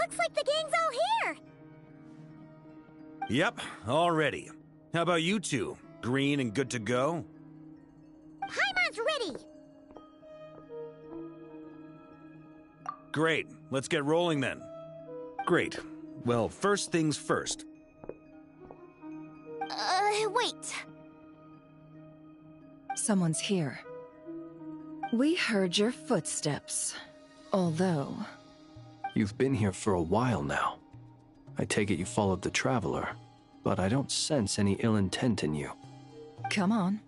Looks like the gang's all here! Yep, all ready. How about you two? Green and good to go? Paimon's ready! Great, let's get rolling then. Great. Well, first things first. Wait. Someone's here. We heard your footsteps. Although... You've been here for a while now. I take it you followed the Traveler, but I don't sense any ill intent in you. Come on.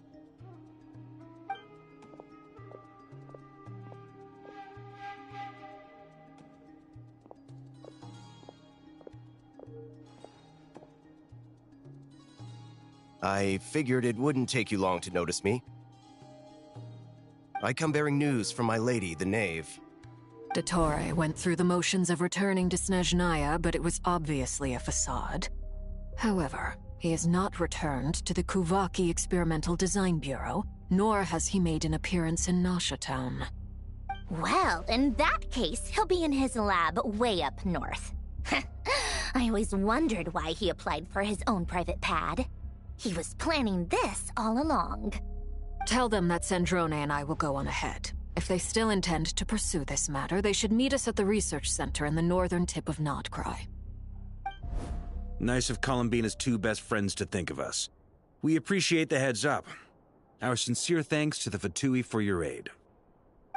I figured it wouldn't take you long to notice me. I come bearing news from my lady, the Knave. Dottore went through the motions of returning to Snezhnaya, but it was obviously a facade. However, he has not returned to the Kuvaki Experimental Design Bureau, nor has he made an appearance in Nasha Town. Well, in that case, he'll be in his lab way up north. I always wondered why he applied for his own private pad. He was planning this all along. Tell them that Sandrone and I will go on ahead. If they still intend to pursue this matter, they should meet us at the research center in the northern tip of Notcry. Nice of Columbina's two best friends to think of us. We appreciate the heads up. Our sincere thanks to the Fatui for your aid.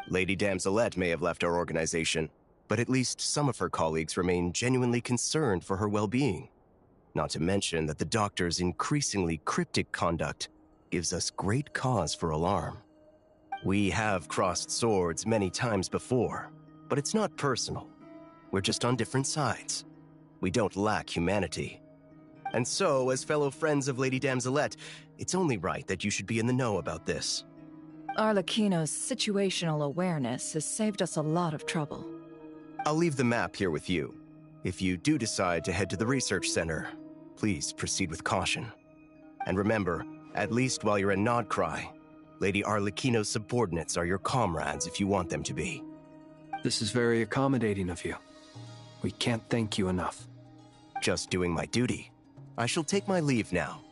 Lady Damselette may have left our organization, but at least some of her colleagues remain genuinely concerned for her well-being. Not to mention that the Doctor's increasingly cryptic conduct gives us great cause for alarm. We have crossed swords many times before, but it's not personal. We're just on different sides. We don't lack humanity. And so, as fellow friends of Lady Damselette, it's only right that you should be in the know about this. Arlecchino's situational awareness has saved us a lot of trouble. I'll leave the map here with you. If you do decide to head to the research center, please proceed with caution. And remember, at least while you're in Nodcry, Lady Arlecchino's subordinates are your comrades if you want them to be. This is very accommodating of you. We can't thank you enough. Just doing my duty. I shall take my leave now.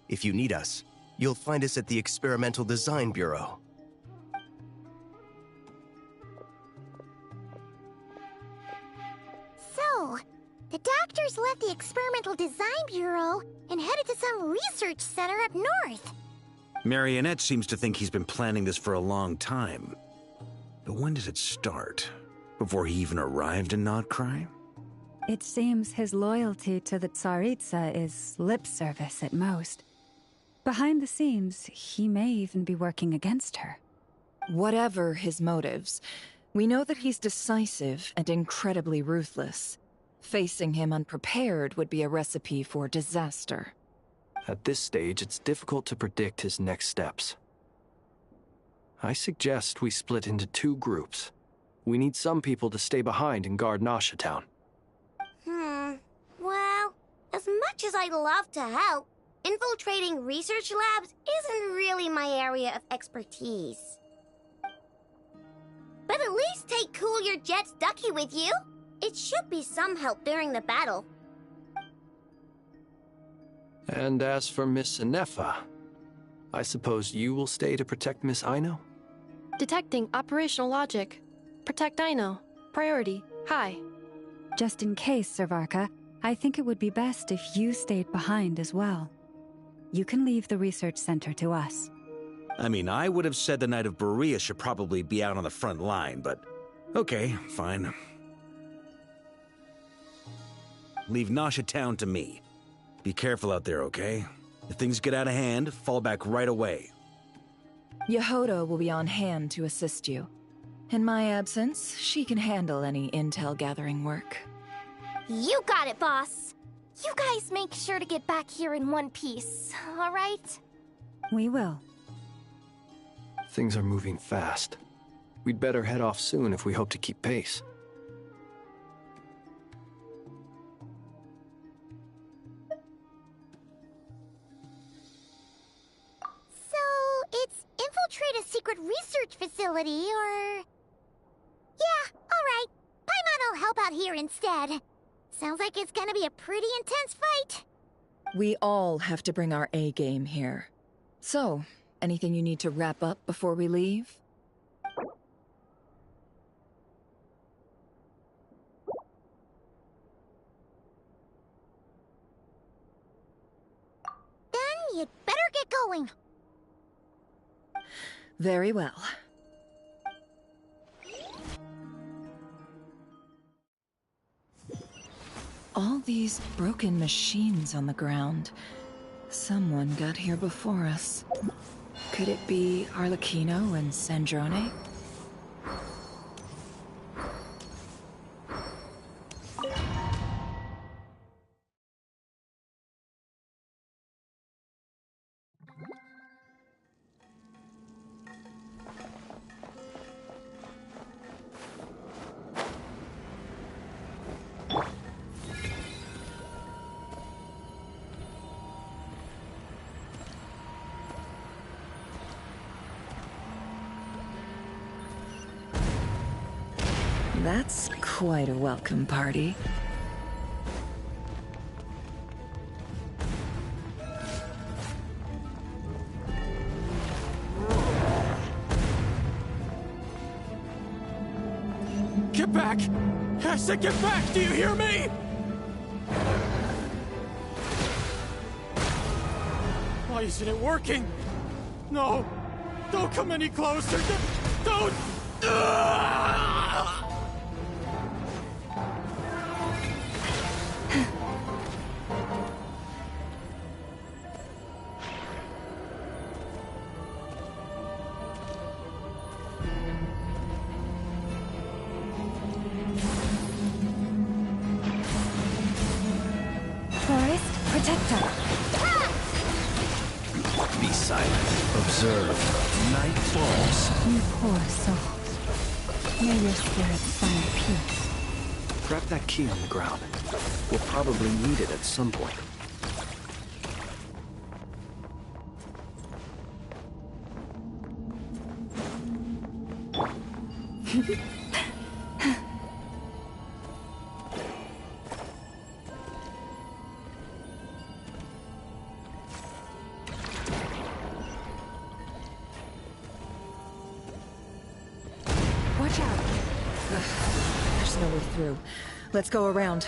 If you need us, you'll find us at the Experimental Design Bureau. So, the doctors left the Experimental Design Bureau and headed to some research center up north. Marionette seems to think he's been planning this for a long time. But when did it start? Before he even arrived in Notcry? It seems his loyalty to the Tsaritsa is lip service at most. Behind the scenes, he may even be working against her. Whatever his motives, we know that he's decisive and incredibly ruthless. Facing him unprepared would be a recipe for disaster. At this stage, it's difficult to predict his next steps. I suggest we split into two groups. We need some people to stay behind and guard Nasha Town. Well, as much as I'd love to help, infiltrating research labs isn't really my area of expertise. But at least take Cool Your Jet's Ducky with you. It should be some help during the battle. And as for Miss Inefa, I suppose you will stay to protect Miss Aino? Detecting operational logic. Protect Aino. Priority. High. Just in case, Servarka, I think it would be best if you stayed behind as well. You can leave the research center to us. I mean, I would have said the Knight of Berea should probably be out on the front line, but okay, fine. Leave Nasha Town to me. Be careful out there, okay? If things get out of hand, fall back right away. Yehodo will be on hand to assist you. In my absence, she can handle any intel gathering work. You got it, boss. You guys make sure to get back here in one piece, all right? We will. Things are moving fast. We'd better head off soon if we hope to keep pace. It's infiltrate a secret research facility, or... Yeah, alright. Paimon will help out here instead. Sounds like it's gonna be a pretty intense fight. We all have to bring our A game here. So, anything you need to wrap up before we leave? Then you'd better get going. Very well. All these broken machines on the ground. Someone got here before us. Could it be Arlecchino and Sandrone? That's quite a welcome party. Get back! I said get back! Do you hear me? Why isn't it working? No! Don't come any closer! Don't! Be silent. Observe. Night falls. You poor souls. May your spirits find peace. Grab that key on the ground. We'll probably need it at some point. Watch out! There's no way through. Let's go around.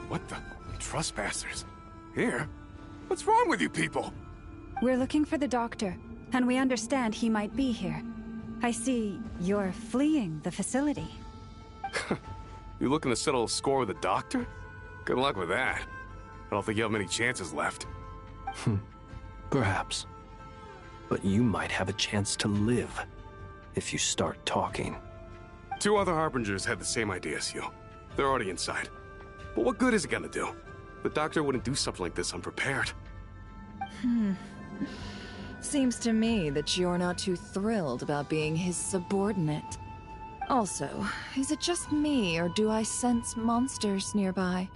What the? Trespassers? Here? What's wrong with you people? We're looking for the doctor, and we understand he might be here. I see you're fleeing the facility. You looking to settle a score with the doctor? Good luck with that. I don't think you have many chances left. Perhaps. But you might have a chance to live if you start talking. 2 other Harbingers had the same idea as you. They're already inside. But what good is it gonna do? The doctor wouldn't do something like this unprepared. Seems to me that you're not too thrilled about being his subordinate. Also, is it just me, or do I sense monsters nearby?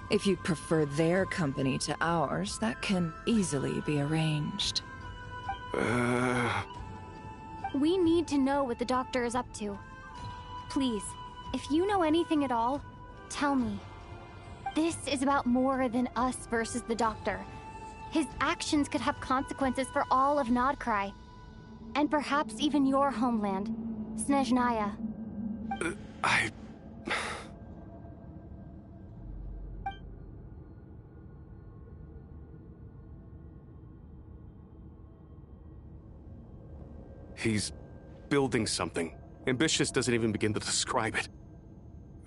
If you prefer their company to ours, that can easily be arranged. We need to know what the doctor is up to. Please, if you know anything at all, tell me. This is about more than us versus the doctor. His actions could have consequences for all of Nodcry. And perhaps even your homeland, Snezhnaya. He's building something. Ambitious doesn't even begin to describe it.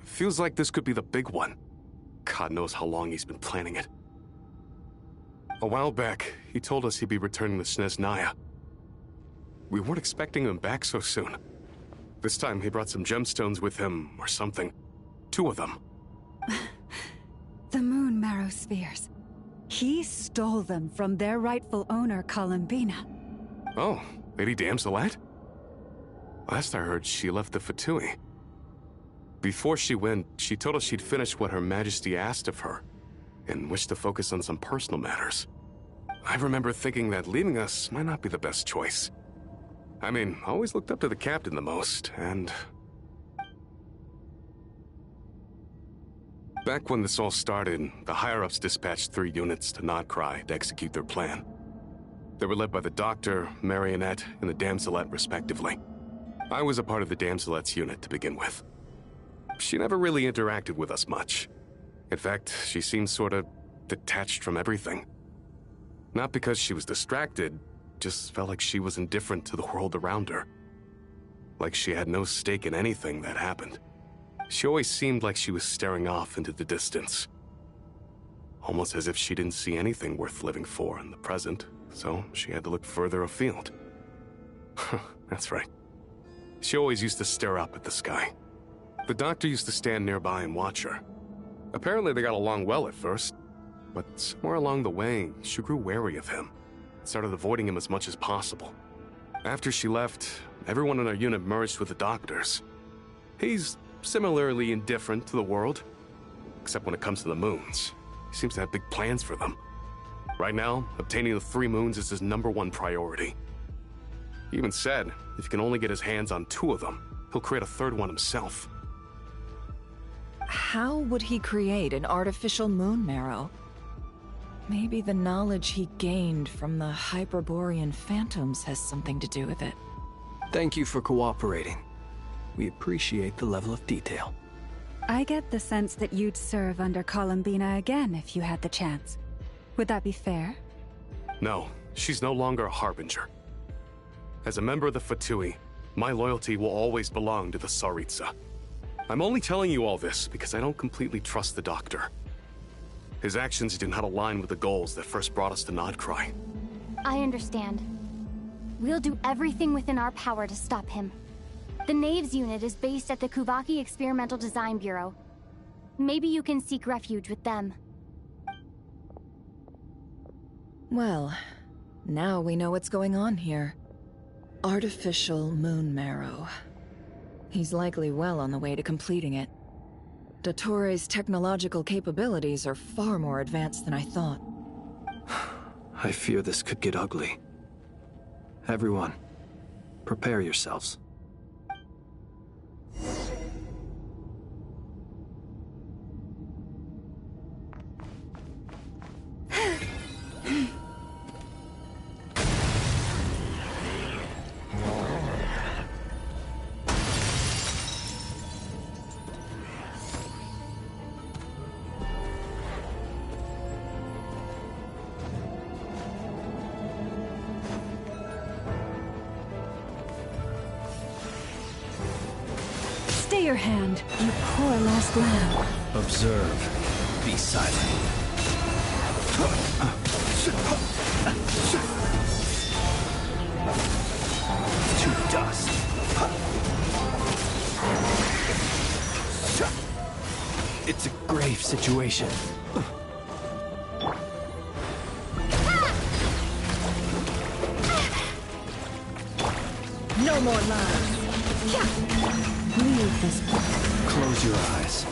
Feels like this could be the big one. God knows how long he's been planning it. A while back, he told us he'd be returning to Snezhnaya. We weren't expecting him back so soon. This time he brought some gemstones with him, or something. 2 of them. The moon marrow spheres. He stole them from their rightful owner, Columbina. Oh, Lady Damselette? Last I heard, she left the Fatui. Before she went, she told us she'd finished what Her Majesty asked of her, and wished to focus on some personal matters. I remember thinking that leaving us might not be the best choice. I mean, I always looked up to the captain the most, and... Back when this all started, the higher-ups dispatched 3 units to Nodcry to execute their plan. They were led by the Doctor, Marionette, and the Damselette, respectively. I was a part of the Damselette's unit to begin with. She never really interacted with us much. In fact, she seemed sort of detached from everything. Not because she was distracted, just felt like she was indifferent to the world around her. Like she had no stake in anything that happened. She always seemed like she was staring off into the distance. Almost as if she didn't see anything worth living for in the present, so she had to look further afield. That's right. She always used to stare up at the sky. The Doctor used to stand nearby and watch her. Apparently they got along well at first, but somewhere along the way, she grew wary of him, and started avoiding him as much as possible. After she left, everyone in our unit merged with the Doctor's. He's similarly indifferent to the world, except when it comes to the moons. He seems to have big plans for them. Right now, obtaining the 3 moons is his #1 priority. He even said, if he can only get his hands on 2 of them, he'll create a 3rd one himself. How would he create an artificial moon marrow? Maybe the knowledge he gained from the Hyperborean phantoms has something to do with it. Thank you for cooperating. We appreciate the level of detail. I get the sense that you'd serve under Columbina again if you had the chance. Would that be fair? No, she's no longer a Harbinger. As a member of the Fatui, my loyalty will always belong to the Tsaritsa. I'm only telling you all this because I don't completely trust the Doctor. His actions do not align with the goals that first brought us to Nodcry. I understand. We'll do everything within our power to stop him. The Knaves unit is based at the Kuvaki Experimental Design Bureau. Maybe you can seek refuge with them. Well, now we know what's going on here. Artificial moon marrow. He's likely well on the way to completing it. Dottore's technological capabilities are far more advanced than I thought. I fear this could get ugly. Everyone, prepare yourselves. Stay your hand, you poor lost lamb. Observe. Be silent. To dust. It's a grave situation. No more lies. Leave this book. Close your eyes.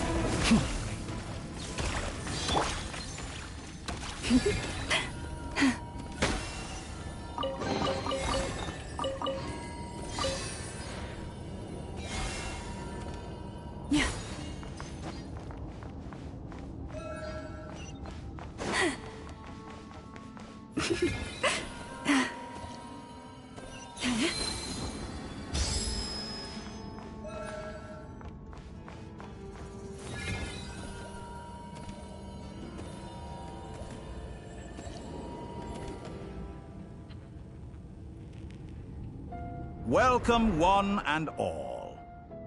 Welcome, one and all.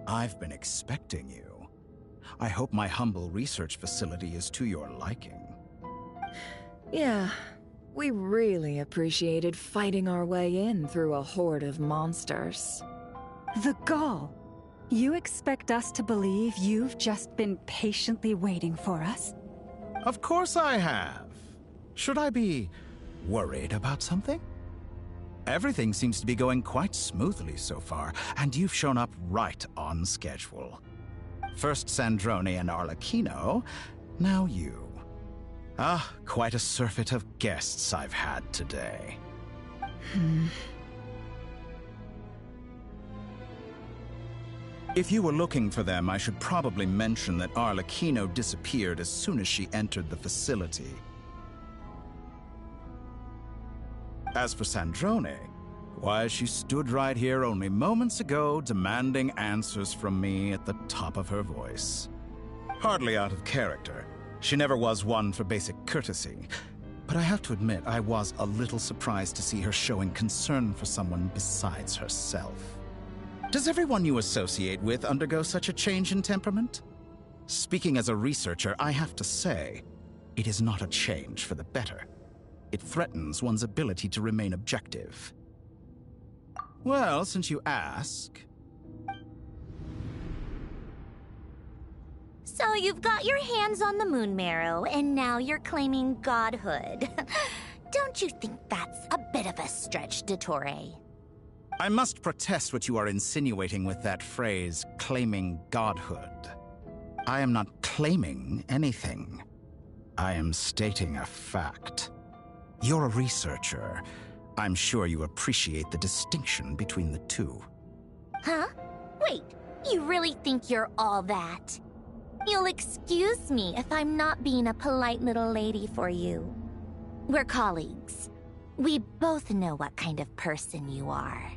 I've been expecting you. I hope my humble research facility is to your liking. Yeah, we really appreciated fighting our way in through a horde of monsters. The gall. You expect us to believe you've just been patiently waiting for us? Of course I have. Should I be worried about something? Everything seems to be going quite smoothly so far, and you've shown up right on schedule. First Sandrone and Arlecchino, now you. Ah, quite a surfeit of guests I've had today. If you were looking for them, I should probably mention that Arlecchino disappeared as soon as she entered the facility. As for Sandrone, why, she stood right here only moments ago demanding answers from me at the top of her voice. Hardly out of character. She never was one for basic courtesy. But I have to admit, I was a little surprised to see her showing concern for someone besides herself. Does everyone you associate with undergo such a change in temperament? Speaking as a researcher, I have to say, it is not a change for the better. It threatens one's ability to remain objective. Well, since you ask... So you've got your hands on the moon marrow, and now you're claiming godhood. Don't you think that's a bit of a stretch, Dottore? I must protest what you are insinuating with that phrase, claiming godhood. I am not claiming anything. I am stating a fact. You're a researcher. I'm sure you appreciate the distinction between the two. Huh? Wait, you really think you're all that? You'll excuse me if I'm not being a polite little lady for you. We're colleagues. We both know what kind of person you are.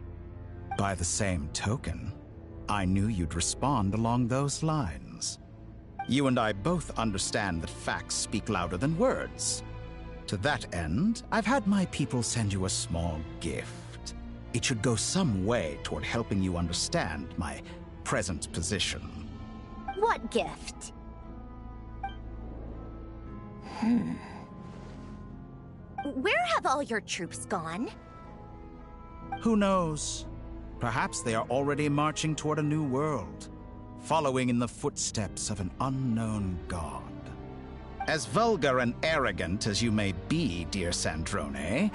By the same token, I knew you'd respond along those lines. You and I both understand that facts speak louder than words. To that end, I've had my people send you a small gift. It should go some way toward helping you understand my present position. What gift? Where have all your troops gone? Who knows? Perhaps they are already marching toward a new world, following in the footsteps of an unknown god. As vulgar and arrogant as you may be, dear Sandrone,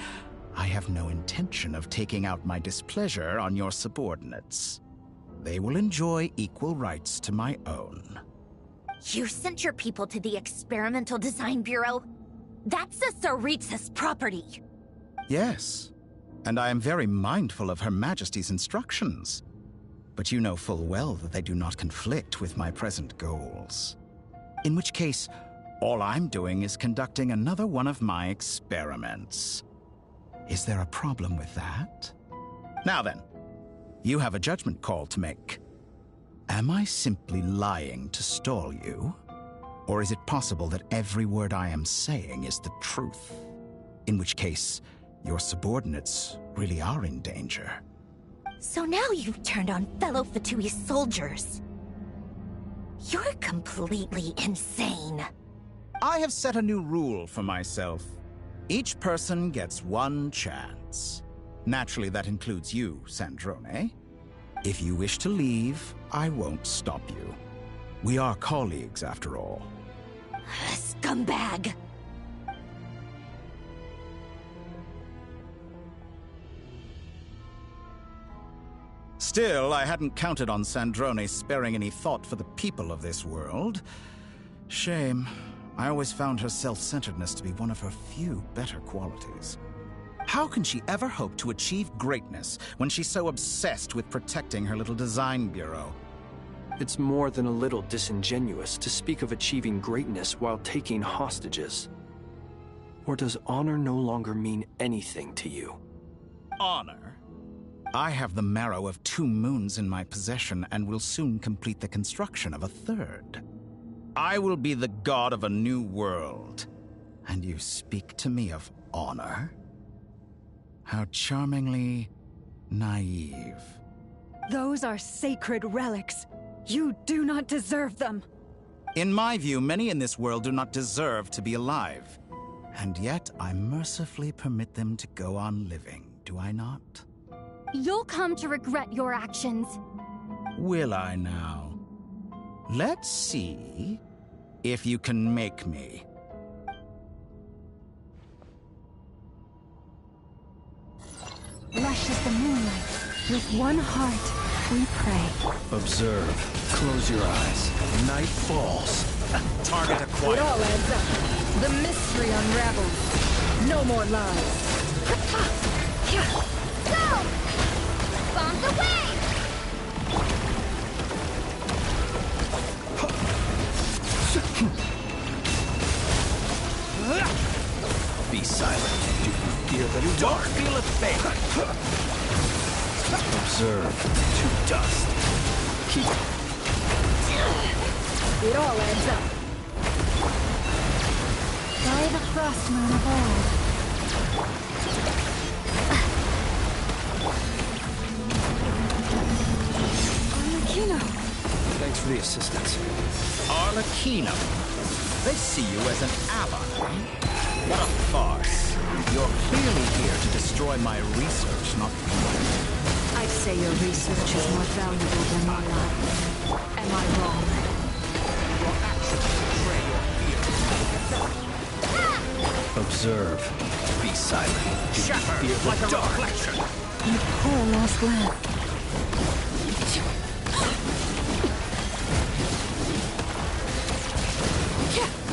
I have no intention of taking out my displeasure on your subordinates. They will enjoy equal rights to my own. You sent your people to the Experimental Design Bureau? That's the Tsaritsa's property. Yes, and I am very mindful of Her Majesty's instructions. But you know full well that they do not conflict with my present goals. In which case, all I'm doing is conducting another one of my experiments. Is there a problem with that? Now then, you have a judgment call to make. Am I simply lying to stall you? Or is it possible that every word I am saying is the truth? In which case, your subordinates really are in danger. So now you've turned on fellow Fatui soldiers. You're completely insane. I have set a new rule for myself. Each person gets one chance. Naturally, that includes you, Sandrone. If you wish to leave, I won't stop you. We are colleagues, after all. Scumbag! Still, I hadn't counted on Sandrone sparing any thought for the people of this world. Shame. I always found her self-centeredness to be one of her few better qualities. How can she ever hope to achieve greatness when she's so obsessed with protecting her little design bureau? It's more than a little disingenuous to speak of achieving greatness while taking hostages. Or does honor no longer mean anything to you? Honor? I have the marrow of 2 moons in my possession and will soon complete the construction of a 3rd. I will be the god of a new world. And you speak to me of honor? How charmingly naive. Those are sacred relics. You do not deserve them. In my view, many in this world do not deserve to be alive. And yet, I mercifully permit them to go on living, do I not? You'll come to regret your actions. Will I now? Let's see if you can make me. fresh as the moonlight. With one heart, we pray. Observe. Close your eyes. Night falls. Target It acquired. all adds up. The mystery unravels. No more lies. Go! Bombs away! Be silent. Do you fear the dark? Feel it fade. Observe. To dust. Keep. It all adds up. By the frost moon of old. Arlecchino! Thanks for the assistance. Arlecchino. They see you as an ally. What a farce. You're clearly here to destroy my research, not me. I'd say your research is more valuable than my life. Am I wrong? Your actions betray your fear. Observe. Be silent. Do you Shatter fear the like a dark? reflection. You poor lost lamb.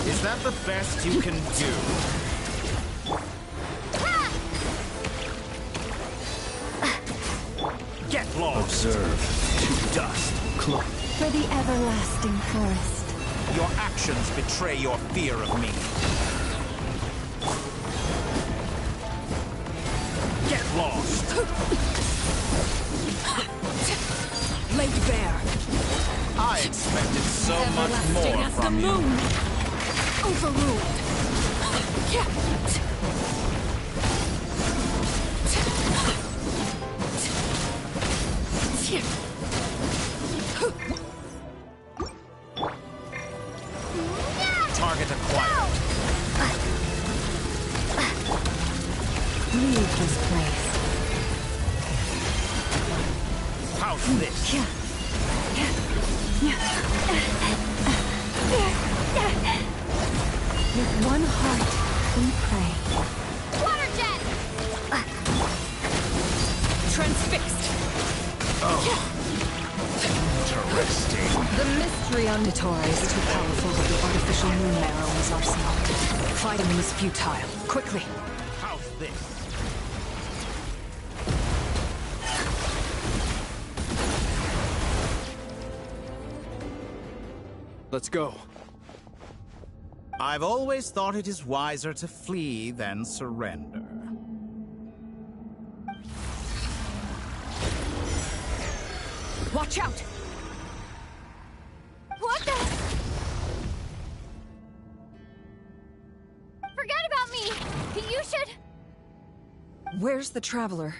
Is that the best you can do? Get lost. Observe. To dust. Close. For the everlasting forest. Your actions betray your fear of me. Get lost. Laid bare. I expected so much Everlasting more as the from you. moon. Overruled. Target acquired. Leave this place. How's this? With one heart, we pray. Water jet! Transfixed. Interesting. The mystery Vittori is too powerful with the artificial moon marrow in his arsenal. Fighting him is futile. Quickly. How's this? Let's go. I've always thought it is wiser to flee than surrender. Watch out! What the? Forget about me! You should... Where's the Traveler?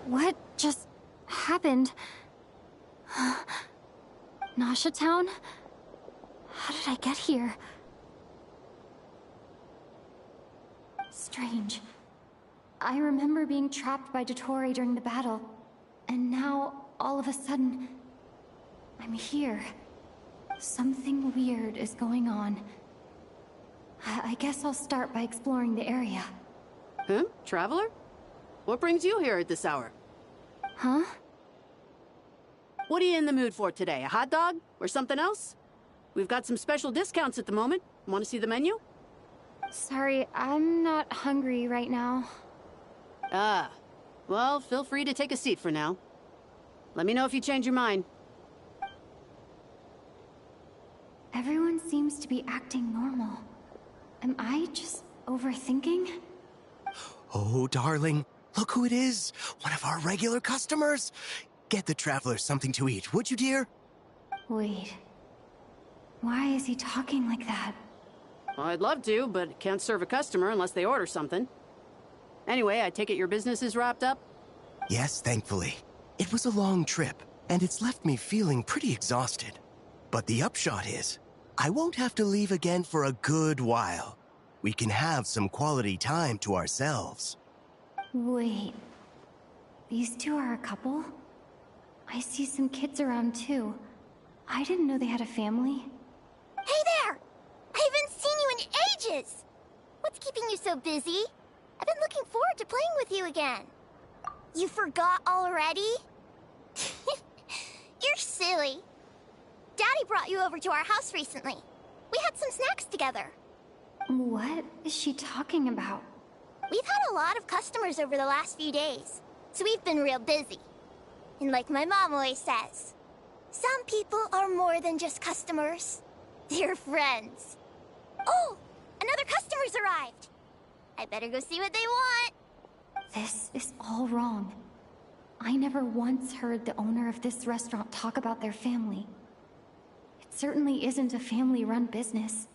What just happened? Nasha Town? How did I get here? Strange. I remember being trapped by Dottore during the battle, and now, all of a sudden, I'm here. Something weird is going on. I guess I'll start by exploring the area. Huh? Traveler? What brings you here at this hour? Huh? What are you in the mood for today? A hot dog? Or something else? We've got some special discounts at the moment. Want to see the menu? Sorry, I'm not hungry right now. Ah. Well, feel free to take a seat for now. Let me know if you change your mind. Everyone seems to be acting normal. Am I just overthinking? Oh, darling, look who it is. One of our regular customers. Get the traveler something to eat, would you, dear? Wait. Why is he talking like that? Well, I'd love to, but can't serve a customer unless they order something. Anyway, I take it your business is wrapped up? Yes, thankfully. It was a long trip, and it's left me feeling pretty exhausted. But the upshot is, I won't have to leave again for a good while. We can have some quality time to ourselves. Wait. These two are a couple? I see some kids around too. I didn't know they had a family. Hey there! I haven't seen you in ages! What's keeping you so busy? I've been looking forward to playing with you again. You forgot already? You're silly. Daddy brought you over to our house recently. We had some snacks together. What is she talking about? We've had a lot of customers over the last few days, so we've been real busy. And like my mom always says, some people are more than just customers. They're friends. Oh, another customer's arrived. I better go see what they want. This is all wrong. I never once heard the owner of this restaurant talk about their family. It certainly isn't a family-run business.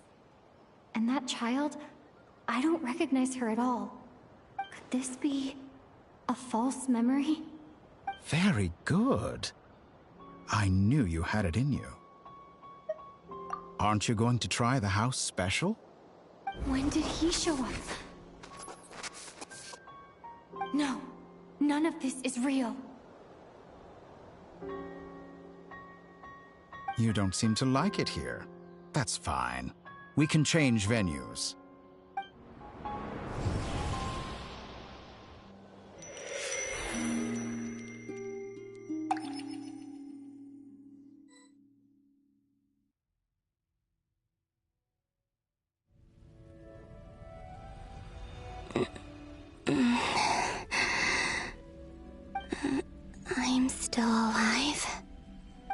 And that child, I don't recognize her at all. Could this be a false memory? Very good. I knew you had it in you. Aren't you going to try the house special? When did he show up? No, none of this is real. You don't seem to like it here. That's fine. We can change venues. I'm still alive.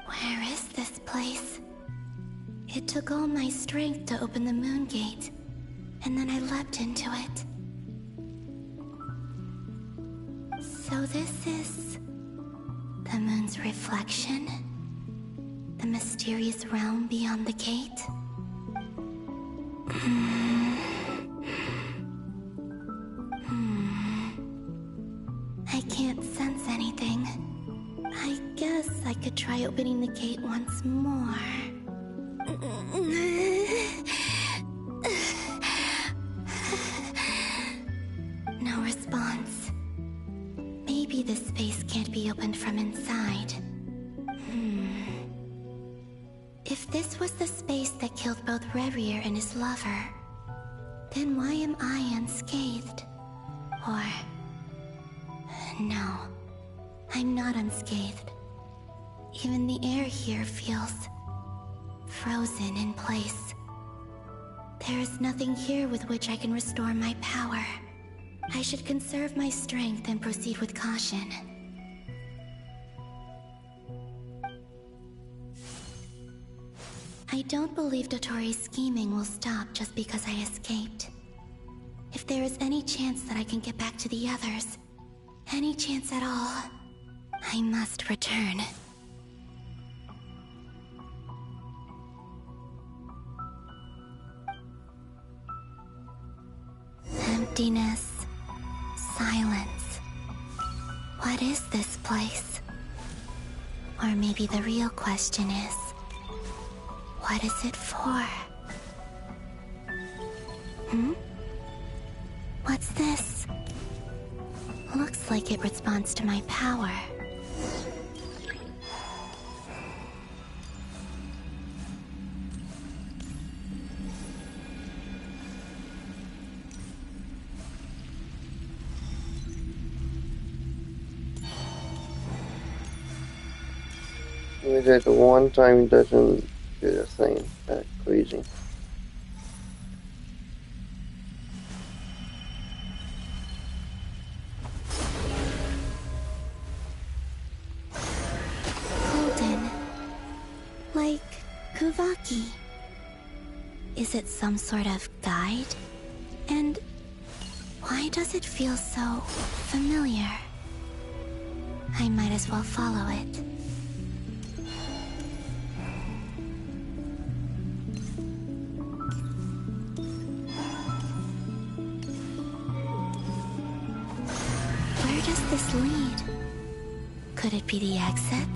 Where is this place? It took all my strength to open the moon gate, and then I leapt into it. So this is the moon's reflection? The mysterious realm beyond the gate? I can't sense anything. I guess I could try opening the gate once more. No response. Maybe this space can't be opened from inside. If this was the space that killed both Revier and his lover, then why am I unscathed? Or... no, I'm not unscathed. Even the air here feels frozen in place. There is nothing here with which I can restore my power. I should conserve my strength and proceed with caution. I don't believe Dotori's scheming will stop just because I escaped. If there is any chance that I can get back to the others, any chance at all, I must return. Emptiness. Silence. What is this place? Or maybe the real question is, what is it for? What's this? Looks like it responds to my power. That one time it doesn't do the thing. That's crazy. Golden. Like Kuvaki. Is it some sort of guide? And why does it feel so familiar? I might as well follow it. does this lead? Could it be the exit?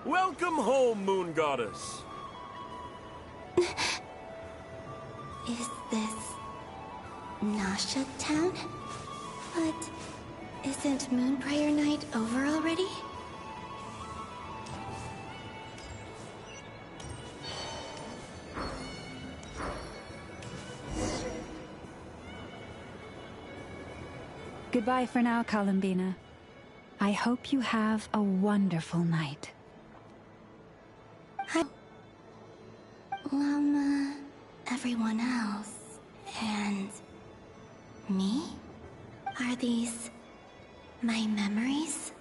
Welcome home, Moon Goddess. Is this Nasha Town? But isn't Moonbriar Night over already? Goodbye for now, Columbina. I hope you have a wonderful night. Llama, everyone else, and me? Are these my memories?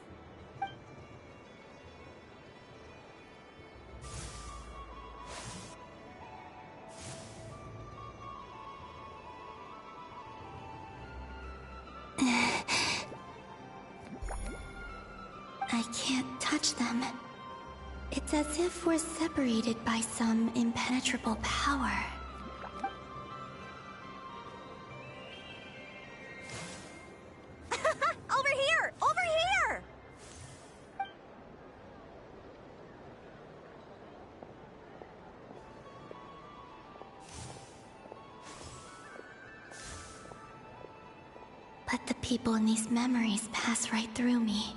I can't touch them. It's as if we're separated by some impenetrable power. Over here! Over here! But the people in these memories pass right through me.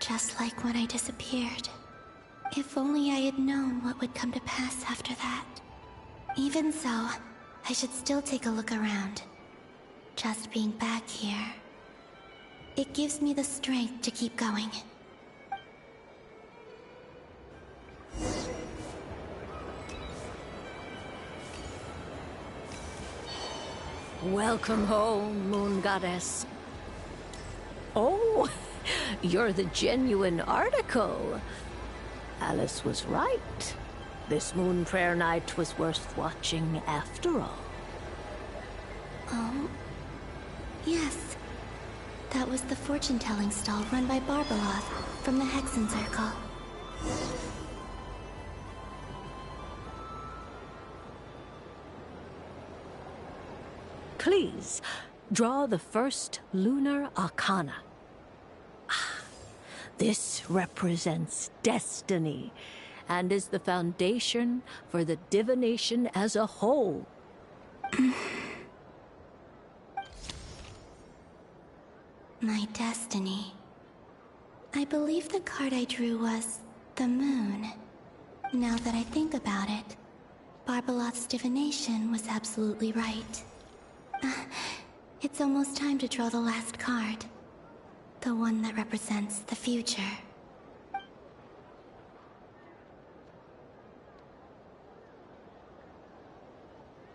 Just like when I disappeared. If only I had known what would come to pass after that. Even so, I should still take a look around. Just being back here, it gives me the strength to keep going. Welcome home, Moon Goddess. Oh, you're the genuine article. Alice was right. This Moon Prayer Night was worth watching after all. Oh? Yes. That was the fortune-telling stall run by Barbeloth from the Hexen Circle. Please, draw the first lunar arcana. This represents destiny and is the foundation for the divination as a whole. My destiny. I believe the card I drew was the moon. Now that I think about it, Barbeloth's divination was absolutely right. It's almost time to draw the last card. The one that represents the future.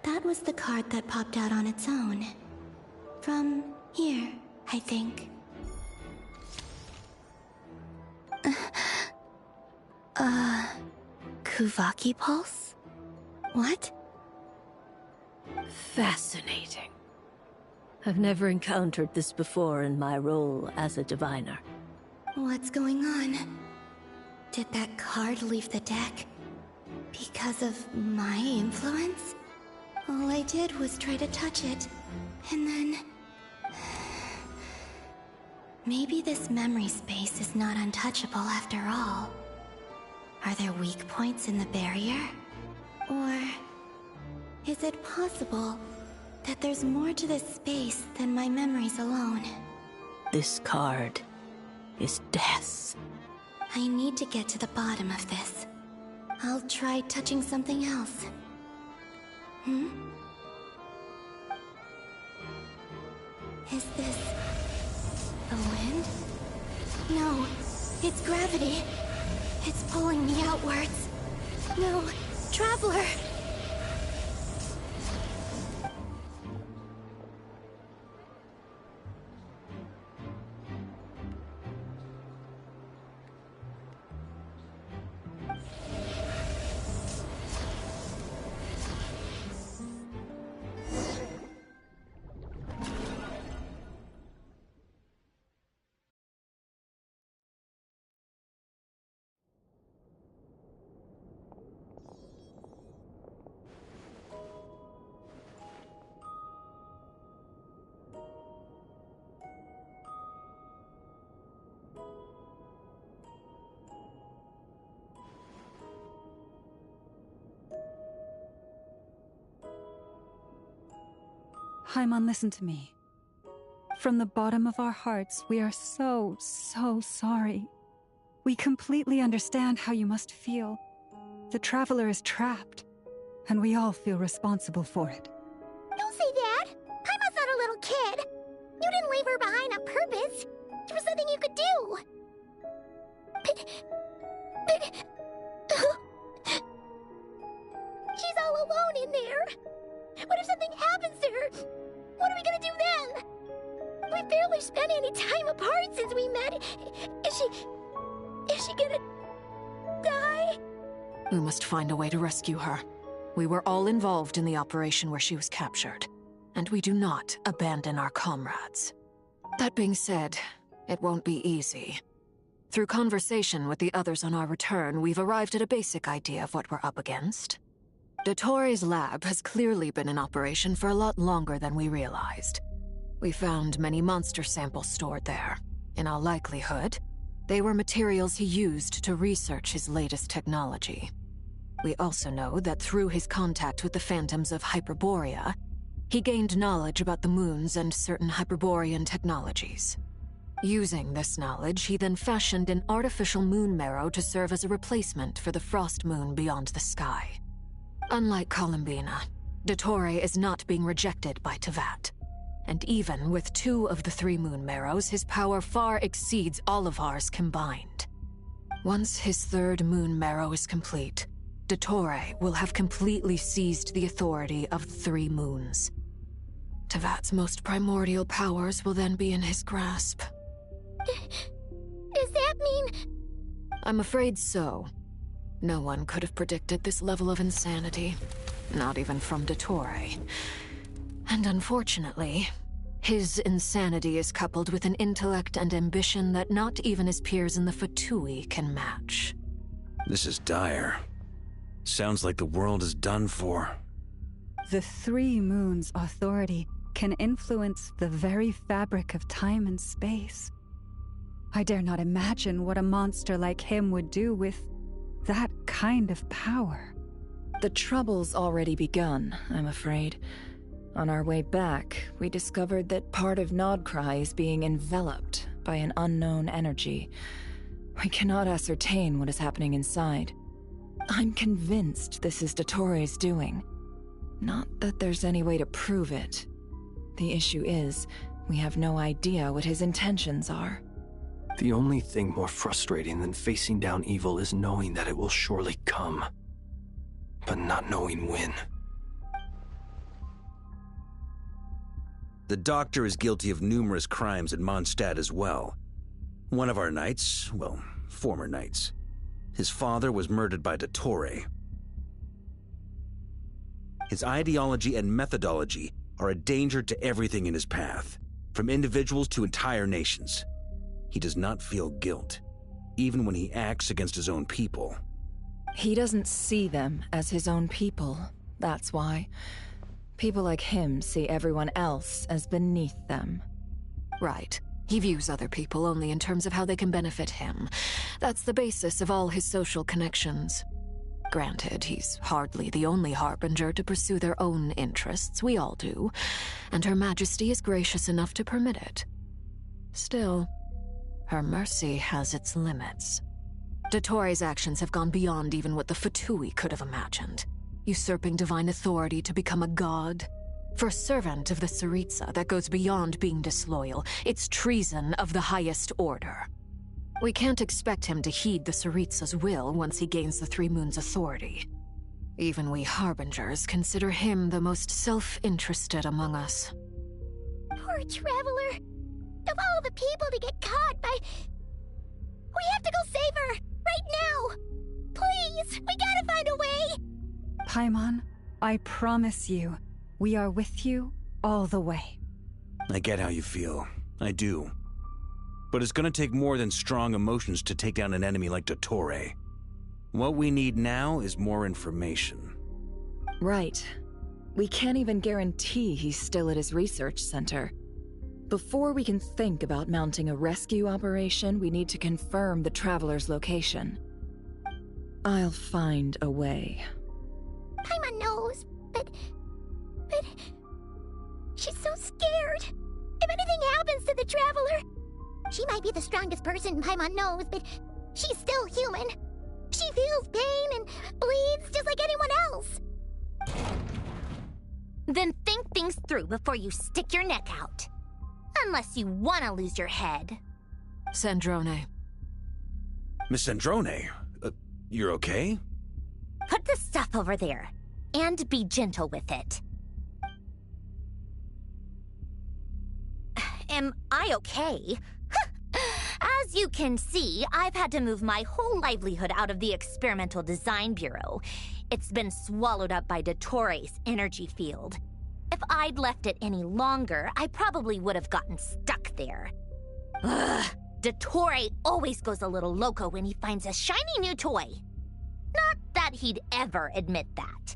That was the card that popped out on its own. From here, I think. Kuvaki Pulse? What? Fascinating. I've never encountered this before in my role as a diviner. What's going on? Did that card leave the deck? Because of my influence? All I did was try to touch it, and then... Maybe this memory space is not untouchable after all. Are there weak points in the barrier? Or... is it possible that there's more to this space than my memories alone? This card is death. I need to get to the bottom of this. I'll try touching something else. Is this... the wind? No, it's gravity. It's pulling me outwards. No, Traveler! Paimon, listen to me. From the bottom of our hearts, we are so sorry. We completely understand how you must feel. The Traveler is trapped, and we all feel responsible for it. Don't say that! Paimon's not a little kid! You didn't leave her behind on purpose! There was nothing you could do! She's all alone in there! What if something happens to her? What are we gonna do then? We've barely spent any time apart since we met. Is she gonna die? We must find a way to rescue her. We were all involved in the operation where she was captured, and we do not abandon our comrades. That being said, it won't be easy. Through conversation with the others on our return, we've arrived at a basic idea of what we're up against. Dottore lab has clearly been in operation for a lot longer than we realized. We found many monster samples stored there. In all likelihood, they were materials he used to research his latest technology. We also know that through his contact with the phantoms of Hyperborea, he gained knowledge about the moons and certain Hyperborean technologies. Using this knowledge, he then fashioned an artificial moon marrow to serve as a replacement for the frost moon beyond the sky. Unlike Columbina, Dottore is not being rejected by Tevat. And even with 2 of the 3 moon marrows, his power far exceeds all of ours combined. Once his 3rd moon marrow is complete, Dottore will have completely seized the authority of the 3 moons. Tevat's most primordial powers will then be in his grasp. Does that mean... I'm afraid so. No one could have predicted this level of insanity. Not even from Dottore. And unfortunately, his insanity is coupled with an intellect and ambition that not even his peers in the Fatui can match. This is dire. Sounds like the world is done for. The 3 moons' authority can influence the very fabric of time and space. I dare not imagine what a monster like him would do with that kind of power. The trouble's already begun, I'm afraid. On our way back, we discovered that part of Nodcry is being enveloped by an unknown energy. We cannot ascertain what is happening inside. I'm convinced this is Dottore's doing. Not that there's any way to prove it. The issue is, we have no idea what his intentions are. The only thing more frustrating than facing down evil is knowing that it will surely come, but not knowing when. The Doctor is guilty of numerous crimes at Mondstadt as well. One of our knights, well, former knights. His father was murdered by Dottore. His ideology and methodology are a danger to everything in his path, from individuals to entire nations. He does not feel guilt, even when he acts against his own people. He doesn't see them as his own people, that's why. People like him see everyone else as beneath them. Right. He views other people only in terms of how they can benefit him. That's the basis of all his social connections. Granted, he's hardly the only harbinger to pursue their own interests. We all do. And Her Majesty is gracious enough to permit it. Still, her mercy has its limits. Dottore's actions have gone beyond even what the Fatui could have imagined. Usurping divine authority to become a god. For a servant of the Tsaritsa, that goes beyond being disloyal. It's treason of the highest order. We can't expect him to heed the Tsaritsa's will once he gains the 3 moons' authority. Even we Harbingers consider him the most self-interested among us. Poor Traveler. Of all the people to get caught by... We have to go save her! Right now! Please! We gotta find a way! Paimon, I promise you, we are with you all the way. I get how you feel. I do. But it's gonna take more than strong emotions to take down an enemy like Dottore. What we need now is more information. Right. We can't even guarantee he's still at his research center. Before we can think about mounting a rescue operation, we need to confirm the Traveler's location. I'll find a way. Paimon knows, but... She's so the Traveler. She might be the strongest person Paimon knows, but she's still human. She feels pain and bleeds just like anyone else. Then think things through before you stick your neck out. Unless you want to lose your head. Sandrone. Miss Sandrone, you're okay? Put the stuff over there, and be gentle with it. Am I okay? As you can see, I've had to move my whole livelihood out of the Experimental Design Bureau. It's been swallowed up by Dottore's energy field. If I'd left it any longer, I probably would have gotten stuck there. Ugh, Dottore always goes a little loco when he finds a shiny new toy. Not that he'd ever admit that.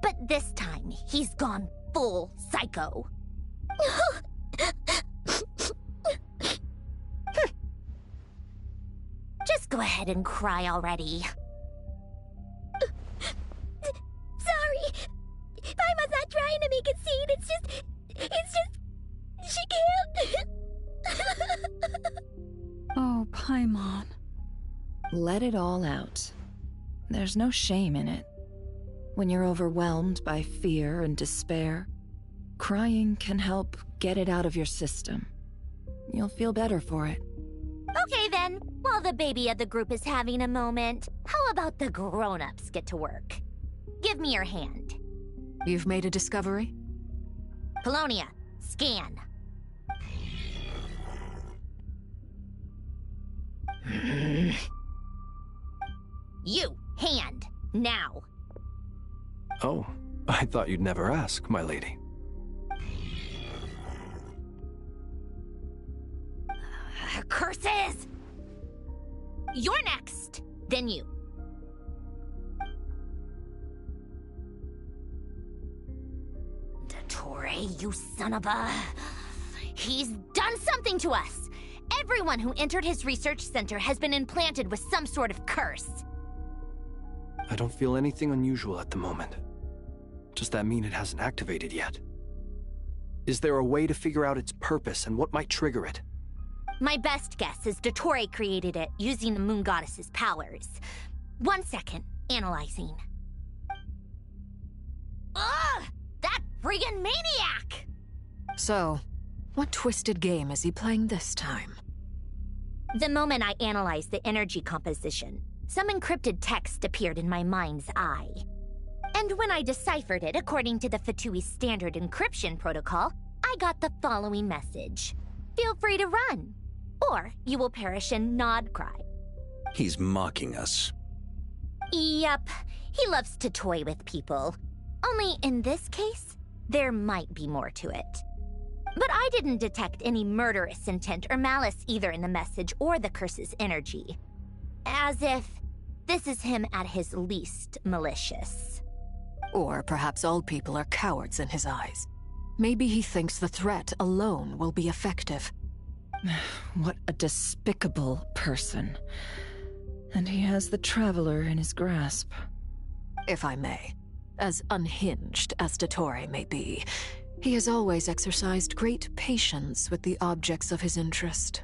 But this time, he's gone full psycho. Just go ahead and cry already. Sorry. Paimon's not trying to make a scene. It's just... She can't. Oh, Paimon. Let it all out. There's no shame in it. When you're overwhelmed by fear and despair, crying can help get it out of your system. You'll feel better for it. Okay then, while the baby of the group is having a moment, how about the grown-ups get to work? Give me your hand. You've made a discovery? Polonia, scan. You, hand, now. Oh, I thought you'd never ask, my lady. Curses! You're next, then you. Dottore, you son of a... He's done something to us! Everyone who entered his research center has been implanted with some sort of curse. I don't feel anything unusual at the moment. Does that mean it hasn't activated yet? Is there a way to figure out its purpose and what might trigger it? My best guess is Dottore created it using the Moon Goddess's powers. 1 second, analyzing. Ugh! That friggin' maniac! So, what twisted game is he playing this time? The moment I analyzed the energy composition, some encrypted text appeared in my mind's eye. And when I deciphered it according to the Fatui standard encryption protocol, I got the following message. Feel free to run, or you will perish in nod cry. He's mocking us. Yep, he loves to toy with people. Only in this case, there might be more to it. But I didn't detect any murderous intent or malice either in the message or the curse's energy. As if this is him at his least malicious. Or perhaps all people are cowards in his eyes. Maybe he thinks the threat alone will be effective. What a despicable person. And he has the Traveler in his grasp. If I may, as unhinged as Dottore may be, he has always exercised great patience with the objects of his interest.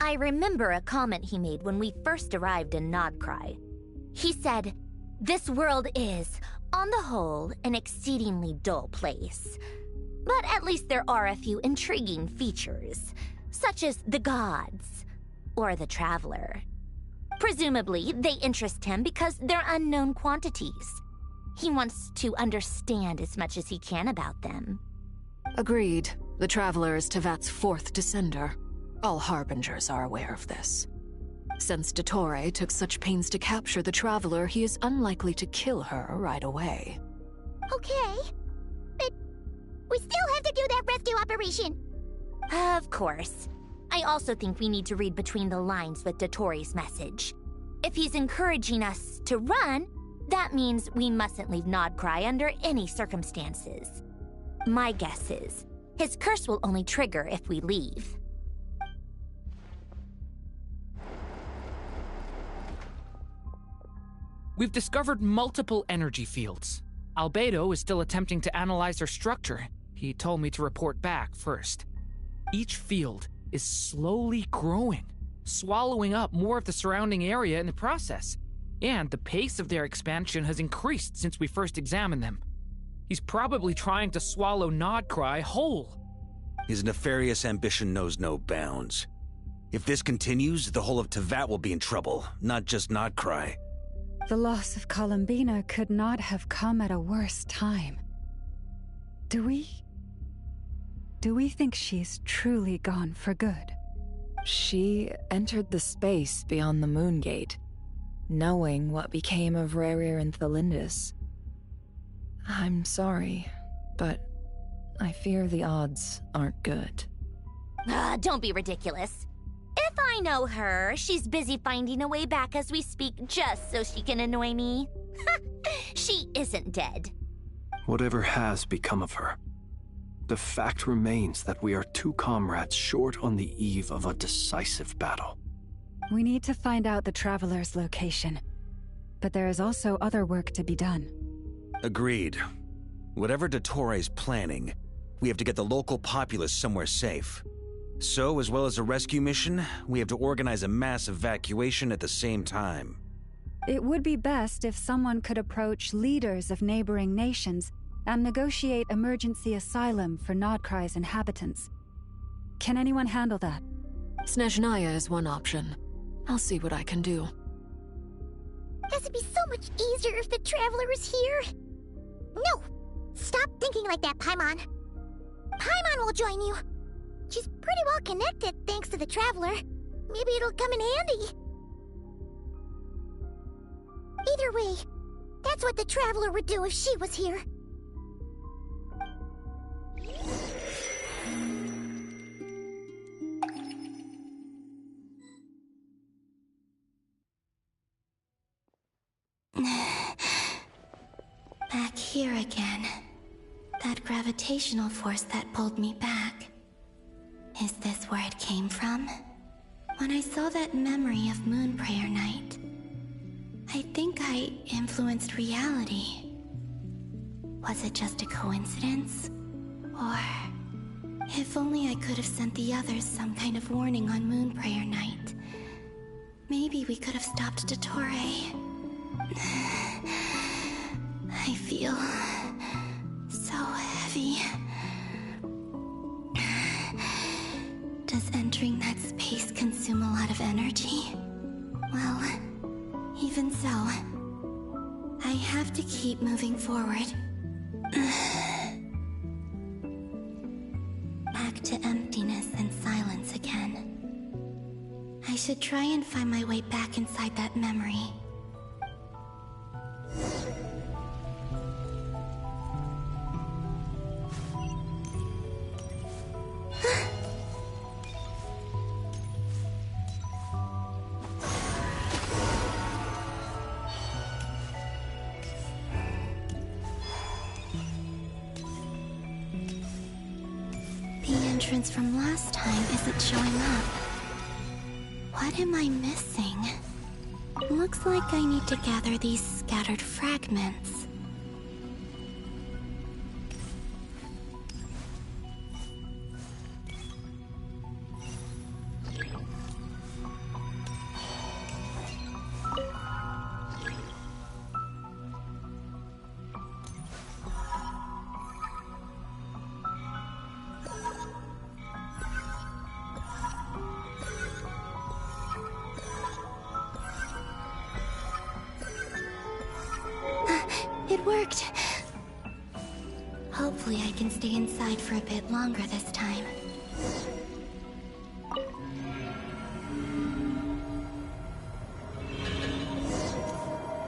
I remember a comment he made when we first arrived in Nodcry. He said, "This world is, on the whole, an exceedingly dull place. But at least there are a few intriguing features, such as the gods, or the Traveler. Presumably, they interest him because they're unknown quantities. He wants to understand as much as he can about them." Agreed. The Traveler is Tevat's fourth descender. All Harbingers are aware of this. Since Dottore took such pains to capture the Traveler, he is unlikely to kill her right away. Okay, but we still have to do that rescue operation. Of course. I also think we need to read between the lines with Dottore's message. If he's encouraging us to run, that means we mustn't leave Nodcry under any circumstances. My guess is, his curse will only trigger if we leave. We've discovered multiple energy fields. Albedo is still attempting to analyze their structure. He told me to report back first. Each field is slowly growing, swallowing up more of the surrounding area in the process. And the pace of their expansion has increased since we first examined them. He's probably trying to swallow Nodcry whole. His nefarious ambition knows no bounds. If this continues, the whole of Tevat will be in trouble, not just Nodcry. The loss of Columbina could not have come at a worse time. Do we think she's truly gone for good? She entered the space beyond the Moon Gate, knowing what became of Rerir and Thelindis. I'm sorry, but I fear the odds aren't good. Don't be ridiculous. If I know her, she's busy finding a way back as we speak just so she can annoy me. She isn't dead. Whatever has become of her, the fact remains that we are two comrades short on the eve of a decisive battle. We need to find out the Traveler's location, but there is also other work to be done. Agreed. Whatever Dottore is planning, we have to get the local populace somewhere safe. So, as well as a rescue mission, we have to organize a mass evacuation at the same time. It would be best if someone could approach leaders of neighboring nations and negotiate emergency asylum for Nodcry's inhabitants. Can anyone handle that? Snezhnaya is one option. I'll see what I can do. Guess it'd be so much easier if the Traveler was here. No! Stop thinking like that, Paimon. Paimon will join you. She's pretty well connected thanks to the Traveler. Maybe it'll come in handy. Either way, that's what the Traveler would do if she was here. Back here again. That gravitational force that pulled me back. Is this where it came from? When I saw that memory of Moonprayer Night, I think I influenced reality. Was it just a coincidence? Or... if only I could have sent the others some kind of warning on Moonprayer Night. Maybe we could have stopped Dottore. I feel... so heavy. Does entering that space consume a lot of energy? Well, even so, I have to keep moving forward. Back to emptiness and silence again. I should try and find my way back inside that memory. Entrance from last time isn't showing up. What am I missing? Looks like I need to gather these scattered fragments. It worked. Hopefully I can stay inside for a bit longer this time.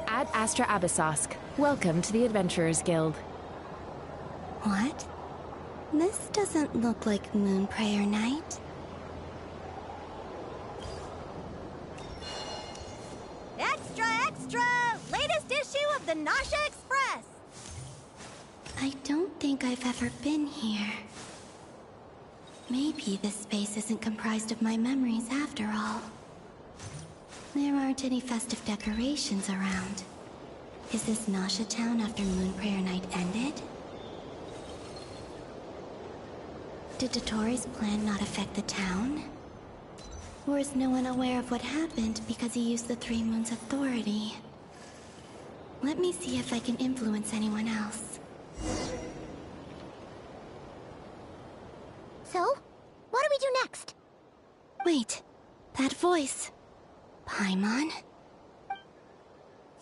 Ad Astra Abyssosk. Welcome to the Adventurers Guild. What? This doesn't look like Moonprayer Night. Extra, extra! Latest issue of the Nasha Express! I don't think I've ever been here. Maybe this space isn't comprised of my memories after all. There aren't any festive decorations around. Is this Nasha Town after Moonprayer Night ended? Did Dottoro's plan not affect the town? Or is no one aware of what happened because he used the Three Moons' authority? Let me see if I can influence anyone else. So, what do we do next? Wait, that voice. Paimon?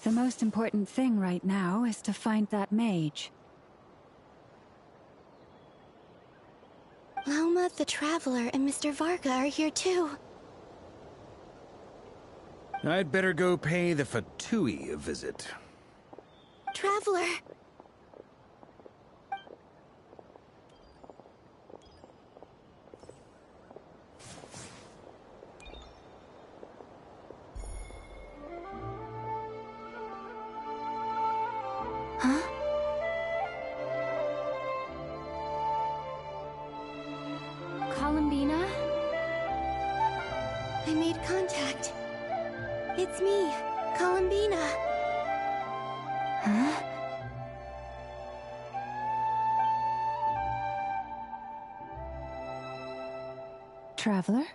The most important thing right now is to find that mage. Lauma the Traveler and Mr. Varga are here too. I'd better go pay the Fatui a visit. Traveler! Huh? Columbina? I made contact. It's me, Columbina. Huh? Traveler?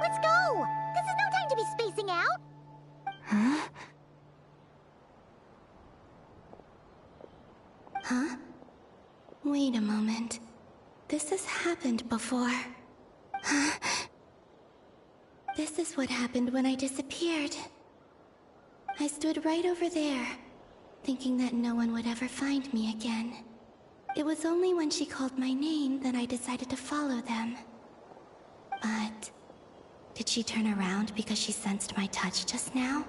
Let's go! This is no time to be spacing out! Huh? Huh? Wait a moment. This has happened before. Huh? This is what happened when I disappeared. I stood right over there, thinking that no one would ever find me again. It was only when she called my name that I decided to follow them. But did she turn around because she sensed my touch just now?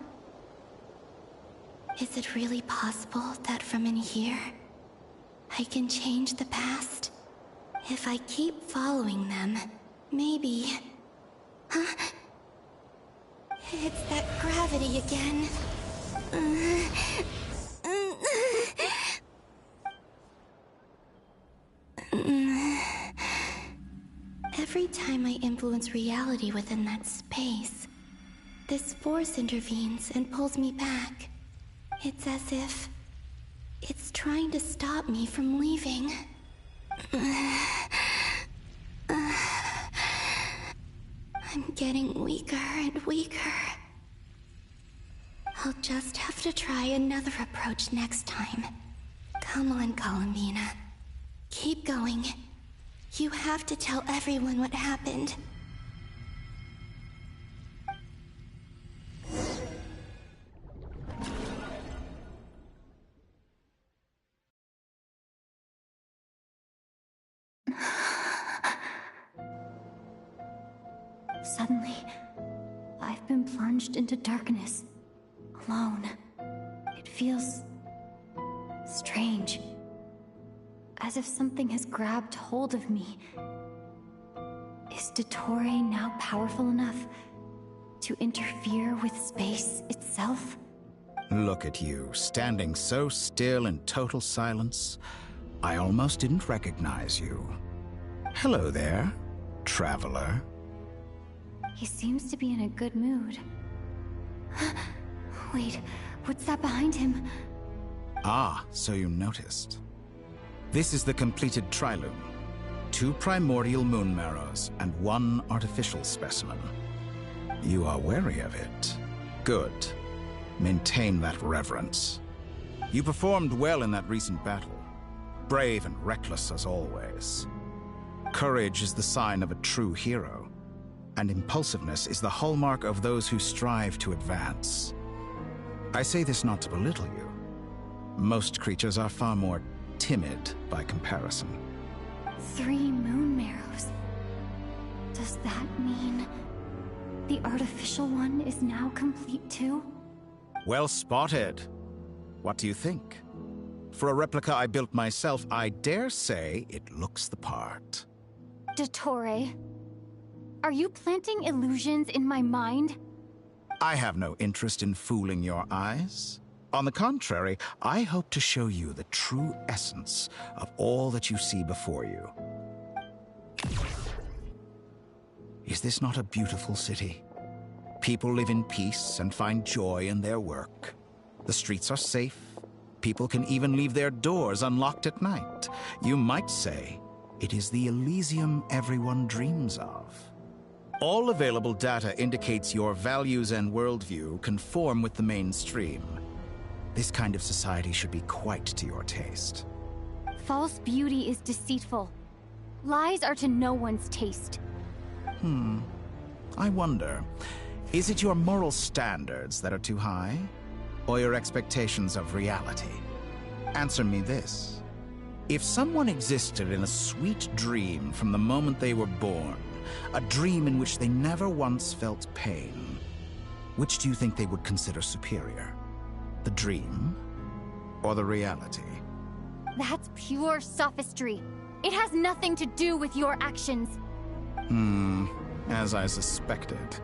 Is it really possible that from in here, I can change the past? If I keep following them, maybe... Huh? It's that gravity again. Every time I influence reality within that space, this force intervenes and pulls me back. It's as if it's trying to stop me from leaving. I'm getting weaker and weaker. I'll just have to try another approach next time. Come on, Columbina. Keep going. You have to tell everyone what happened. Suddenly, I've been plunged into darkness, alone. It feels strange, as if something has grabbed hold of me. Is Dottore now powerful enough to interfere with space itself? Look at you, standing so still in total silence. I almost didn't recognize you. Hello there, traveler. He seems to be in a good mood. Wait, what's that behind him? Ah, so you noticed. This is the completed Triloom. 2 primordial moon marrows and 1 artificial specimen. You are wary of it. Good. Maintain that reverence. You performed well in that recent battle. Brave and reckless as always. Courage is the sign of a true hero, and impulsiveness is the hallmark of those who strive to advance. I say this not to belittle you. Most creatures are far more timid by comparison. 3 moon marrows. Does that mean the artificial one is now complete too? Well spotted. What do you think? For a replica I built myself, I dare say it looks the part. Dottore, are you planting illusions in my mind? I have no interest in fooling your eyes. On the contrary, I hope to show you the true essence of all that you see before you. Is this not a beautiful city? People live in peace and find joy in their work. The streets are safe, People can even leave their doors unlocked at night. You might say it is the Elysium everyone dreams of. All available data indicates your values and worldview conform with the mainstream. This kind of society should be quite to your taste. False beauty is deceitful. Lies are to no one's taste. I wonder, is it your moral standards that are too high? Or your expectations of reality? Answer me this. If someone existed in a sweet dream from the moment they were born, a dream in which they never once felt pain, which do you think they would consider superior? The dream or the reality? That's pure sophistry. It has nothing to do with your actions. As I suspected.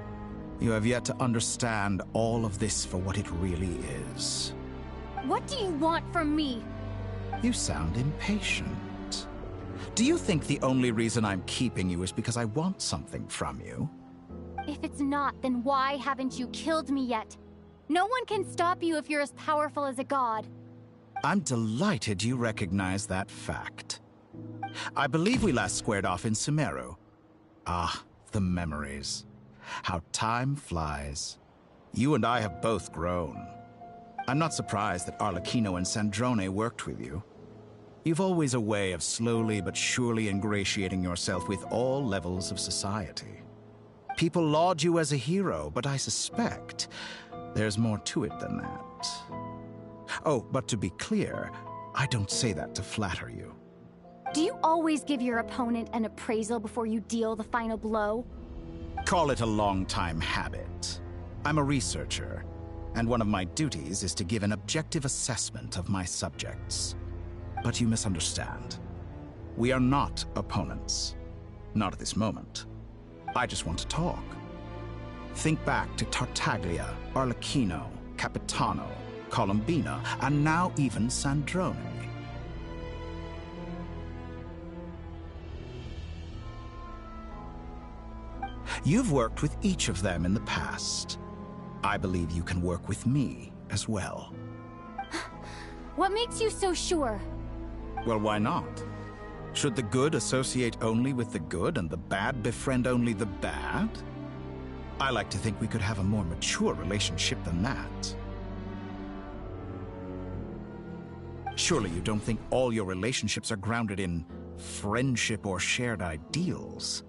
You have yet to understand all of this for what it really is. What do you want from me? You sound impatient. Do you think the only reason I'm keeping you is because I want something from you? If it's not, then why haven't you killed me yet? No one can stop you if you're as powerful as a god. I'm delighted you recognize that fact. I believe we last squared off in Sumeru. Ah, the memories. How time flies. You and I have both grown. I'm not surprised that Arlecchino and Sandrone worked with you. You've always a way of slowly but surely ingratiating yourself with all levels of society. People laud you as a hero, but I suspect there's more to it than that. Oh, but to be clear, I don't say that to flatter you. Do you always give your opponent an appraisal before you deal the final blow? Call it a long-time habit. I'm a researcher, and one of my duties is to give an objective assessment of my subjects. But you misunderstand. We are not opponents. Not at this moment. I just want to talk. Think back to Tartaglia, Arlecchino, Capitano, Colombina, and now even Sandrone. You've worked with each of them in the past. I believe you can work with me as well. What makes you so sure? Well, why not? Should the good associate only with the good and the bad befriend only the bad? I like to think we could have a more mature relationship than that. Surely you don't think all your relationships are grounded in friendship or shared ideals.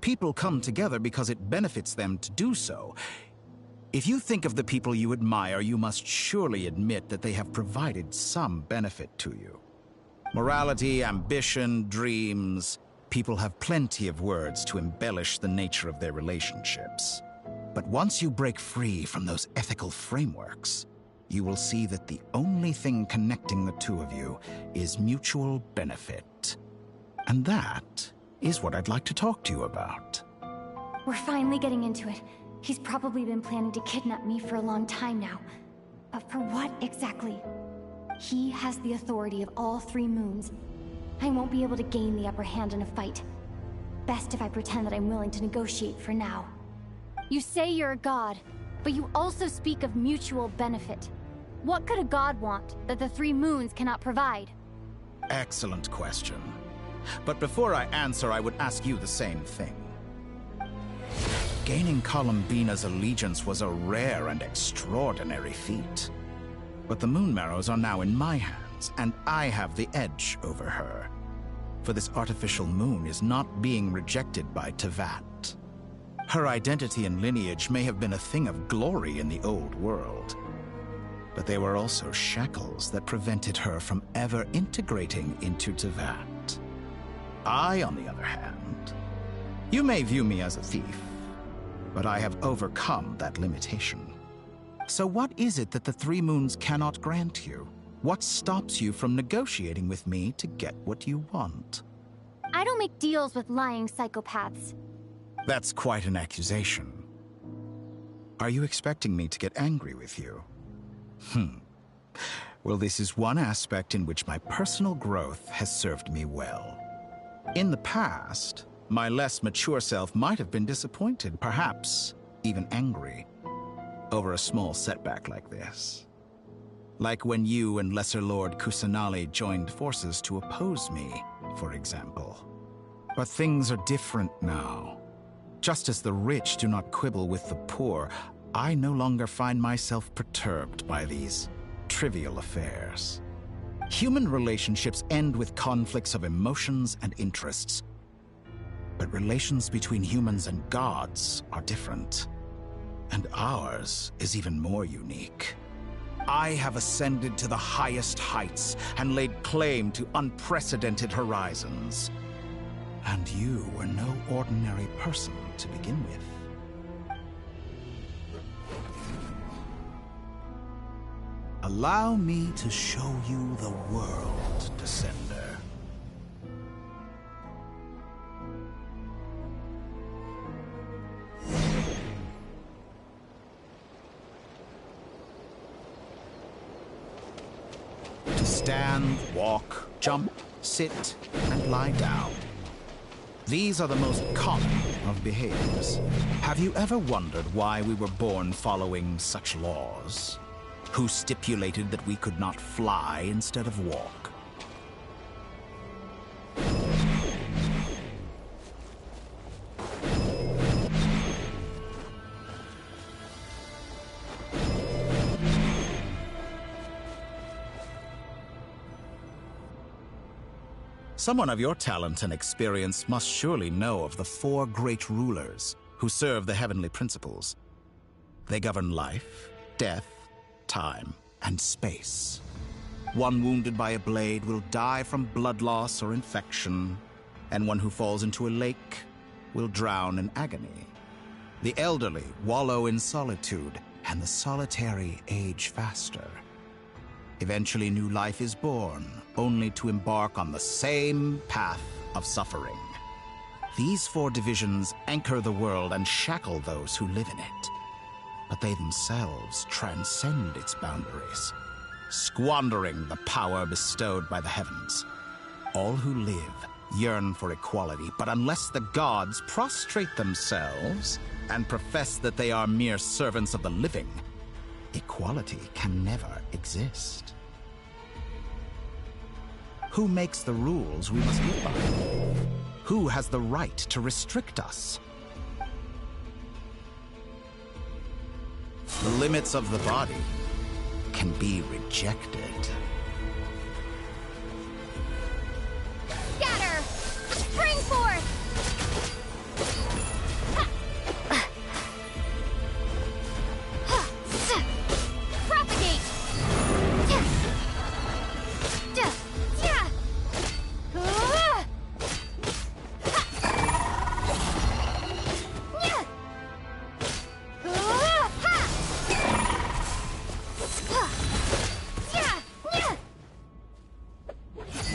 People come together because it benefits them to do so. If you think of the people you admire, you must surely admit that they have provided some benefit to you. Morality, ambition, dreams. People have plenty of words to embellish the nature of their relationships. But once you break free from those ethical frameworks, you will see that the only thing connecting the two of you is mutual benefit. And that is what I'd like to talk to you about. We're finally getting into it. He's probably been planning to kidnap me for a long time now. But for what exactly? He has the authority of all three moons. I won't be able to gain the upper hand in a fight. Best if I pretend that I'm willing to negotiate for now. You say you're a god, but you also speak of mutual benefit. What could a god want that the three moons cannot provide? Excellent question. But before I answer, I would ask you the same thing. Gaining Colombina's allegiance was a rare and extraordinary feat. But the Moon Marrows are now in my hands, and I have the edge over her. For this artificial moon is not being rejected by Tevat. Her identity and lineage may have been a thing of glory in the old world, but they were also shackles that prevented her from ever integrating into Tevat. I, on the other hand, you may view me as a thief, but I have overcome that limitation. So what is it that the three moons cannot grant you? What stops you from negotiating with me to get what you want? I don't make deals with lying psychopaths. That's quite an accusation. Are you expecting me to get angry with you? Well, this is one aspect in which my personal growth has served me well. In the past, my less mature self might have been disappointed, perhaps even angry, over a small setback like this. Like when you and Lesser Lord Kusanali joined forces to oppose me, for example. But things are different now. Just as the rich do not quibble with the poor, I no longer find myself perturbed by these trivial affairs. Human relationships end with conflicts of emotions and interests. But relations between humans and gods are different. And ours is even more unique. I have ascended to the highest heights and laid claim to unprecedented horizons. And you were no ordinary person to begin with. Allow me to show you the world, Descender. To stand, walk, jump, sit, and lie down. These are the most common of behaviors. Have you ever wondered why we were born following such laws? Who stipulated that we could not fly instead of walk? Someone of your talent and experience must surely know of the 4 great rulers who serve the heavenly principles. They govern life, death, time, and space. One wounded by a blade will die from blood loss or infection, and one who falls into a lake will drown in agony. The elderly wallow in solitude, and the solitary age faster. Eventually, new life is born, only to embark on the same path of suffering. These 4 divisions anchor the world and shackle those who live in it. But they themselves transcend its boundaries, squandering the power bestowed by the heavens. All who live yearn for equality, but unless the gods prostrate themselves and profess that they are mere servants of the living, equality can never exist. Who makes the rules we must live by? Who has the right to restrict us? The limits of the body can be rejected. Scatter! Spring forth! Propagate!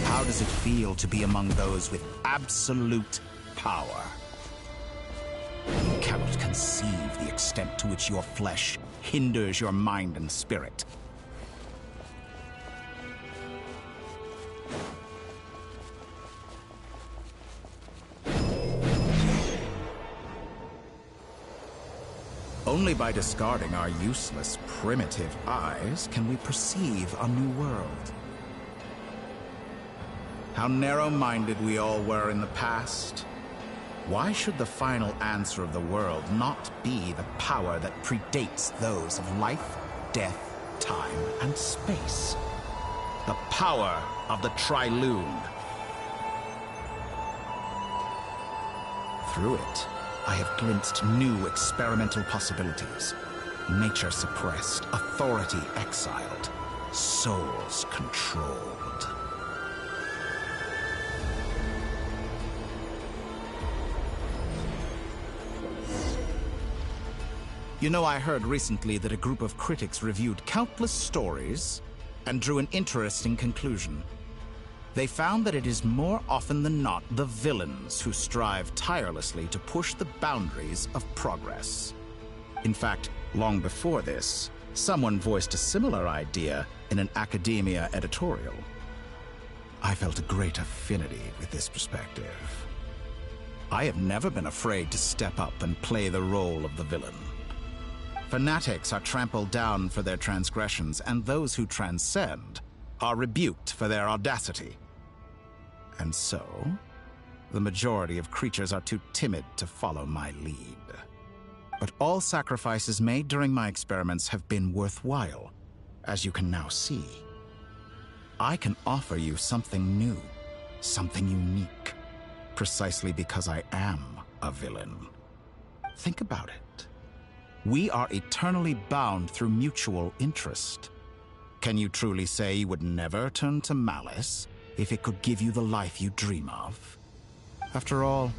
How does it feel to be among those with absolute power? You cannot conceive the extent to which your flesh hinders your mind and spirit. Only by discarding our useless, primitive eyes can we perceive a new world. How narrow-minded we all were in the past. Why should the final answer of the world not be the power that predates those of life, death, time, and space? The power of the Trilune. Through it, I have glimpsed new experimental possibilities. Nature suppressed, authority exiled, souls controlled. You know, I heard recently that a group of critics reviewed countless stories and drew an interesting conclusion. They found that it is more often than not the villains who strive tirelessly to push the boundaries of progress. In fact, long before this, someone voiced a similar idea in an academia editorial. I felt a great affinity with this perspective. I have never been afraid to step up and play the role of the villain. Fanatics are trampled down for their transgressions, and those who transcend are rebuked for their audacity. And so, the majority of creatures are too timid to follow my lead. But all sacrifices made during my experiments have been worthwhile, as you can now see. I can offer you something new, something unique, precisely because I am a villain. Think about it. We are eternally bound through mutual interest. Can you truly say you would never turn to malice if it could give you the life you dream of? After all,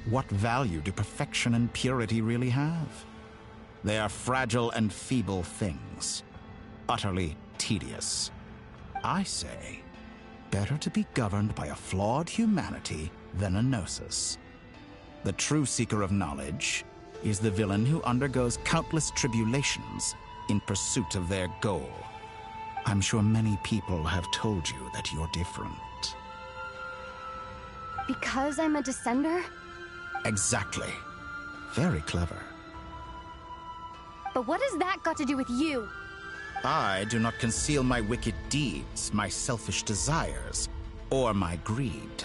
what value do perfection and purity really have? They are fragile and feeble things, utterly tedious. I say, better to be governed by a flawed humanity than a gnosis. The true seeker of knowledge is the villain who undergoes countless tribulations in pursuit of their goal. I'm sure many people have told you that you're different. Because I'm a descender? Exactly. Very clever. But what has that got to do with you? I do not conceal my wicked deeds, my selfish desires, or my greed.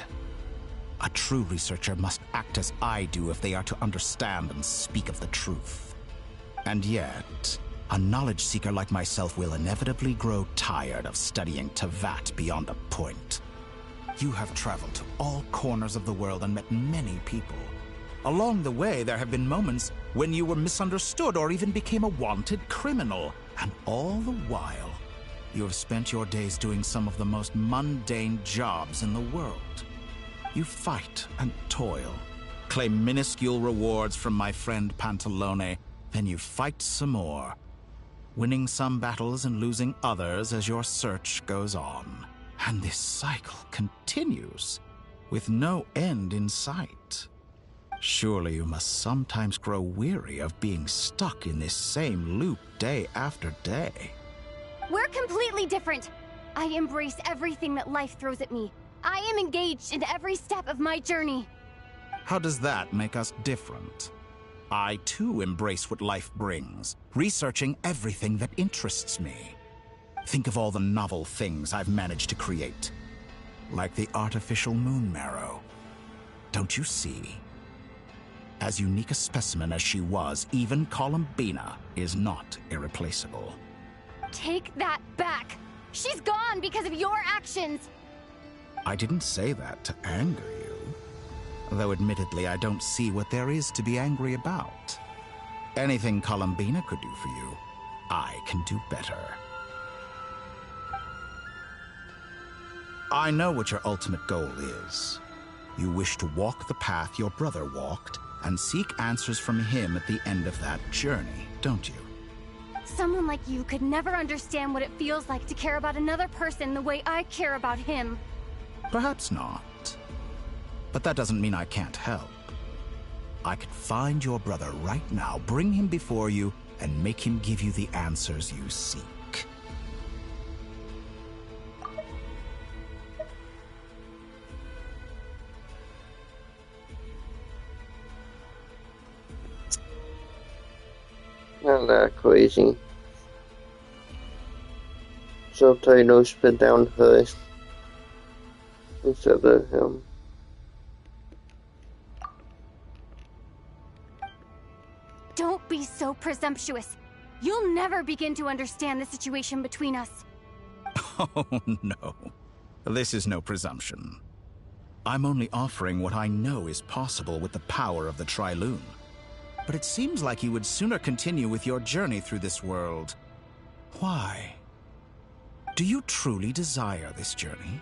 A true researcher must act as I do if they are to understand and speak of the truth. And yet, a knowledge seeker like myself will inevitably grow tired of studying Tevat beyond a point. You have traveled to all corners of the world and met many people. Along the way, there have been moments when you were misunderstood or even became a wanted criminal. And all the while, you have spent your days doing some of the most mundane jobs in the world. You fight and toil, claim minuscule rewards from my friend Pantalone, then you fight some more, winning some battles and losing others as your search goes on. And this cycle continues, with no end in sight. Surely you must sometimes grow weary of being stuck in this same loop day after day. We're completely different. I embrace everything that life throws at me. I am engaged in every step of my journey. How does that make us different? I too embrace what life brings, researching everything that interests me. Think of all the novel things I've managed to create, like the artificial moon marrow. Don't you see? As unique a specimen as she was, even Columbina is not irreplaceable. Take that back! She's gone because of your actions! I didn't say that to anger you. Though admittedly, I don't see what there is to be angry about. Anything Columbina could do for you, I can do better. I know what your ultimate goal is. You wish to walk the path your brother walked and seek answers from him at the end of that journey, don't you? Someone like you could never understand what it feels like to care about another person the way I care about him. Perhaps not. But that doesn't mean I can't help. I could find your brother right now, bring him before you, and make him give you the answers you seek. Not that crazy. Subtitles put down first instead of him. Don't be so presumptuous. You'll never begin to understand the situation between us. Oh, no. This is no presumption. I'm only offering what I know is possible with the power of the Trilune. But it seems like you would sooner continue with your journey through this world. Why? Do you truly desire this journey?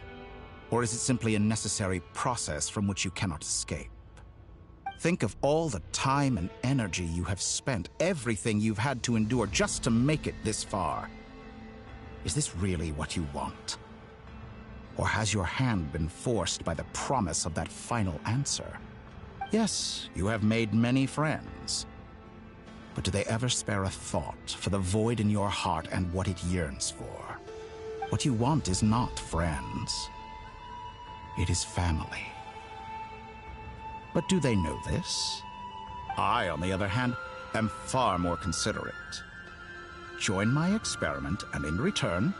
Or is it simply a necessary process from which you cannot escape? Think of all the time and energy you have spent, everything you've had to endure just to make it this far. Is this really what you want? Or has your hand been forced by the promise of that final answer? Yes, you have made many friends. But do they ever spare a thought for the void in your heart and what it yearns for? What you want is not friends. It is family. But do they know this? I, on the other hand, am far more considerate. join my experiment, and in return,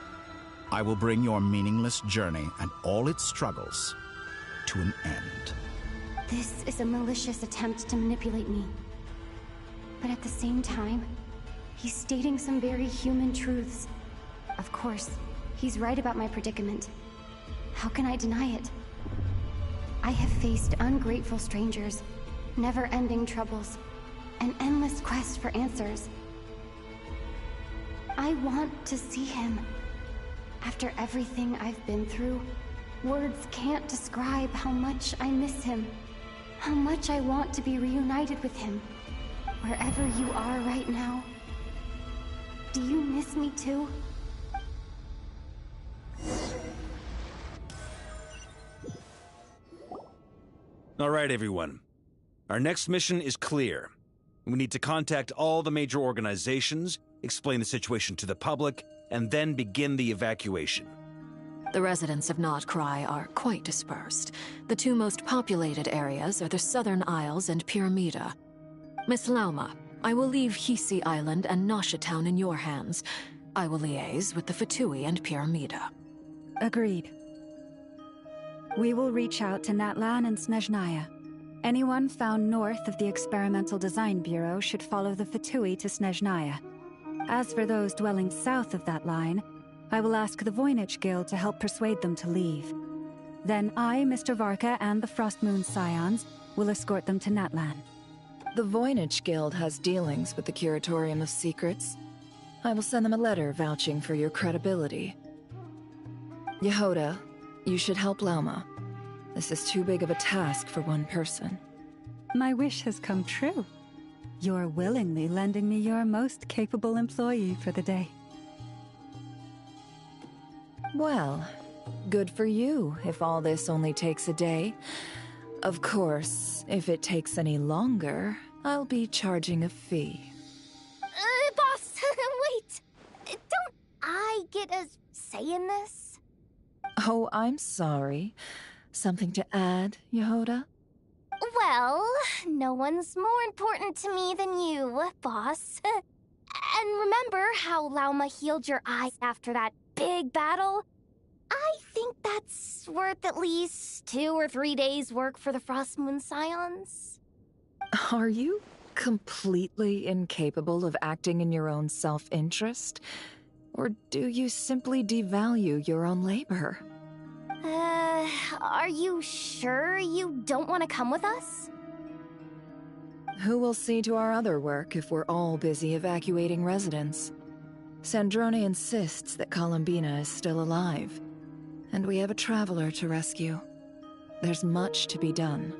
I will bring your meaningless journey and all its struggles to an end. This is a malicious attempt to manipulate me. But at the same time, he's stating some very human truths. Of course, he's right about my predicament. How can I deny it? I have faced ungrateful strangers, never-ending troubles, an endless quest for answers. I want to see him. After everything I've been through, words can't describe how much I miss him. How much I want to be reunited with him. Wherever you are right now. Do you miss me too? All right, everyone. Our next mission is clear. We need to contact all the major organizations, explain the situation to the public, and then begin the evacuation. The residents of Notcry are quite dispersed. The two most populated areas are the Southern Isles and Pyramida. Miss Lauma, I will leave Hisi Island and Nasha Town in your hands. I will liaise with the Fatui and Pyramida. Agreed. We will reach out to Natlan and Snezhnaya. Anyone found north of the Experimental Design Bureau should follow the Fatui to Snezhnaya. As for those dwelling south of that line, I will ask the Voynich Guild to help persuade them to leave. Then I, Mr. Varka, and the Frostmoon Scions will escort them to Natlan. The Voynich Guild has dealings with the Curatorium of Secrets. I will send them a letter vouching for your credibility. Yehoda, you should help Lauma. This is too big of a task for one person. My wish has come true. You're willingly lending me your most capable employee for the day. Well, good for you if all this only takes a day. Of course, if it takes any longer, I'll be charging a fee. Boss, wait! Don't I get a say in this? Oh, I'm sorry. Something to add, Yehoda? Well, no one's more important to me than you, boss. And remember how Lauma healed your eyes after that big battle? I think that's worth at least 2 or 3 days' work for the Frostmoon Scions. Are you completely incapable of acting in your own self-interest? Or do you simply devalue your own labor? Are you sure you don't want to come with us? Who will see to our other work if we're all busy evacuating residents? Sandrone insists that Columbina is still alive, and we have a traveler to rescue. There's much to be done.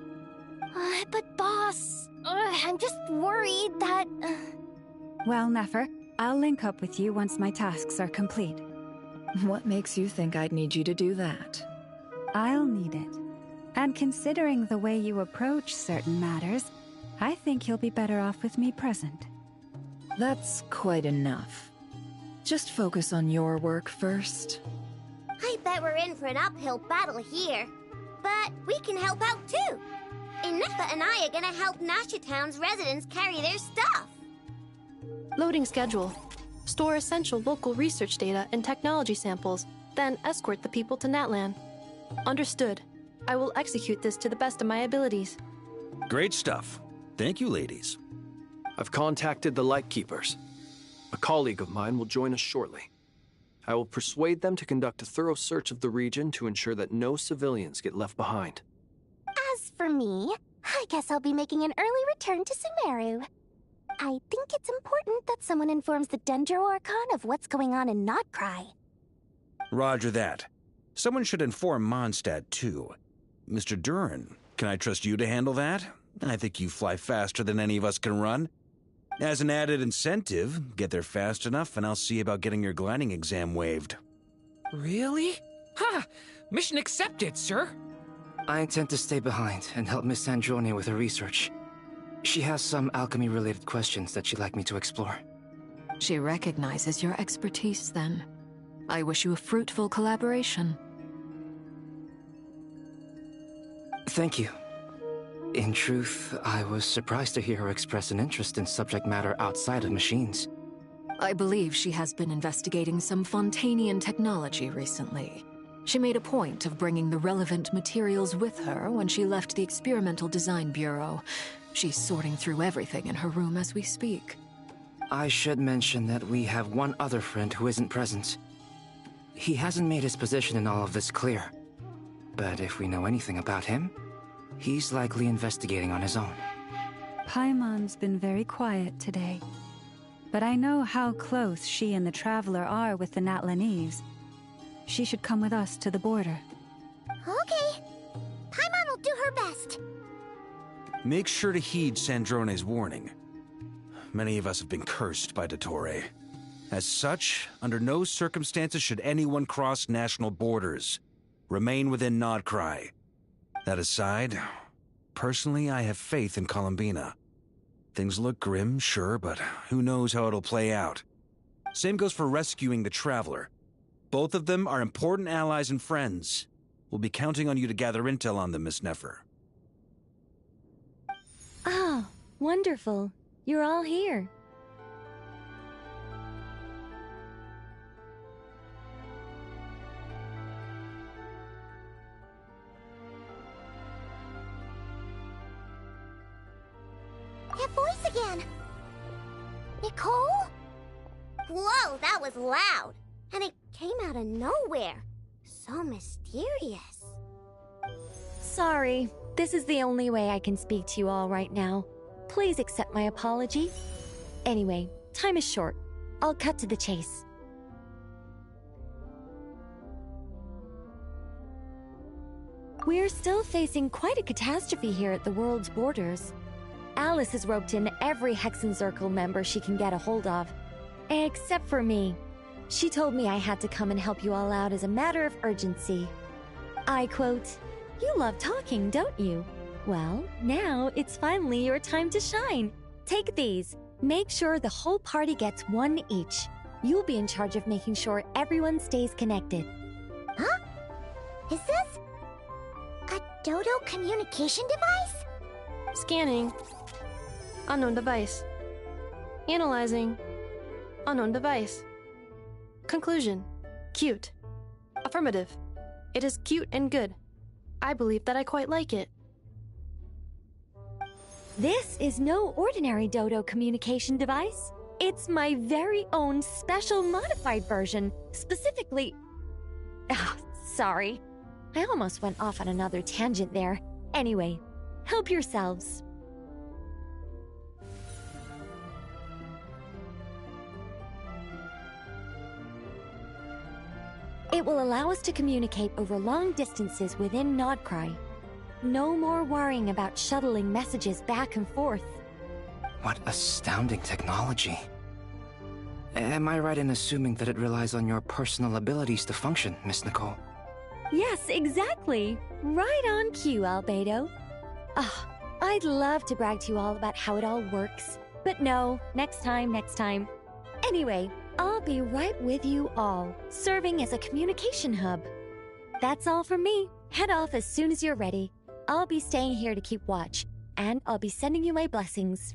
But boss, I'm just worried that... Well, Nefer, I'll link up with you once my tasks are complete. What makes you think I'd need you to do that? I'll need it. And considering the way you approach certain matters, I think you'll be better off with me present. That's quite enough. Just focus on your work first. I bet we're in for an uphill battle here. But we can help out too. Inepha and I are gonna help Nasha Town's residents carry their stuff. Loading schedule. Store essential local research data and technology samples, then escort the people to Natlan. Understood. I will execute this to the best of my abilities. Great stuff. Thank you, ladies. I've contacted the Lightkeepers. A colleague of mine will join us shortly. I will persuade them to conduct a thorough search of the region to ensure that no civilians get left behind. As for me, I guess I'll be making an early return to Sumeru. I think it's important that someone informs the Dendro Archon of what's going on in Notcry. Roger that. Someone should inform Mondstadt, too. Mr. Duran, can I trust you to handle that? I think you fly faster than any of us can run. As an added incentive, get there fast enough and I'll see about getting your gliding exam waived. Really? Ha! Mission accepted, sir. I intend to stay behind and help Miss Sandrone with her research. She has some alchemy-related questions that she'd like me to explore. She recognizes your expertise, then. I wish you a fruitful collaboration. Thank you. In truth, I was surprised to hear her express an interest in subject matter outside of machines. I believe she has been investigating some Fontanian technology recently. She made a point of bringing the relevant materials with her when she left the Experimental Design Bureau. She's sorting through everything in her room as we speak. I should mention that we have one other friend who isn't present. He hasn't made his position in all of this clear. But if we know anything about him, he's likely investigating on his own. Paimon's been very quiet today. But I know how close she and the Traveler are with the Natlanese. She should come with us to the border. Okay. Paimon will do her best. Make sure to heed Sandrone's warning. Many of us have been cursed by Dottore. As such, under no circumstances should anyone cross national borders. Remain within Nodcry. That aside, personally I have faith in Columbina. Things look grim, sure, but who knows how it'll play out. Same goes for rescuing the Traveler. Both of them are important allies and friends. We'll be counting on you to gather intel on them, Miss Nefer. Oh, wonderful. You're all here. That voice again! Nicole? Whoa, that was loud! And it came out of nowhere. So mysterious. Sorry, this is the only way I can speak to you all right now. Please accept my apology. Anyway, time is short. I'll cut to the chase. We're still facing quite a catastrophe here at the world's borders. Alice has roped in every Hexenzirkel member she can get a hold of. Except for me. She told me I had to come and help you all out as a matter of urgency. I quote, "You love talking, don't you? Well, now it's finally your time to shine. Take these. Make sure the whole party gets one each. You'll be in charge of making sure everyone stays connected." Huh? Is this a Dodo communication device? Scanning. Unknown device. Analyzing. Unknown device. Conclusion. Cute. Affirmative. It is cute and good. I believe that I quite like it. This is no ordinary Dodo communication device. It's my very own special modified version, specifically... Ah, sorry. I almost went off on another tangent there. Anyway, help yourselves. It will allow us to communicate over long distances within Nodcry. No more worrying about shuttling messages back and forth. What astounding technology. Am I right in assuming that it relies on your personal abilities to function, Miss Nicole? Yes, exactly. Right on cue, Albedo. Ah, I'd love to brag to you all about how it all works. But no, next time. Anyway, I'll be right with you all, serving as a communication hub. That's all from me. Head off as soon as you're ready. I'll be staying here to keep watch, and I'll be sending you my blessings.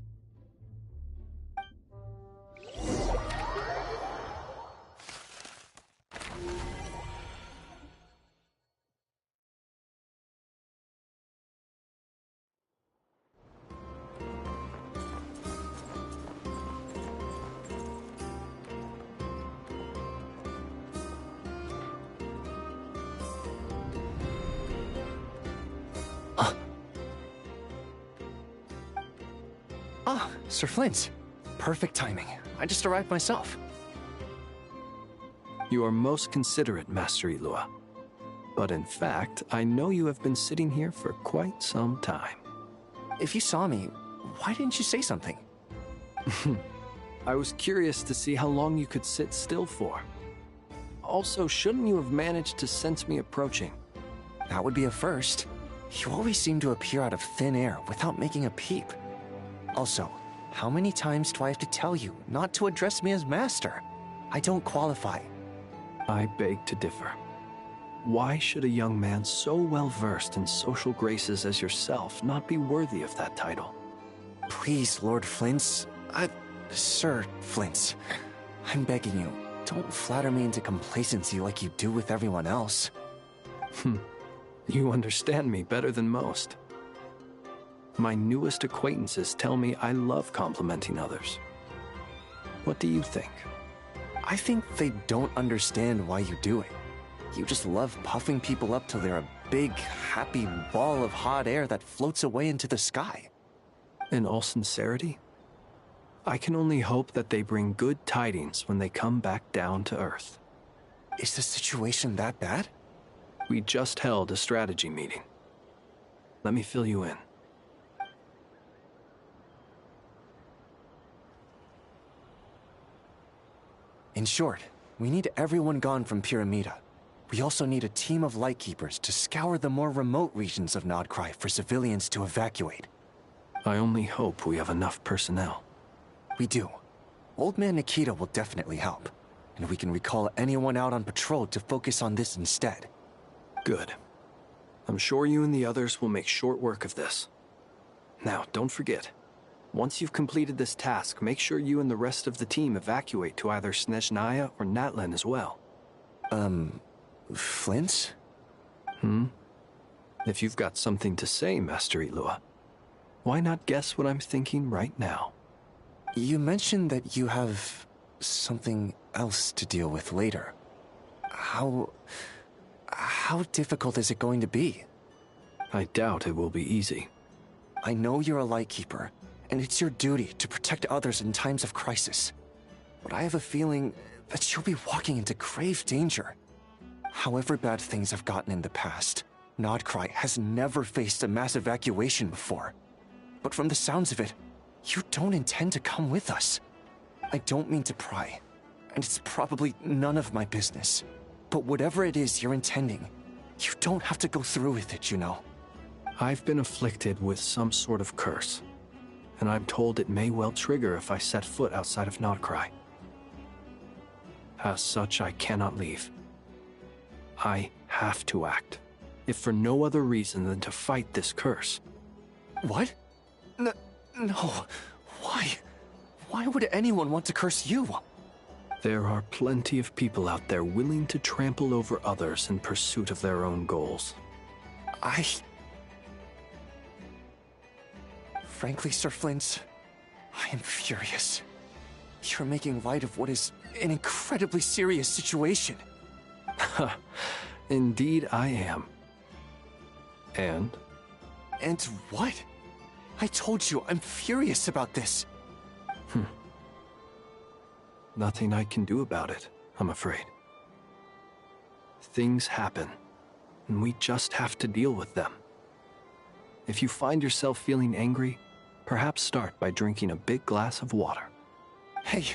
Ah, Sir Flint. Perfect timing. I just arrived myself. You are most considerate, Master Ilua. But in fact, I know you have been sitting here for quite some time. If you saw me, why didn't you say something? I was curious to see how long you could sit still for. Also, shouldn't you have managed to sense me approaching? That would be a first. You always seem to appear out of thin air without making a peep. Also, how many times do I have to tell you not to address me as master? I don't qualify. I beg to differ. Why should a young man so well versed in social graces as yourself not be worthy of that title? Please, Lord Flint's... Sir Flint's. I'm begging you, don't flatter me into complacency like you do with everyone else. You understand me better than most. My newest acquaintances tell me I love complimenting others. What do you think? I think they don't understand why you do it. You just love puffing people up till they're a big, happy ball of hot air that floats away into the sky. In all sincerity, I can only hope that they bring good tidings when they come back down to Earth. Is the situation that bad? We just held a strategy meeting. Let me fill you in. In short, we need everyone gone from Pyramida. We also need a team of Lightkeepers to scour the more remote regions of Nodcry for civilians to evacuate. I only hope we have enough personnel. We do. Old Man Nikita will definitely help, and we can recall anyone out on patrol to focus on this instead. Good. I'm sure you and the others will make short work of this. Now, don't forget, once you've completed this task, make sure you and the rest of the team evacuate to either Snezhnaya or Natlan as well. Flint? If you've got something to say, Master Ilua, why not guess what I'm thinking right now? You mentioned that you have something else to deal with later. How difficult is it going to be? I doubt it will be easy. I know you're a Lightkeeper, and it's your duty to protect others in times of crisis. But I have a feeling that you'll be walking into grave danger. However bad things have gotten in the past, Nodcry has never faced a mass evacuation before. But from the sounds of it, you don't intend to come with us. I don't mean to pry, and it's probably none of my business. But whatever it is you're intending, you don't have to go through with it, you know. I've been afflicted with some sort of curse, and I'm told it may well trigger if I set foot outside of Nodcry. As such, I cannot leave. I have to act, if for no other reason than to fight this curse. What? No. Why? Why would anyone want to curse you? There are plenty of people out there willing to trample over others in pursuit of their own goals. Frankly, Sir Flint, I am furious. You're making light of what is an incredibly serious situation. Indeed I am. And? And what? I told you, I'm furious about this. Nothing I can do about it, I'm afraid. Things happen, and we just have to deal with them. If you find yourself feeling angry, perhaps start by drinking a big glass of water. Hey,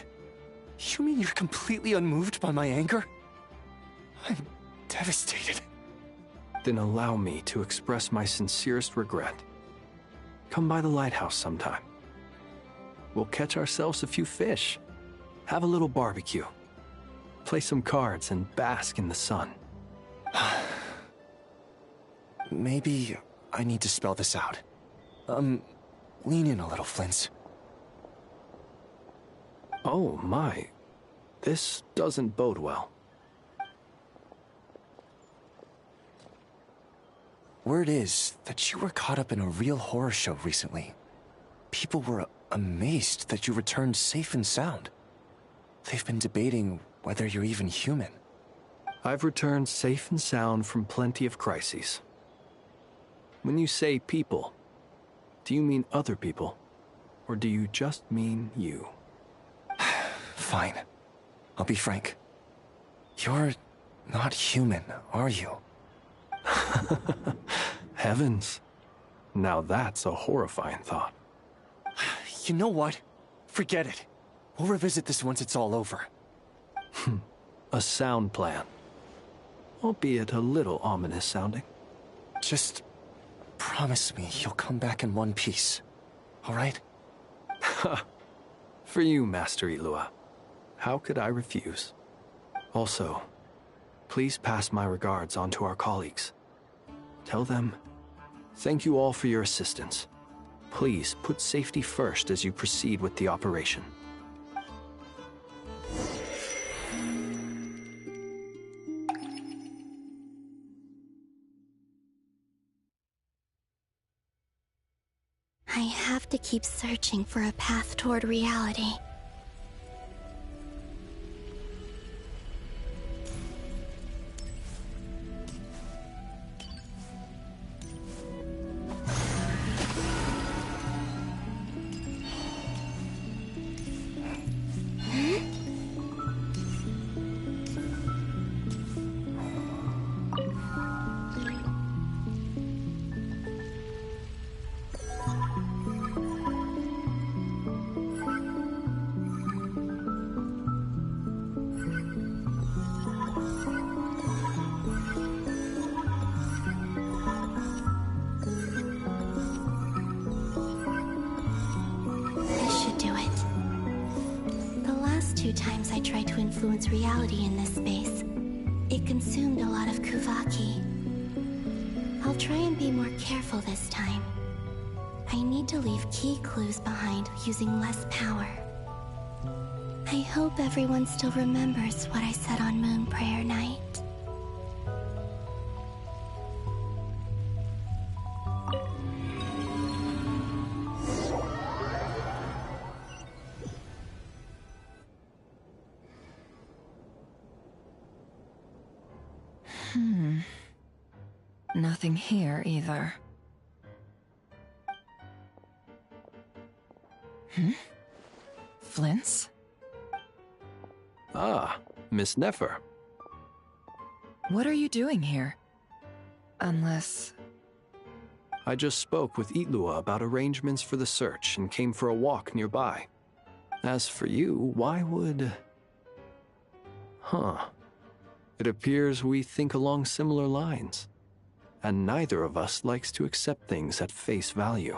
you mean you're completely unmoved by my anger? I'm devastated. Then allow me to express my sincerest regret. Come by the lighthouse sometime. We'll catch ourselves a few fish, have a little barbecue, play some cards, and bask in the sun. Maybe I need to spell this out. Lean in a little, Flint. Oh my, this doesn't bode well. Word is that you were caught up in a real horror show recently. People were amazed that you returned safe and sound. They've been debating whether you're even human. I've returned safe and sound from plenty of crises. When you say people, do you mean other people? Or do you just mean you? Fine. I'll be frank. You're not human, are you? Heavens. Now that's a horrifying thought. You know what? Forget it. We'll revisit this once it's all over. A sound plan. Albeit a little ominous sounding. Just promise me you'll come back in one piece, all right? For you, Master Ilua. How could I refuse? Also, please pass my regards on to our colleagues. Tell them, thank you all for your assistance. Please put safety first as you proceed with the operation. to keep searching for a path toward reality. Times I tried to influence reality in this space, it consumed a lot of Kuvaki. I'll try and be more careful this time. I need to leave key clues behind using less power. I hope everyone still remembers what I said on Moon Prayer Night. Nothing here either. Flints? Ah, Miss Nefer. What are you doing here? Unless... I just spoke with Itlua about arrangements for the search and came for a walk nearby. As for you, why would... It appears we think along similar lines. And neither of us likes to accept things at face value.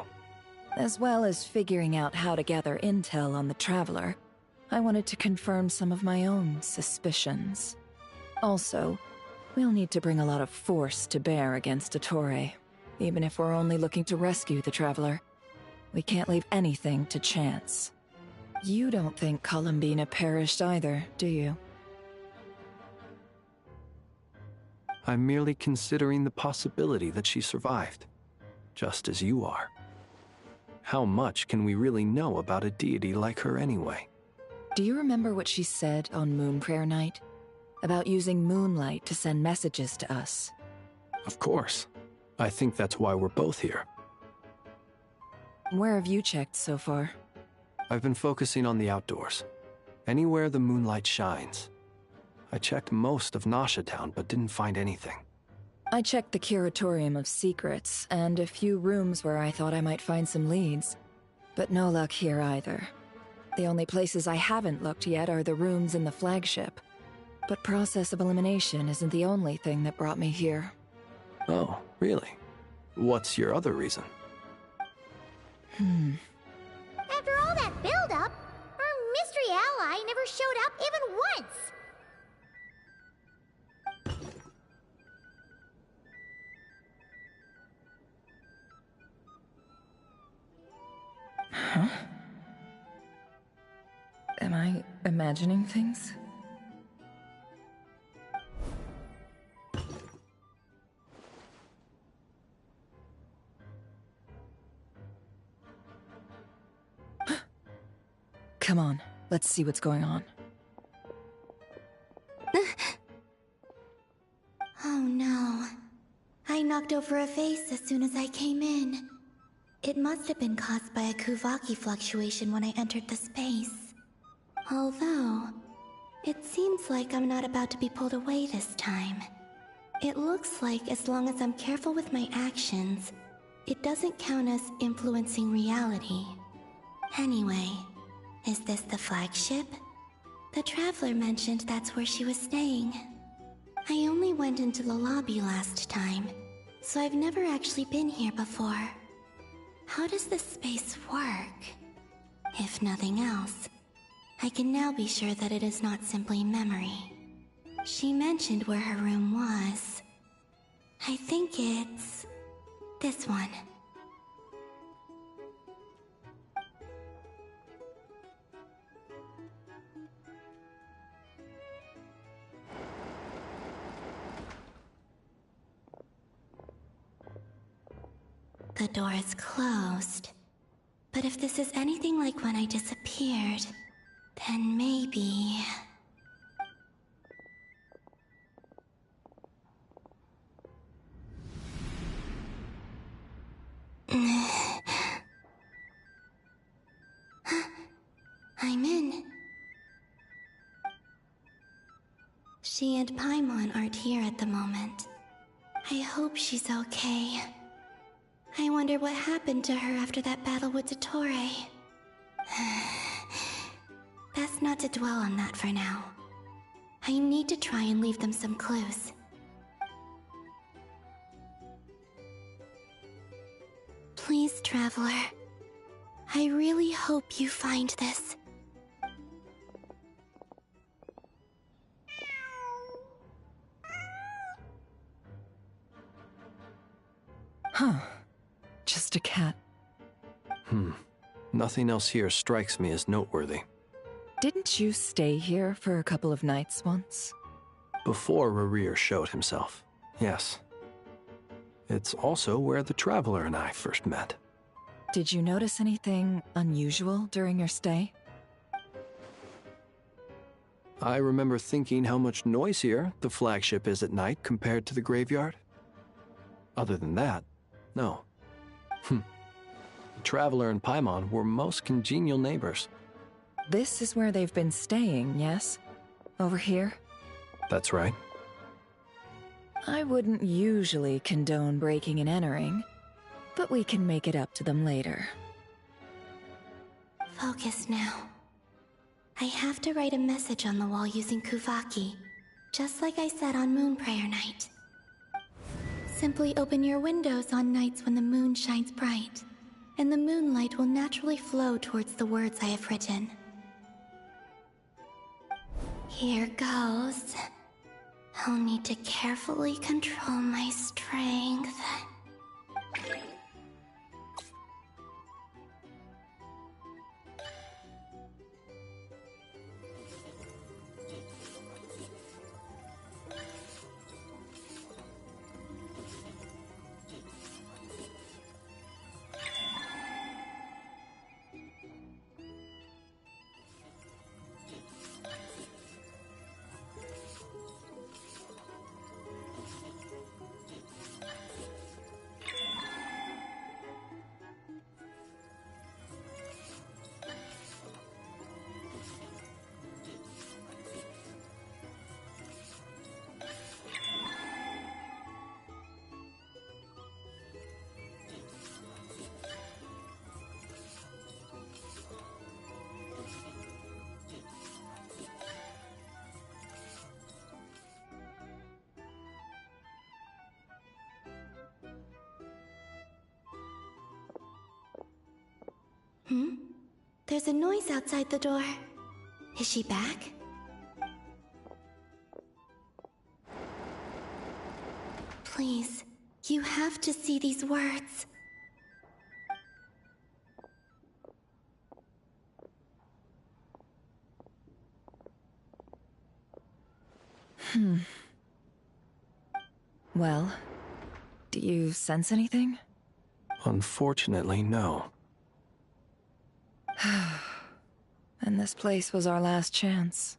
As well as figuring out how to gather intel on the Traveler, I wanted to confirm some of my own suspicions. Also, we'll need to bring a lot of force to bear against Ettore, even if we're only looking to rescue the Traveler. We can't leave anything to chance. You don't think Columbina perished either, do you? I'm merely considering the possibility that she survived, just as you are. How much can we really know about a deity like her anyway? Do you remember what she said on Moon Prayer Night? About using moonlight to send messages to us? Of course. I think that's why we're both here. Where have you checked so far? I've been focusing on the outdoors. Anywhere the moonlight shines. I checked most of Nasha Town, but didn't find anything. I checked the Curatorium of Secrets, and a few rooms where I thought I might find some leads. But no luck here either. The only places I haven't looked yet are the rooms in the flagship. But process of elimination isn't the only thing that brought me here. Oh, really? What's your other reason? After all that build-up, our mystery ally never showed up even once! Huh? Am I imagining things? Come on, let's see what's going on. Oh no. I knocked over a vase as soon as I came in. It must have been caused by a Kuvaki fluctuation when I entered the space. Although, it seems like I'm not about to be pulled away this time. It looks like as long as I'm careful with my actions, it doesn't count as influencing reality. Anyway, is this the flagship? The Traveler mentioned that's where she was staying. I only went into the lobby last time, so I've never actually been here before. How does this space work? If nothing else, I can now be sure that it is not simply memory. She mentioned where her room was. I think it's... this one. The door is closed, But if this is anything like when I disappeared, then maybe... I'm in. She and Paimon aren't here at the moment. I hope she's okay. I wonder what happened to her after that battle with Dottore. Best not to dwell on that for now. I need to try and leave them some clues. Please, Traveler. I really hope you find this. Huh. Just a cat. Nothing else here strikes me as noteworthy. Didn't you stay here for a couple of nights once? Before Rerir showed himself, yes. It's also where the Traveler and I first met. Did you notice anything unusual during your stay? I remember thinking how much noisier the flagship is at night compared to the graveyard. Other than that, no. The Traveler and Paimon were most congenial neighbors. This is where they've been staying, yes? Over here? That's right. I wouldn't usually condone breaking and entering, but we can make it up to them later. Focus now. I have to write a message on the wall using Kuvaki, just like I said on Moon Prayer Night. Simply open your windows on nights when the moon shines bright, and the moonlight will naturally flow towards the words I have written. Here goes. I'll need to carefully control my strength. There's a noise outside the door. Is she back? Please, you have to see these words. Well, do you sense anything? Unfortunately, no. And this place was our last chance.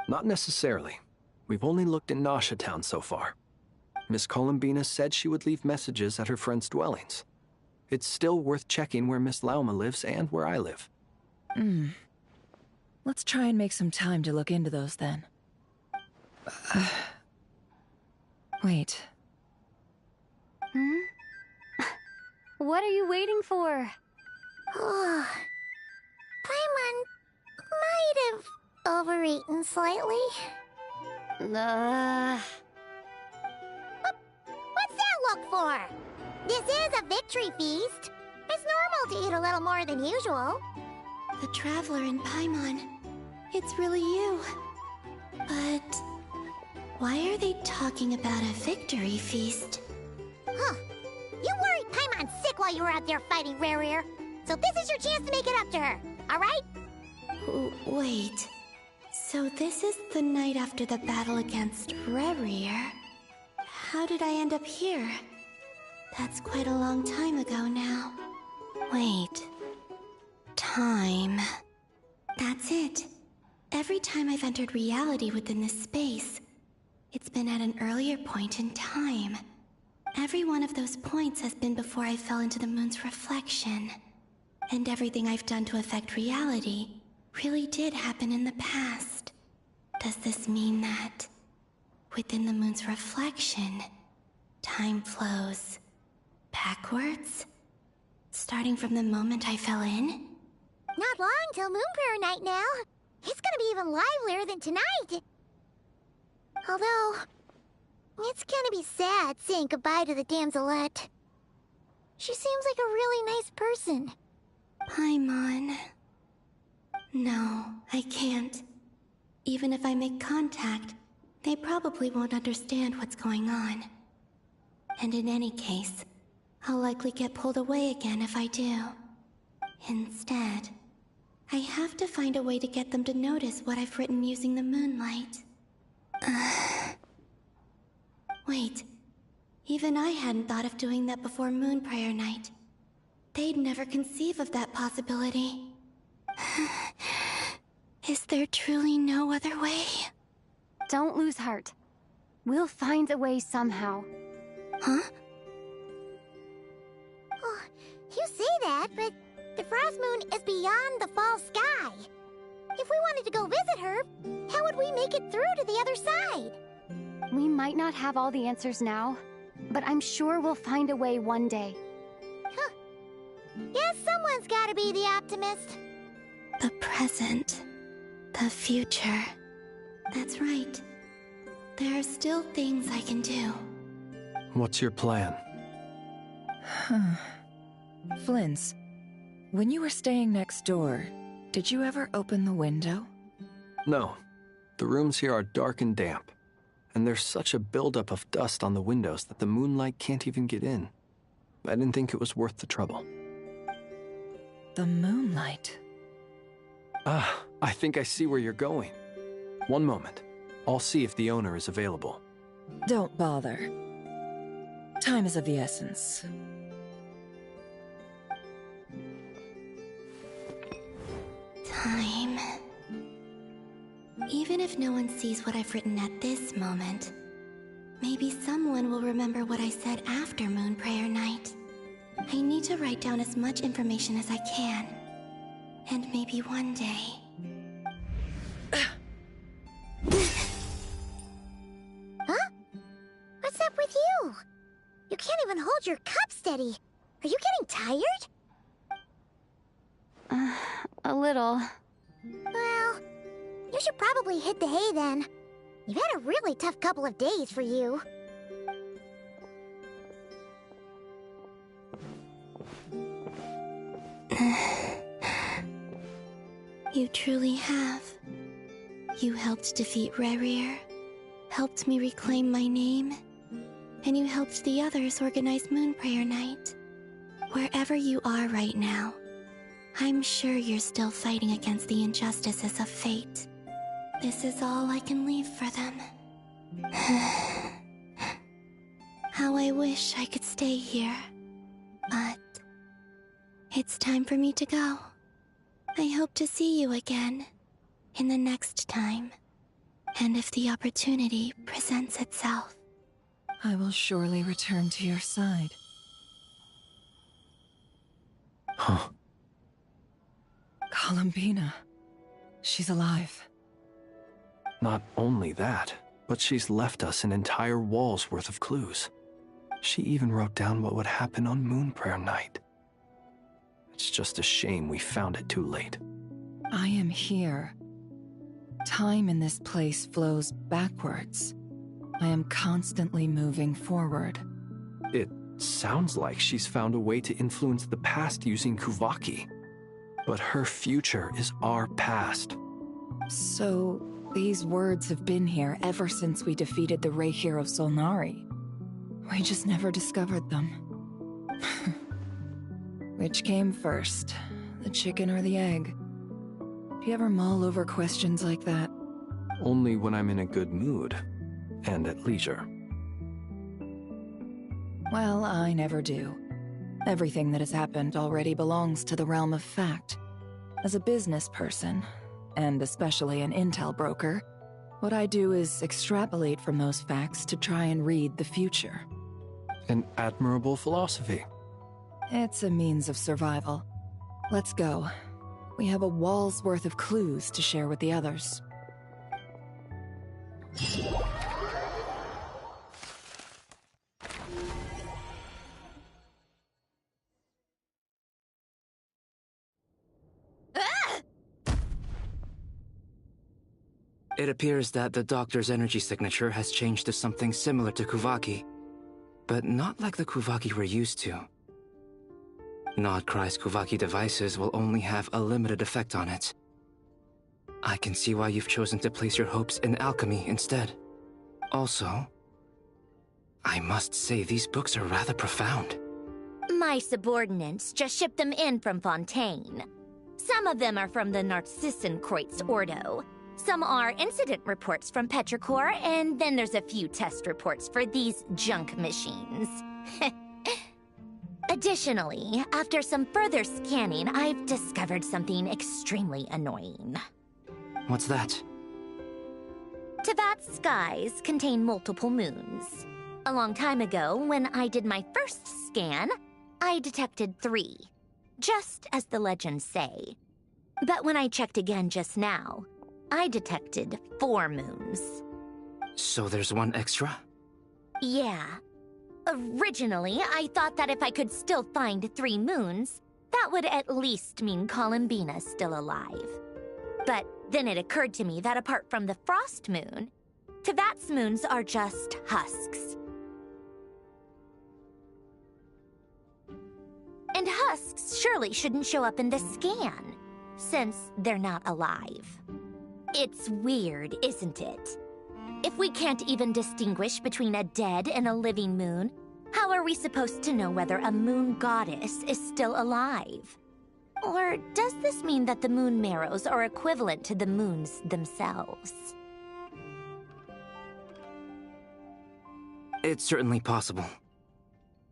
Not necessarily. We've only looked in Nasha Town so far. Miss Columbina said she would leave messages at her friends' dwellings. It's still worth checking where Miss Lauma lives and where I live. Let's try and make some time to look into those then. Wait. What are you waiting for? Paimon might have overeaten slightly. What's that look for? This is a victory feast. It's normal to eat a little more than usual. The Traveler and Paimon. It's really you. But why are they talking about a victory feast? You worried Paimon sick while you were out there fighting Rerir. So this is your chance to make it up to her, alright? Wait. So this is the night after the battle against Rerir. How did I end up here? That's quite a long time ago now. Wait. Time. That's it. Every time I've entered reality within this space, it's been at an earlier point in time. Every one of those points has been before I fell into the moon's reflection. And everything I've done to affect reality really did happen in the past. Does this mean that, within the moon's reflection, time flows backwards? Starting from the moment I fell in? Not long till Moonprayer Night now. It's gonna be even livelier than tonight. Although, it's gonna be sad saying goodbye to the damselette. She seems like a really nice person. Paimon. No, I can't. Even if I make contact, they probably won't understand what's going on. And in any case, I'll likely get pulled away again if I do. Instead, I have to find a way to get them to notice what I've written using the moonlight. Wait, even I hadn't thought of doing that before Moonprayer Night. They'd never conceive of that possibility. Is there truly no other way? Don't lose heart. We'll find a way somehow. Huh? Oh, you say that, but the Frost Moon is beyond the fall sky. If we wanted to go visit her, how would we make it through to the other side? We might not have all the answers now, but I'm sure we'll find a way one day. Huh. Guess someone's gotta be the optimist. The present. The future. That's right. There are still things I can do. What's your plan? Flint's, when you were staying next door, did you ever open the window? No. The rooms here are dark and damp, and there's such a buildup of dust on the windows that the moonlight can't even get in. I didn't think it was worth the trouble. The moonlight? Ah, I think I see where you're going. One moment. I'll see if the owner is available. Don't bother. Time is of the essence. Time. Even if no one sees what I've written at this moment, maybe someone will remember what I said after Moonprayer Night. I need to write down as much information as I can. And maybe one day... Huh? What's up with you? You can't even hold your cup steady. Are you getting tired? A little. Well, you should probably hit the hay then. You've had a really tough couple of days for you. You truly have. You helped defeat Rerir, helped me reclaim my name, and you helped the others organize Moonprayer Night. Wherever you are right now, I'm sure you're still fighting against the injustices of fate. This is all I can leave for them. How I wish I could stay here. But it's time for me to go. I hope to see you again in the next time. And if the opportunity presents itself. I will surely return to your side. Huh. Columbina. She's alive. Not only that, but she's left us an entire wall's worth of clues. She even wrote down what would happen on Moonprayer Night. It's just a shame we found it too late. I am here. Time in this place flows backwards. I am constantly moving forward. It sounds like she's found a way to influence the past using Kuvaki. But her future is our past. So, these words have been here ever since we defeated the Ray Hero Solnari. We just never discovered them. Which came first, the chicken or the egg? Do you ever mull over questions like that? Only when I'm in a good mood, and at leisure. Well, I never do. Everything that has happened already belongs to the realm of fact. As a business person, and especially an intel broker, what I do is extrapolate from those facts to try and read the future. An admirable philosophy. It's a means of survival. Let's go. We have a wall's worth of clues to share with the others. It appears that the doctor's energy signature has changed to something similar to Kuvaki, but not like the Kuvaki we're used to. Nodcry's Kuvaki devices will only have a limited effect on it. I can see why you've chosen to place your hopes in alchemy instead. Also, I must say these books are rather profound. My subordinates just shipped them in from Fontaine. Some of them are from the Narcissenkreuz Ordo. Some are incident reports from Petrichor, and then there's a few test reports for these junk machines. Additionally, after some further scanning, I've discovered something extremely annoying. What's that? Teyvat's skies contain multiple moons. A long time ago, when I did my first scan, I detected 3, just as the legends say. But when I checked again just now, I detected 4 moons. So there's one extra? Yeah. Originally, I thought that if I could still find 3 moons, that would at least mean Columbina's still alive. But then it occurred to me that apart from the Frost Moon, Teyvat's moons are just husks. And husks surely shouldn't show up in the scan, since they're not alive. It's weird, isn't it? If we can't even distinguish between a dead and a living moon, how are we supposed to know whether a moon goddess is still alive? Or does this mean that the moon marrows are equivalent to the moons themselves? It's certainly possible.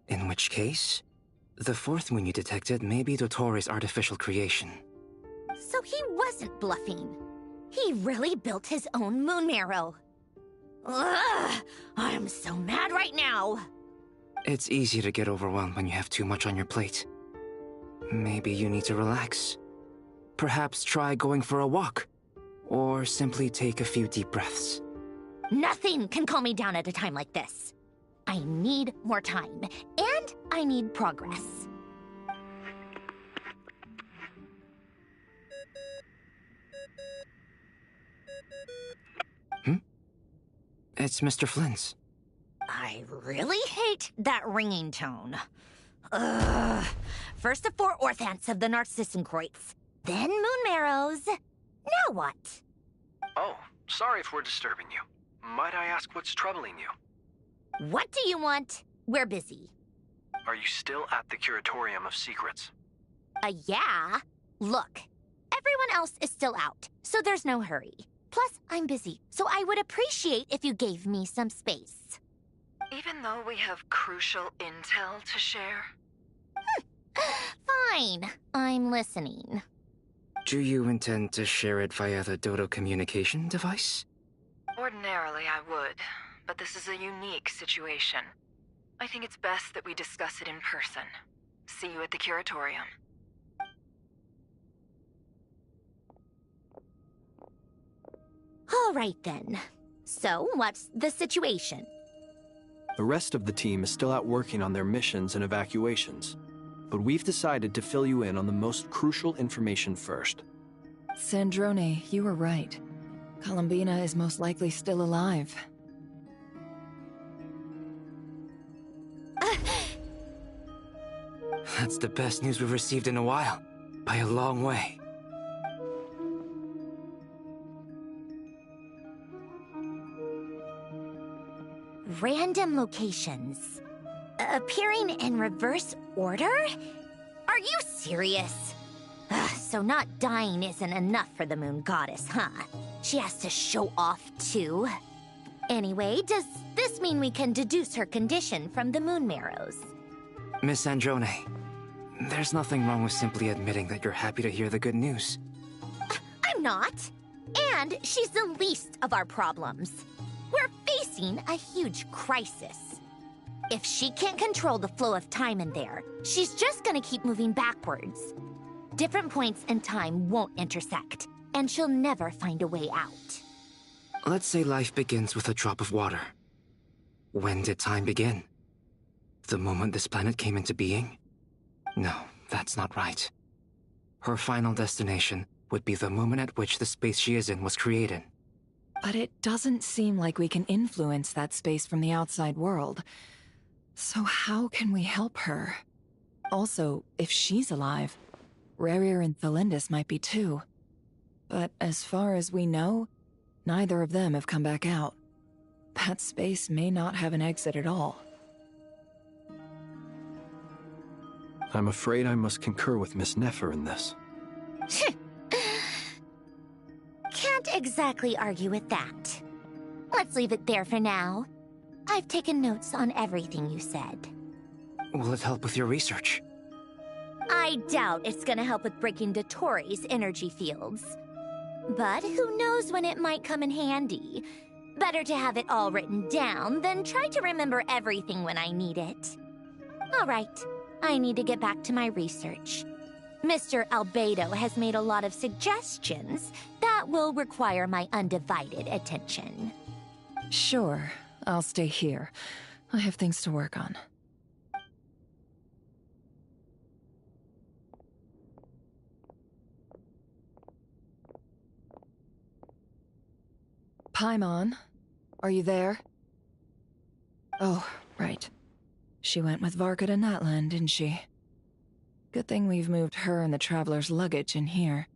In which case, the 4th moon you detected may be Dottore artificial creation. So he wasn't bluffing. He really built his own moon marrow. Ugh! I'm so mad right now! It's easy to get overwhelmed when you have too much on your plate. Maybe you need to relax. Perhaps try going for a walk. Or simply take a few deep breaths. Nothing can calm me down at a time like this. I need more time, and I need progress. It's Mr. Flynn's. I really hate that ringing tone. Ugh. First the 4 orthants of the Narcissenkreuz, then moon marrows. Now what? Oh, sorry if we're disturbing you. Might I ask what's troubling you? What do you want? We're busy. Are you still at the Curatorium of Secrets? Yeah. Look, everyone else is still out, so there's no hurry. Plus, I'm busy, so I would appreciate if you gave me some space. Even though we have crucial intel to share? Fine. I'm listening. Do you intend to share it via the Dodo communication device? Ordinarily I would, but this is a unique situation. I think it's best that we discuss it in person. See you at the Curatorium. All right then. So, what's the situation? The rest of the team is still out working on their missions and evacuations, but we've decided to fill you in on the most crucial information first. Sandrone, you were right. Columbina is most likely still alive. That's the best news we've received in a while, by a long way. Random locations. Appearing in reverse order? Are you serious? So not dying isn't enough for the moon goddess, huh? She has to show off too. Anyway, does this mean we can deduce her condition from the moon marrows? Miss Sandrone, There's nothing wrong with simply admitting that you're happy to hear the good news. I'm not. And she's the least of our problems. We're facing a huge crisis. If she can't control the flow of time in there, she's just gonna keep moving backwards. Different points in time won't intersect, and she'll never find a way out. Let's say life begins with a drop of water. When did time begin? The moment this planet came into being? No, that's not right. Her final destination would be the moment at which the space she is in was created. But it doesn't seem like we can influence that space from the outside world. So how can we help her? Also, if she's alive, Rerir and Thelindis might be too. But as far as we know, neither of them have come back out. That space may not have an exit at all. I'm afraid I must concur with Miss Nefer in this. Can't exactly argue with that. Let's leave it there for now. I've taken notes on everything you said. Will it help with your research? I doubt it's gonna help with breaking Dotori's energy fields. But who knows when it might come in handy. Better to have it all written down than try to remember everything when I need it. All right, I need to get back to my research. Mr. Albedo has made a lot of suggestions that will require my undivided attention. Sure, I'll stay here. I have things to work on. Paimon, are you there? Oh, right. She went with Varka to Natlan, didn't she? Good thing we've moved her and the Traveler's luggage in here.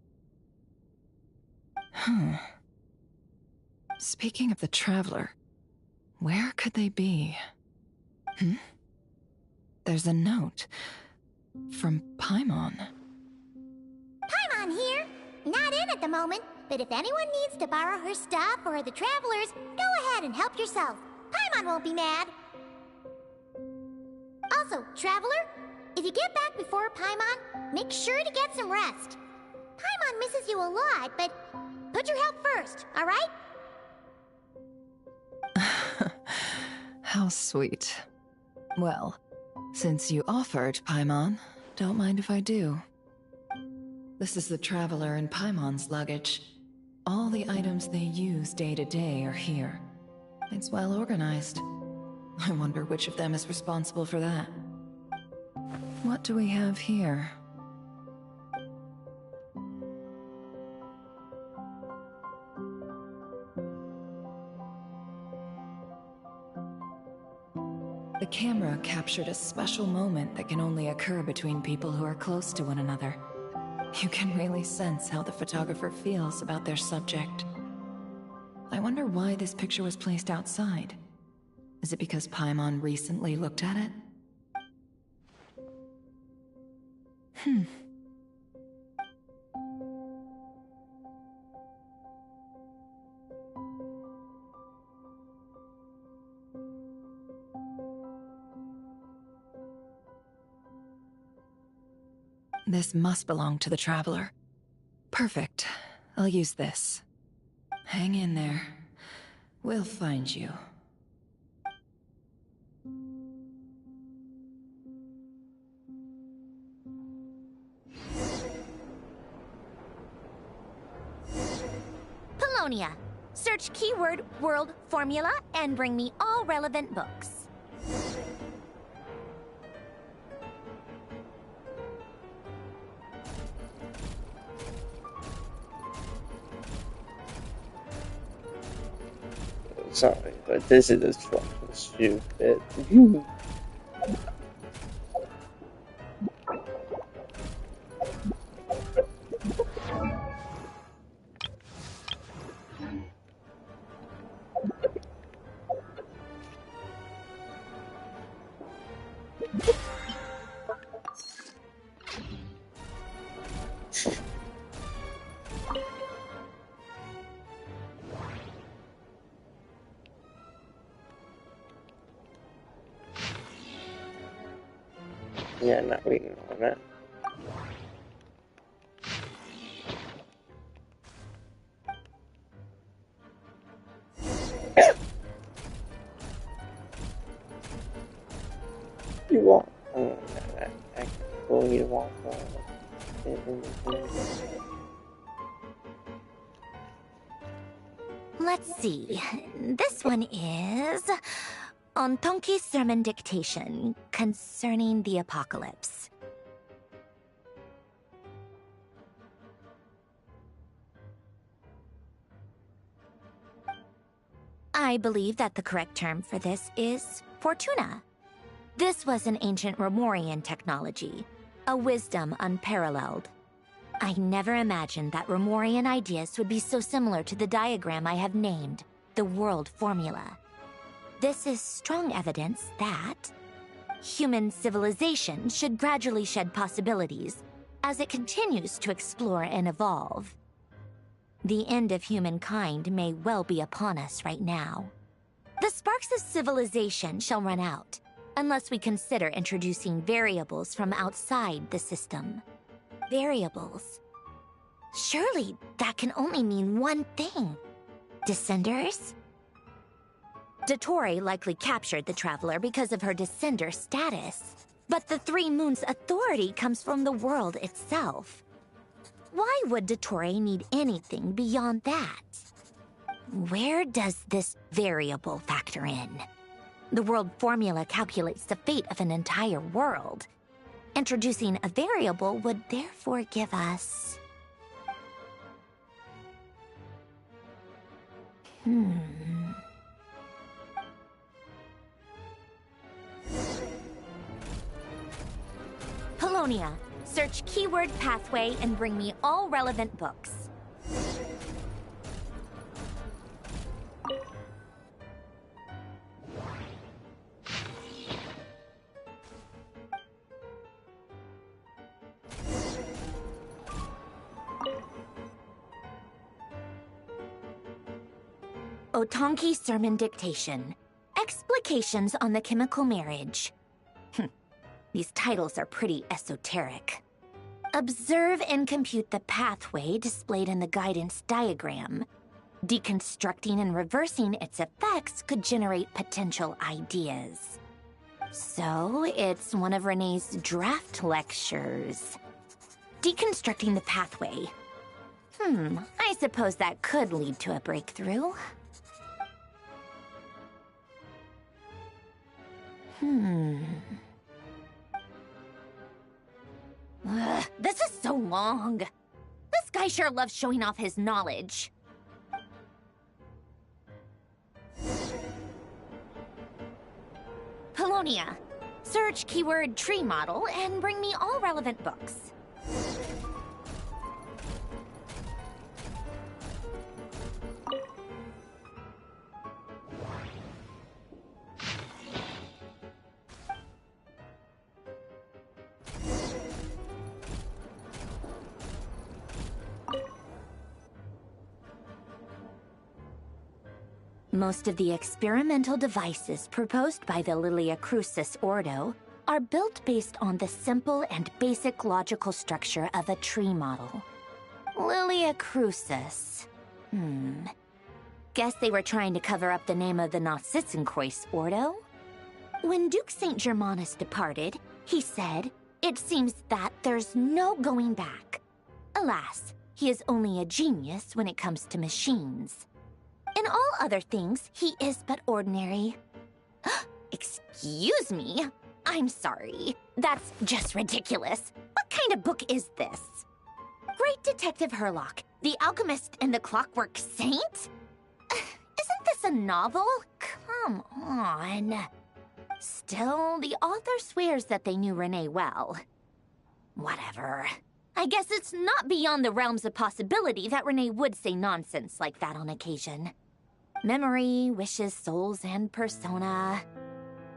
Speaking of the Traveler, where could they be? There's a note from Paimon. Paimon here. Not in at the moment, but if anyone needs to borrow her stuff or the Travelers, go ahead and help yourself. Paimon won't be mad. Also, Traveler, if you get back before Paimon, make sure to get some rest. Paimon misses you a lot, but put your health first, all right? How sweet. Well, since you offered, Paimon, don't mind if I do. This is the Traveler and Paimon's luggage. All the items they use day to day are here. It's well organized. I wonder which of them is responsible for that. What do we have here? The camera captured a special moment that can only occur between people who are close to one another. You can really sense how the photographer feels about their subject. I wonder why this picture was placed outside. Is it because Paimon recently looked at it? This must belong to the Traveler. Perfect. I'll use this. Hang in there. We'll find you. Polonia. Search keyword world formula and bring me all relevant books. Sorry, but this is just fucking stupid. Yeah, not reading on that. You walk. Well, you walk. Let's see. This one is on Tonki's sermon dictation concerning the apocalypse. I believe that the correct term for this is Fortuna. This was an ancient Romorian technology, a wisdom unparalleled. I never imagined that Romorian ideas would be so similar to the diagram I have named, the World Formula. This is strong evidence that human civilization should gradually shed possibilities as it continues to explore and evolve. The end of humankind may well be upon us right now. The sparks of civilization shall run out, unless we consider introducing variables from outside the system. Variables. Surely that can only mean one thing. Descenders? Dottore likely captured the Traveler because of her descender status. But the Three Moons' authority comes from the world itself. Why would Dottore need anything beyond that? Where does this variable factor in? The world formula calculates the fate of an entire world. Introducing a variable would therefore give us... Polonia, search keyword pathway and bring me all relevant books. Otonki Sermon Dictation. Explications on the Chemical Marriage. These titles are pretty esoteric. Observe and compute the pathway displayed in the guidance diagram. Deconstructing and reversing its effects could generate potential ideas. So, it's one of Renee's draft lectures. Deconstructing the pathway. I suppose that could lead to a breakthrough. This is so long. This guy sure loves showing off his knowledge. Polonia, search keyword tree model and bring me all relevant books. Most of the experimental devices proposed by the Lilia Crucis Ordo are built based on the simple and basic logical structure of a tree model. Lilia Crucis. Guess they were trying to cover up the name of the Nautitzenkreuz Ordo? When Duke St. Germanus departed, he said, "It seems that there's no going back." Alas, he is only a genius when it comes to machines. In all other things, he is but ordinary. Excuse me? I'm sorry. That's just ridiculous. What kind of book is this? Great Detective Herlock, the Alchemist and the Clockwork Saint? Isn't this a novel? Come on. Still, the author swears that they knew Renee well. Whatever. I guess it's not beyond the realms of possibility that Renee would say nonsense like that on occasion. Memory, wishes, souls, and persona.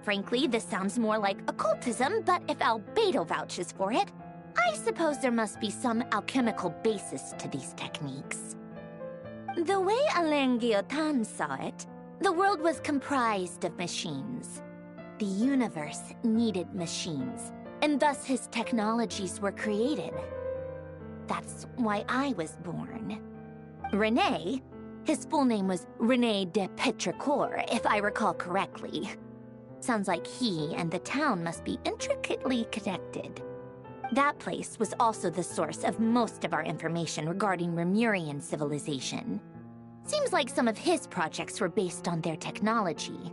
Frankly, this sounds more like occultism, but if Albedo vouches for it, I suppose there must be some alchemical basis to these techniques. The way Alain Guillotin saw it, the world was comprised of machines. The universe needed machines, and thus his technologies were created. That's why I was born. René, his full name was René de Petrichor, if I recall correctly. Sounds like he and the town must be intricately connected. That place was also the source of most of our information regarding Remurian civilization. Seems like some of his projects were based on their technology.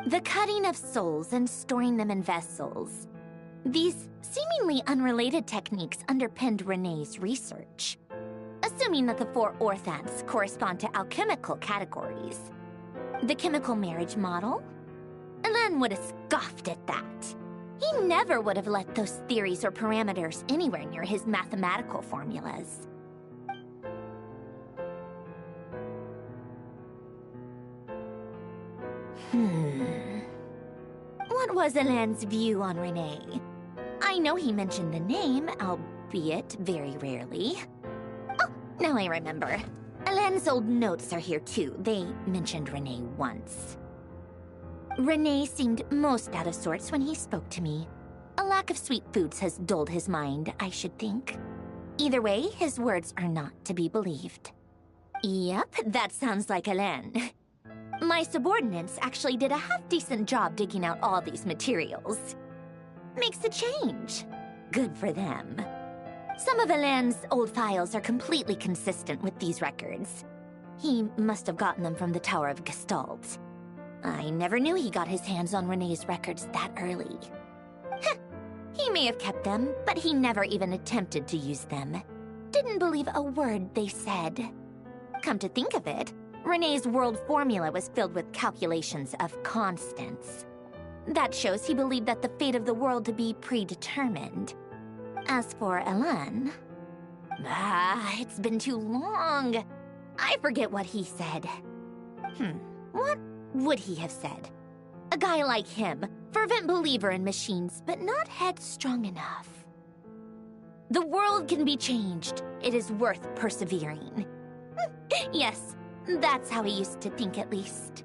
The cutting of souls and storing them in vessels. These seemingly unrelated techniques underpinned René's research. Assuming that the 4 orthants correspond to alchemical categories. The chemical marriage model? Elen would have scoffed at that. He never would have let those theories or parameters anywhere near his mathematical formulas. What was Elen's view on René? I know he mentioned the name, albeit very rarely. Oh, now I remember. Elen's old notes are here too. They mentioned René once. René seemed most out of sorts when he spoke to me. A lack of sweet foods has dulled his mind, I should think. Either way, his words are not to be believed. Yep, that sounds like Elen. My subordinates actually did a half-decent job digging out all these materials. Makes a change. Good for them. Some of Elen's old files are completely consistent with these records. He must have gotten them from the Tower of Gestalt. I never knew he got his hands on René's records that early. Heh, he may have kept them, but he never even attempted to use them. Didn't believe a word they said. Come to think of it, René's world formula was filled with calculations of constants. That shows he believed that the fate of the world to be predetermined. As for Elen... it's been too long. I forget what he said. What would he have said? A guy like him, fervent believer in machines, but not headstrong enough. The world can be changed. It is worth persevering. Yes, that's how he used to think at least.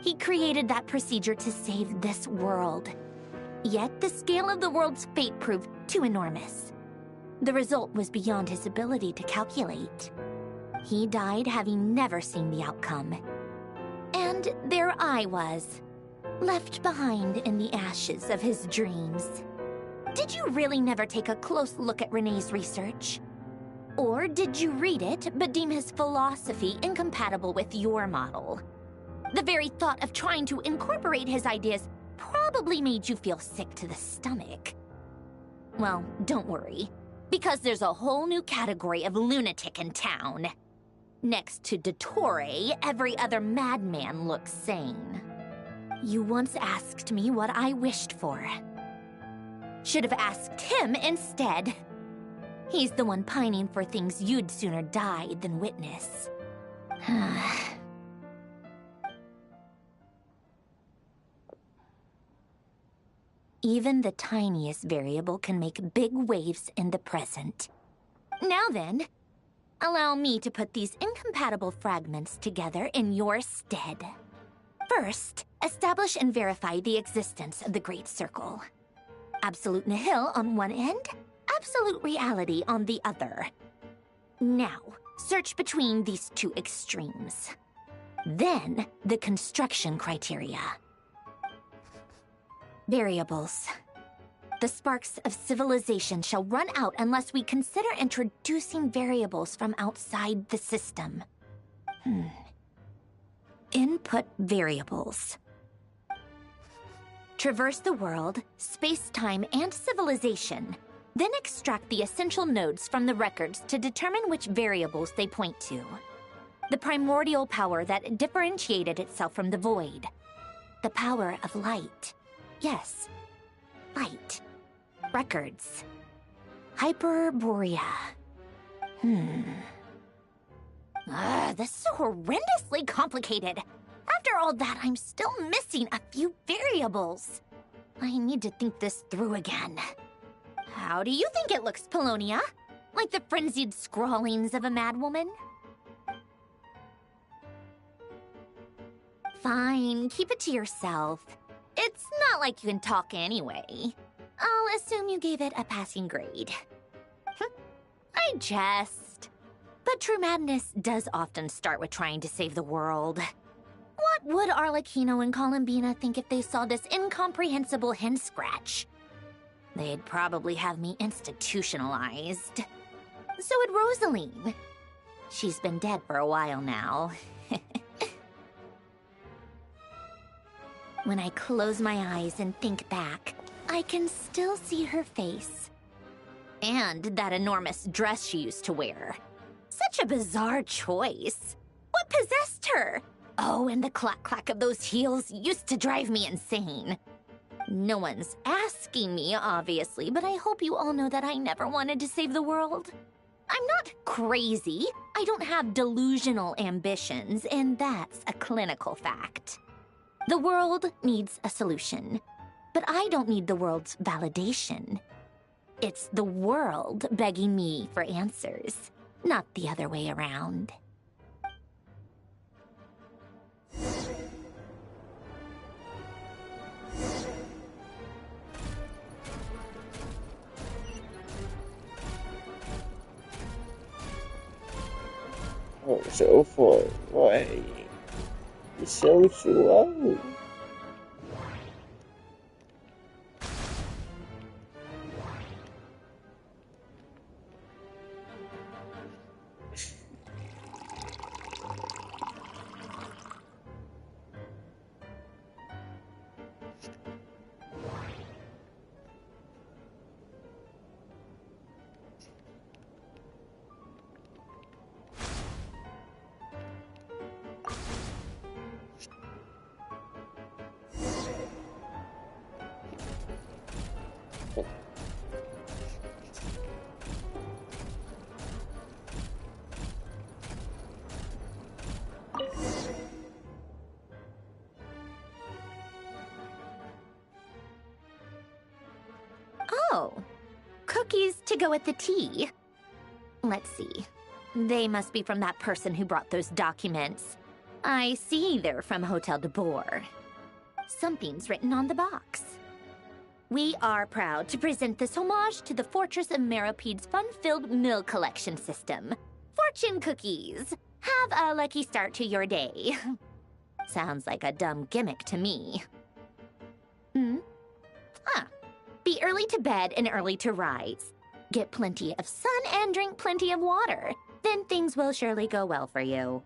He created that procedure to save this world. Yet the scale of the world's fate proved too enormous. The result was beyond his ability to calculate. He died having never seen the outcome. And there I was, left behind in the ashes of his dreams. Did you really never take a close look at René's research? Or did you read it but deem his philosophy incompatible with your model? The very thought of trying to incorporate his ideas probably made you feel sick to the stomach. Well, don't worry, because there's a whole new category of lunatic in town. Next to Dottore, every other madman looks sane. You once asked me what I wished for. Should have asked him instead. He's the one pining for things you'd sooner die than witness. Even the tiniest variable can make big waves in the present. Now then, allow me to put these incompatible fragments together in your stead. First, establish and verify the existence of the Great Circle. Absolute nihil on one end, absolute reality on the other. Now, search between these two extremes. Then, the construction criteria. Variables. The sparks of civilization shall run out unless we consider introducing variables from outside the system. Input variables. Traverse the world, space-time, and civilization. Then extract the essential nodes from the records to determine which variables they point to. The primordial power that differentiated itself from the void. The power of light. Yes, light. Records. Hyperborea. This is horrendously complicated. After all that, I'm still missing a few variables. I need to think this through again. How do you think it looks, Polonia? Like the frenzied scrawlings of a madwoman? Fine, keep it to yourself. It's not like you can talk anyway. I'll assume you gave it a passing grade. I jest. But true madness does often start with trying to save the world. What would Arlecchino and Columbina think if they saw this incomprehensible hen scratch? They'd probably have me institutionalized. So would Rosaline. She's been dead for a while now. When I close my eyes and think back, I can still see her face. And that enormous dress she used to wear. Such a bizarre choice. What possessed her? Oh, and the clack-clack of those heels used to drive me insane. No one's asking me, obviously, but I hope you all know that I never wanted to save the world. I'm not crazy. I don't have delusional ambitions, and that's a clinical fact. The world needs a solution, but I don't need the world's validation. It's the world begging me for answers, not the other way around. Oh, so fun. Why? It's so slow. Oh, cookies to go with the tea. Let's see. They must be from that person who brought those documents. I see they're from Hotel de Boer. Something's written on the box. We are proud to present this homage to the Fortress of Meropede's fun-filled meal collection system. Fortune cookies. Have a lucky start to your day. Sounds like a dumb gimmick to me. Be early to bed and early to rise. Get plenty of sun and drink plenty of water. Then things will surely go well for you.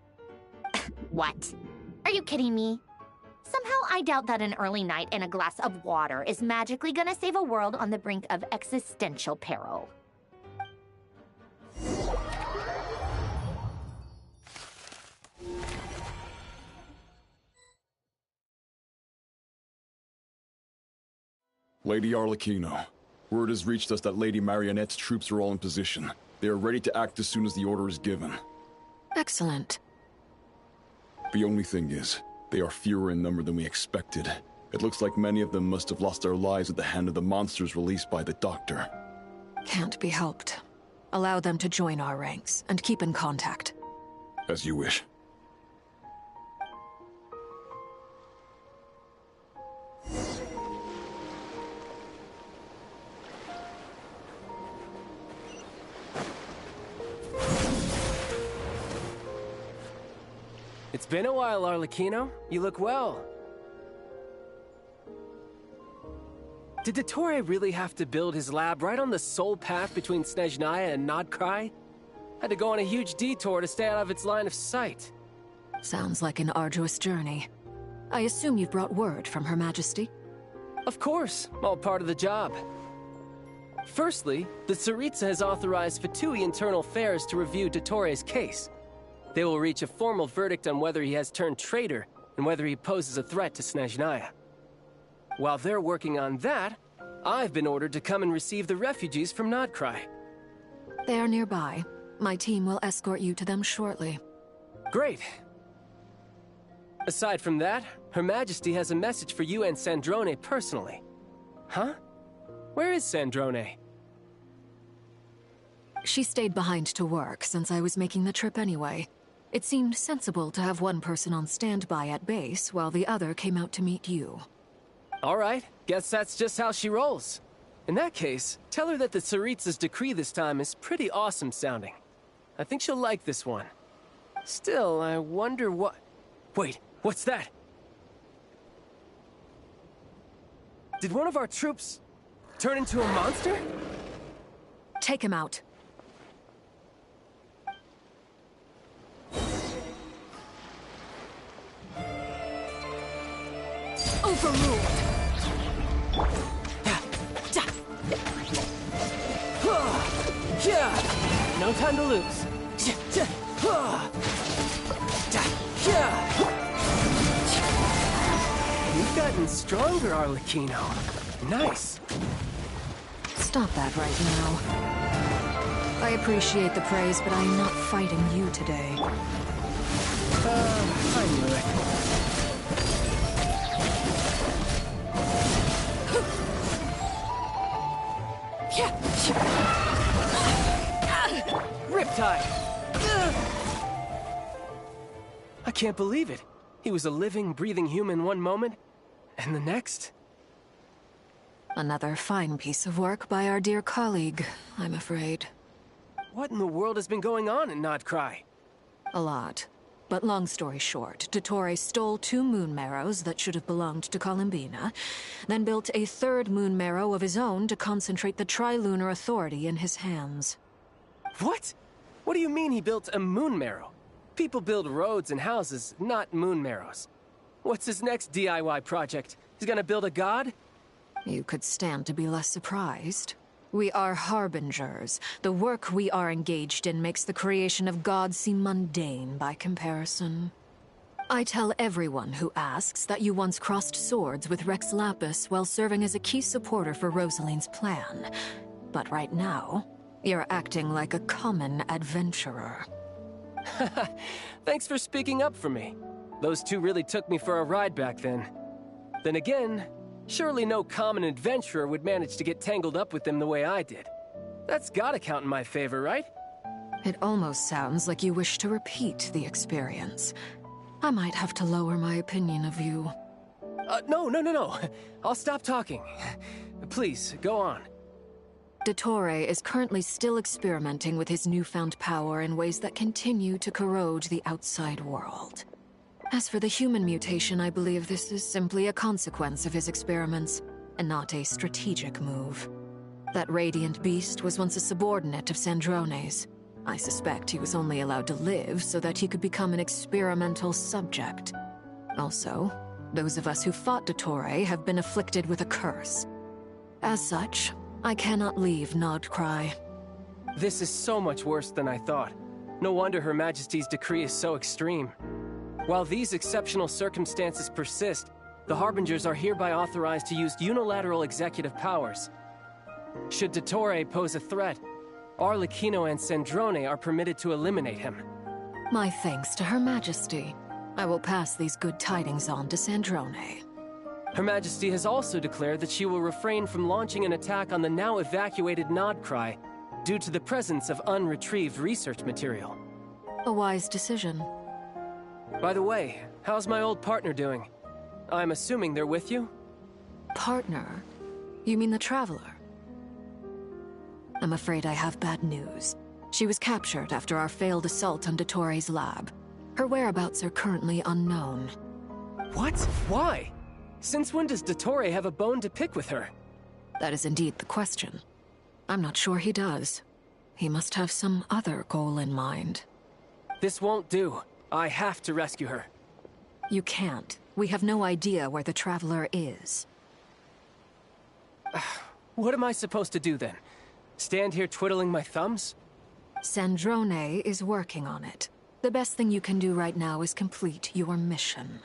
What? Are you kidding me? Somehow I doubt that an early night and a glass of water is magically gonna save a world on the brink of existential peril. Lady Arlecchino, word has reached us that Lady Marionette's troops are all in position. They are ready to act as soon as the order is given. Excellent. The only thing is, they are fewer in number than we expected. It looks like many of them must have lost their lives at the hand of the monsters released by the Doctor. Can't be helped. Allow them to join our ranks, and keep in contact. As you wish. It's been a while, Arlecchino. You look well. Did Dottore really have to build his lab right on the sole path between Snezhnaya and Nodkrai? Had to go on a huge detour to stay out of its line of sight. Sounds like an arduous journey. I assume you've brought word from Her Majesty? Of course, all part of the job. Firstly, the Tsaritsa has authorized Fatui Internal Affairs to review Dottore's case. They will reach a formal verdict on whether he has turned traitor and whether he poses a threat to Snezhnaya. While they're working on that, I've been ordered to come and receive the refugees from Nodkrai. They are nearby. My team will escort you to them shortly. Great. Aside from that, Her Majesty has a message for you and Sandrone personally. Huh? Where is Sandrone? She stayed behind to work since I was making the trip anyway. It seemed sensible to have one person on standby at base while the other came out to meet you. All right, guess that's just how she rolls. In that case, tell her that the Tsaritsa's decree this time is pretty awesome sounding. I think she'll like this one. Still, I wonder what... Wait, what's that? Did one of our troops turn into a monster? Take him out. Overruled. No time to lose. You've gotten stronger, Arlecchino. Nice. Stop that right now. I appreciate the praise, but I am not fighting you today. I knew it. Riptide! I can't believe it. He was a living, breathing human one moment, and the next... Another fine piece of work by our dear colleague, I'm afraid. What in the world has been going on in Nodcry? A lot. But long story short, Dottore stole 2 moon marrows that should have belonged to Columbina, then built a 3rd moon marrow of his own to concentrate the Trilunar Authority in his hands. What? What do you mean he built a moon marrow? People build roads and houses, not moon marrows. What's his next DIY project? He's gonna build a god? You could stand to be less surprised. We are harbingers. The work we are engaged in makes the creation of gods seem mundane by comparison. I tell everyone who asks that you once crossed swords with Rex Lapis while serving as a key supporter for Rosaline's plan. But right now, you're acting like a common adventurer. Thanks for speaking up for me. Those 2 really took me for a ride back then. Then again, surely no common adventurer would manage to get tangled up with them the way I did. That's gotta count in my favor, right? It almost sounds like you wish to repeat the experience. I might have to lower my opinion of you. No. I'll stop talking. Please, go on. Dottore is currently still experimenting with his newfound power in ways that continue to corrode the outside world. As for the human mutation, I believe this is simply a consequence of his experiments, and not a strategic move. That radiant beast was once a subordinate of Sandrone's. I suspect he was only allowed to live so that he could become an experimental subject. Also, those of us who fought Dottore have been afflicted with a curse. As such, I cannot leave Nodcry. This is so much worse than I thought. No wonder Her Majesty's decree is so extreme. While these exceptional circumstances persist, the Harbingers are hereby authorized to use unilateral executive powers. Should Dottore pose a threat, Arlecchino and Sandrone are permitted to eliminate him. My thanks to Her Majesty. I will pass these good tidings on to Sandrone. Her Majesty has also declared that she will refrain from launching an attack on the now evacuated Nodcry due to the presence of unretrieved research material. A wise decision. By the way, how's my old partner doing? I'm assuming they're with you? Partner? You mean the Traveler? I'm afraid I have bad news. She was captured after our failed assault on Dottore's lab. Her whereabouts are currently unknown. What? Why? Since when does Dottore have a bone to pick with her? That is indeed the question. I'm not sure he does. He must have some other goal in mind. This won't do. I have to rescue her. You can't. We have no idea where the Traveler is. What am I supposed to do then? Stand here twiddling my thumbs? Sandrone is working on it. The best thing you can do right now is complete your mission.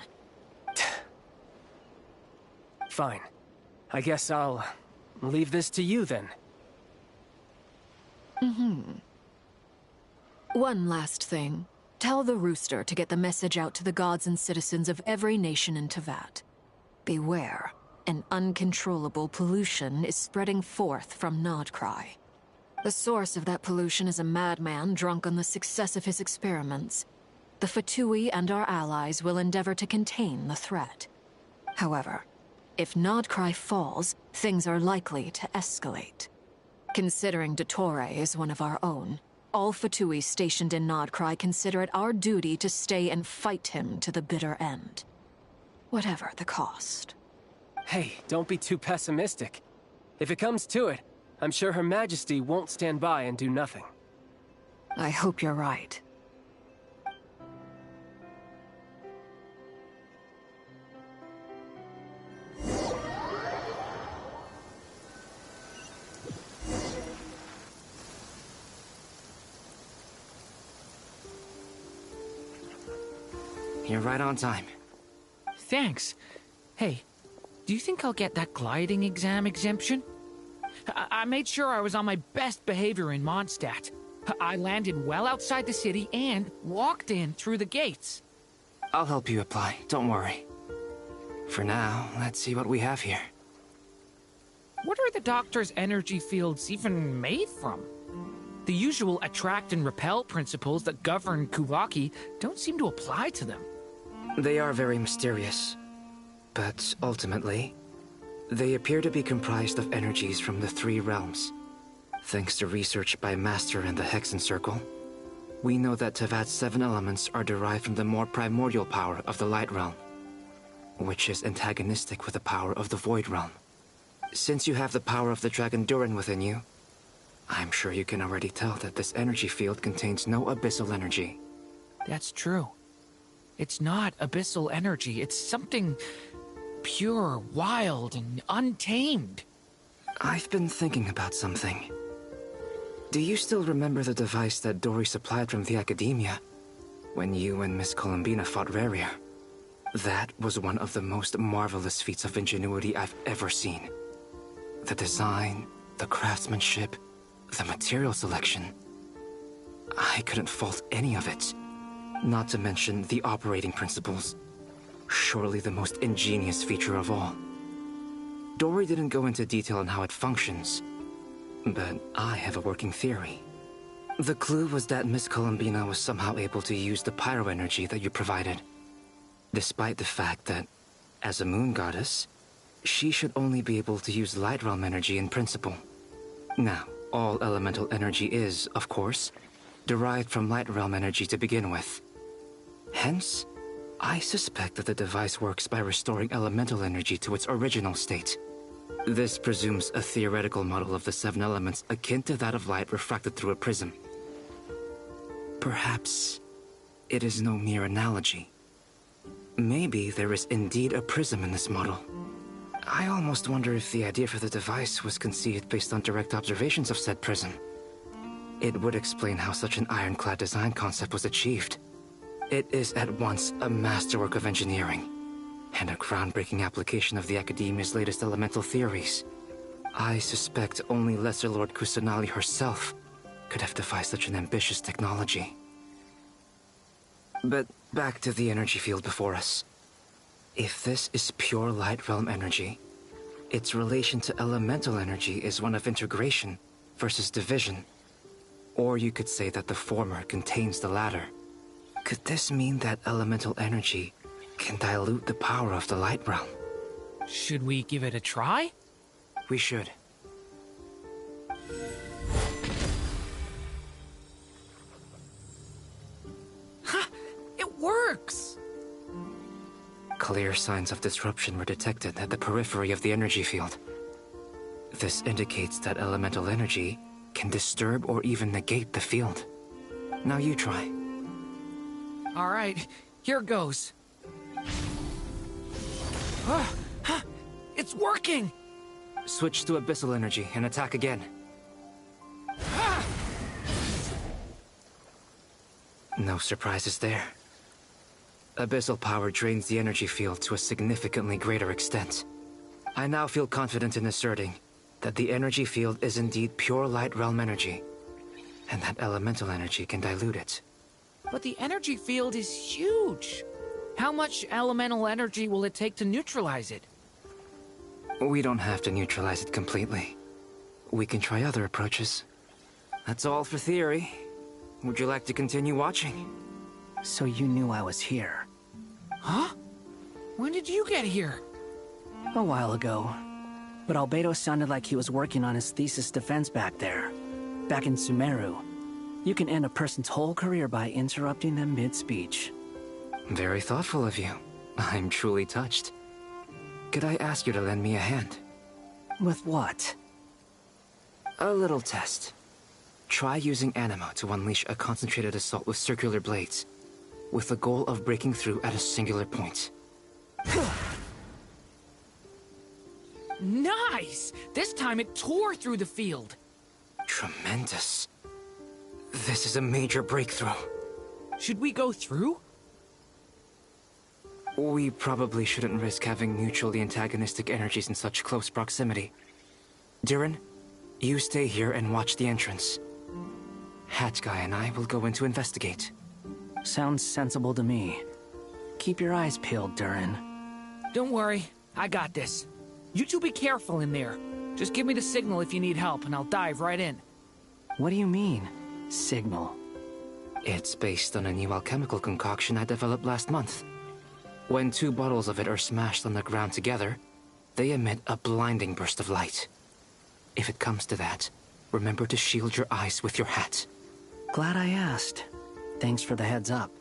Fine. I guess I'll leave this to you then. One last thing. Tell the Rooster to get the message out to the gods and citizens of every nation in Teyvat. Beware. An uncontrollable pollution is spreading forth from Nodcry. The source of that pollution is a madman drunk on the success of his experiments. The Fatui and our allies will endeavor to contain the threat. However, If Nodcry falls, things are likely to escalate. Considering Dottore is one of our own, all Fatui stationed in Nodcry consider it our duty to stay and fight him to the bitter end. Whatever the cost. Hey, don't be too pessimistic. If it comes to it, I'm sure Her Majesty won't stand by and do nothing. I hope you're right. You're right on time. Thanks. Hey, do you think I'll get that gliding exam exemption? I made sure I was on my best behavior in Mondstadt. I landed well outside the city and walked in through the gates. I'll help you apply, don't worry. For now, let's see what we have here. What are the doctor's energy fields even made from? The usual attract and repel principles that govern Kuvaki don't seem to apply to them. They are very mysterious, but ultimately, they appear to be comprised of energies from the three realms. Thanks to research by Master and the Hexen Circle, we know that Tevat's 7 elements are derived from the more primordial power of the Light Realm, which is antagonistic with the power of the Void Realm. Since you have the power of the Dragon Durin within you, I'm sure you can already tell that this energy field contains no abyssal energy. That's true. It's not abyssal energy, it's something pure, wild, and untamed. I've been thinking about something. Do you still remember the device that Dory supplied from the Academia when you and Miss Columbina fought Rarier? That was one of the most marvelous feats of ingenuity I've ever seen. The design, the craftsmanship, the material selection. I couldn't fault any of it. Not to mention the operating principles. Surely the most ingenious feature of all. Dory didn't go into detail on how it functions, but I have a working theory. The clue was that Miss Columbina was somehow able to use the pyro energy that you provided, despite the fact that, as a moon goddess, she should only be able to use Light Realm energy in principle. Now, all elemental energy is, of course, derived from Light Realm energy to begin with. Hence, I suspect that the device works by restoring elemental energy to its original state. This presumes a theoretical model of the 7 elements akin to that of light refracted through a prism. Perhaps it is no mere analogy. Maybe there is indeed a prism in this model. I almost wonder if the idea for the device was conceived based on direct observations of said prism. It would explain how such an ironclad design concept was achieved. It is at once a masterwork of engineering and a groundbreaking application of the Academia's latest elemental theories. I suspect only Lesser Lord Kusanali herself could have devised such an ambitious technology. But back to the energy field before us. If this is pure Light Realm energy, its relation to elemental energy is one of integration versus division. Or you could say that the former contains the latter. Could this mean that elemental energy can dilute the power of the Light Realm? Should we give it a try? We should. Ha! It works! Clear signs of disruption were detected at the periphery of the energy field. This indicates that elemental energy can disturb or even negate the field. Now you try. All right, here goes. It's working! Switch to abyssal energy and attack again. No surprises there. Abyssal power drains the energy field to a significantly greater extent. I now feel confident in asserting that the energy field is indeed pure Light Realm energy, and that elemental energy can dilute it. But the energy field is huge. How much elemental energy will it take to neutralize it? We don't have to neutralize it completely. We can try other approaches. That's all for theory. Would you like to continue watching? So you knew I was here. Huh? When did you get here? A while ago. But Albedo sounded like he was working on his thesis defense back there. Back in Sumeru. You can end a person's whole career by interrupting them mid-speech. Very thoughtful of you. I'm truly touched. Could I ask you to lend me a hand? With what? A little test. Try using Anima to unleash a concentrated assault with circular blades, with the goal of breaking through at a singular point. Nice! This time it tore through the field. Tremendous. This is a major breakthrough. Should we go through? We probably shouldn't risk having mutually antagonistic energies in such close proximity. Durin, you stay here and watch the entrance. Hat Guy and I will go in to investigate. Sounds sensible to me. Keep your eyes peeled, Durin. Don't worry, I got this. You two be careful in there. Just give me the signal if you need help, and I'll dive right in. What do you mean, signal? It's based on a new alchemical concoction I developed last month. When 2 bottles of it are smashed on the ground together, they emit a blinding burst of light. If it comes to that, remember to shield your eyes with your hat. Glad I asked. Thanks for the heads up.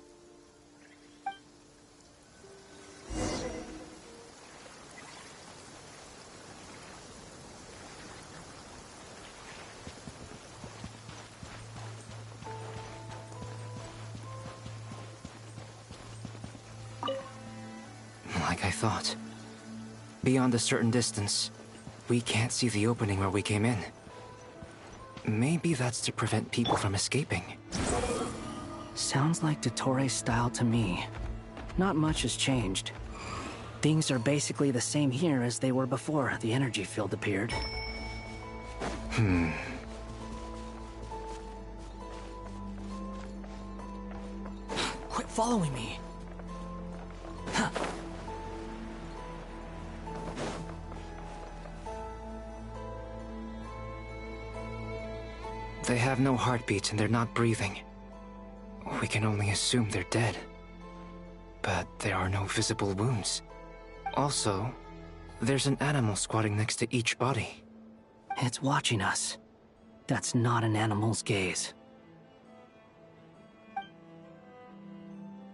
Like I thought. Beyond a certain distance, we can't see the opening where we came in. Maybe that's to prevent people from escaping. Sounds like Dottore style to me. Not much has changed. Things are basically the same here as they were before the energy field appeared. Quit following me. Huh. They have no heartbeat and they're not breathing. We can only assume they're dead. But there are no visible wounds. Also, there's an animal squatting next to each body. It's watching us. That's not an animal's gaze.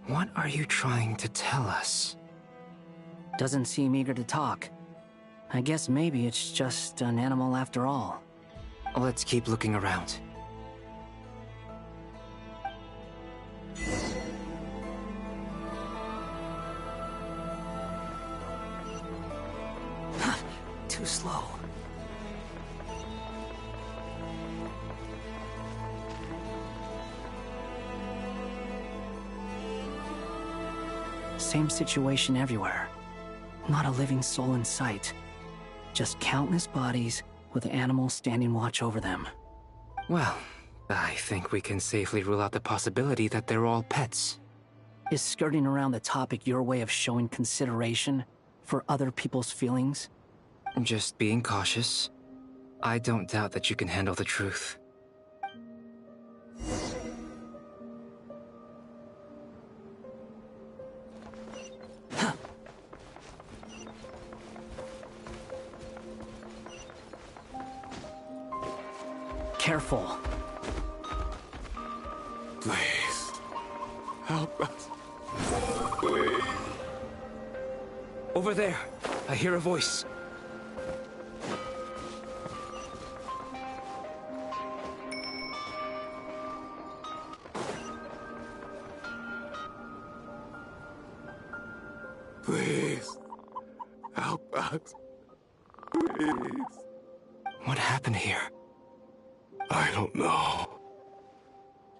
What are you trying to tell us? Doesn't seem eager to talk. I guess maybe it's just an animal after all. Let's keep looking around. Too slow. Same situation everywhere. Not a living soul in sight. Just countless bodies with animals standing watch over them. Well, I think we can safely rule out the possibility that they're all pets. Is skirting around the topic your way of showing consideration for other people's feelings? Just being cautious. I don't doubt that you can handle the truth. Careful. Please. Help us. Please. Over there. I hear a voice. Please. Help us. Please. What happened here? I don't know.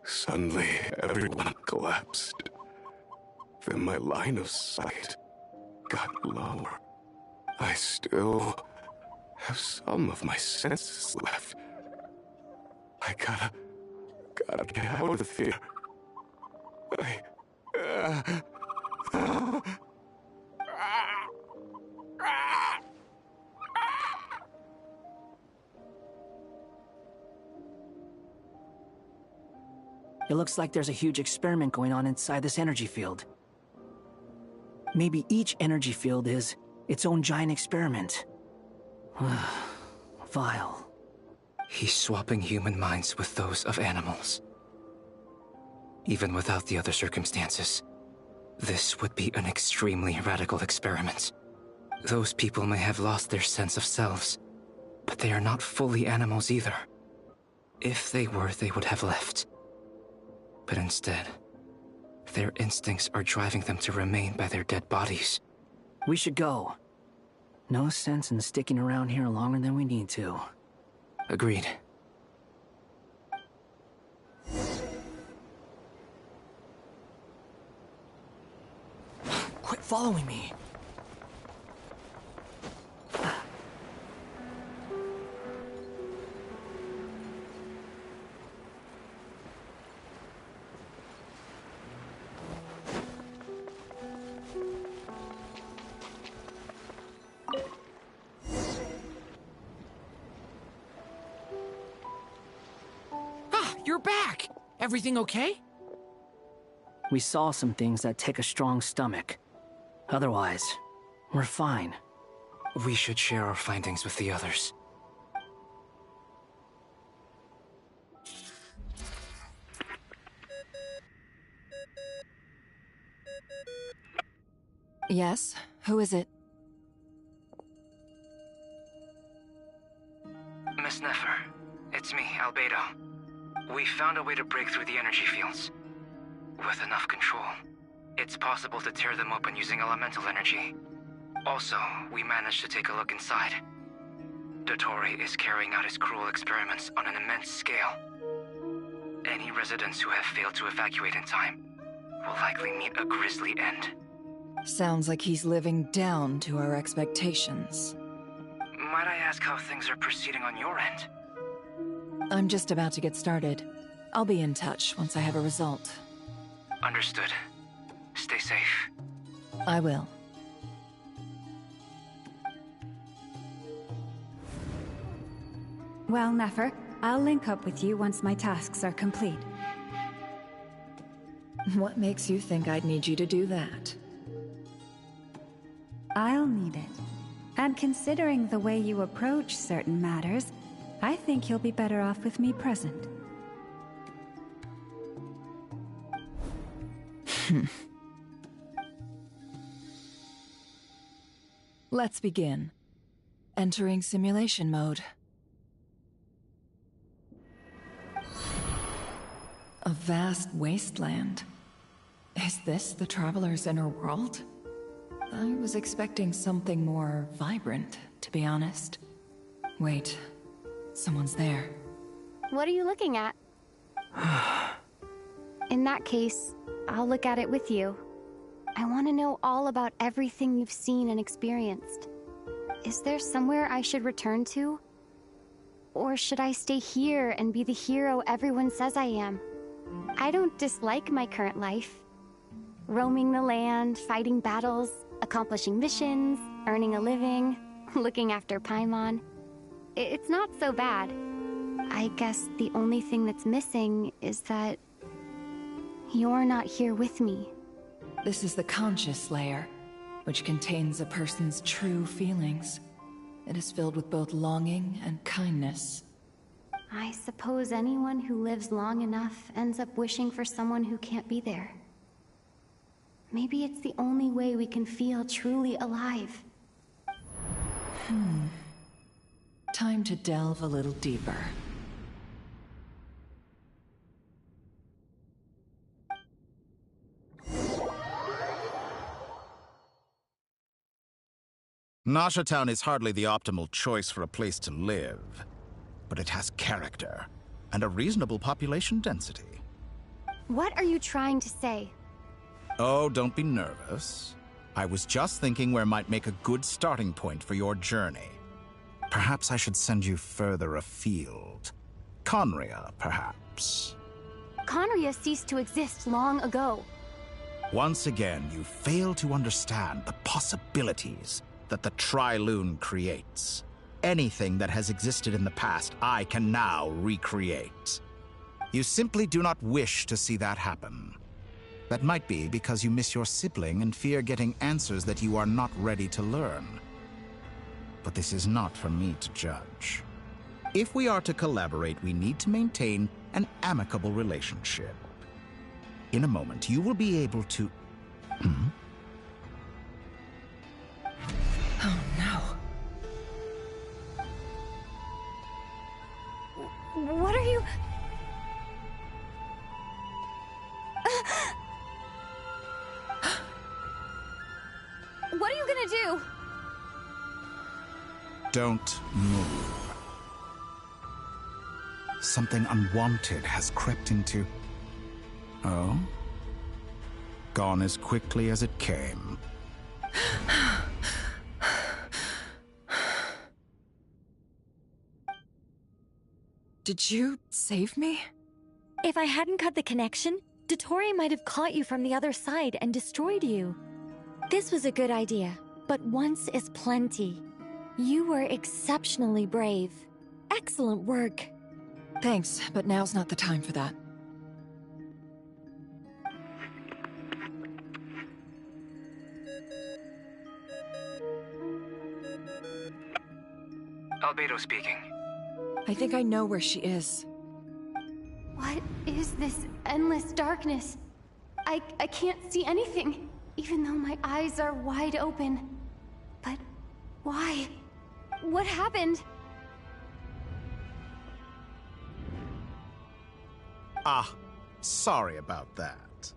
Suddenly, everyone collapsed. Then my line of sight got lower. I still have some of my senses left. I gotta get out of here. It looks like there's a huge experiment going on inside this energy field. Maybe each energy field is Its own giant experiment. Vile. He's swapping human minds with those of animals. Even without the other circumstances, this would be an extremely radical experiment. Those people may have lost their sense of selves, but they are not fully animals either. If they were, they would have left. But instead, their instincts are driving them to remain by their dead bodies. We should go. No sense in sticking around here longer than we need to. Agreed. Quit following me. You're back! Everything okay? We saw some things that take a strong stomach. Otherwise, we're fine. We should share our findings with the others. Yes? Who is it? Miss Nefer, it's me, Albedo. We found a way to break through the energy fields. With enough control, it's possible to tear them open using elemental energy. Also, we managed to take a look inside. Dottore is carrying out his cruel experiments on an immense scale. Any residents who have failed to evacuate in time will likely meet a grisly end. Sounds like he's living down to our expectations. Might I ask how things are proceeding on your end? I'm just about to get started. I'll be in touch once I have a result. Understood. Stay safe. I will. Well, Nefer, I'll link up with you once my tasks are complete. What makes you think I'd need you to do that? I'll need it. And considering the way you approach certain matters, I think you'll be better off with me present. Let's begin. Entering simulation mode. A vast wasteland. Is this the Traveler's inner world? I was expecting something more vibrant, to be honest. Wait, someone's there. What are you looking at? In that case, I'll look at it with you. I want to know all about everything you've seen and experienced. Is there somewhere I should return to? Or should I stay here and be the hero everyone says I am? I don't dislike my current life. Roaming the land, fighting battles, accomplishing missions, earning a living, looking after Paimon. It's not so bad. I guess the only thing that's missing is that you're not here with me. This is the conscious layer, which contains a person's true feelings. It is filled with both longing and kindness. I suppose anyone who lives long enough ends up wishing for someone who can't be there. Maybe it's the only way we can feel truly alive. Time to delve a little deeper. Nasha Town is hardly the optimal choice for a place to live, but it has character and a reasonable population density. What are you trying to say? Oh, don't be nervous. I was just thinking where might make a good starting point for your journey. Perhaps I should send you further afield. Conria, perhaps. Conria ceased to exist long ago. Once again, you fail to understand the possibilities that the Tri-Lune creates. Anything that has existed in the past, I can now recreate. You simply do not wish to see that happen. That might be because you miss your sibling and fear getting answers that you are not ready to learn. But this is not for me to judge. If we are to collaborate, we need to maintain an amicable relationship. In a moment, you will be able to... Oh, no. What are you... What are you gonna do? Don't move. Something unwanted has crept into... Oh? Gone as quickly as it came. Did you save me? If I hadn't cut the connection, Dottore might have caught you from the other side and destroyed you. This was a good idea, but once is plenty. You were exceptionally brave. Excellent work. Thanks, but now's not the time for that. Albedo speaking. I think I know where she is. What is this endless darkness? I can't see anything, even though my eyes are wide open. But why? What happened? Ah, sorry about that.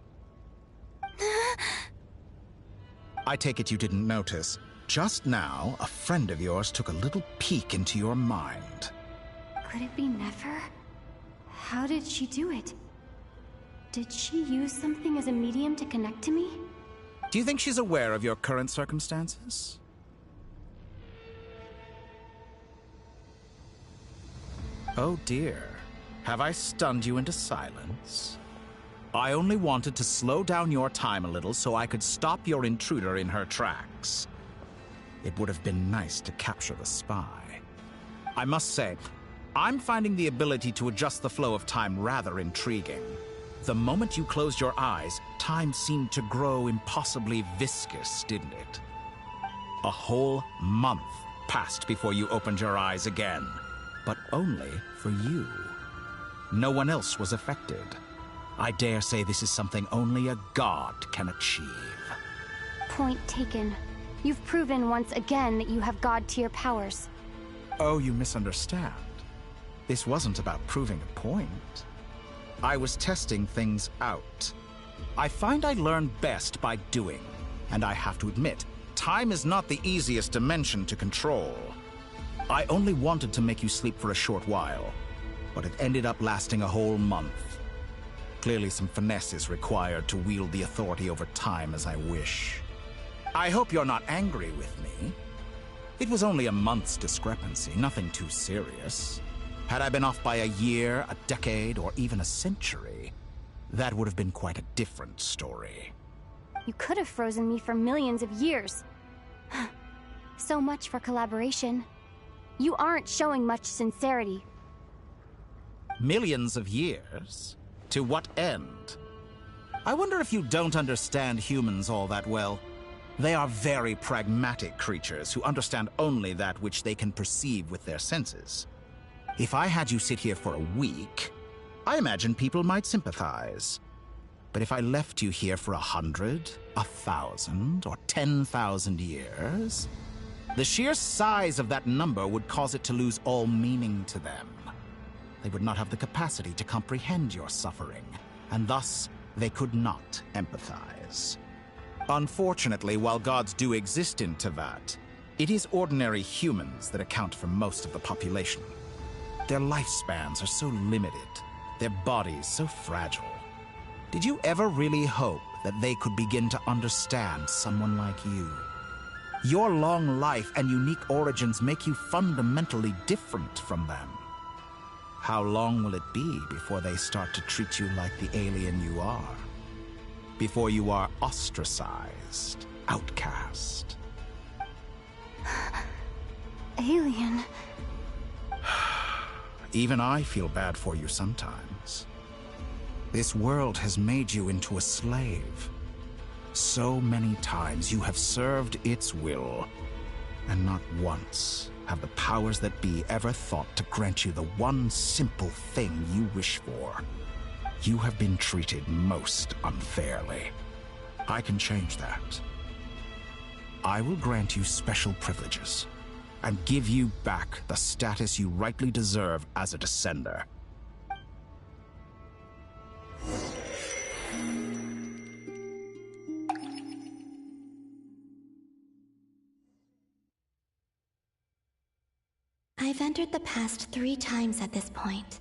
I take it you didn't notice. Just now, a friend of yours took a little peek into your mind. Could it be Nefer? How did she do it? Did she use something as a medium to connect to me? Do you think she's aware of your current circumstances? Oh dear. Have I stunned you into silence? I only wanted to slow down your time a little so I could stop your intruder in her tracks. It would have been nice to capture the spy. I must say, I'm finding the ability to adjust the flow of time rather intriguing. The moment you closed your eyes, time seemed to grow impossibly viscous, didn't it? A whole month passed before you opened your eyes again, but only for you. No one else was affected. I dare say this is something only a god can achieve. Point taken. You've proven once again that you have god-tier powers. Oh, you misunderstand. This wasn't about proving a point. I was testing things out. I find I learn best by doing, and I have to admit, time is not the easiest dimension to control. I only wanted to make you sleep for a short while, but it ended up lasting a whole month. Clearly some finesse is required to wield the authority over time as I wish. I hope you're not angry with me. It was only a month's discrepancy, nothing too serious. Had I been off by a year, a decade, or even a century, that would have been quite a different story. You could have frozen me for millions of years. So much for collaboration. You aren't showing much sincerity. Millions of years? To what end? I wonder if you don't understand humans all that well. They are very pragmatic creatures who understand only that which they can perceive with their senses. If I had you sit here for a week, I imagine people might sympathize. But if I left you here for 100, 1,000, or 10,000 years, the sheer size of that number would cause it to lose all meaning to them. They would not have the capacity to comprehend your suffering, and thus they could not empathize. Unfortunately, while gods do exist in Tevat, it is ordinary humans that account for most of the population. Their lifespans are so limited, their bodies so fragile. Did you ever really hope that they could begin to understand someone like you? Your long life and unique origins make you fundamentally different from them. How long will it be before they start to treat you like the alien you are? Before you are ostracized, outcast? Alien. Even I feel bad for you sometimes. This world has made you into a slave. So many times you have served its will, and not once have the powers that be ever thought to grant you the one simple thing you wish for. You have been treated most unfairly. I can change that. I will grant you special privileges, and give you back the status you rightly deserve as a descender. I've entered the past 3 times at this point,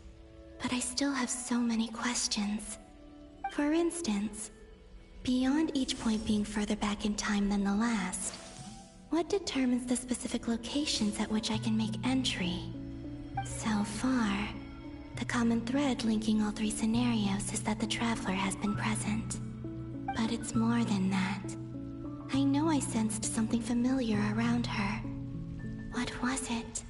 but I still have so many questions. For instance, beyond each point being further back in time than the last, what determines the specific locations at which I can make entry? So far, the common thread linking all 3 scenarios is that the Traveler has been present. But it's more than that. I know I sensed something familiar around her. What was it?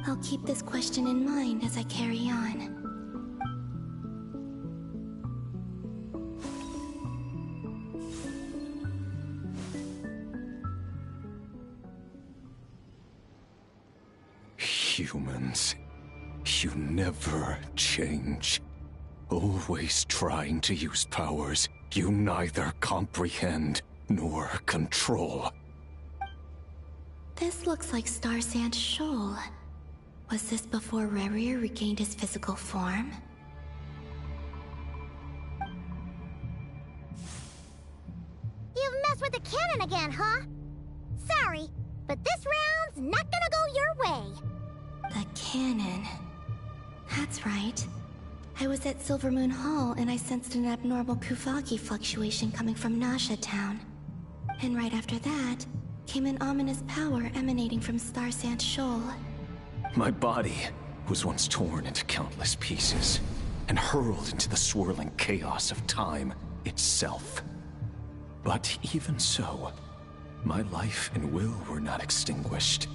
I'll keep this question in mind as I carry on. Humans, you never change. Always trying to use powers you neither comprehend nor control. This looks like Star Sand Shoal. Was this before Rerir regained his physical form? You've messed with the cannon again, huh? Sorry, but this round's not gonna go your way. The cannon. That's right. I was at Silvermoon Hall and I sensed an abnormal Kuvaki fluctuation coming from Nasha Town. And right after that, came an ominous power emanating from Star Sand Shoal. My body was once torn into countless pieces and hurled into the swirling chaos of time itself. But even so, my life and will were not extinguished.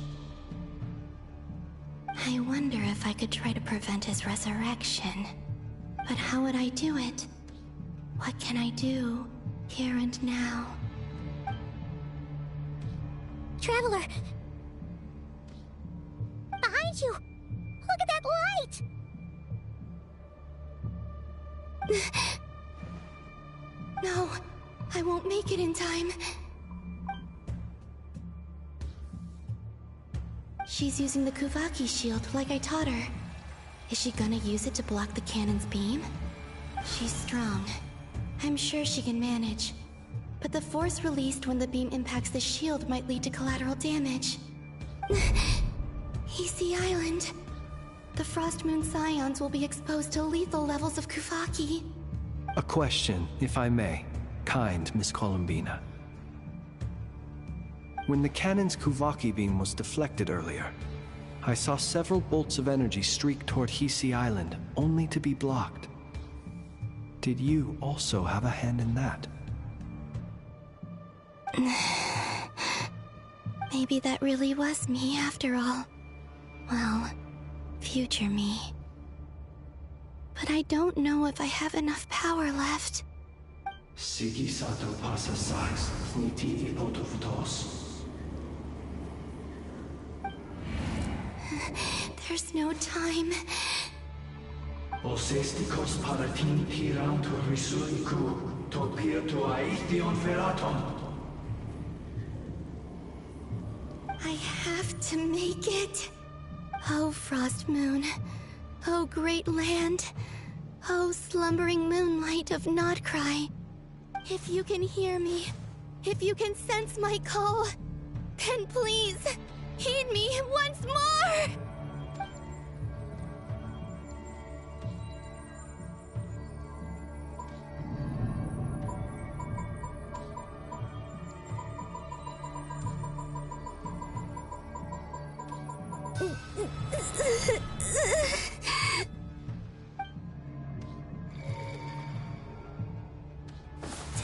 I wonder if I could try to prevent his resurrection. But how would I do it? What can I do, here and now? Traveler! Behind you! Look at that light! No, I won't make it in time. She's using the Kuvaki shield like I taught her. Is she gonna use it to block the cannon's beam? She's strong. I'm sure she can manage. But the force released when the beam impacts the shield might lead to collateral damage. Easy Island. The Frost Moon Scions will be exposed to lethal levels of Kuvaki. A question, if I may. Kind Miss Columbina. When the cannon's Kuvaki beam was deflected earlier, I saw several bolts of energy streak toward Hisi Island, only to be blocked. Did you also have a hand in that? Maybe that really was me after all. Well, future me. But I don't know if I have enough power left. Sigi sato pasa sais, niti ipotofutos. There's no time. Osestikos paratin tiran to risuiku, topir to aithion feraton. I have to make it. Oh, Frost Moon. Oh, great land. Oh, slumbering moonlight of Notcry. If you can hear me, if you can sense my call, then please, heed me once more!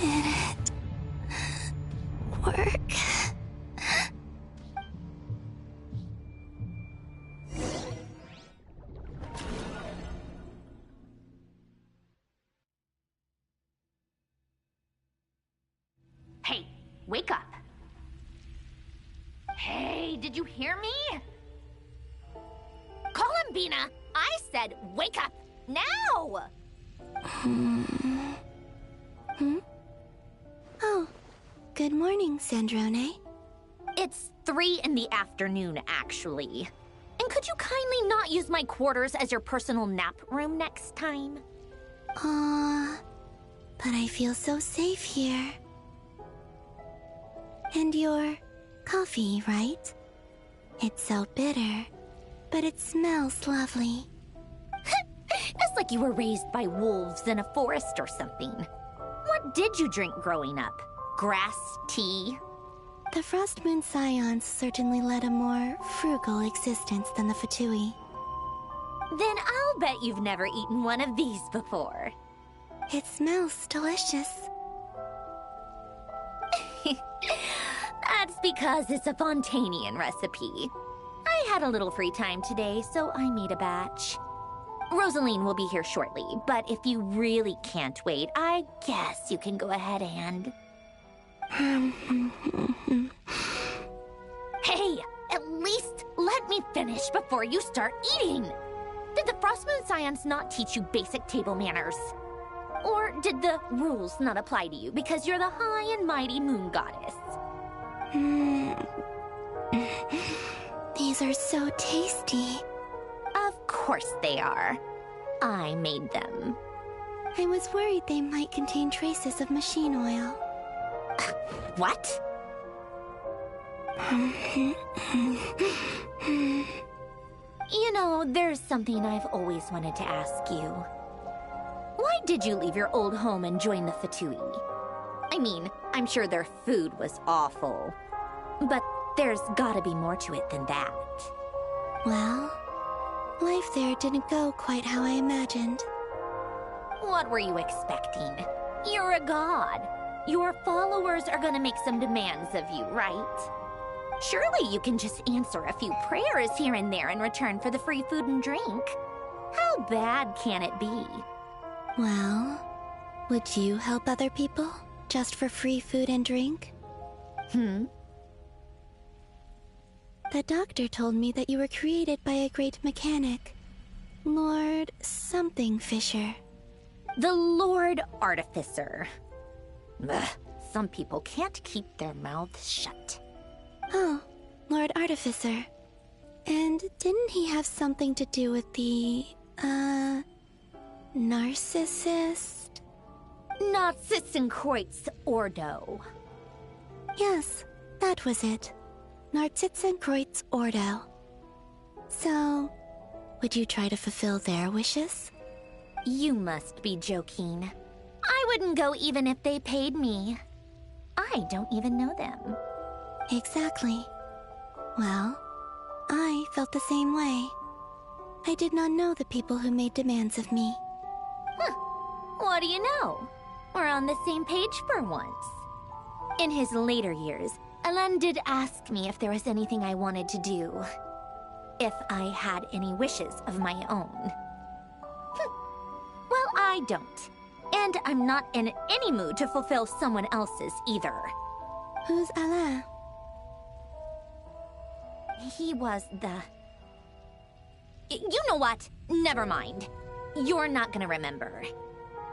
Did it work? wake up. Hey, did you hear me? Columbina, I said wake up, now! Oh, good morning, Sandrone. It's 3 in the afternoon, actually. And could you kindly not use my quarters as your personal nap room next time? But I feel so safe here. And your coffee, right? It's so bitter, but it smells lovely. It's like you were raised by wolves in a forest or something. What did you drink growing up? Grass tea? The Frost Moon Scions certainly led a more frugal existence than the Fatui. Then I'll bet you've never eaten one of these before. It smells delicious. That's because it's a Fontanian recipe. I had a little free time today, so I made a batch. Rosaline will be here shortly, but if you really can't wait, I guess you can go ahead and... Hey, at least let me finish before you start eating! Did the Frost Moon Scions not teach you basic table manners? Or did the rules not apply to you because you're the high and mighty moon goddess? These are so tasty. Of course they are. I made them. I was worried they might contain traces of machine oil. What? You know, there's something I've always wanted to ask you. Why did you leave your old home and join the Fatui? I mean, I'm sure their food was awful. But there's gotta be more to it than that. Well, life there didn't go quite how I imagined. What were you expecting? You're a god. Your followers are gonna make some demands of you, right? Surely you can just answer a few prayers here and there in return for the free food and drink. How bad can it be? Well, would you help other people just for free food and drink? The doctor told me that you were created by a great mechanic, Lord something Fisher. The Lord Artificer. Ugh, some people can't keep their mouths shut. Oh, Lord Artificer. And didn't he have something to do with the, narcissist? Narcissenkreuz Ordo. Yes, that was it. Narcissenkreuz Ordo. So, would you try to fulfill their wishes? You must be joking. I wouldn't go even if they paid me. I don't even know them. Exactly. Well, I felt the same way. I did not know the people who made demands of me. What do you know? We're on the same page for once. In his later years, Alan did ask me if there was anything I wanted to do. If I had any wishes of my own. Well, I don't. And I'm not in any mood to fulfill someone else's either. Who's Alain? He was the... You know what? Never mind. You're not gonna remember.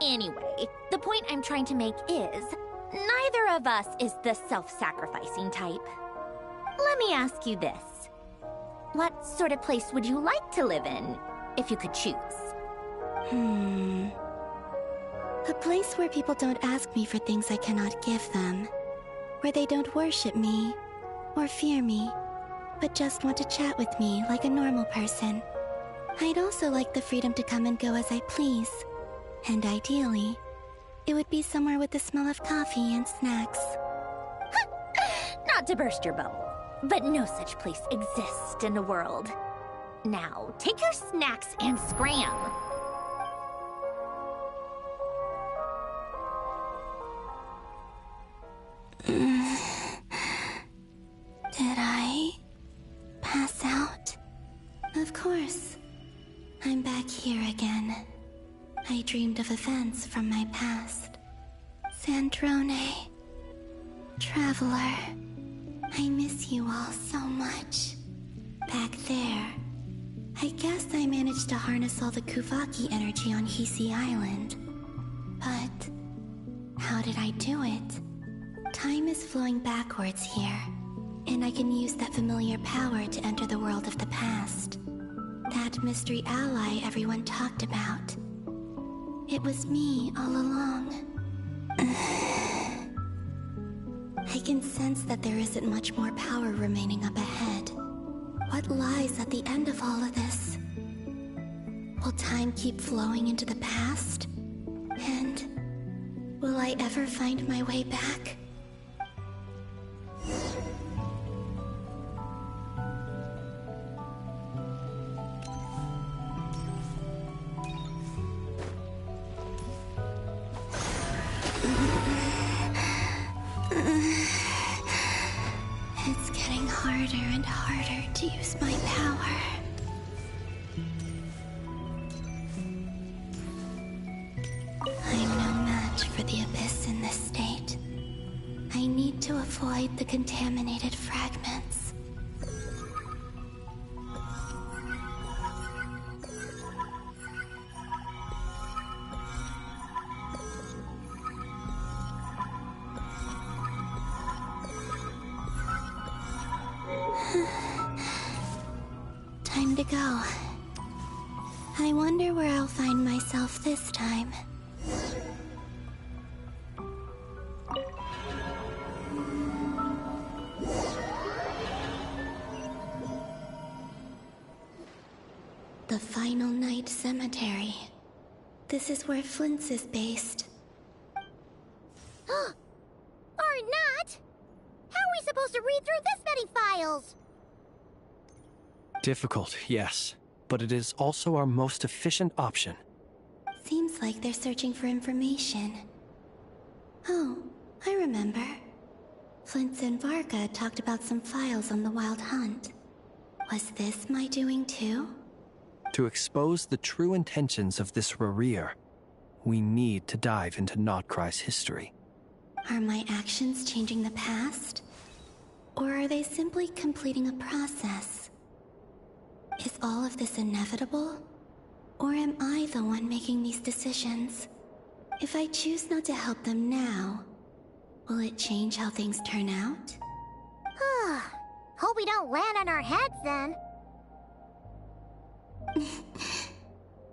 Anyway, the point I'm trying to make is, neither of us is the self-sacrificing type. Let me ask you this. What sort of place would you like to live in, if you could choose? A place where people don't ask me for things I cannot give them. Where they don't worship me, or fear me, but just want to chat with me like a normal person. I'd also like the freedom to come and go as I please. And ideally, it would be somewhere with the smell of coffee and snacks. Not to burst your bubble, but no such place exists in the world. Now, take your snacks and scram. Did I pass out? Of course. I'm back here again. I dreamed of events from my past. Sandrone. Traveler, I miss you all so much. Back there, I guess I managed to harness all the Kuvaki energy on Hisi Island. But how did I do it? Time is flowing backwards here, and I can use that familiar power to enter the world of the past. That mystery ally everyone talked about. It was me all along. I can sense that there isn't much more power remaining up ahead. What lies at the end of all of this? Will time keep flowing into the past? And will I ever find my way back? It's getting harder and harder to use my power. I'm no match for the Abyss in this state. I need to avoid the contaminated fragments. Time to go. I wonder where I'll find myself this time. The Final Night Cemetery. This is where Flint's is based. Or not! How are we supposed to read through this many files? Difficult, yes, but it is also our most efficient option. Seems like they're searching for information. Oh, I remember. Flint's and Varga talked about some files on the Wild Hunt. Was this my doing too? To expose the true intentions of this Rerir, we need to dive into Notcry's history. Are my actions changing the past? Or are they simply completing a process? Is all of this inevitable? Or am I the one making these decisions? If I choose not to help them now, will it change how things turn out? Hope we don't land on our heads then.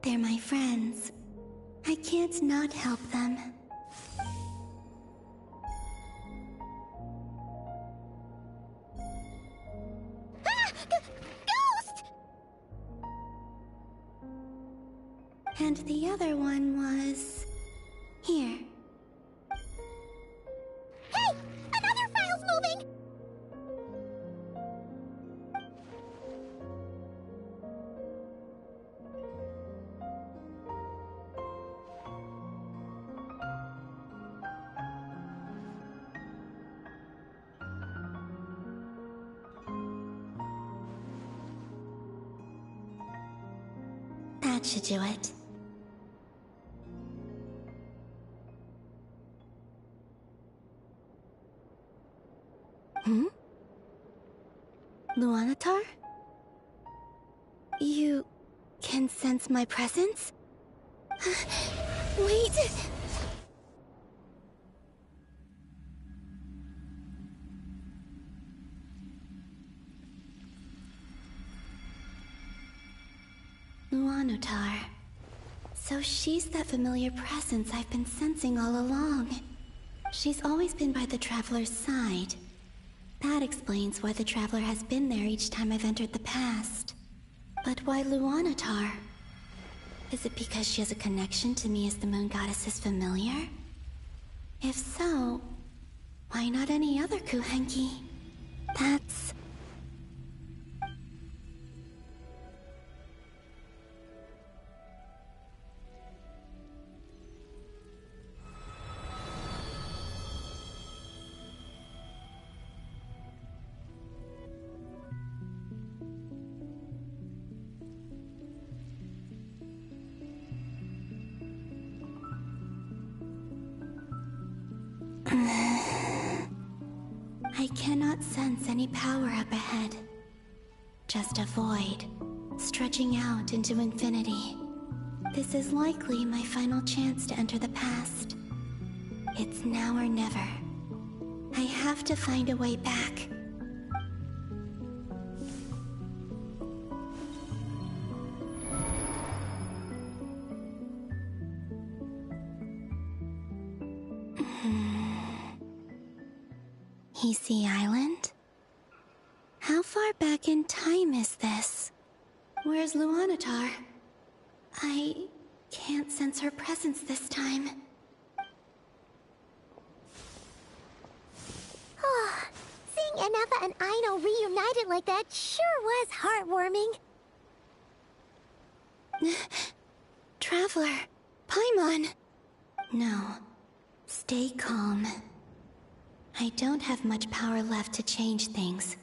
They're my friends. I can't not help them. Ghost! And the other one was... here. Hey! Another file's moving! That should do it. Luanatar? You can sense my presence? Wait! Luanatar. So she's that familiar presence I've been sensing all along. She's always been by the Traveler's side. That explains why the Traveler has been there each time I've entered the past. But why Luanatar? Is it because she has a connection to me as the Moon Goddess's familiar? If so, why not any other Kuhenki? That's... any power up ahead. Just a void, stretching out into infinity. This is likely my final chance to enter the past. It's now or never. I have to find a way back. Easy Island? How far back in time is this? Where's Luanatar? I can't sense her presence this time. Oh, seeing Enefa and Aino reunited like that sure was heartwarming. Traveler, Paimon. No, stay calm. I don't have much power left to change things.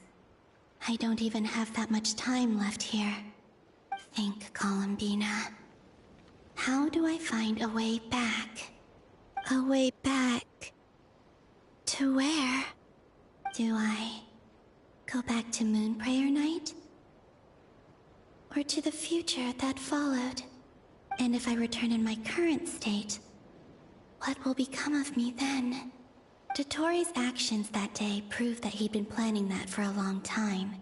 I don't even have that much time left here. Think, Columbina. How do I find a way back? A way back... to where? Do I go back to Moonprayer Night? Or to the future that followed? And if I return in my current state, what will become of me then? Dottoro's actions that day proved that he'd been planning that for a long time.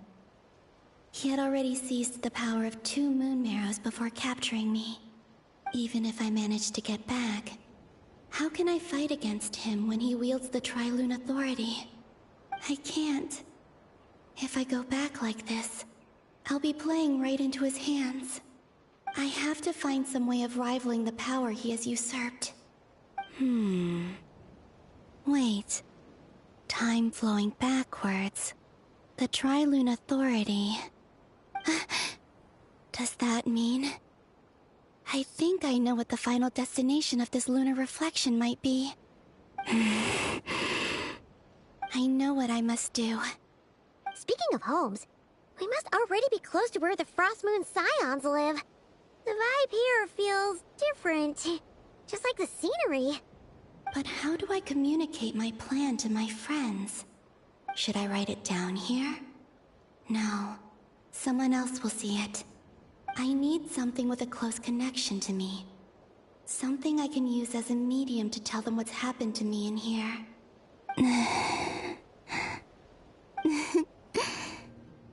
He had already seized the power of 2 moon marrows before capturing me. Even if I managed to get back, how can I fight against him when he wields the Tri-Lune Authority? I can't. If I go back like this, I'll be playing right into his hands. I have to find some way of rivaling the power he has usurped. Wait. Time flowing backwards. The Tri-Lune Authority. Does that mean... I think I know what the final destination of this lunar reflection might be. I know what I must do. Speaking of homes, we must already be close to where the Frost Moon Scions live. The vibe here feels different, just like the scenery. But how do I communicate my plan to my friends? Should I write it down here? No. Someone else will see it. I need something with a close connection to me. Something I can use as a medium to tell them what's happened to me in here.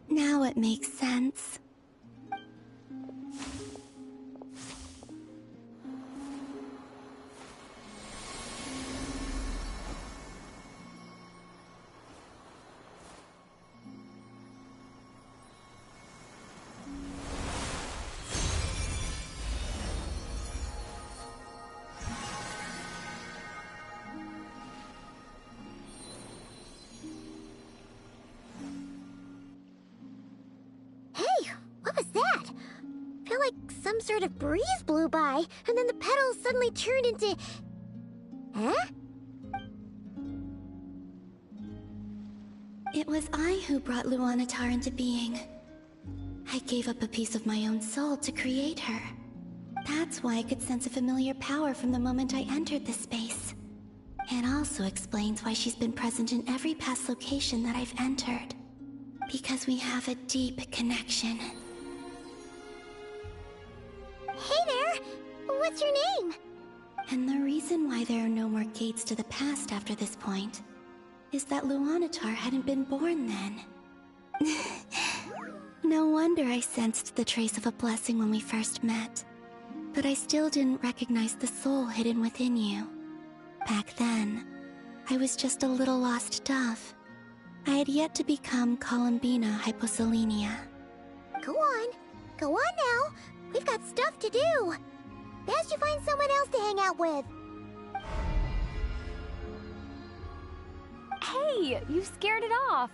Now it makes sense. Some sort of breeze blew by, and then the petals suddenly turned into... Huh? It was I who brought Luanatar into being. I gave up a piece of my own soul to create her. That's why I could sense a familiar power from the moment I entered this space. It also explains why she's been present in every past location that I've entered. Because we have a deep connection. Hey there! What's your name? And the reason why there are no more gates to the past after this point is that Luanatar hadn't been born then. No wonder I sensed the trace of a blessing when we first met. But I still didn't recognize the soul hidden within you. Back then, I was just a little lost dove. I had yet to become Columbina Hyposelenia. Go on. Go on now. We've got stuff to do. Best you find someone else to hang out with. Hey, you scared it off.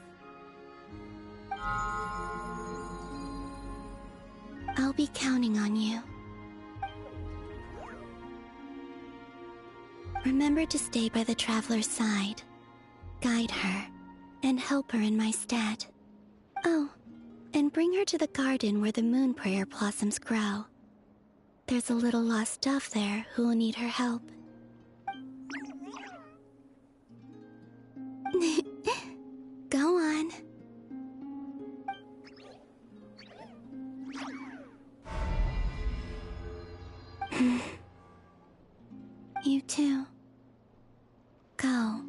I'll be counting on you. Remember to stay by the traveler's side, guide her, and help her in my stead. Oh, and bring her to the garden where the Moonprayer blossoms grow. There's a little lost dove there who will need her help. Go on. You too. Go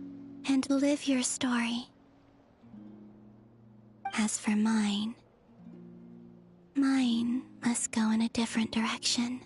and live your story. As for mine must go in a different direction.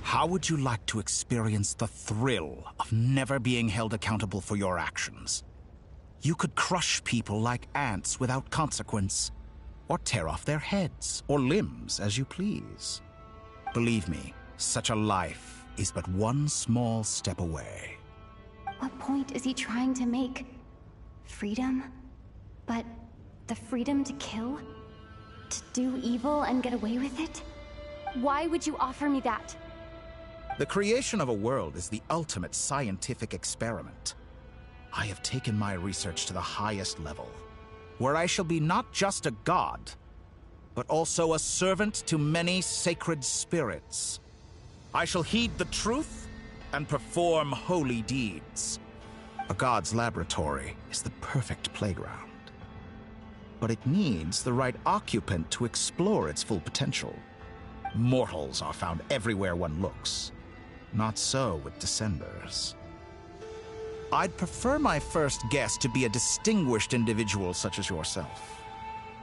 How would you like to experience the thrill of never being held accountable for your actions? You could crush people like ants without consequence, or tear off their heads or limbs as you please. Believe me, such a life is but one small step away. What point is he trying to make? Freedom? But the freedom to kill? To do evil and get away with it? Why would you offer me that? The creation of a world is the ultimate scientific experiment. I have taken my research to the highest level, where I shall be not just a god, but also a servant to many sacred spirits. I shall heed the truth and perform holy deeds. A god's laboratory is the perfect playground, but it needs the right occupant to explore its full potential. Mortals are found everywhere one looks. Not so with Descenders. I'd prefer my first guest to be a distinguished individual such as yourself.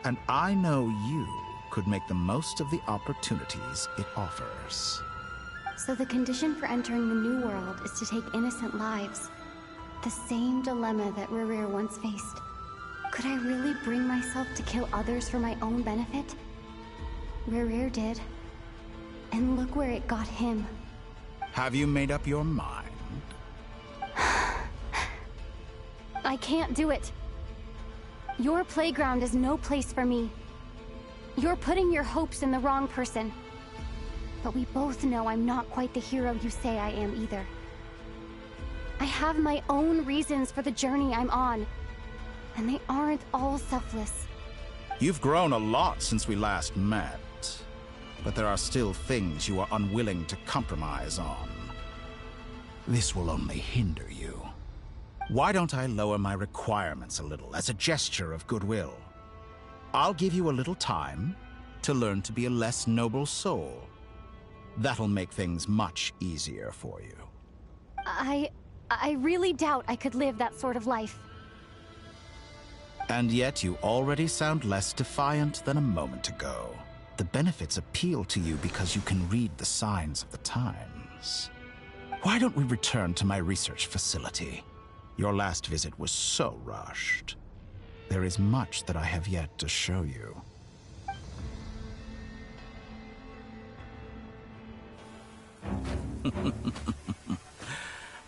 And I know you could make the most of the opportunities it offers. So the condition for entering the New World is to take innocent lives. The same dilemma that Rerir once faced. Could I really bring myself to kill others for my own benefit? Rerir did. And look where it got him. Have you made up your mind? I can't do it. Your playground is no place for me. You're putting your hopes in the wrong person. But we both know I'm not quite the hero you say I am either. I have my own reasons for the journey I'm on. And they aren't all selfless. You've grown a lot since we last met. But there are still things you are unwilling to compromise on. This will only hinder you. Why don't I lower my requirements a little as a gesture of goodwill? I'll give you a little time to learn to be a less noble soul. That'll make things much easier for you. I really doubt I could live that sort of life. And yet you already sound less defiant than a moment ago. The benefits appeal to you because you can read the signs of the times. Why don't we return to my research facility? Your last visit was so rushed. There is much that I have yet to show you.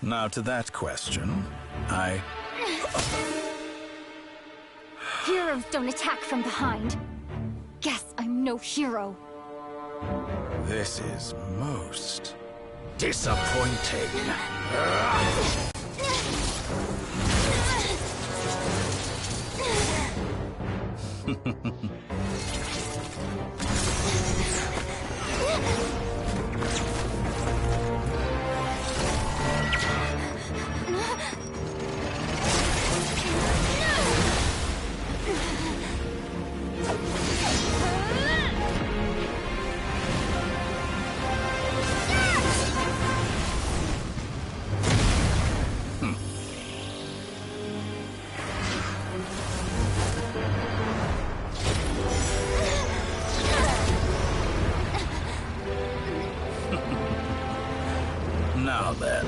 Now to that question, Heroes don't attack from behind. Guess I'm no hero. This is most disappointing. Now then.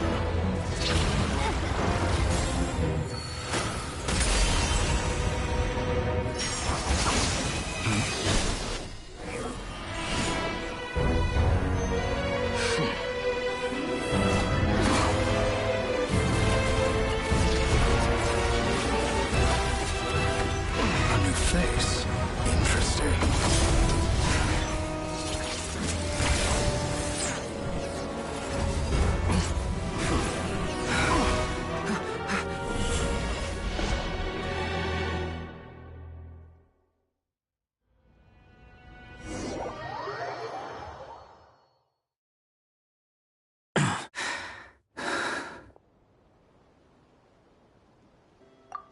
A new face. Interesting.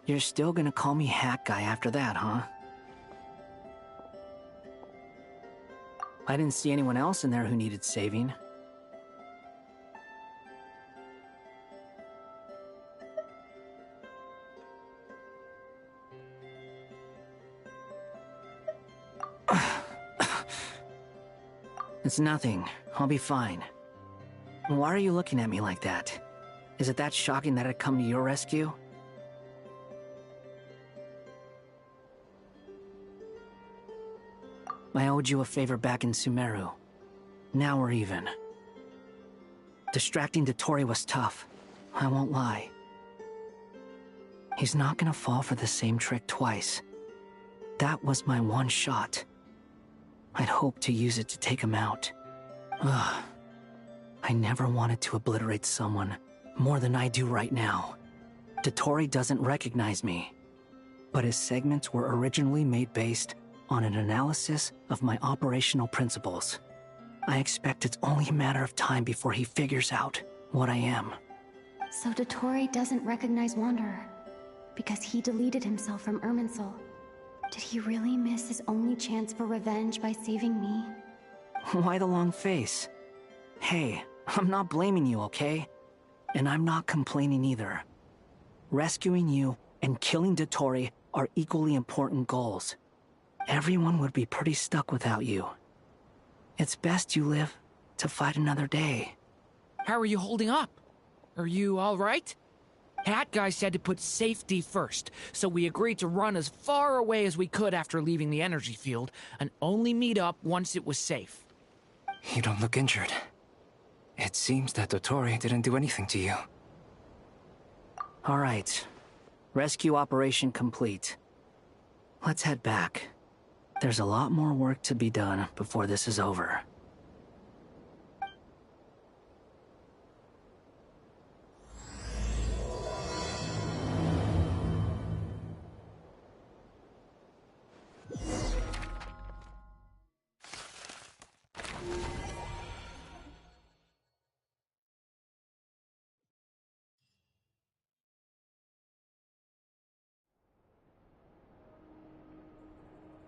You're still gonna call me Hat Guy after that, huh? I didn't see anyone else in there who needed saving. It's nothing. I'll be fine. Why are you looking at me like that? Is it that shocking that I'd come to your rescue? I owed you a favor back in Sumeru. Now we're even. Distracting Dottore was tough. I won't lie. He's not gonna fall for the same trick twice. That was my one shot. I'd hoped to use it to take him out. Ugh. I never wanted to obliterate someone more than I do right now. Dottore doesn't recognize me, but his segments were originally made based on an analysis of my operational principles. I expect it's only a matter of time before he figures out what I am. So Dottore doesn't recognize Wanderer because he deleted himself from Irminsul. Did he really miss his only chance for revenge by saving me? Why the long face? Hey, I'm not blaming you, okay? And I'm not complaining either. Rescuing you and killing Dottore are equally important goals. Everyone would be pretty stuck without you. It's best you live to fight another day. How are you holding up? Are you all right? Hat Guy said to put safety first, so we agreed to run as far away as we could after leaving the energy field, and only meet up once it was safe. You don't look injured. It seems that Dottore didn't do anything to you. All right. Rescue operation complete. Let's head back. There's a lot more work to be done before this is over.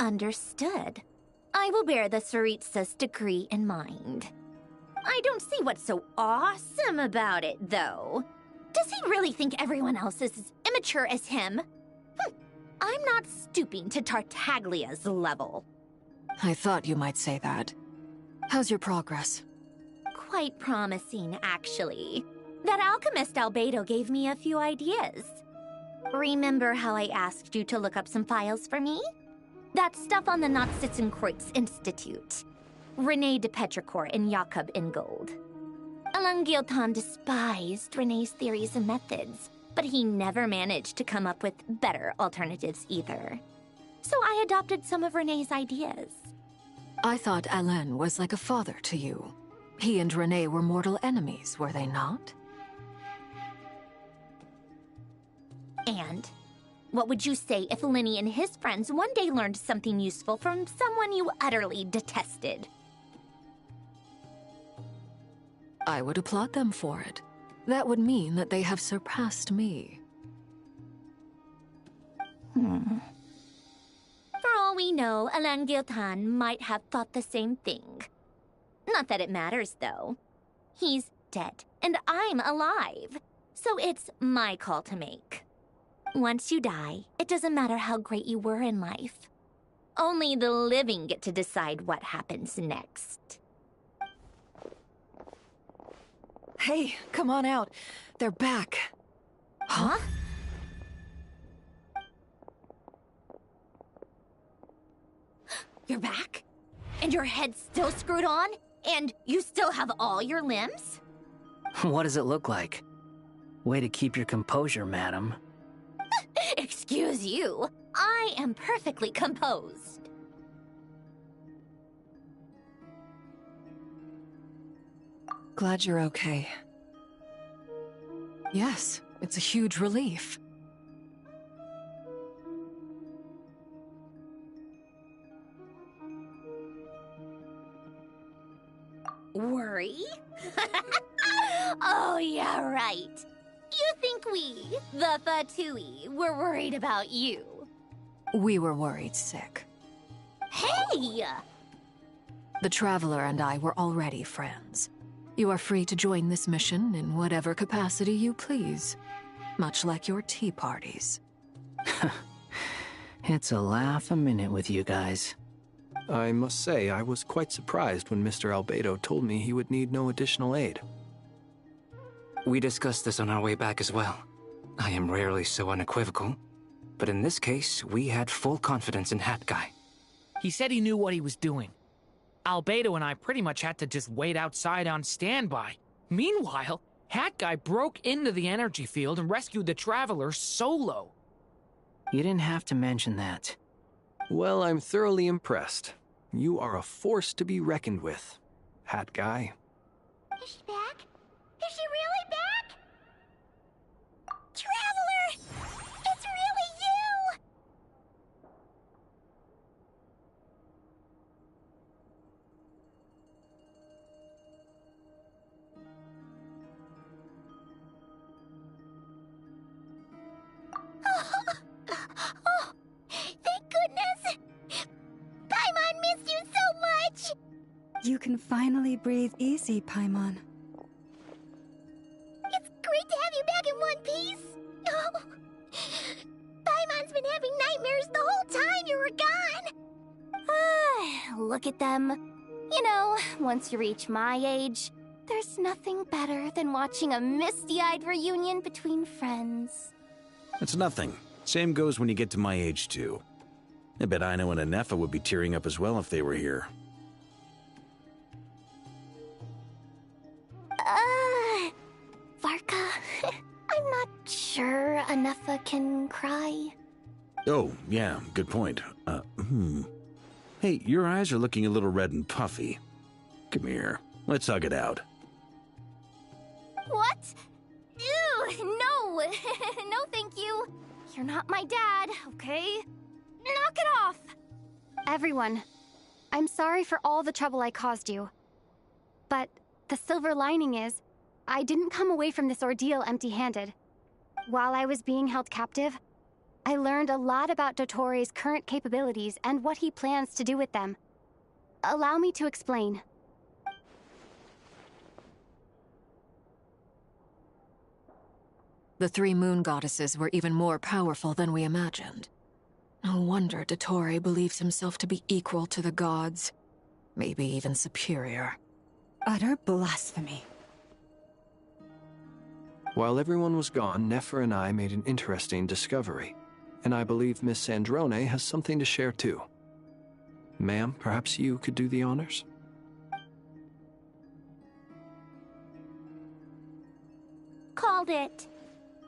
Understood. I will bear the Tsaritsa's decree in mind. I don't see what's so awesome about it, though. Does he really think everyone else is as immature as him? I'm not stooping to Tartaglia's level. I thought you might say that. How's your progress? Quite promising, actually. That alchemist Albedo gave me a few ideas. Remember how I asked you to look up some files for me? That stuff on the Nachtschitzenkreuz Institute. René de Petrichor and Jakob Ingold. Alain Guillotin despised René's theories and methods, but he never managed to come up with better alternatives either. So I adopted some of René's ideas. I thought Alain was like a father to you. He and René were mortal enemies, were they not? And what would you say if Lenny and his friends one day learned something useful from someone you utterly detested? I would applaud them for it. That would mean that they have surpassed me. For all we know, Alain Guillotin might have thought the same thing. Not that it matters, though. He's dead, and I'm alive. So it's my call to make. Once you die, it doesn't matter how great you were in life. Only the living get to decide what happens next. Hey, come on out. They're back. Huh? You're back? And your head's still screwed on? And you still have all your limbs? What does it look like? Way to keep your composure, madam. Excuse you. I am perfectly composed. Glad you're okay. Yes, it's a huge relief. Worry? Oh, yeah, right. You think we, the Fatui, were worried about you? We were worried sick. Hey! The Traveler and I were already friends. You are free to join this mission in whatever capacity you please. Much like your tea parties. It's a laugh a minute with you guys. I must say, I was quite surprised when Mr. Albedo told me he would need no additional aid. We discussed this on our way back as well. I am rarely so unequivocal, but in this case, we had full confidence in Hat Guy. He said he knew what he was doing. Albedo and I pretty much had to just wait outside on standby. Meanwhile, Hat Guy broke into the energy field and rescued the Traveler solo. You didn't have to mention that. Well, I'm thoroughly impressed. You are a force to be reckoned with, Hat Guy. Is she back? Is she really back? Traveler! It's really you! Oh, thank goodness! Paimon missed you so much! You can finally breathe easy, Paimon. It's great to have you back in one piece! Oh, Paimon's been having nightmares the whole time you were gone! Look at them. You know, once you reach my age, there's nothing better than watching a misty-eyed reunion between friends. It's nothing. Same goes when you get to my age, too. I bet Ino and Anefa would be tearing up as well if they were here. Varka, I'm not sure Anefa can cry. Oh, yeah, good point. Hey, your eyes are looking a little red and puffy. Come here, let's hug it out. What? Ew, no! No, thank you. You're not my dad, okay? Knock it off! Everyone, I'm sorry for all the trouble I caused you. But the silver lining is, I didn't come away from this ordeal empty-handed. While I was being held captive, I learned a lot about Dottoro's current capabilities and what he plans to do with them. Allow me to explain. The three moon goddesses were even more powerful than we imagined. No wonder Dottore believes himself to be equal to the gods. Maybe even superior. Utter blasphemy. While everyone was gone, Nefer and I made an interesting discovery. And I believe Miss Sandrone has something to share too. Ma'am, perhaps you could do the honors? Called it.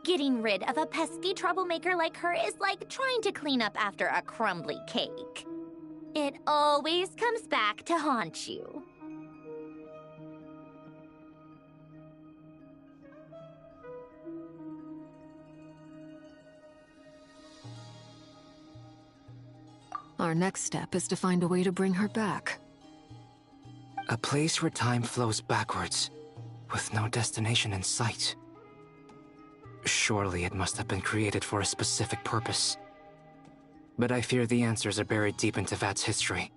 Getting rid of a pesky troublemaker like her is like trying to clean up after a crumbly cake. It always comes back to haunt you. Our next step is to find a way to bring her back. A place where time flows backwards, with no destination in sight. Surely it must have been created for a specific purpose. But I fear the answers are buried deep in Tevat's history,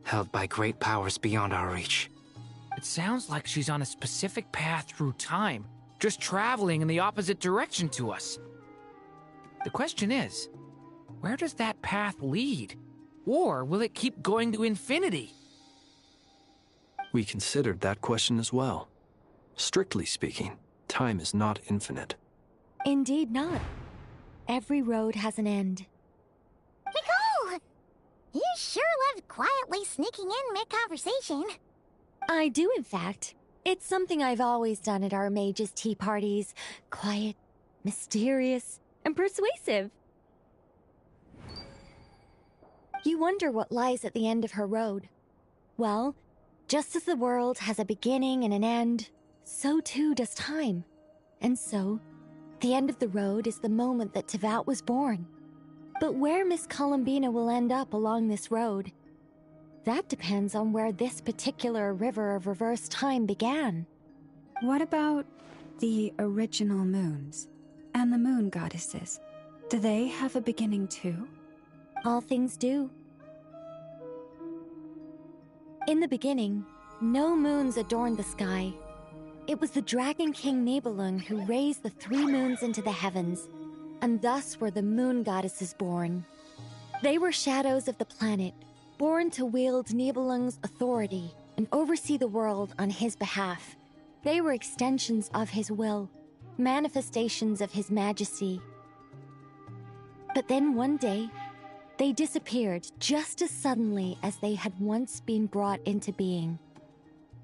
held by great powers beyond our reach. It sounds like she's on a specific path through time, just traveling in the opposite direction to us. The question is, where does that path lead? Or will it keep going to infinity? We considered that question as well. Strictly speaking, time is not infinite. Indeed not. Every road has an end. Nicole! You sure loved quietly sneaking in mid-conversation. I do, in fact. It's something I've always done at our mages' tea parties. Quiet, mysterious, and persuasive. You wonder what lies at the end of her road. Well, just as the world has a beginning and an end, so too does time. And so, the end of the road is the moment that Tevat was born. But where Miss Columbina will end up along this road, that depends on where this particular river of reverse time began. What about The original moons and the moon goddesses, do they have a beginning too? All things do. In the beginning, no moons adorned the sky. It was the Dragon King Nibelung who raised the 3 moons into the heavens, and thus were the moon goddesses born. They were shadows of the planet, born to wield Nibelung's authority and oversee the world on his behalf. They were extensions of his will, manifestations of his majesty. But then one day, they disappeared just as suddenly as they had once been brought into being.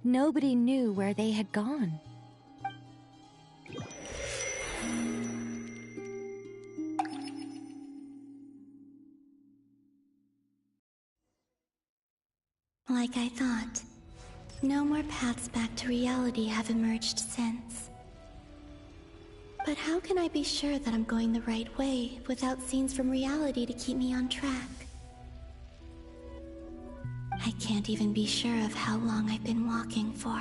Nobody knew where they had gone. Like I thought, no more paths back to reality have emerged since. But how can I be sure that I'm going the right way without scenes from reality to keep me on track? I can't even be sure of how long I've been walking for.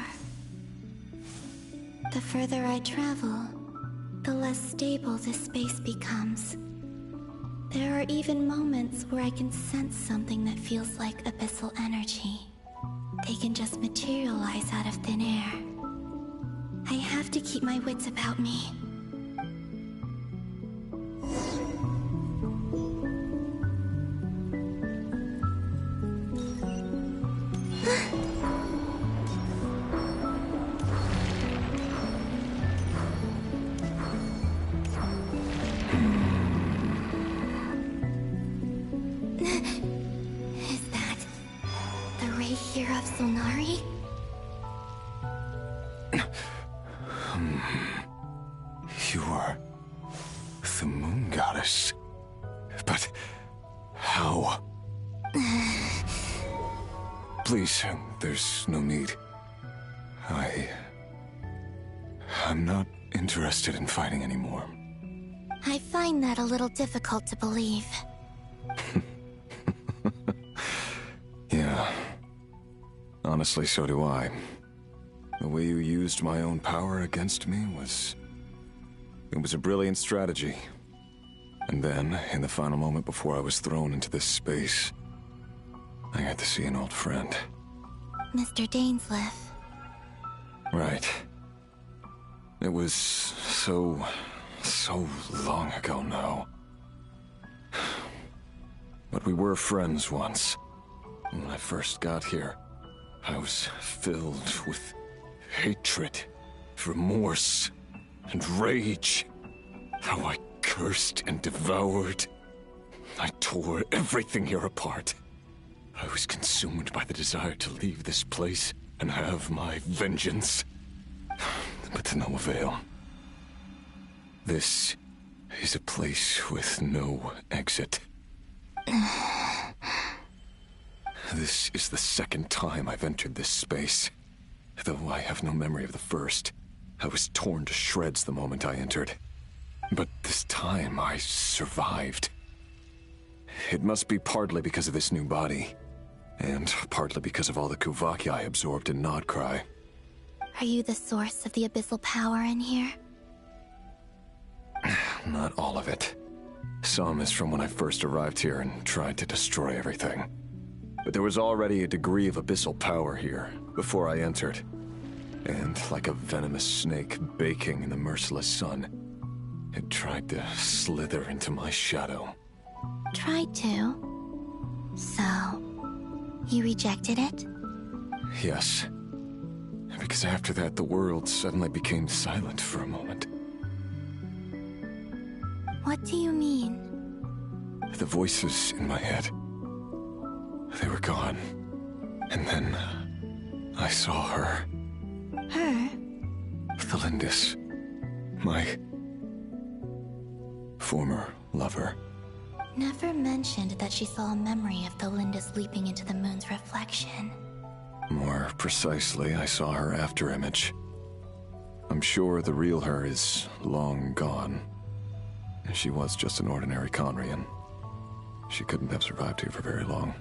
The further I travel, the less stable this space becomes. There are even moments where I can sense something that feels like abyssal energy. They can just materialize out of thin air. I have to keep my wits about me. Is that the ray here of Solnari? You are the moon goddess. But how? Please, there's no need. I'm not interested in fighting anymore. I find that a little difficult to believe. Yeah. Honestly, so do I. The way you used my own power against me was... It was a brilliant strategy. And then, in the final moment before I was thrown into this space, I got to see an old friend. Mr. Dainsleif. Right. It was so long ago now. But we were friends once. When I first got here, I was filled with hatred, remorse, and rage. How I cursed and devoured. I tore everything here apart. I was consumed by the desire to leave this place and have my vengeance. But to no avail. This is a place with no exit. This is the second time I've entered this space. Though I have no memory of the first. I was torn to shreds the moment I entered. But this time I survived. It must be partly because of this new body. And partly because of all the Kuvaki I absorbed in Nodcry. Are you the source of the abyssal power in here? Not all of it. Some is from when I first arrived here and tried to destroy everything. But there was already a degree of abyssal power here before I entered. And like a venomous snake baking in the merciless sun, it tried to slither into my shadow. Tried to? So, you rejected it? Yes. Because after that, the world suddenly became silent for a moment. What do you mean? The voices in my head, they were gone. And then I saw her. Her? Thelindis. My former lover. Never mentioned that she saw a memory of Thelindis leaping into the moon's reflection. More precisely, I saw her afterimage. I'm sure the real her is long gone. She was just an ordinary Conrian. She couldn't have survived here for very long.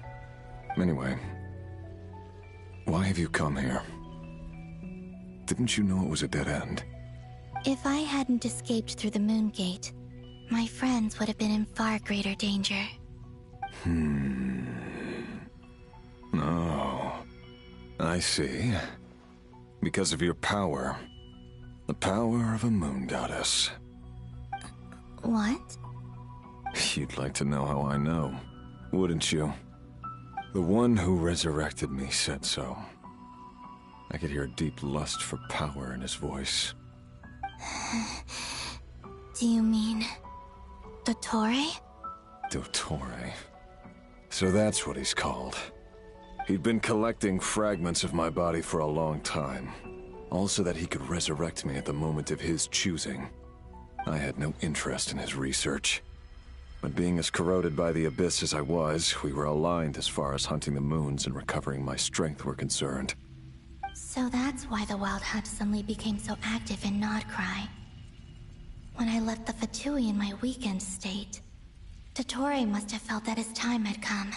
Anyway, why have you come here? Didn't you know it was a dead end? If I hadn't escaped through the Moon Gate, my friends would have been in far greater danger. Oh, I see. Because of your power. The power of a moon goddess. What? You'd like to know how I know, wouldn't you? The one who resurrected me said so. I could hear a deep lust for power in his voice. Do you mean... Dottore? Dottore. So that's what he's called. He'd been collecting fragments of my body for a long time. All so that he could resurrect me at the moment of his choosing. I had no interest in his research. But being as corroded by the Abyss as I was, we were aligned as far as hunting the moons and recovering my strength were concerned. So that's why the Wild Hunt suddenly became so active in Nodcry. When I left the Fatui in my weakened state, Dottore must have felt that his time had come.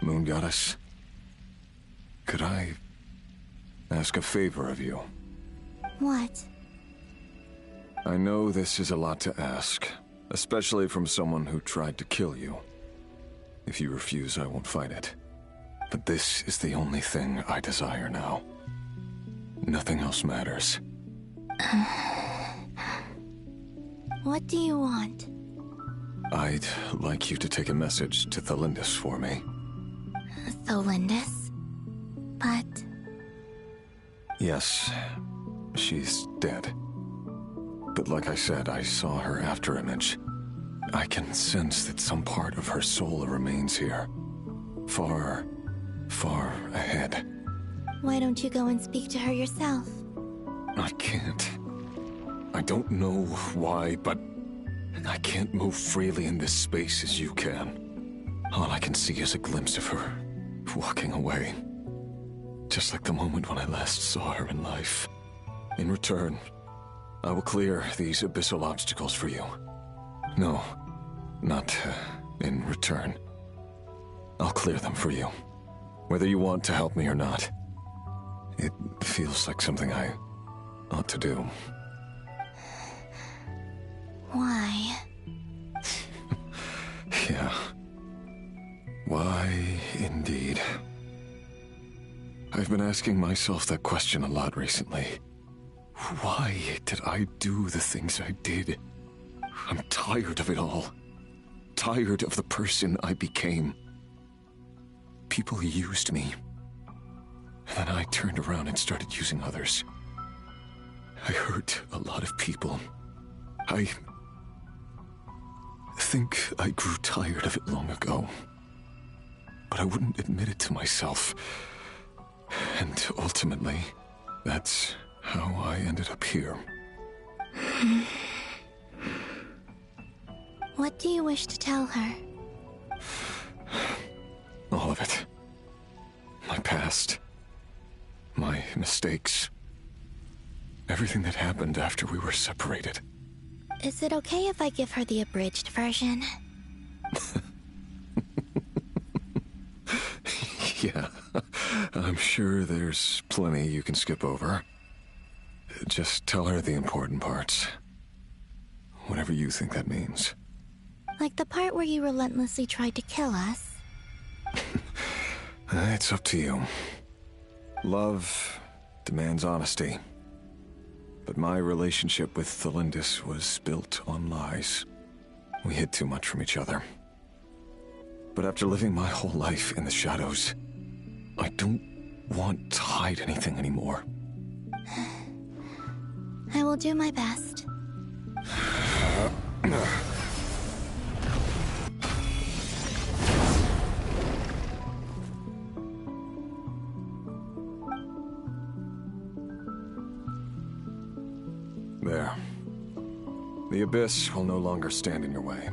Moon Goddess, could I ask a favor of you? What? I know this is a lot to ask, especially from someone who tried to kill you. If you refuse, I won't fight it. But this is the only thing I desire now. Nothing else matters. What do you want? I'd like you to take a message to Thelindis for me. Thelindis? But... Yes, she's dead. But like I said, I saw her afterimage. I can sense that some part of her soul remains here. Far, far ahead. Why don't you go and speak to her yourself? I can't. I don't know why, but I can't move freely in this space as you can. All I can see is a glimpse of her, walking away. Just like the moment when I last saw her in life. In return, I will clear these abyssal obstacles for you. No, not in return. I'll clear them for you, whether you want to help me or not. It feels like something I ought to do. Why? Yeah. Why, indeed. I've been asking myself that question a lot recently. Why did I do the things I did? I'm tired of it all. Tired of the person I became. People used me. And then I turned around and started using others. I hurt a lot of people. I think I grew tired of it long ago. But I wouldn't admit it to myself. And ultimately, that's how I ended up here. What do you wish to tell her? All of it. My past. My mistakes. Everything that happened after we were separated. Is it okay if I give her the abridged version? Yeah, I'm sure there's plenty you can skip over. Just tell her the important parts. Whatever you think that means. Like the part where you relentlessly tried to kill us? It's up to you. Love demands honesty. But my relationship with Thelindis was built on lies. We hid too much from each other. But after living my whole life in the shadows, I don't want to hide anything anymore. I will do my best. There. The Abyss will no longer stand in your way.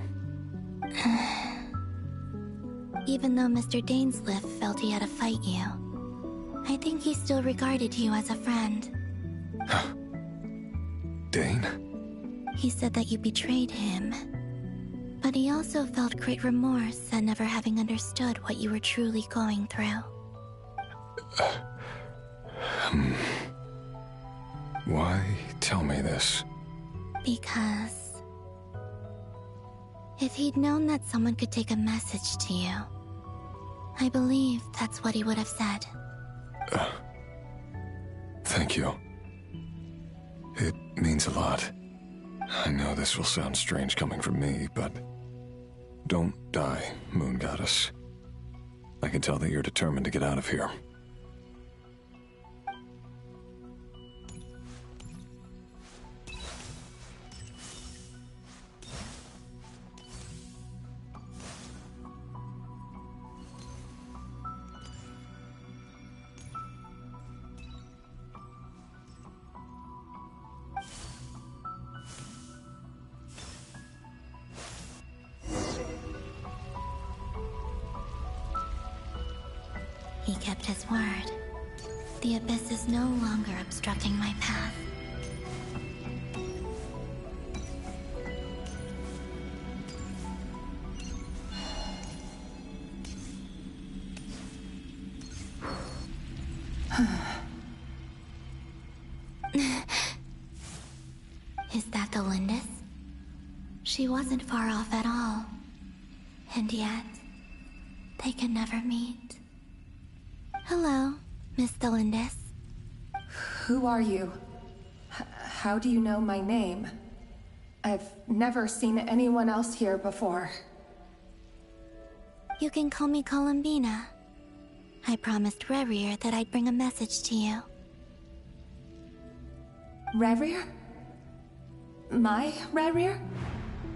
Even though Mr. Dainsliff felt he had to fight you, I think he still regarded you as a friend. Dane? He said that you betrayed him. But he also felt great remorse at never having understood what you were truly going through. Why tell me this? Because if he'd known that someone could take a message to you, I believe that's what he would have said. Thank you. It means a lot. I know this will sound strange coming from me, but don't die, Moon Goddess. I can tell that you're determined to get out of here. He kept his word. The abyss is no longer obstructing my path. Is that the Lindis? She wasn't far off at all. And yet, they can never meet. Hello, Miss Delindis. Who are you? How do you know my name? I've never seen anyone else here before. You can call me Columbina. I promised Rerir that I'd bring a message to you. Rerir? My Rerir?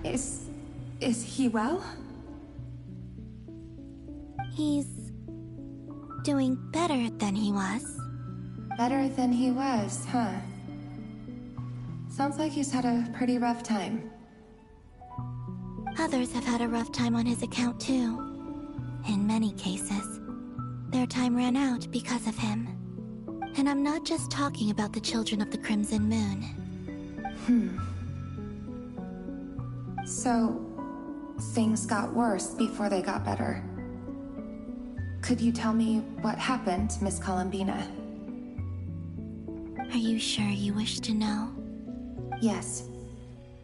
Is he well? He's doing better than he was. Better than he was, huh? Sounds like he's had a pretty rough time. Others have had a rough time on his account too. In many cases, their time ran out because of him. And I'm not just talking about the children of the Crimson Moon. So, things got worse before they got better. Could you tell me what happened, Miss Columbina? Are you sure you wish to know? Yes.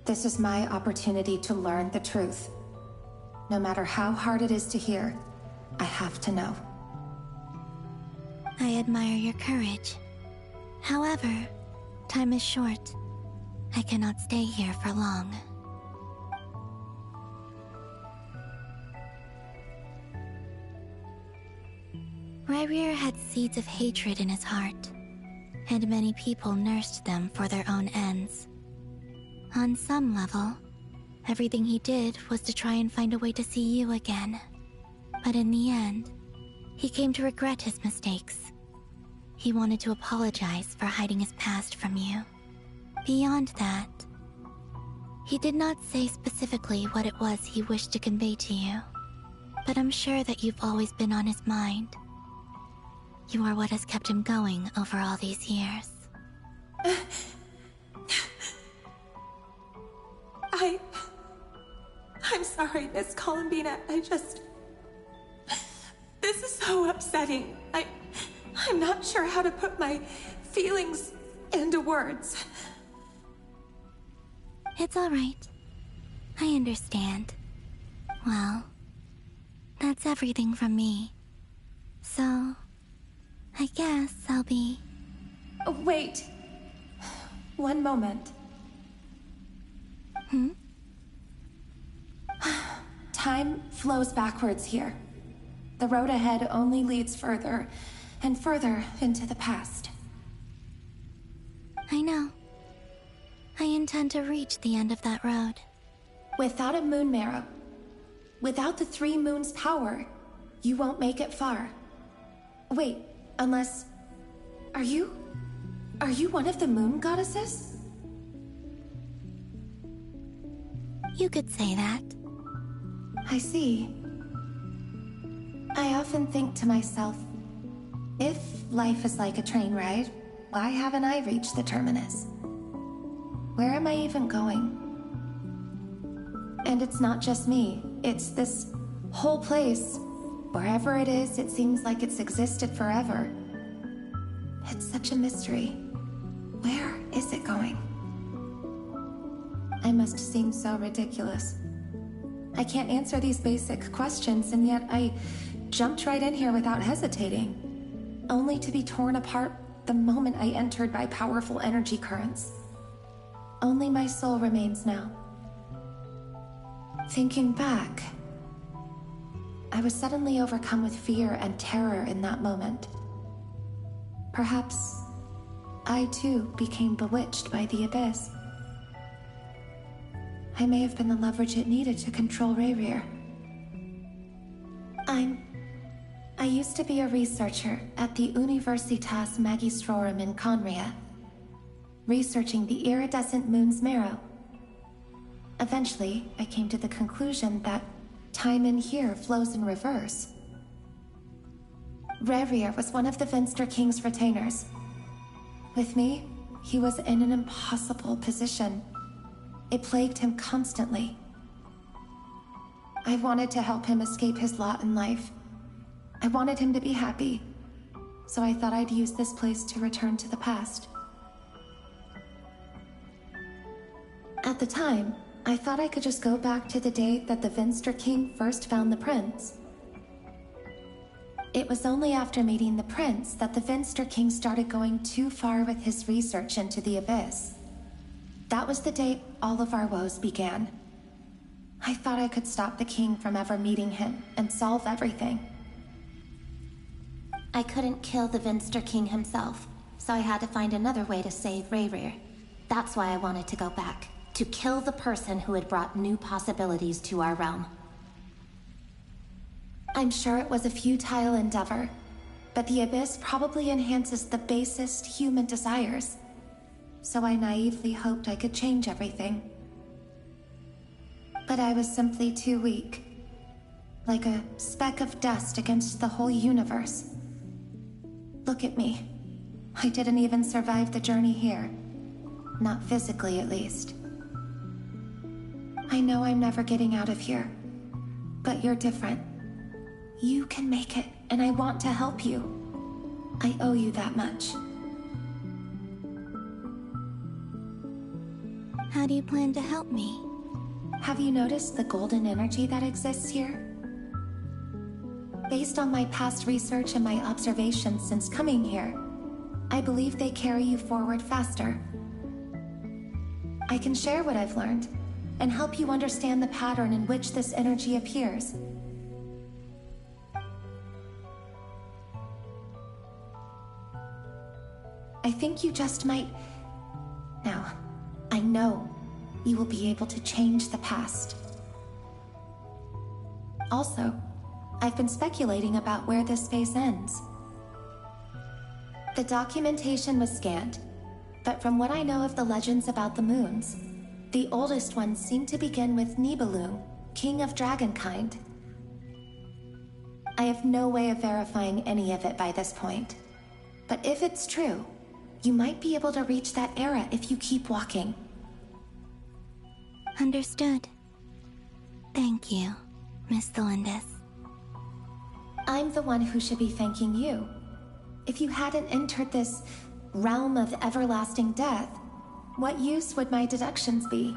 This is my opportunity to learn the truth. No matter how hard it is to hear, I have to know. I admire your courage. However, time is short. I cannot stay here for long. Rerir had seeds of hatred in his heart, and many people nursed them for their own ends. On some level, everything he did was to try and find a way to see you again. But in the end, he came to regret his mistakes. He wanted to apologize for hiding his past from you. Beyond that, he did not say specifically what it was he wished to convey to you, but I'm sure that you've always been on his mind. You are what has kept him going over all these years. I'm sorry, Miss Columbina. This is so upsetting. I'm not sure how to put my feelings into words. It's all right. I understand. Well, that's everything from me. So, I guess I'll be... Oh, wait. One moment. Time flows backwards here. The road ahead only leads further and further into the past. I know. I intend to reach the end of that road. Without a moon marrow, without the 3 moons' power, you won't make it far. Wait, unless... Are you one of the moon goddesses? You could say that. I see. I often think to myself, if life is like a train ride, why haven't I reached the terminus? Where am I even going? And it's not just me, it's this whole place. Wherever it is, it seems like it's existed forever. It's such a mystery. Where is it going? I must seem so ridiculous. I can't answer these basic questions, and yet I jumped right in here without hesitating, only to be torn apart the moment I entered by powerful energy currents. Only my soul remains now. Thinking back, I was suddenly overcome with fear and terror in that moment. Perhaps I too became bewitched by the abyss. I may have been the leverage it needed to control Rayrir. I used to be a researcher at the Universitas Magistrorum in Conria, researching the iridescent moon's marrow. Eventually, I came to the conclusion that time in here flows in reverse. Rayrir was one of the Vinster King's retainers. With me, he was in an impossible position. It plagued him constantly. I wanted to help him escape his lot in life. I wanted him to be happy, so I thought I'd use this place to return to the past. At the time, I thought I could just go back to the day that the Vinster King first found the prince. It was only after meeting the prince that the Vinster King started going too far with his research into the abyss. That was the day all of our woes began. I thought I could stop the king from ever meeting him and solve everything. I couldn't kill the Vinster King himself, so I had to find another way to save Rayrir. That's why I wanted to go back, to kill the person who had brought new possibilities to our realm. I'm sure it was a futile endeavor, but the abyss probably enhances the basest human desires. So I naively hoped I could change everything. But I was simply too weak. Like a speck of dust against the whole universe. Look at me. I didn't even survive the journey here. Not physically, at least. I know I'm never getting out of here. But you're different. You can make it, and I want to help you. I owe you that much. How do you plan to help me? Have you noticed the golden energy that exists here? Based on my past research and my observations since coming here, I believe they carry you forward faster. I can share what I've learned, and help you understand the pattern in which this energy appears. I think you just might... Now, I know you will be able to change the past. Also, I've been speculating about where this space ends. The documentation was scanned, but from what I know of the legends about the moons, the oldest ones seem to begin with Nibelung, king of dragonkind. I have no way of verifying any of it by this point, but if it's true, you might be able to reach that era if you keep walking. Understood. Thank you, Miss Thelindis. I'm the one who should be thanking you. If you hadn't entered this realm of everlasting death, what use would my deductions be?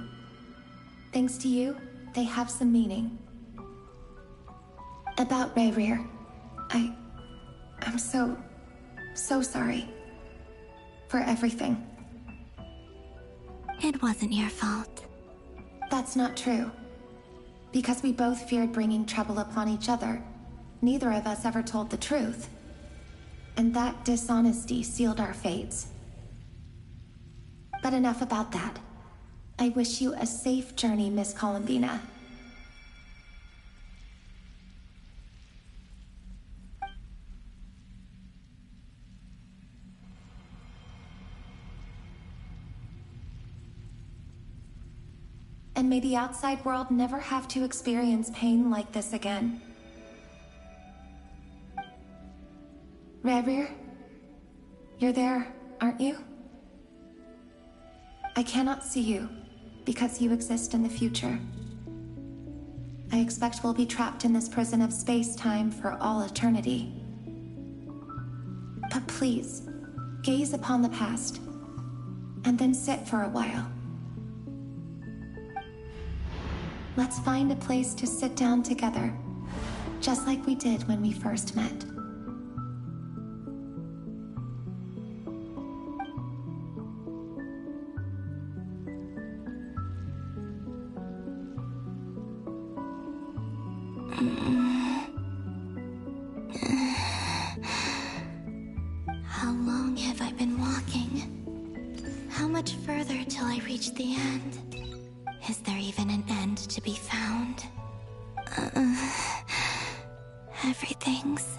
Thanks to you, they have some meaning. About Rayrir, I'm so sorry. For everything. It wasn't your fault. That's not true. Because we both feared bringing trouble upon each other, neither of us ever told the truth. And that dishonesty sealed our fates. But enough about that. I wish you a safe journey, Miss Columbina. And may the outside world never have to experience pain like this again. Rayrir, you're there, aren't you? I cannot see you, because you exist in the future. I expect we'll be trapped in this prison of space-time for all eternity. But please, gaze upon the past. and then sit for a while. Let's find a place to sit down together, just like we did when we first met. How long have I been walking? How much further till I reach the end? Is there even an end to be found? Everything's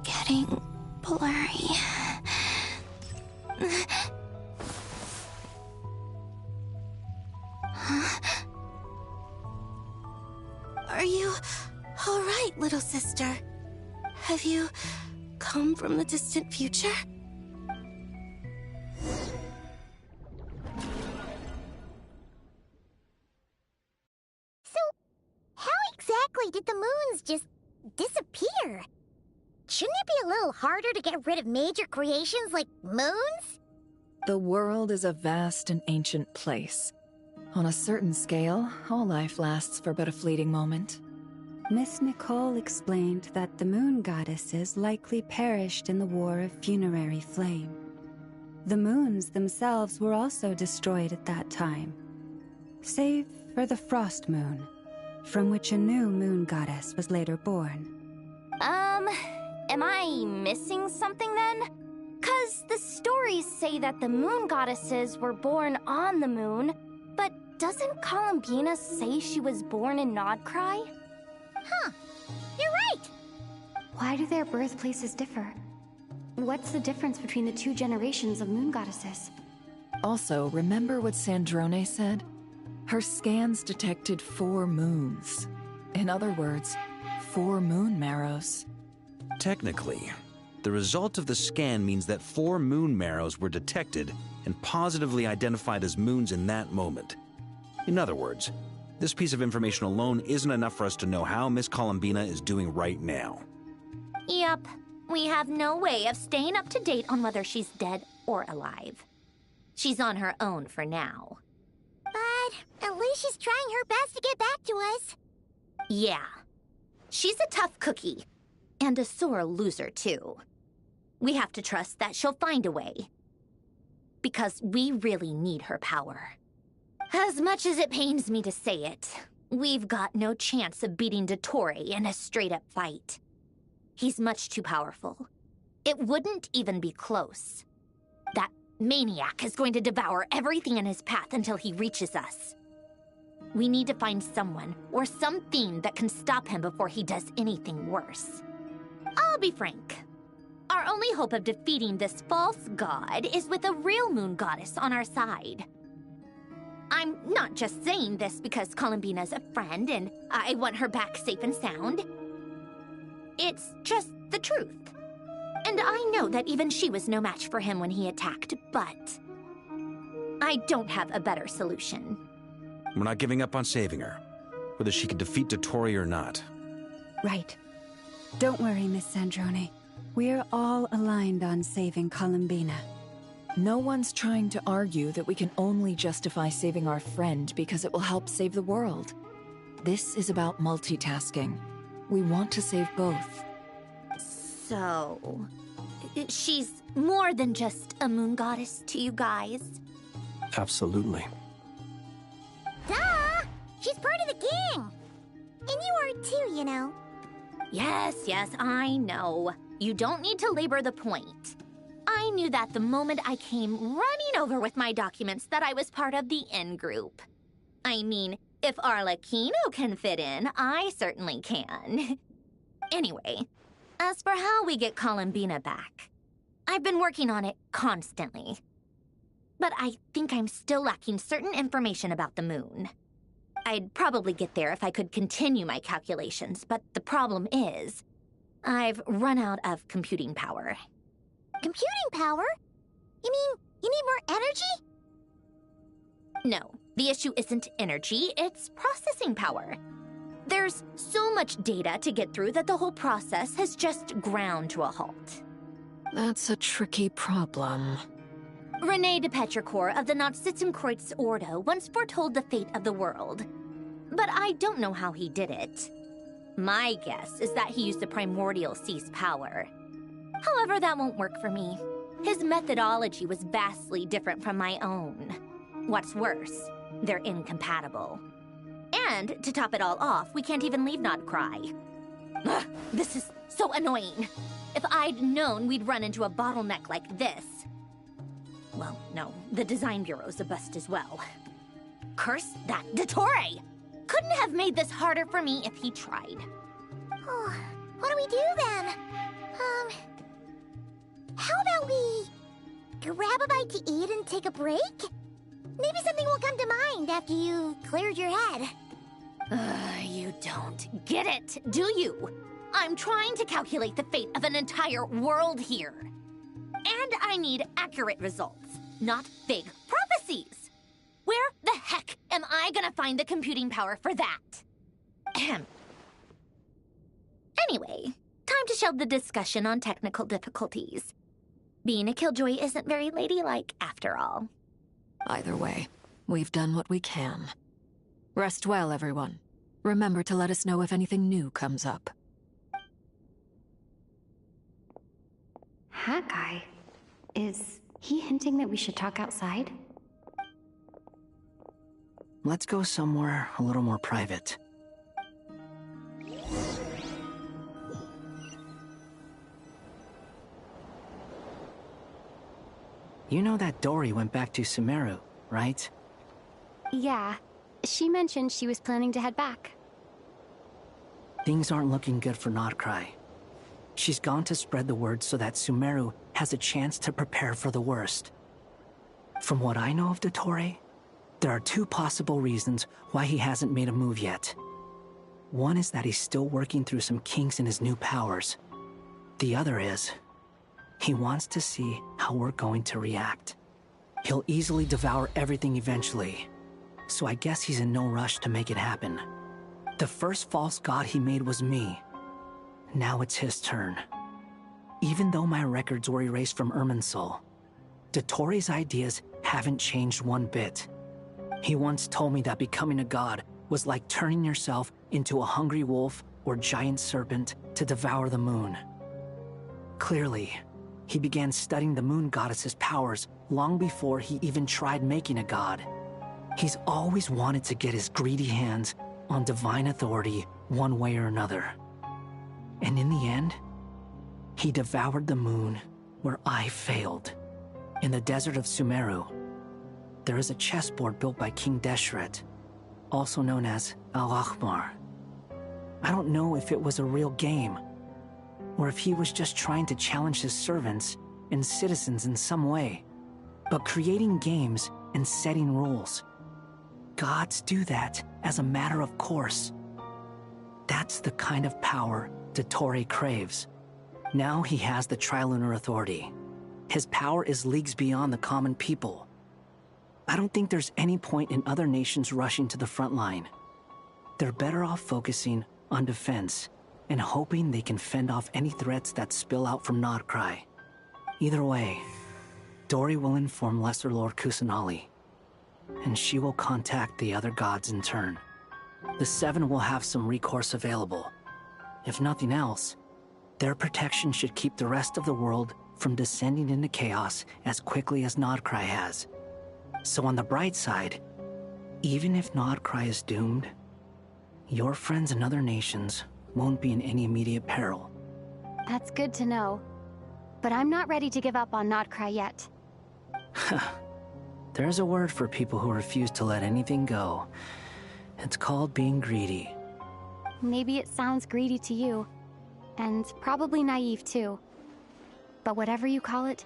getting blurry. Huh? Are you all right, little sister? Have you come from the distant future? So, how exactly did the moons just disappear? Shouldn't it be a little harder to get rid of major creations like moons? The world is a vast and ancient place. On a certain scale, all life lasts for but a fleeting moment. Miss Nicole explained that the moon goddesses likely perished in the War of Funerary Flame. The moons themselves were also destroyed at that time, save for the Frost Moon, from which a new moon goddess was later born. Am I missing something then? 'Cause the stories say that the moon goddesses were born on the moon, but doesn't Columbina say she was born in Nodcry? Huh, you're right! Why do their birthplaces differ? What's the difference between the two generations of moon goddesses? Also, remember what Sandrone said? Her scans detected 4 moons. In other words, 4 moon marrows. Technically, the result of the scan means that 4 moon marrows were detected and positively identified as moons in that moment. In other words, this piece of information alone isn't enough for us to know how Miss Columbina is doing right now. Yep, we have no way of staying up to date on whether she's dead or alive. She's on her own for now. But at least she's trying her best to get back to us. Yeah. She's a tough cookie. And a sore loser, too. We have to trust that she'll find a way. Because we really need her power. As much as it pains me to say it, we've got no chance of beating Dottore in a straight-up fight. He's much too powerful. It wouldn't even be close. That maniac is going to devour everything in his path until he reaches us. We need to find someone or something that can stop him before he does anything worse. I'll be frank. Our only hope of defeating this false god is with a real moon goddess on our side. I'm not just saying this because Columbina's a friend and I want her back safe and sound. It's just the truth. And I know that even she was no match for him when he attacked, but I don't have a better solution. We're not giving up on saving her, whether she can defeat Dottore or not. Right. Don't worry, Miss Sandrone. We're all aligned on saving Columbina. No one's trying to argue that we can only justify saving our friend because it will help save the world. This is about multitasking. We want to save both. So, she's more than just a moon goddess to you guys? Absolutely. Duh! She's part of the gang! And you are too, you know. Yes, I know. You don't need to labor the point. I knew that the moment I came running over with my documents that I was part of the in-group. I mean, if Arlecchino can fit in, I certainly can. Anyway, as for how we get Columbina back, I've been working on it constantly. But I think I'm still lacking certain information about the moon. I'd probably get there if I could continue my calculations, but the problem is, I've run out of computing power. Computing power? You mean you need more energy? No, the issue isn't energy, it's processing power. There's so much data to get through that the whole process has just ground to a halt. That's a tricky problem. Rene de Petrichor of the Nazissenkreuz Ordo once foretold the fate of the world. But I don't know how he did it. My guess is that he used the primordial sea's power. However, that won't work for me. His methodology was vastly different from my own. What's worse, they're incompatible. And, to top it all off, we can't even leave Nodcry. Ugh, this is so annoying. If I'd known we'd run into a bottleneck like this... Well, no, the design bureau's a bust as well. Curse that Dottore! Couldn't have made this harder for me if he tried. Oh, what do we do then? How about we grab a bite to eat and take a break? Maybe something will come to mind after you've cleared your head. You don't get it, do you? I'm trying to calculate the fate of an entire world here. And I need accurate results, not vague prophecies. Where the heck am I gonna find the computing power for that? Ahem. Anyway, time to shelve the discussion on technical difficulties. Being a killjoy isn't very ladylike, after all. Either way, we've done what we can. Rest well, everyone. Remember to let us know if anything new comes up. Hawkeye? Is he hinting that we should talk outside? Let's go somewhere a little more private. You know that Dory went back to Sumeru, right? Yeah. She mentioned she was planning to head back. Things aren't looking good for Nodcry. She's gone to spread the word so that Sumeru has a chance to prepare for the worst. From what I know of Dottore, there are two possible reasons why he hasn't made a move yet. One is that he's still working through some kinks in his new powers. The other is, he wants to see how we're going to react. He'll easily devour everything eventually, so I guess he's in no rush to make it happen. The first false god he made was me. Now it's his turn. Even though my records were erased from Irminsul, Dottore's ideas haven't changed one bit. He once told me that becoming a god was like turning yourself into a hungry wolf or giant serpent to devour the moon. Clearly, he began studying the moon goddess's powers long before he even tried making a god. He's always wanted to get his greedy hands on divine authority one way or another. And in the end, he devoured the moon where I failed. In the desert of Sumeru, there is a chessboard built by King Deshret, also known as Al-Ahmar. I don't know if it was a real game, or if he was just trying to challenge his servants and citizens in some way. But creating games and setting rules, gods do that as a matter of course. That's the kind of power Dottore craves. Now he has the Trilunar Authority. His power is leagues beyond the common people. I don't think there's any point in other nations rushing to the front line. They're better off focusing on defense and hoping they can fend off any threats that spill out from Nodcry. Either way, Dory will inform Lesser Lord Kusanali, and she will contact the other gods in turn. The Seven will have some recourse available. If nothing else, their protection should keep the rest of the world from descending into chaos as quickly as Nodcry has. So on the bright side, even if Nodcry is doomed, your friends in other nations won't be in any immediate peril. That's good to know. But I'm not ready to give up on Nodcry yet. There's a word for people who refuse to let anything go. It's called being greedy. Maybe it sounds greedy to you, and probably naive too. But whatever you call it,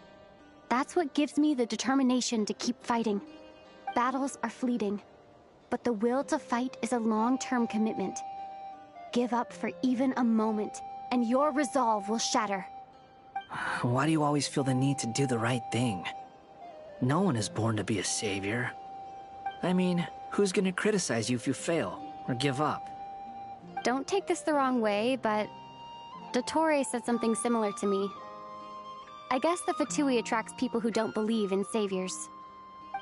that's what gives me the determination to keep fighting. Battles are fleeting, but the will to fight is a long-term commitment. Give up for even a moment, and your resolve will shatter. Why do you always feel the need to do the right thing? No one is born to be a savior. I mean, who's gonna criticize you if you fail, or give up? Don't take this the wrong way, but Dottore said something similar to me. I guess the Fatui attracts people who don't believe in saviors.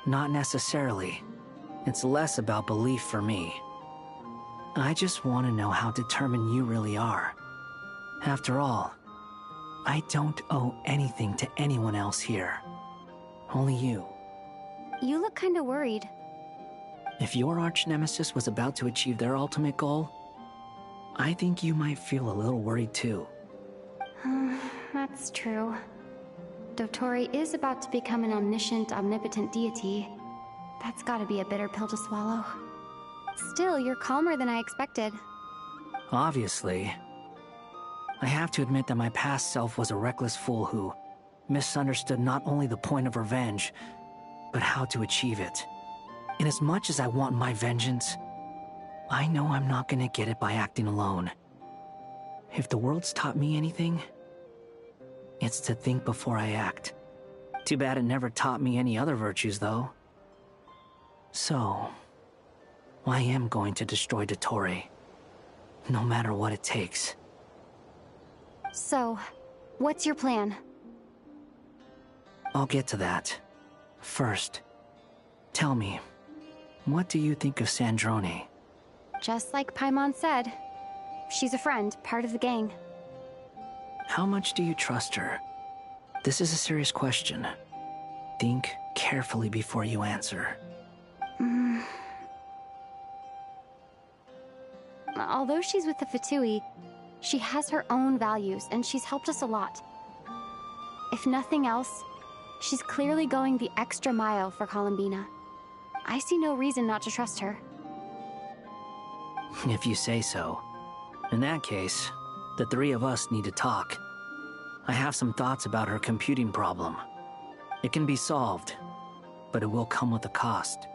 Not necessarily. It's less about belief for me. I just want to know how determined you really are. After all, I don't owe anything to anyone else here. Only you. You look kinda worried. If your arch-nemesis was about to achieve their ultimate goal, I think you might feel a little worried too. That's true. Dotori is about to become an omniscient, omnipotent deity. That's gotta be a bitter pill to swallow. Still, you're calmer than I expected. Obviously. I have to admit that my past self was a reckless fool who misunderstood not only the point of revenge, but how to achieve it. And as much as I want my vengeance, I know I'm not gonna get it by acting alone. If the world's taught me anything, it's to think before I act. Too bad it never taught me any other virtues, though. So, I am going to destroy Dotori, no matter what it takes. So, what's your plan? I'll get to that. First, tell me, what do you think of Sandrone? Just like Paimon said, she's a friend, part of the gang. How much do you trust her? This is a serious question. Think carefully before you answer. Although she's with the Fatui, she has her own values, and she's helped us a lot. If nothing else, she's clearly going the extra mile for Columbina. I see no reason not to trust her. If you say so. In that case, the three of us need to talk. I have some thoughts about her computing problem. It can be solved, but it will come with a cost.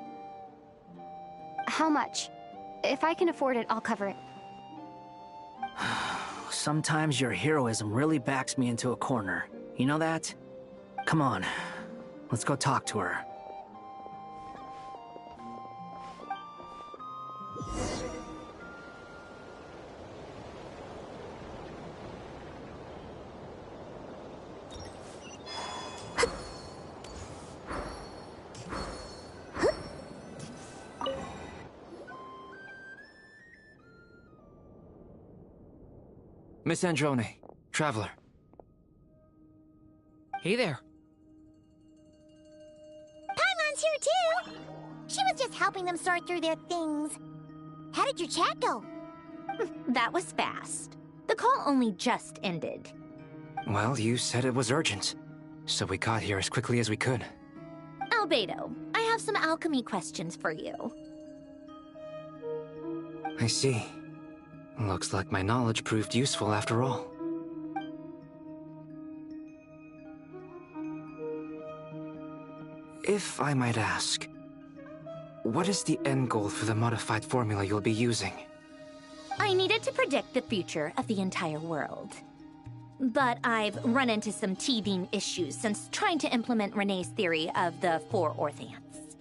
How much? If I can afford it, I'll cover it. Sometimes your heroism really backs me into a corner. You know that? Come on, let's go talk to her. Miss Androne, Traveler. Hey there. Paimon's here too! She was just helping them sort through their things. How did your chat go? That was fast. The call only just ended. Well, you said it was urgent, so we got here as quickly as we could. Albedo, I have some alchemy questions for you. I see. Looks like my knowledge proved useful after all. If I might ask, what is the end goal for the modified formula you'll be using? I needed to predict the future of the entire world. But I've run into some teething issues since trying to implement Renee's theory of the 4 Orthants.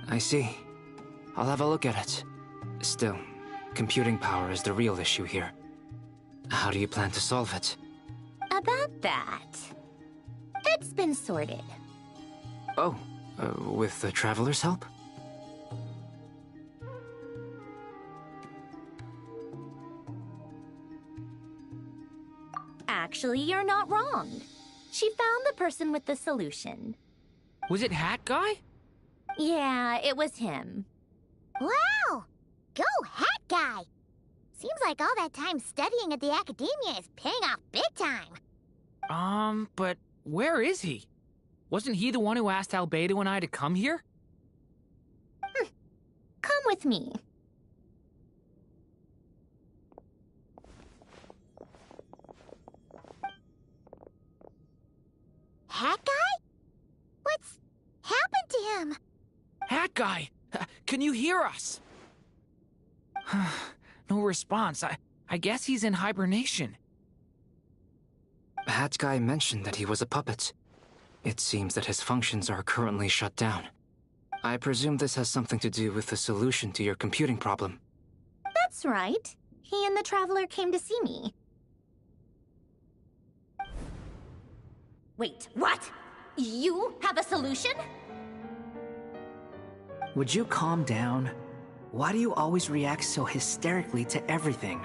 I see. I'll have a look at it. Still, computing power is the real issue here. How do you plan to solve it? About that, it's been sorted. Oh, with the Traveler's help? Actually, you're not wrong. She found the person with the solution. Was it Hat Guy? Yeah, it was him. Wow! Go Hat Guy! Seems like all that time studying at the Academia is paying off big time. But where is he? Wasn't he the one who asked Albedo and I to come here? Come with me. Hat Guy? What's happened to him? Hat Guy! Can you hear us? No response. I guess he's in hibernation. Hat Guy mentioned that he was a puppet. It seems that his functions are currently shut down. I presume this has something to do with the solution to your computing problem. That's right. He and the Traveler came to see me. Wait, what? You have a solution? Would you calm down? Why do you always react so hysterically to everything?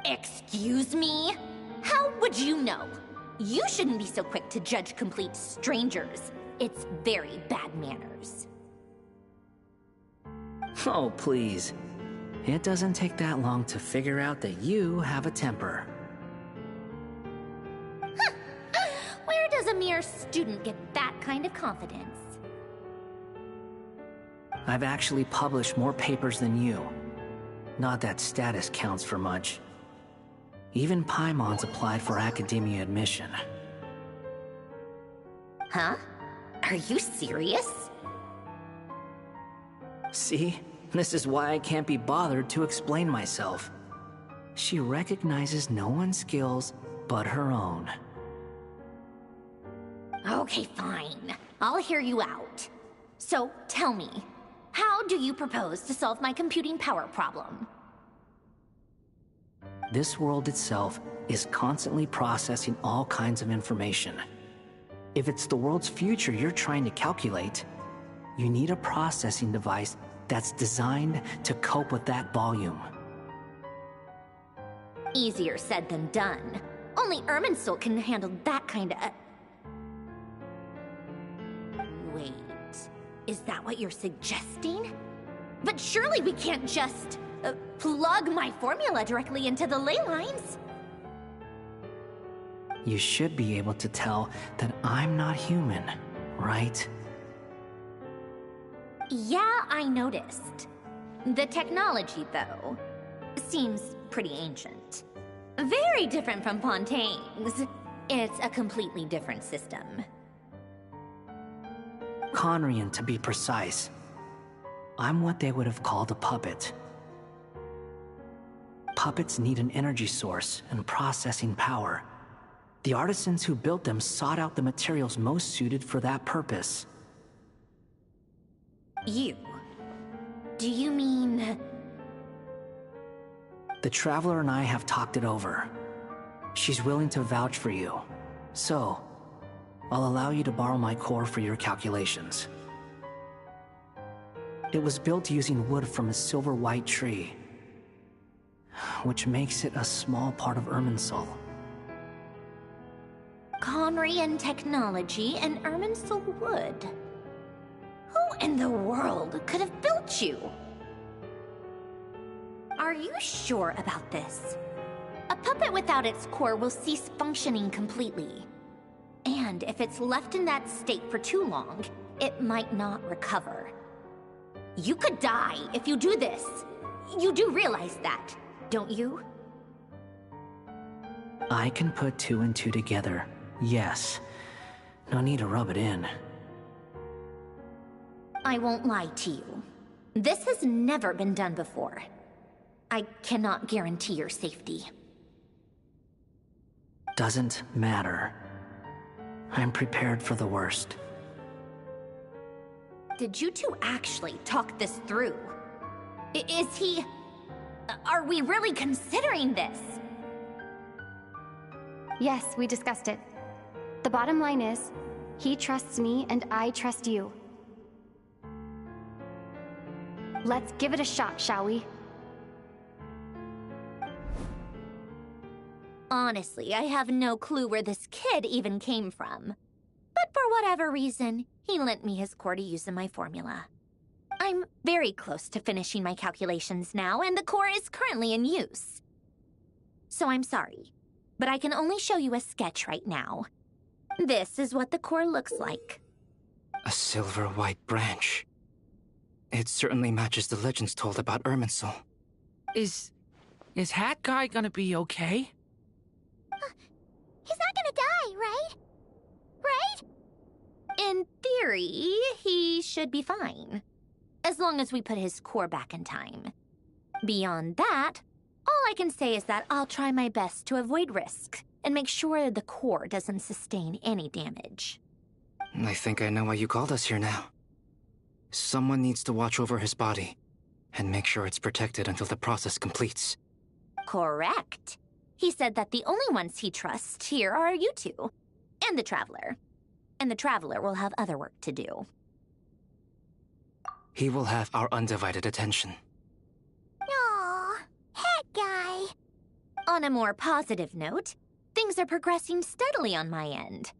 Excuse me? How would you know? You shouldn't be so quick to judge complete strangers. It's very bad manners. Oh, please. It doesn't take that long to figure out that you have a temper. Where does a mere student get that kind of confidence? I've actually published more papers than you. Not that status counts for much. Even Paimon's applied for academia admission. Huh? Are you serious? See? This is why I can't be bothered to explain myself. She recognizes no one's skills but her own. Okay, fine. I'll hear you out. So, tell me, how do you propose to solve my computing power problem? This world itself is constantly processing all kinds of information. If it's the world's future you're trying to calculate, you need a processing device that's designed to cope with that volume. Easier said than done. Only Irminsul can handle that kind of... Wait, is that what you're suggesting? But surely we can't just plug my formula directly into the ley lines. You should be able to tell that I'm not human, right? Yeah, I noticed. The technology, though, seems pretty ancient. Very different from Fontaine's. It's a completely different system. Conrian, to be precise. I'm what they would have called a puppet. Puppets need an energy source and processing power. The artisans who built them sought out the materials most suited for that purpose. You? Do you mean... The Traveler and I have talked it over. She's willing to vouch for you. So, I'll allow you to borrow my core for your calculations. It was built using wood from a silver-white tree, which makes it a small part of Irminsul. Conrian technology and Irminsul wood. Who in the world could have built you? Are you sure about this? A puppet without its core will cease functioning completely. And if it's left in that state for too long, it might not recover. You could die if you do this. You do realize that, don't you? I can put two and two together, yes. No need to rub it in. I won't lie to you. This has never been done before. I cannot guarantee your safety. Doesn't matter. I'm prepared for the worst. Did you two actually talk this through? Is he... Are we really considering this? Yes, we discussed it. The bottom line is, he trusts me and I trust you. Let's give it a shot, shall we? Honestly, I have no clue where this kid even came from. But for whatever reason, he lent me his core to use in my formula. I'm very close to finishing my calculations now, and the core is currently in use. So I'm sorry, but I can only show you a sketch right now. This is what the core looks like. A silver-white branch. It certainly matches the legends told about Irminsul. Is Hat Guy gonna be okay? He's not gonna die, right? Right? In theory, he should be fine. As long as we put his core back in time. Beyond that, all I can say is that I'll try my best to avoid risk and make sure the core doesn't sustain any damage. I think I know why you called us here now. Someone needs to watch over his body and make sure it's protected until the process completes. Correct. He said that the only ones he trusts here are you two, and the Traveler. And the Traveler will have other work to do. He will have our undivided attention. Aw, head guy. On a more positive note, things are progressing steadily on my end.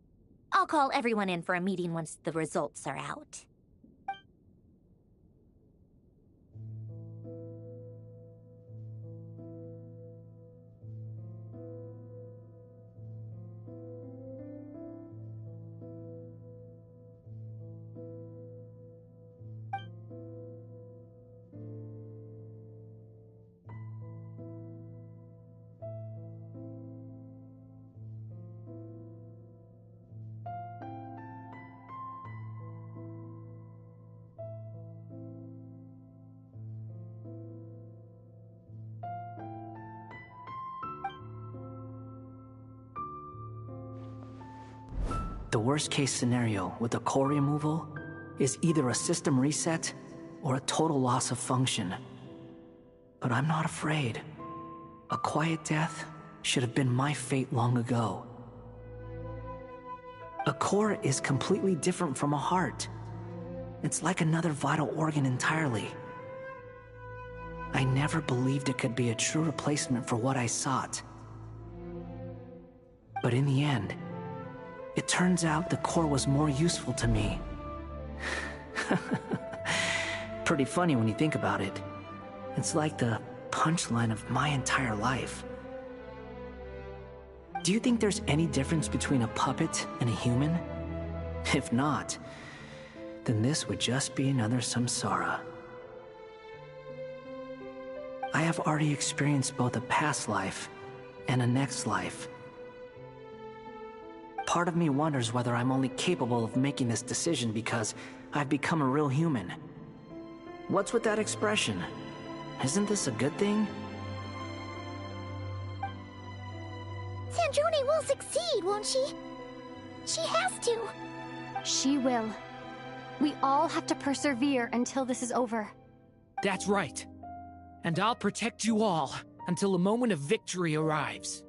I'll call everyone in for a meeting once the results are out. The worst-case scenario with the core removal is either a system reset or a total loss of function. But I'm not afraid. A quiet death should have been my fate long ago. A core is completely different from a heart. It's like another vital organ entirely. I never believed it could be a true replacement for what I sought. But in the end, it turns out the core was more useful to me. Pretty funny when you think about it. It's like the punchline of my entire life. Do you think there's any difference between a puppet and a human? If not, then this would just be another samsara. I have already experienced both a past life and a next life. Part of me wonders whether I'm only capable of making this decision because I've become a real human. What's with that expression? Isn't this a good thing? Sandrone will succeed, won't she? She has to. She will. We all have to persevere until this is over. That's right. And I'll protect you all until a moment of victory arrives.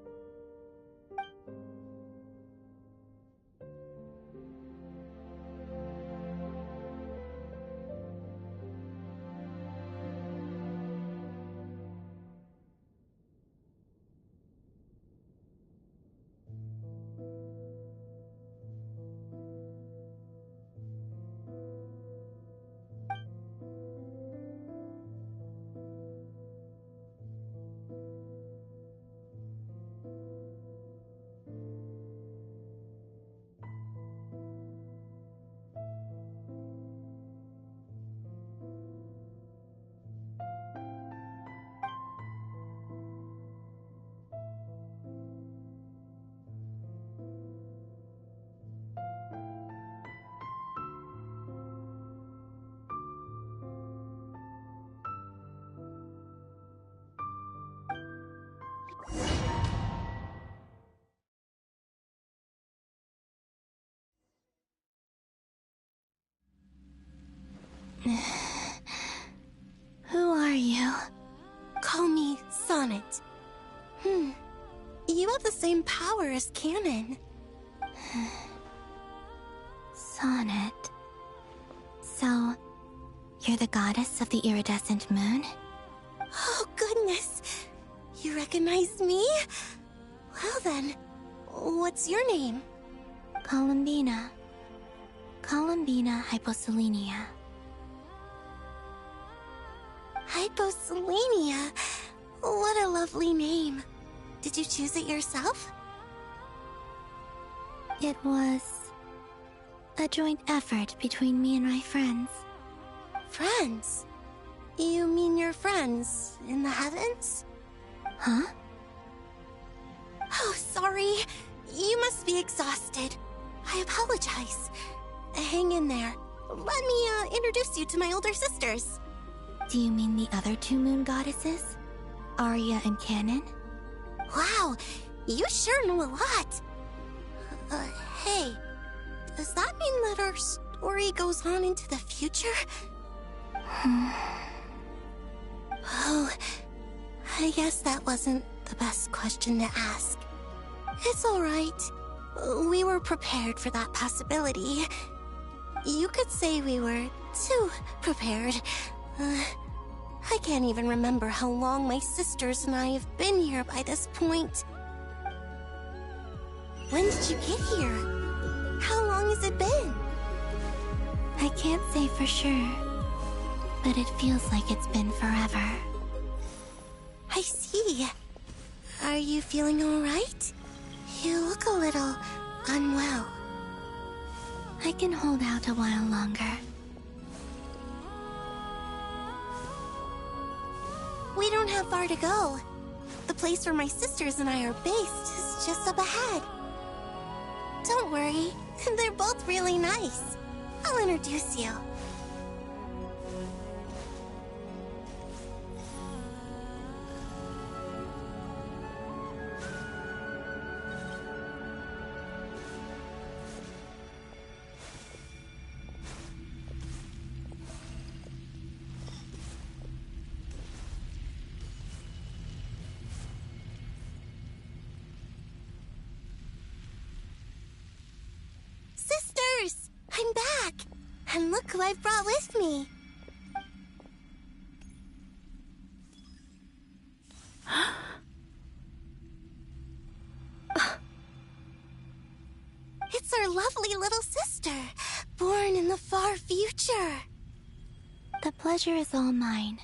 Who are you? Call me Sonnet. You have the same power as Canon. Sonnet. So, you're the goddess of the iridescent moon? Oh, goodness. You recognize me? Well then, what's your name? Columbina. Columbina Hyposelenia. Hyposelenia? What a lovely name. Did you choose it yourself? It was a joint effort between me and my friends. Friends? You mean your friends in the heavens? Huh? Oh, sorry. You must be exhausted. I apologize. Hang in there. Let me introduce you to my older sisters. Do you mean the other two moon goddesses? Arya and Canon? Wow, you sure know a lot. Hey, does that mean that our story goes on into the future? Oh, I guess that wasn't the the best question to ask. It's alright. We were prepared for that possibility. You could say we were too prepared. I can't even remember how long my sisters and I have been here by this point. When did you get here? How long has it been? I can't say for sure, but it feels like it's been forever. I see. Are you feeling alright? You look a little unwell. I can hold out a while longer. We don't have far to go. The place where my sisters and I are based is just up ahead. Don't worry, they're both really nice. I'll introduce you. Sisters! I'm back! And look who I've brought with me! It's our lovely little sister, born in the far future. The pleasure is all mine.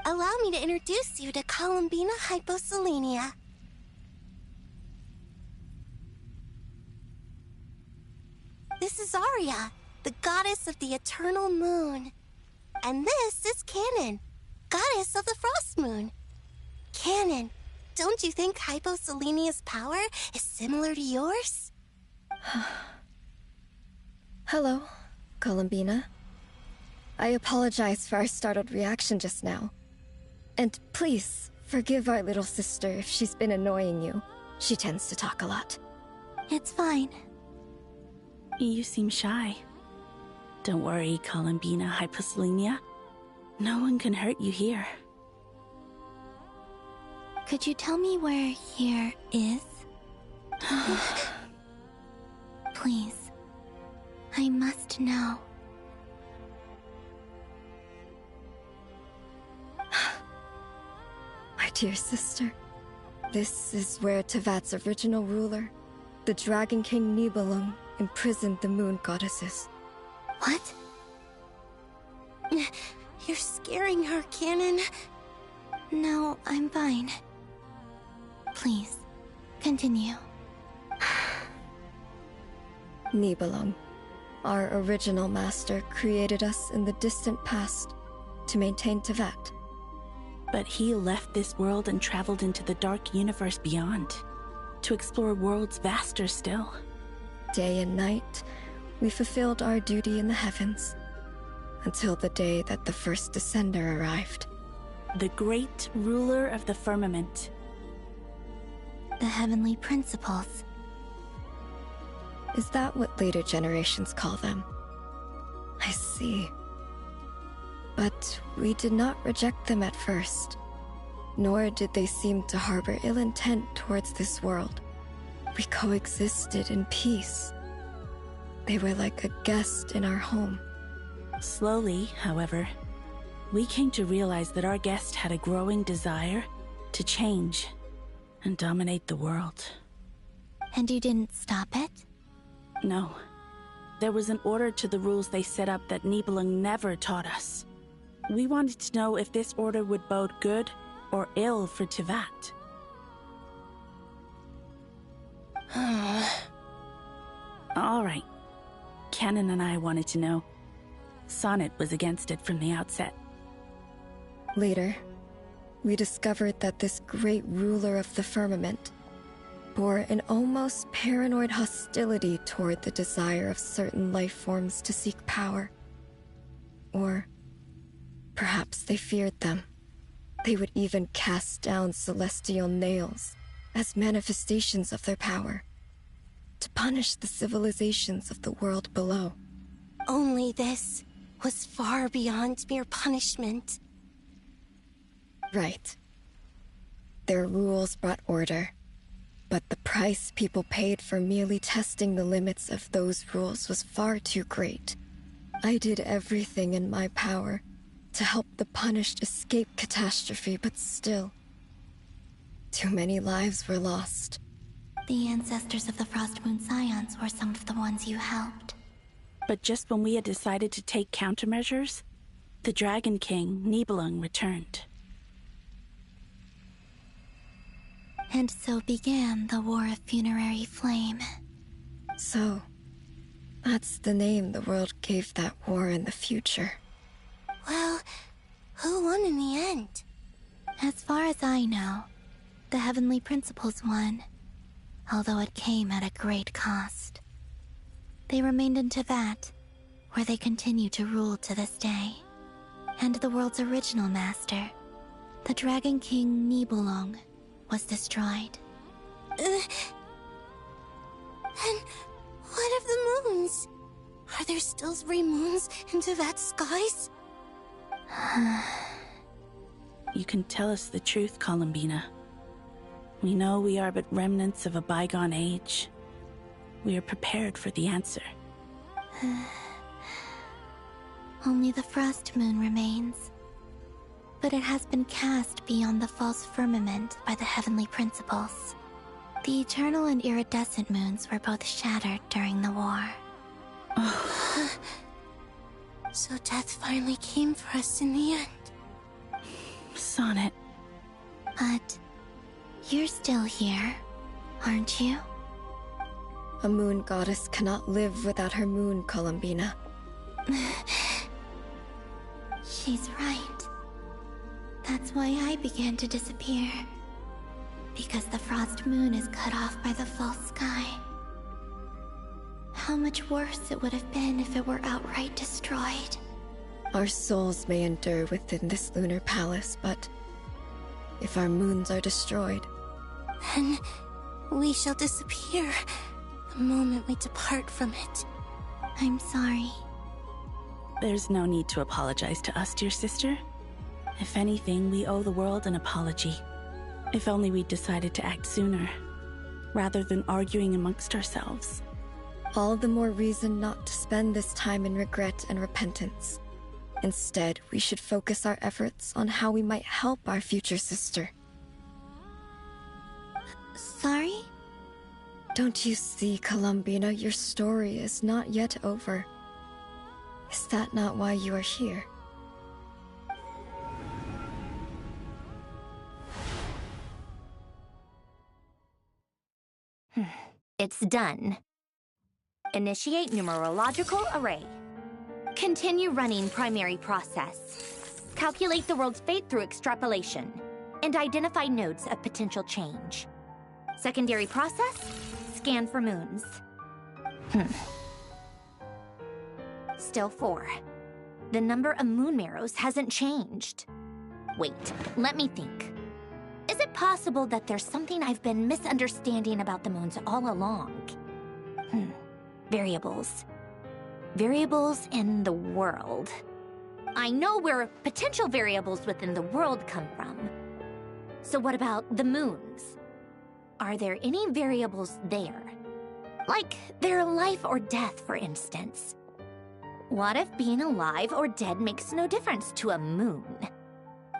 Allow me to introduce you to Columbina Hyposelenia. This is Arya, the goddess of the eternal moon. And this is Canon, goddess of the frost moon. Canon, don't you think Hyposelenia's power is similar to yours? Hello, Columbina. I apologize for our startled reaction just now. And please, forgive our little sister if she's been annoying you. She tends to talk a lot. It's fine. You seem shy. Don't worry, Columbina Hyposelenia. No one can hurt you here. Could you tell me where here is? Please. I must know. My dear sister, this is where Tevat's original ruler, the Dragon King Nibelung, imprisoned the moon goddesses. What? You're scaring her, Canon. No, I'm fine. Please, continue. Nibelung, our original master, created us in the distant past to maintain Tevat. But he left this world and traveled into the dark universe beyond, to explore worlds vaster still. Day and night, we fulfilled our duty in the heavens, until the day that the first Descender arrived. The great ruler of the firmament. The heavenly principles. Is that what later generations call them? I see. But we did not reject them at first, nor did they seem to harbor ill intent towards this world. We coexisted in peace. They were like a guest in our home. Slowly, however, we came to realize that our guest had a growing desire to change and dominate the world. And you didn't stop it? No. There was an order to the rules they set up that Nibelung never taught us. We wanted to know if this order would bode good or ill for Tevat. All right. Canon and I wanted to know. Sonnet was against it from the outset. Later, we discovered that this great ruler of the firmament bore an almost paranoid hostility toward the desire of certain life forms to seek power. Or perhaps they feared them. They would even cast down celestial nails as manifestations of their power, to punish the civilizations of the world below. Only this was far beyond mere punishment. Right. Their rules brought order, but the price people paid for merely testing the limits of those rules was far too great. I did everything in my power to help the punished escape catastrophe, but still, too many lives were lost. The ancestors of the Frost Moon Scions were some of the ones you helped. But just when we had decided to take countermeasures, the Dragon King, Nibelung, returned. And so began the War of Funerary Flame. So, that's the name the world gave that war in the future. Well, who won in the end? As far as I know, the Heavenly Principles won, although it came at a great cost. They remained in Teyvat, where they continue to rule to this day. And the world's original master, the Dragon King Nibelung, was destroyed. And what of the moons? Are there still 3 moons in Teyvat's skies? You can tell us the truth, Columbina. We know we are but remnants of a bygone age. We are prepared for the answer. Only the Frost Moon remains. But it has been cast beyond the false firmament by the Heavenly Principles. The eternal and iridescent moons were both shattered during the war. So death finally came for us in the end. Sonnet. But you're still here, aren't you? A moon goddess cannot live without her moon, Columbina. She's right. That's why I began to disappear. Because the Frost Moon is cut off by the false sky. How much worse it would have been if it were outright destroyed. Our souls may endure within this lunar palace, but if our moons are destroyed, then we shall disappear the moment we depart from it. I'm sorry. There's no need to apologize to us, dear sister. If anything, we owe the world an apology. If only we'd decided to act sooner, rather than arguing amongst ourselves. all the more reason not to spend this time in regret and repentance. Instead, we should focus our efforts on how we might help our future sister. Sorry? Don't you see, Columbina, your story is not yet over. Is that not why you are here? It's done. Initiate numerological array. Continue running primary process. Calculate the world's fate through extrapolation. And identify nodes of potential change. Secondary process, scan for moons. Still 4. The number of moon marrows hasn't changed. Wait, let me think. Is it possible that there's something I've been misunderstanding about the moons all along? Variables. Variables in the world. I know where potential variables within the world come from. So what about the moons? Are there any variables there? Like their life or death, for instance. What if being alive or dead makes no difference to a moon?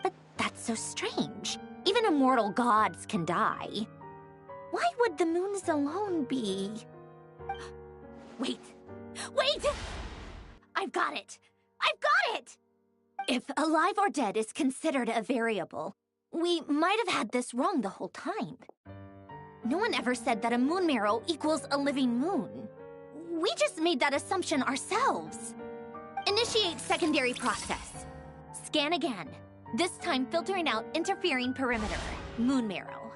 But that's so strange. Even immortal gods can die. Why would the moons alone be? Wait! I've got it! If alive or dead is considered a variable, we might have had this wrong the whole time. No one ever said that a moon marrow equals a living moon. We just made that assumption ourselves. Initiate secondary process. Scan again. This time filtering out interfering perimeter, moon marrow.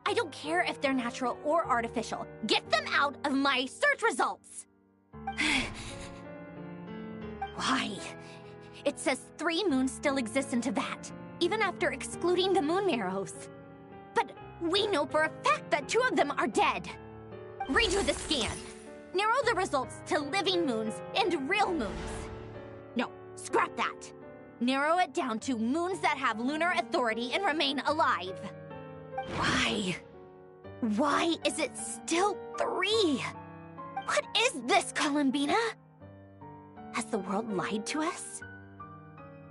I don't care if they're natural or artificial. Get them out of my search results! Why? It says 3 moons still exist in Teyvat, even after excluding the moon marrows. But we know for a fact that 2 of them are dead. Redo the scan. Narrow the results to living moons and real moons. No, Scrap that! Narrow it down to moons that have lunar authority and remain alive. Why? Why is it still 3? What is this, Columbina? Has the world lied to us?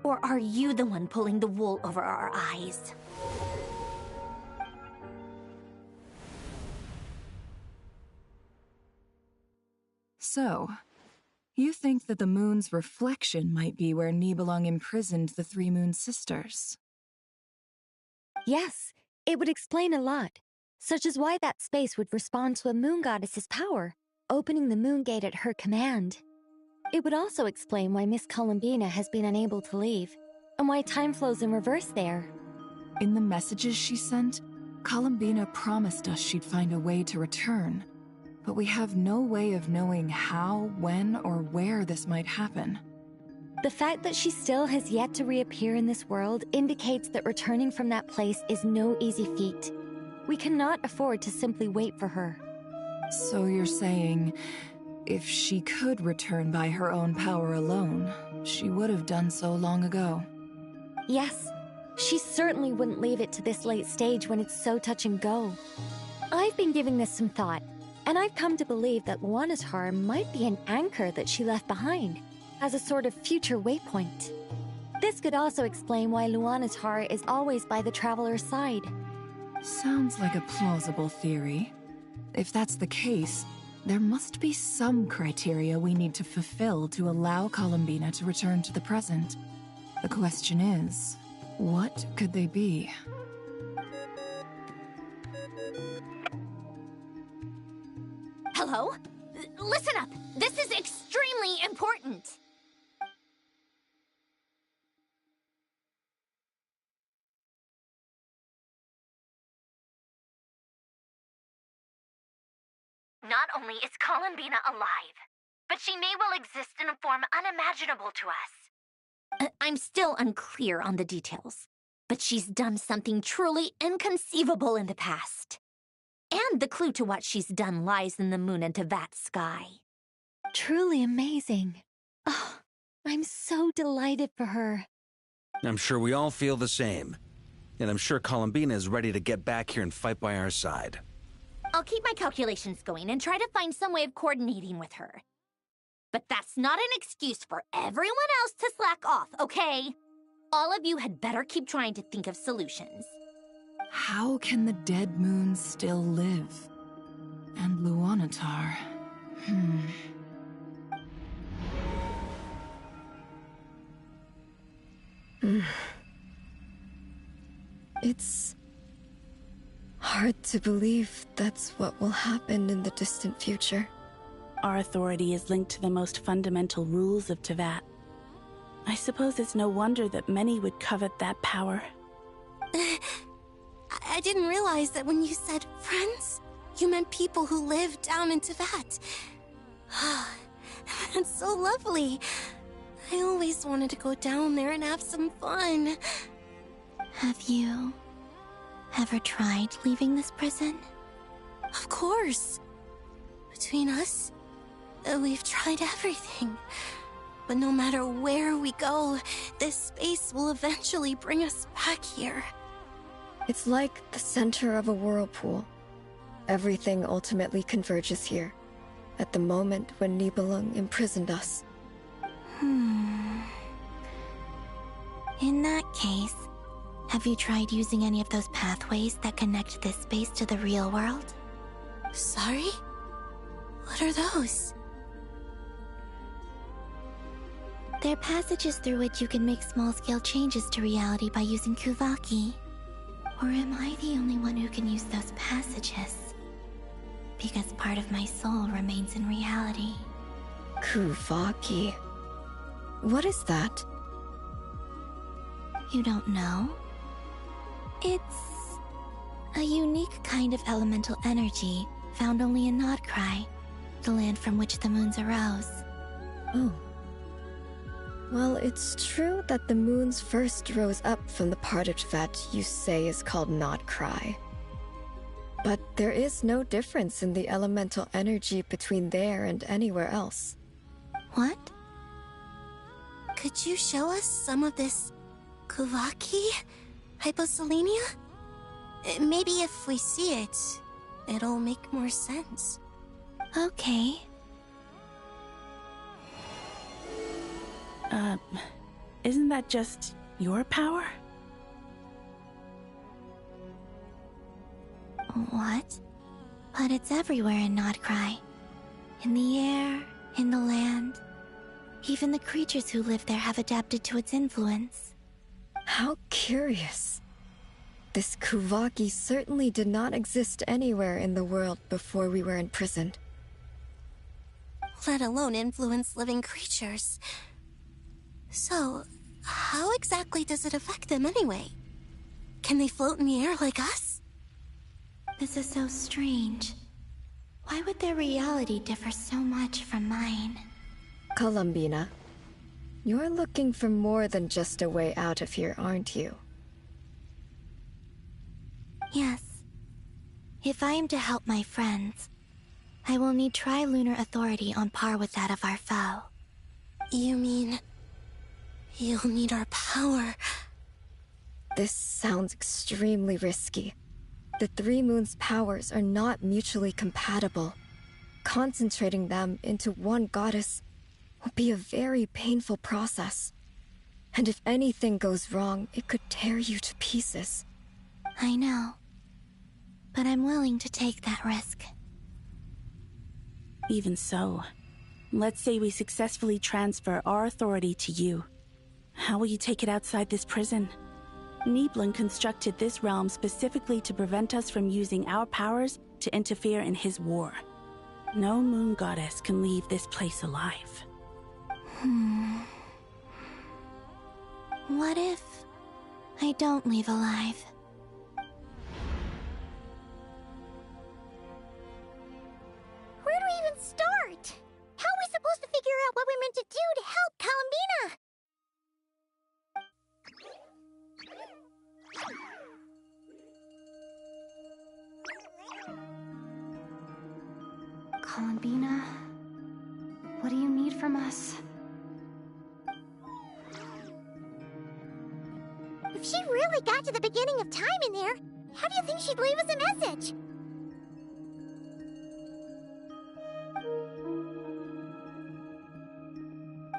Or are you the one pulling the wool over our eyes? So, you think that the moon's reflection might be where Nibelung imprisoned the 3 Moon Sisters? Yes, it would explain a lot, such as why that space would respond to a moon goddess's power, opening the moon gate at her command. It would also explain why Miss Columbina has been unable to leave, and why time flows in reverse there. In the messages she sent, Columbina promised us she'd find a way to return, but we have no way of knowing how, when, or where this might happen. The fact that she still has yet to reappear in this world indicates that returning from that place is no easy feat. We cannot afford to simply wait for her. So you're saying, if she could return by her own power alone, she would have done so long ago? Yes, she certainly wouldn't leave it to this late stage when it's so touch and go. I've been giving this some thought, and I've come to believe that Luanatar might be an anchor that she left behind, as a sort of future waypoint. This could also explain why Luanatar is always by the Traveler's side. Sounds like a plausible theory. If that's the case, there must be some criteria we need to fulfill to allow Columbina to return to the present. The question is, what could they be? Hello? Listen up! This is extremely important! Not only is Columbina alive, but she may well exist in a form unimaginable to us. I'm still unclear on the details, but she's done something truly inconceivable in the past. And the clue to what she's done lies in the moon and Tevat sky. Truly amazing. Oh, I'm so delighted for her. I'm sure we all feel the same. And I'm sure Columbina is ready to get back here and fight by our side. I'll keep my calculations going and try to find some way of coordinating with her. But that's not an excuse for everyone else to slack off, okay? All of you had better keep trying to think of solutions. How can the dead moons still live? And Luanatar... It's hard to believe that's what will happen in the distant future. Our authority is linked to the most fundamental rules of Tevat. I suppose it's no wonder that many would covet that power. I didn't realize that when you said friends, you meant people who live down in Tevat. That's so lovely. I always wanted to go down there and have some fun. Have you ever tried leaving this prison? Of course. Between us, we've tried everything. But no matter where we go, this space will eventually bring us back here. It's like the center of a whirlpool. Everything ultimately converges here, at the moment when Nibelung imprisoned us. In that case, have you tried using any of those pathways that connect this space to the real world? Sorry? What are those? They're passages through which you can make small-scale changes to reality by using Kuvaki. Or am I the only one who can use those passages? Because part of my soul remains in reality. Kuvaki. What is that? You don't know? It's a unique kind of elemental energy found only in Nodcry, the land from which the moons arose. Oh. Well, it's true that the moons first rose up from the part of Tevat you say is called Nodcry. But there is no difference in the elemental energy between there and anywhere else. What? Could you show us some of this Kuvaki hyposelenia? Maybe if we see it, it'll make more sense. Okay. Isn't that just your power? What? But it's everywhere in Nodcry. In the air, in the land. Even the creatures who live there have adapted to its influence. How curious. This Kuvaki certainly did not exist anywhere in the world before we were imprisoned. Let alone influence living creatures. So, how exactly does it affect them anyway? Can they float in the air like us? This is so strange. Why would their reality differ so much from mine? Columbina, you're looking for more than just a way out of here, aren't you? Yes. If I am to help my friends, I will need tri-lunar authority on par with that of our foe. You mean... you'll need our power? This sounds extremely risky. The Three Moons' powers are not mutually compatible. Concentrating them into one goddess will be a very painful process. And if anything goes wrong, it could tear you to pieces. I know. But I'm willing to take that risk. Even so, let's say we successfully transfer our authority to you. How will you take it outside this prison? Niblin constructed this realm specifically to prevent us from using our powers to interfere in his war. No moon goddess can leave this place alive. What if I don't leave alive? Where do we even start? How are we supposed to figure out what we're meant to do to help Columbina? Columbina, what do you need from us? If she really got to the beginning of time in there, how do you think she'd leave us a message?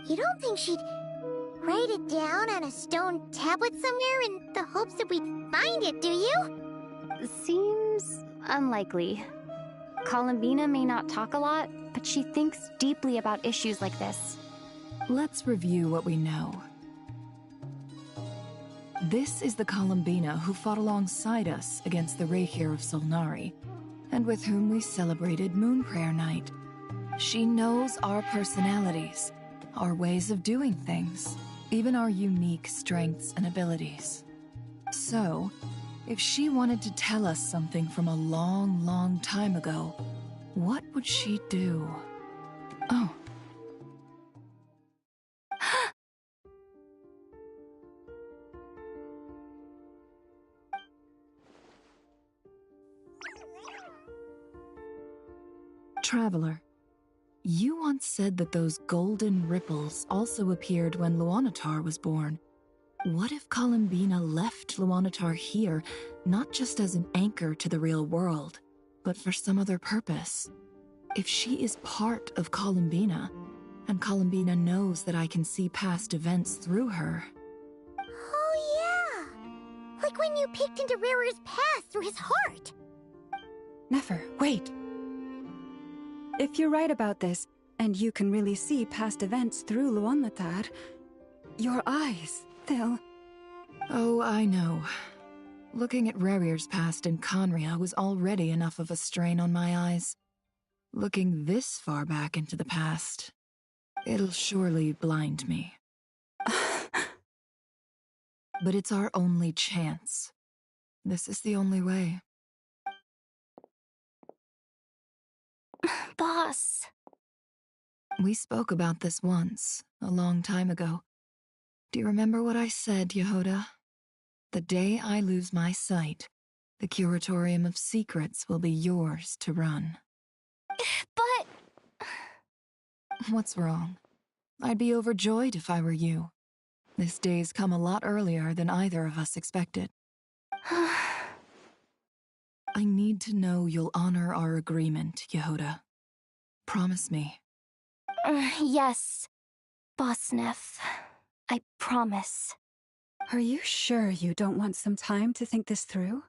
You don't think she'd write it down on a stone tablet somewhere in the hopes that we'd find it, do you? Seems unlikely. Columbina may not talk a lot, but she thinks deeply about issues like this. Let's review what we know. This is the Columbina who fought alongside us against the Reikir of Solnari, and with whom we celebrated Moon Prayer Night. She knows our personalities, our ways of doing things, even our unique strengths and abilities. So, if she wanted to tell us something from a long, long time ago, what would she do? Oh. Traveler, you once said that those golden ripples also appeared when Luanatar was born. What if Columbina left Luanatar here, not just as an anchor to the real world, but for some other purpose? If she is part of Columbina, and Columbina knows that I can see past events through her... Oh yeah! Like when you peeked into Rarer's past through his heart! Nefer, wait! If you're right about this, and you can really see past events through Luanatar, your eyes... they'll... Oh, I know. Looking at Rerir's past in Conria was already enough of a strain on my eyes. Looking this far back into the past, it'll surely blind me. But it's our only chance. This is the only way. Boss. We spoke about this once, a long time ago. Do you remember what I said, Yehoda? The day I lose my sight, the Curatorium of Secrets will be yours to run. But... What's wrong? I'd be overjoyed if I were you. This day's come a lot earlier than either of us expected. I need to know you'll honor our agreement, Yehoda. Promise me. Yes, Boss Neff. I promise. Are you sure you don't want some time to think this through?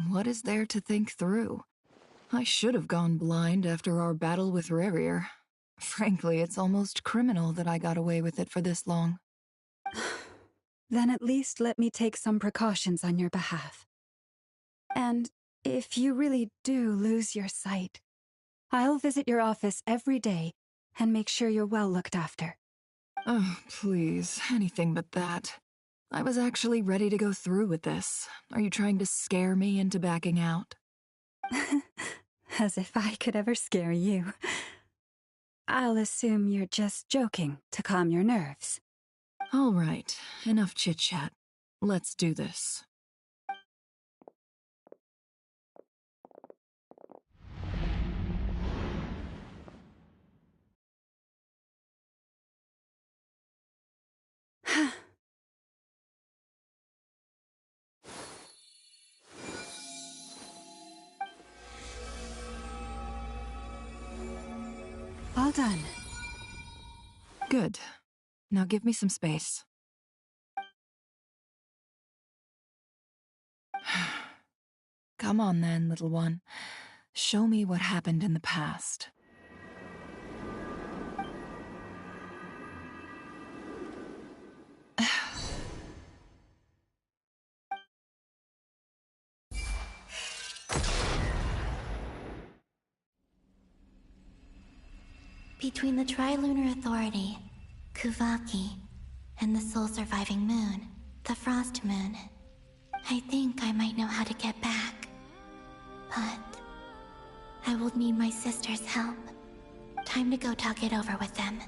What is there to think through? I should have gone blind after our battle with Rerir. Frankly, it's almost criminal that I got away with it for this long. Then at least let me take some precautions on your behalf. And if you really do lose your sight, I'll visit your office every day and make sure you're well looked after. Oh, please, anything but that. I was actually ready to go through with this. Are you trying to scare me into backing out? As if I could ever scare you. I'll assume you're just joking to calm your nerves. All right, enough chit-chat. Let's do this. All done. Good. Now give me some space. Come on then, little one. Show me what happened in the past. Between the Trilunar Authority, Kuvaki, and the sole-surviving moon, the Frost Moon, I think I might know how to get back. But I will need my sister's help. Time to go talk it over with them.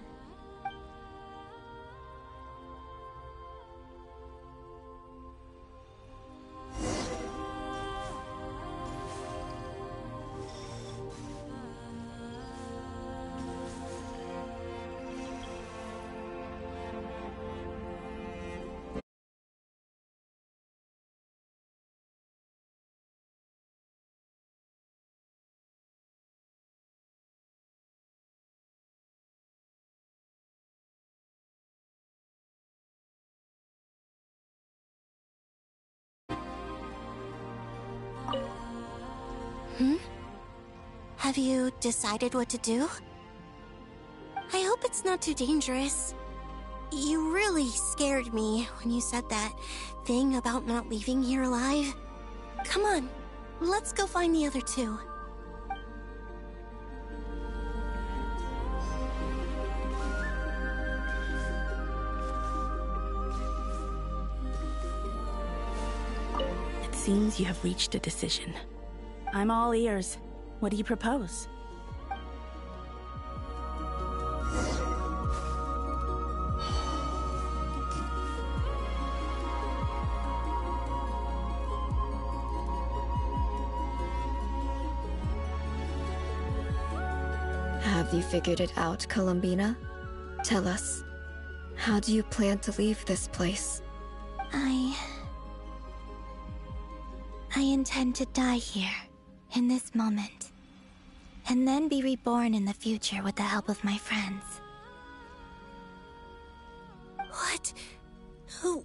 Have you decided what to do? I hope it's not too dangerous. You really scared me when you said that thing about not leaving here alive. Come on, let's go find the other two. It seems you have reached a decision. I'm all ears. What do you propose? Have you figured it out, Columbina? Tell us, how do you plan to leave this place? I intend to die here, in this moment, and then be reborn in the future with the help of my friends. What?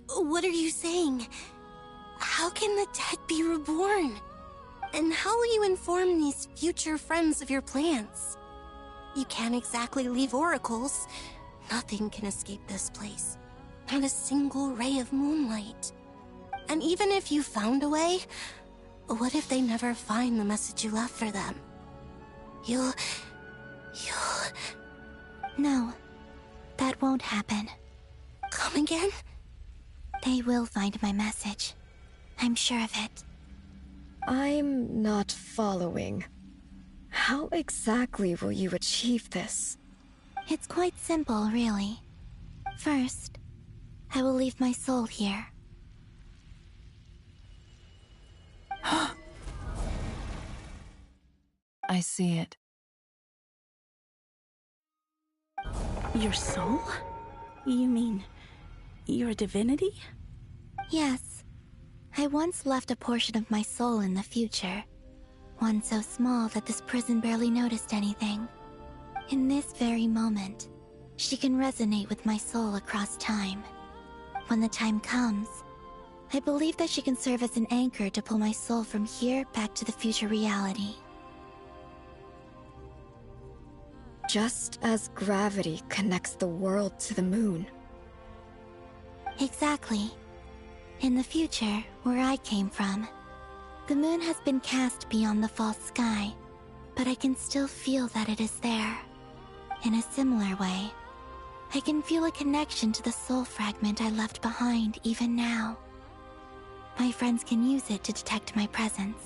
What are you saying? How can the dead be reborn? And how will you inform these future friends of your plans? You can't exactly leave oracles. Nothing can escape this place. Not a single ray of moonlight. And even if you found a way, what if they never find the message you left for them? You'll... No, that won't happen. Come again? They will find my message. I'm sure of it. I'm not following. How exactly will you achieve this? It's quite simple, really. First, I will leave my soul here. I see it. Your soul? You mean your divinity? Yes. I once left a portion of my soul in the future. One so small that this prison barely noticed anything. In this very moment, she can resonate with my soul across time. When the time comes, I believe that she can serve as an anchor to pull my soul from here back to the future reality. Just as gravity connects the world to the moon. Exactly. In the future, where I came from, the moon has been cast beyond the false sky, but I can still feel that it is there. In a similar way, I can feel a connection to the soul fragment I left behind even now. My friends can use it to detect my presence.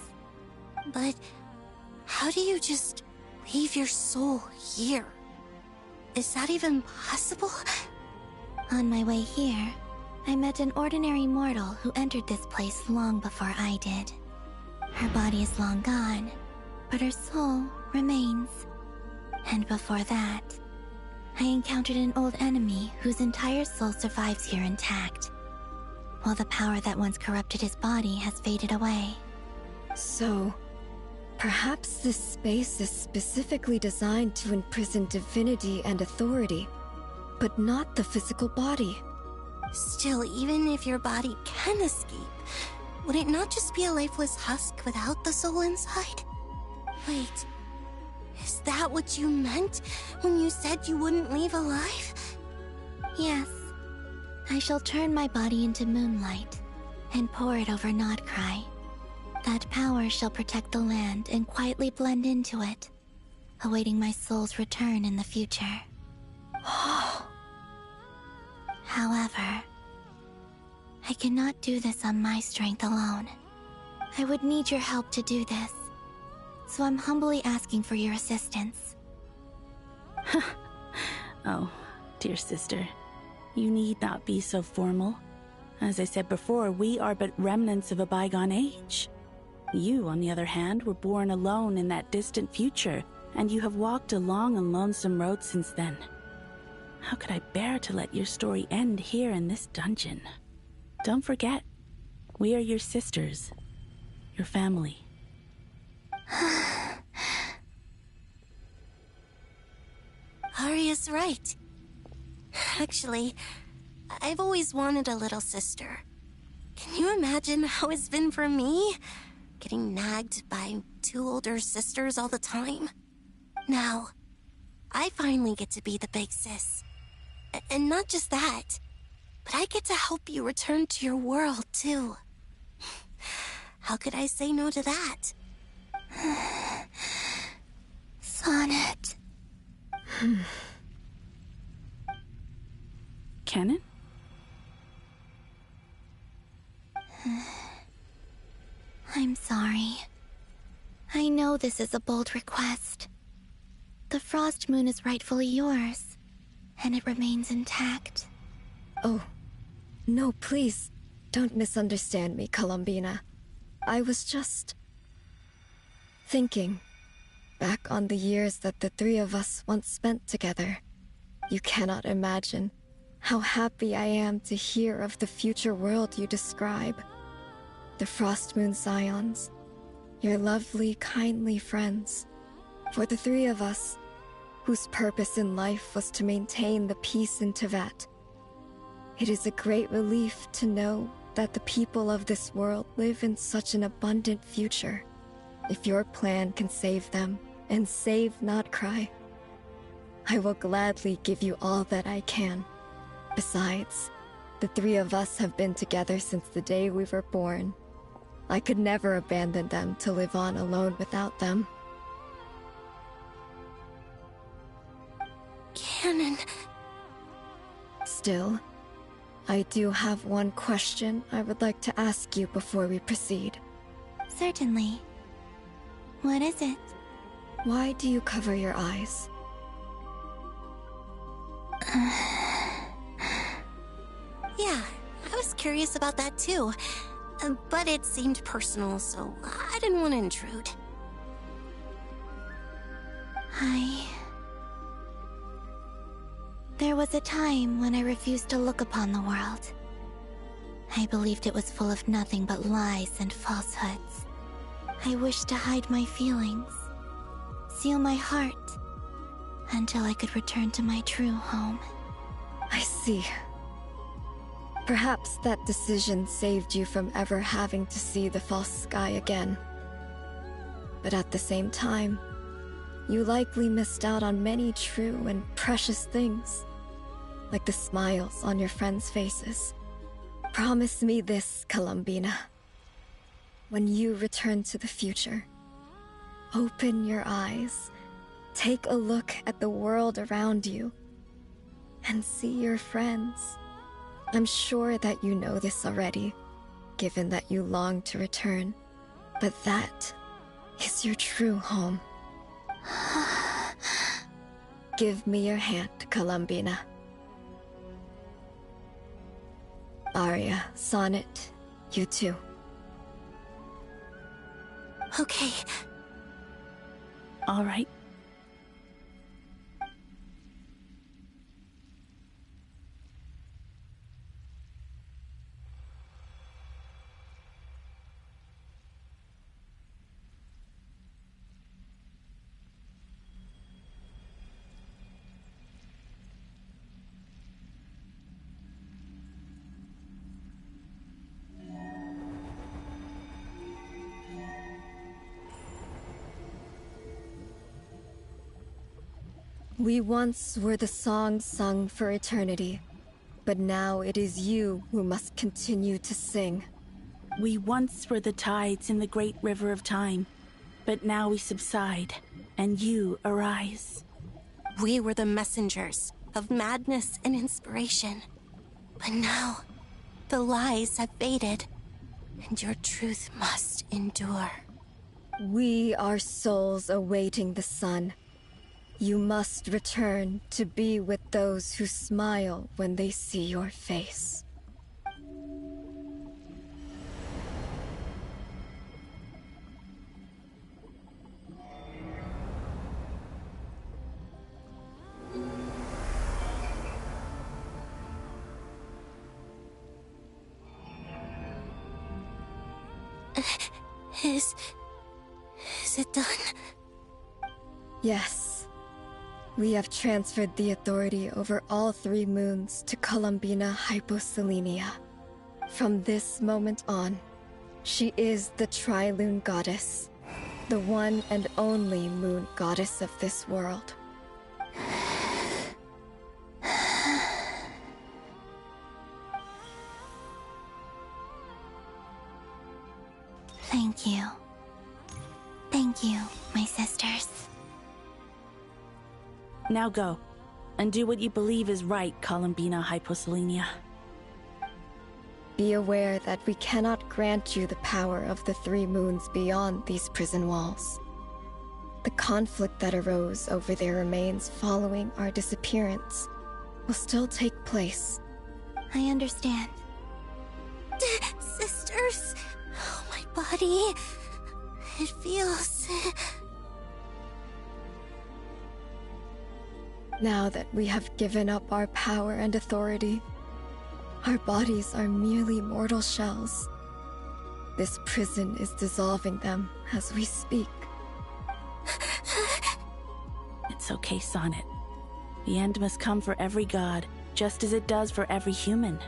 But how do you just leave your soul here? Is that even possible? On my way here, I met an ordinary mortal who entered this place long before I did. Her body is long gone, but her soul remains. And before that, I encountered an old enemy whose entire soul survives here intact, while the power that once corrupted his body has faded away. So, perhaps this space is specifically designed to imprison divinity and authority, but not the physical body. Still, even if your body can escape, would it not just be a lifeless husk without the soul inside? Wait, is that what you meant when you said you wouldn't leave alive? Yes. I shall turn my body into moonlight and pour it over Nodcry. That power shall protect the land and quietly blend into it, awaiting my soul's return in the future. However, I cannot do this on my strength alone. I would need your help to do this, so I'm humbly asking for your assistance. Oh, dear sister, you need not be so formal. As I said before, we are but remnants of a bygone age. You, on the other hand, were born alone in that distant future, and you have walked a long and lonesome road since then. How could I bear to let your story end here in this dungeon? Don't forget, we are your sisters, your family. Arya's right. Actually, I've always wanted a little sister. Can you imagine how it's been for me? Getting nagged by two older sisters all the time. Now, I finally get to be the big sis. And not just that, but I get to help you return to your world, too. How could I say no to that? Sonnet. Kennen? I'm sorry. I know this is a bold request. The Frost Moon is rightfully yours, and it remains intact. Oh, no, please, don't misunderstand me, Columbina. I was just thinking back on the years that the three of us once spent together. You cannot imagine how happy I am to hear of the future world you describe. The Frost Moon Scions, your lovely, kindly friends. For the three of us, whose purpose in life was to maintain the peace in Teyvat. It is a great relief to know that the people of this world live in such an abundant future. If your plan can save them, and save Nodcry, I will gladly give you all that I can. Besides, the three of us have been together since the day we were born. I could never abandon them to live on alone without them. Canon. Still, I do have one question I would like to ask you before we proceed. Certainly. What is it? Why do you cover your eyes? Yeah, I was curious about that too. But it seemed personal, so I didn't want to intrude. There was a time when I refused to look upon the world. I believed it was full of nothing but lies and falsehoods. I wished to hide my feelings, seal my heart, until I could return to my true home. I see. Perhaps that decision saved you from ever having to see the false sky again. But at the same time, you likely missed out on many true and precious things, like the smiles on your friends' faces. Promise me this, Columbina. When you return to the future, open your eyes, take a look at the world around you, and see your friends. I'm sure that you know this already, given that you long to return, but that is your true home. Give me your hand, Columbina. Arya, Sonnet, you too. Okay. All right. We once were the song sung for eternity, but now it is you who must continue to sing. We once were the tides in the great river of time, but now we subside, and you arise. We were the messengers of madness and inspiration. But now, the lies have faded, and your truth must endure. We are souls awaiting the sun. You must return to be with those who smile when they see your face. Is it done? Yes. We have transferred the authority over all 3 moons to Columbina Hyposelenia. From this moment on, she is the Tri-Lune Goddess, the one and only moon goddess of this world. Thank you. Thank you, my sisters. Now go, and do what you believe is right, Columbina Hyposelenia. Be aware that we cannot grant you the power of the 3 moons beyond these prison walls. The conflict that arose over their remains following our disappearance will still take place. I understand. Sisters, oh, my body, it feels... Now that we have given up our power and authority, our bodies are merely mortal shells. This prison is dissolving them as we speak. It's okay, Sonnet. The end must come for every god, just as it does for every human.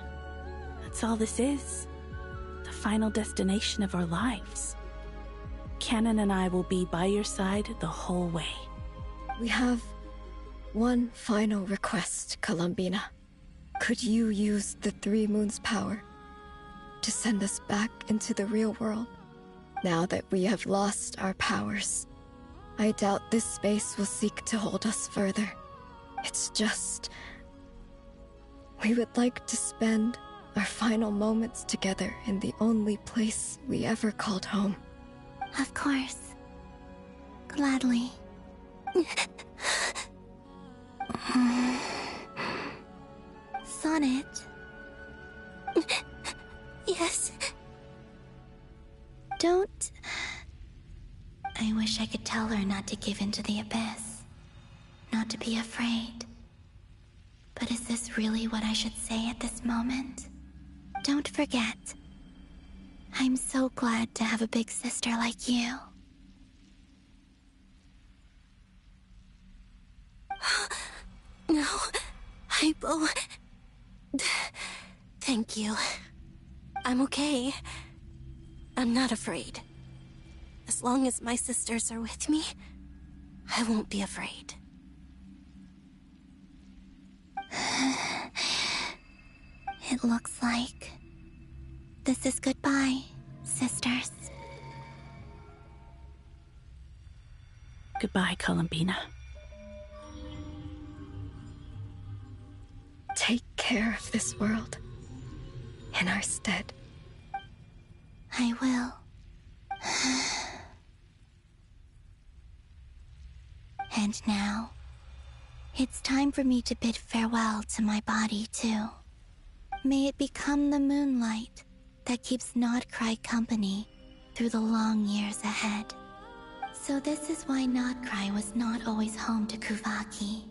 That's all this is. The final destination of our lives. Canon and I will be by your side the whole way. We have one final request, Columbina. Could you use the 3 moons' power to send us back into the real world? Now that we have lost our powers, I doubt this space will seek to hold us further. It's just... we would like to spend our final moments together in the only place we ever called home. Of course. Gladly. Sonnet? Yes? Don't... I wish I could tell her not to give in to the abyss. Not to be afraid. But is this really what I should say at this moment? Don't forget, I'm so glad to have a big sister like you. No, Hypo. Thank you. I'm okay. I'm not afraid. As long as my sisters are with me, I won't be afraid. It looks like this is goodbye, sisters. Goodbye, Columbina. Take care of this world in our stead. I will. And now, it's time for me to bid farewell to my body, too. May it become the moonlight that keeps Nodcry company through the long years ahead. So this is why Nodcry was not always home to Kuvaki.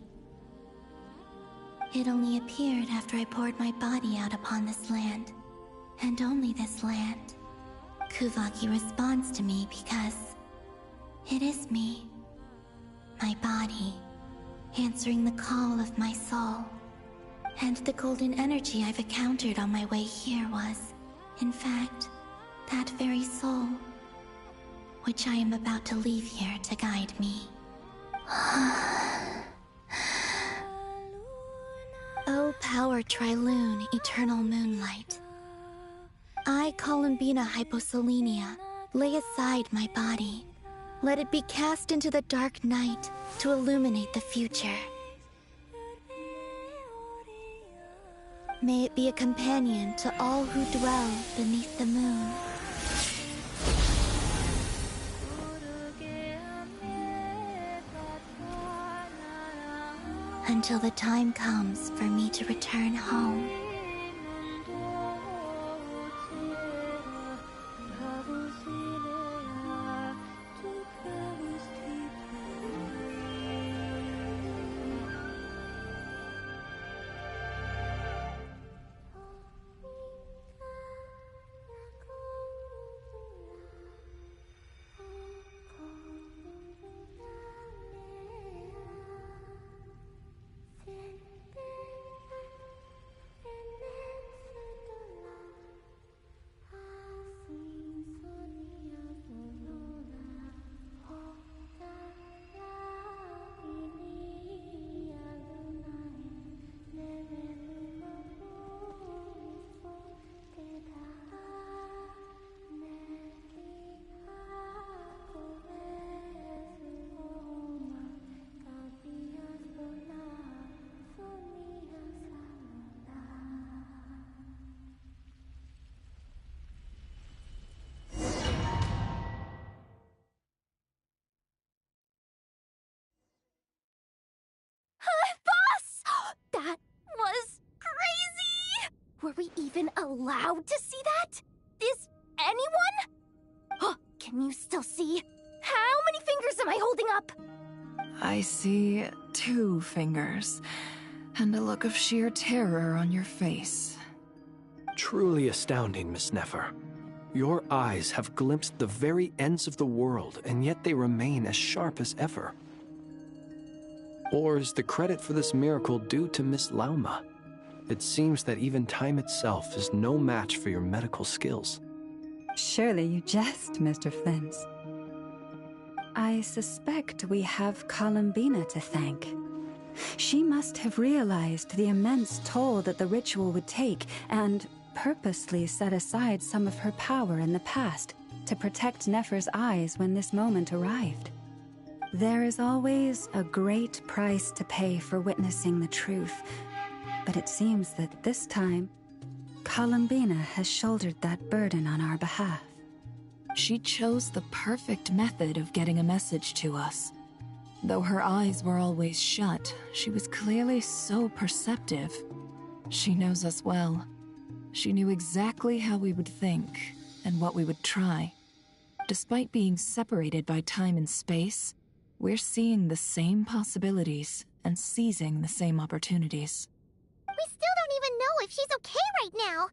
It only appeared after I poured my body out upon this land, and only this land. Kuvaki responds to me because it is me, my body, answering the call of my soul. And the golden energy I've encountered on my way here was, in fact, that very soul, which I am about to leave here to guide me. O power Triloon, eternal moonlight. I, Columbina Hyposelenia, lay aside my body. Let it be cast into the dark night to illuminate the future. May it be a companion to all who dwell beneath the moon. Until the time comes for me to return home. That was crazy! Were we even allowed to see that? Is anyone? Oh, can you still see? How many fingers am I holding up? I see 2 fingers, and a look of sheer terror on your face. Truly astounding, Miss Nefer. Your eyes have glimpsed the very ends of the world, and yet they remain as sharp as ever. Or is the credit for this miracle due to Miss Lauma? It seems that even time itself is no match for your medical skills. Surely you jest, Mr. Flins. I suspect we have Columbina to thank. She must have realized the immense toll that the ritual would take and purposely set aside some of her power in the past to protect Nefer's eyes when this moment arrived. There is always a great price to pay for witnessing the truth, but it seems that this time, Columbina has shouldered that burden on our behalf. She chose the perfect method of getting a message to us. Though her eyes were always shut, she was clearly so perceptive. She knows us well. She knew exactly how we would think and what we would try. Despite being separated by time and space, we're seeing the same possibilities and seizing the same opportunities. if she's okay right now.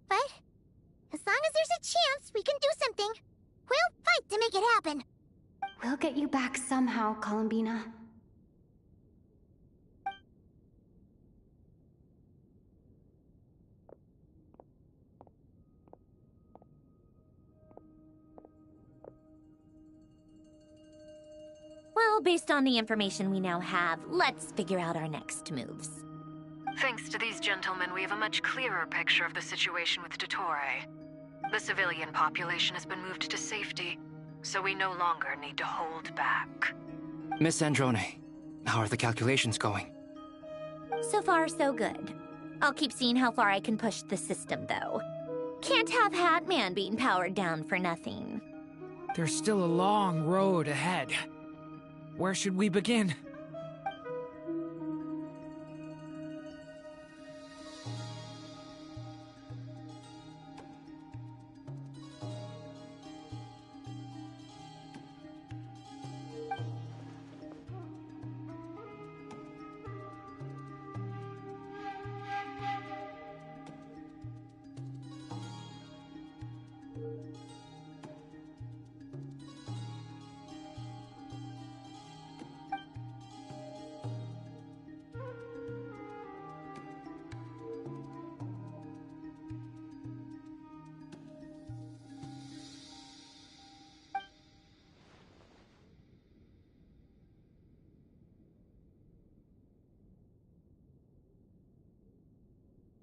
But as long as there's a chance we can do something, we'll fight to make it happen. We'll get you back somehow, Columbina. Well, based on the information we now have, let's figure out our next moves. Thanks to these gentlemen, we have a much clearer picture of the situation with Dottore. The civilian population has been moved to safety, so we no longer need to hold back. Miss Androne, how are the calculations going? So far, so good. I'll keep seeing how far I can push the system, though. Can't have Hatman being powered down for nothing. There's still a long road ahead. Where should we begin?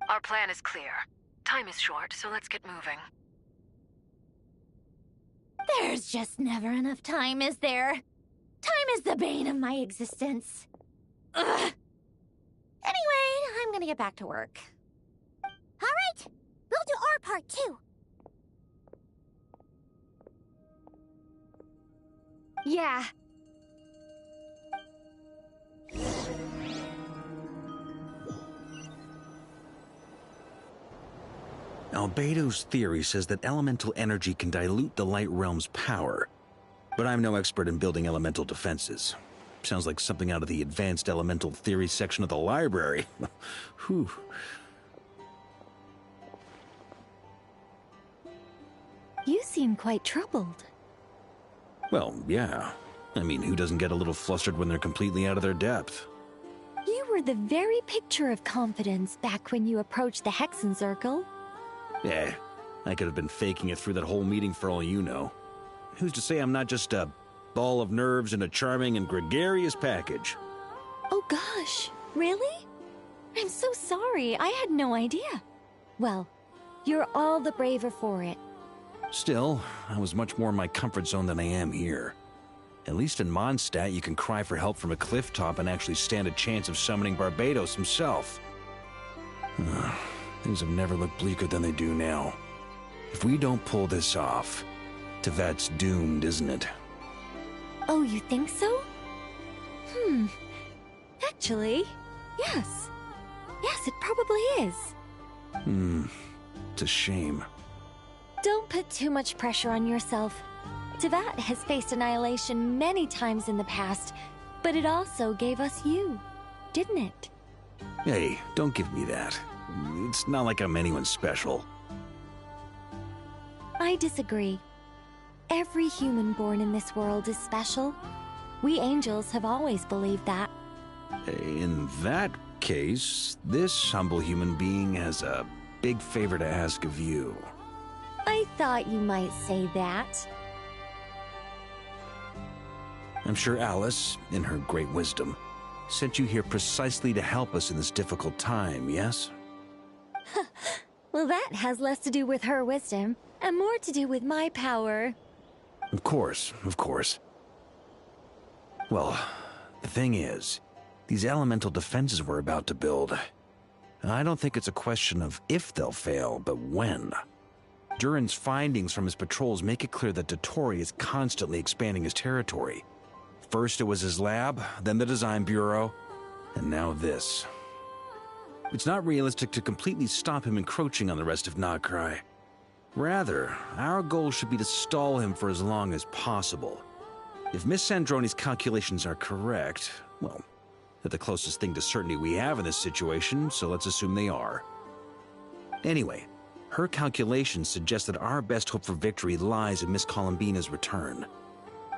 Our plan is clear. Time is short, so let's get moving. There's just never enough time, is there? Time is the bane of my existence. Ugh. Anyway, I'm gonna get back to work. All right, we'll do our part too. Yeah. Albedo's theory says that elemental energy can dilute the Light Realm's power, but I'm no expert in building elemental defenses. Sounds like something out of the Advanced Elemental Theory section of the library. Whew. You seem quite troubled. Well, yeah. I mean, who doesn't get a little flustered when they're completely out of their depth? You were the very picture of confidence back when you approached the Hexen Circle. Yeah, I could have been faking it through that whole meeting for all you know. Who's to say I'm not just a ball of nerves in a charming and gregarious package? Oh gosh, really? I'm so sorry, I had no idea. Well, you're all the braver for it. Still, I was much more in my comfort zone than I am here. At least in Mondstadt, you can cry for help from a cliff top and actually stand a chance of summoning Barbados himself. Things have never looked bleaker than they do now. If we don't pull this off, Tevat's doomed, isn't it? Oh, you think so? Actually, yes. Yes, it probably is. It's a shame. Don't put too much pressure on yourself. Tevat has faced annihilation many times in the past, but it also gave us you, didn't it? Hey, don't give me that. It's not like I'm anyone special. I disagree. Every human born in this world is special. We angels have always believed that. In that case, this humble human being has a big favor to ask of you. I thought you might say that. I'm sure Alice, in her great wisdom, sent you here precisely to help us in this difficult time, yes? Well, that has less to do with her wisdom, and more to do with my power. Of course, of course. Well, the thing is, these elemental defenses we're about to build, I don't think it's a question of if they'll fail, but when. Durin's findings from his patrols make it clear that Dottore is constantly expanding his territory. First it was his lab, then the design bureau, and now this. It's not realistic to completely stop him encroaching on the rest of Nagrai. Rather, our goal should be to stall him for as long as possible. If Miss Sandroni's calculations are correct, well, they're the closest thing to certainty we have in this situation, so let's assume they are. Anyway, her calculations suggest that our best hope for victory lies in Miss Columbina's return.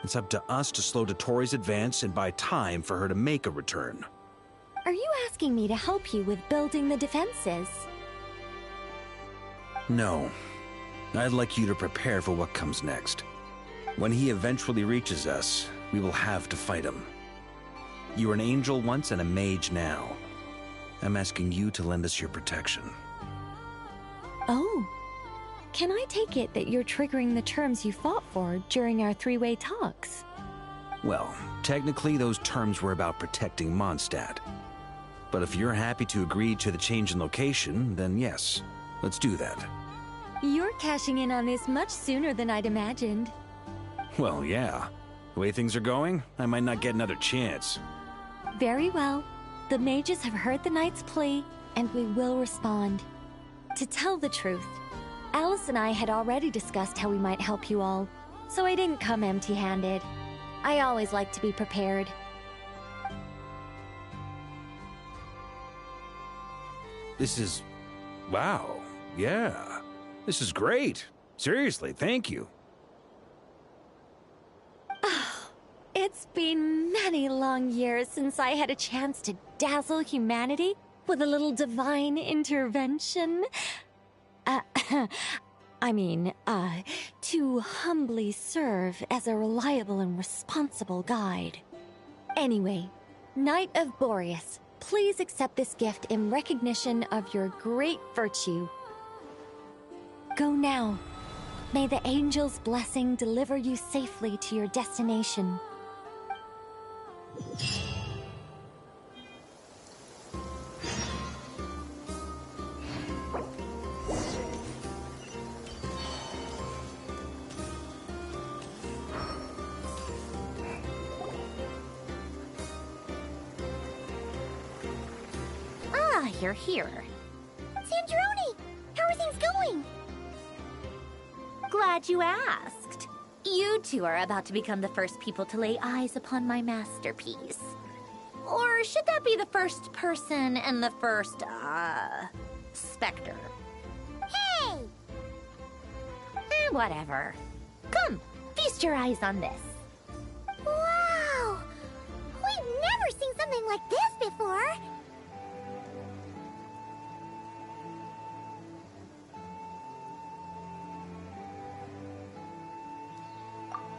It's up to us to slow Dottoro's advance and buy time for her to make a return. Are you asking me to help you with building the defenses? No. I'd like you to prepare for what comes next. When he eventually reaches us, we will have to fight him. You were an angel once and a mage now. I'm asking you to lend us your protection. Oh. Can I take it that you're triggering the terms you fought for during our three-way talks? Well, technically those terms were about protecting Mondstadt. But if you're happy to agree to the change in location, then yes, let's do that. You're cashing in on this much sooner than I'd imagined. Well, yeah. The way things are going, I might not get another chance. Very well. The mages have heard the knight's plea, and we will respond. To tell the truth, Alice and I had already discussed how we might help you all, so I didn't come empty-handed. I always like to be prepared. This is... wow. Yeah. This is great. Seriously, thank you. It's been many long years since I had a chance to dazzle humanity with a little divine intervention. To humbly serve as a reliable and responsible guide. Anyway, Knight of Boreas, please accept this gift in recognition of your great virtue. Go now. May the angel's blessing deliver you safely to your destination. Ah, you're here. Sandrone! How are things going? Glad you asked. You two are about to become the first people to lay eyes upon my masterpiece. Or should that be the first person and the first, specter? Hey! Whatever. Come, feast your eyes on this. Wow! We've never seen something like this before!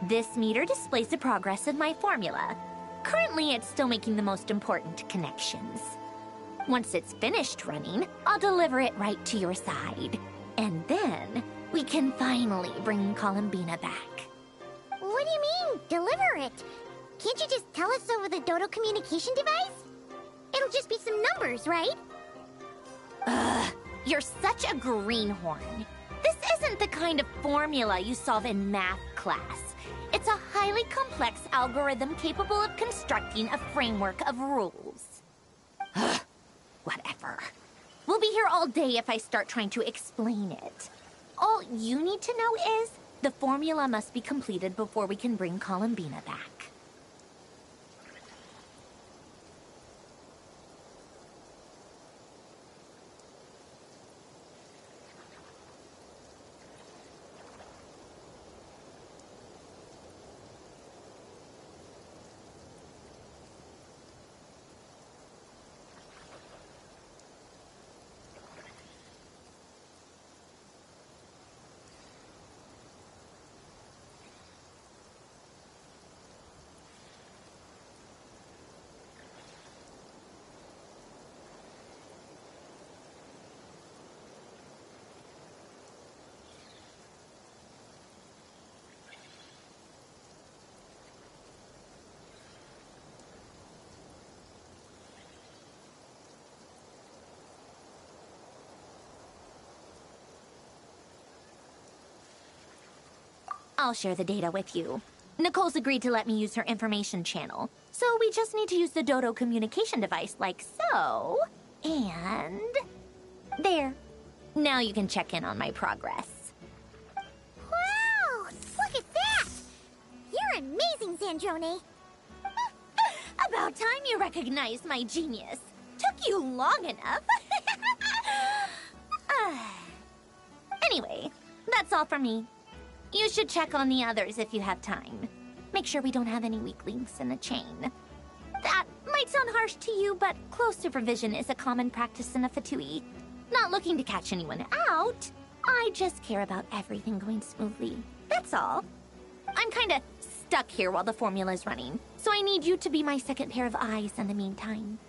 This meter displays the progress of my formula. Currently, it's still making the most important connections. Once it's finished running, I'll deliver it right to your side. And then, we can finally bring Columbina back. What do you mean, deliver it? Can't you just tell us over the Dodo communication device? It'll just be some numbers, right? Ugh, you're such a greenhorn. This isn't the kind of formula you solve in math class. It's a highly complex algorithm capable of constructing a framework of rules. Ugh, whatever. We'll be here all day if I start trying to explain it. All you need to know is the formula must be completed before we can bring Columbina back. I'll share the data with you. Nicole's agreed to let me use her information channel, so we just need to use the Dodo communication device like so. And... there. Now you can check in on my progress. Wow! Look at that! You're amazing, Sandrone! About time you recognized my genius. Took you long enough. Anyway, that's all from me. You should check on the others if you have time. Make sure we don't have any weak links in the chain. That might sound harsh to you, but close supervision is a common practice in a Fatui. Not looking to catch anyone out. I just care about everything going smoothly. That's all. I'm kinda stuck here while the formula's running, so I need you to be my second pair of eyes in the meantime.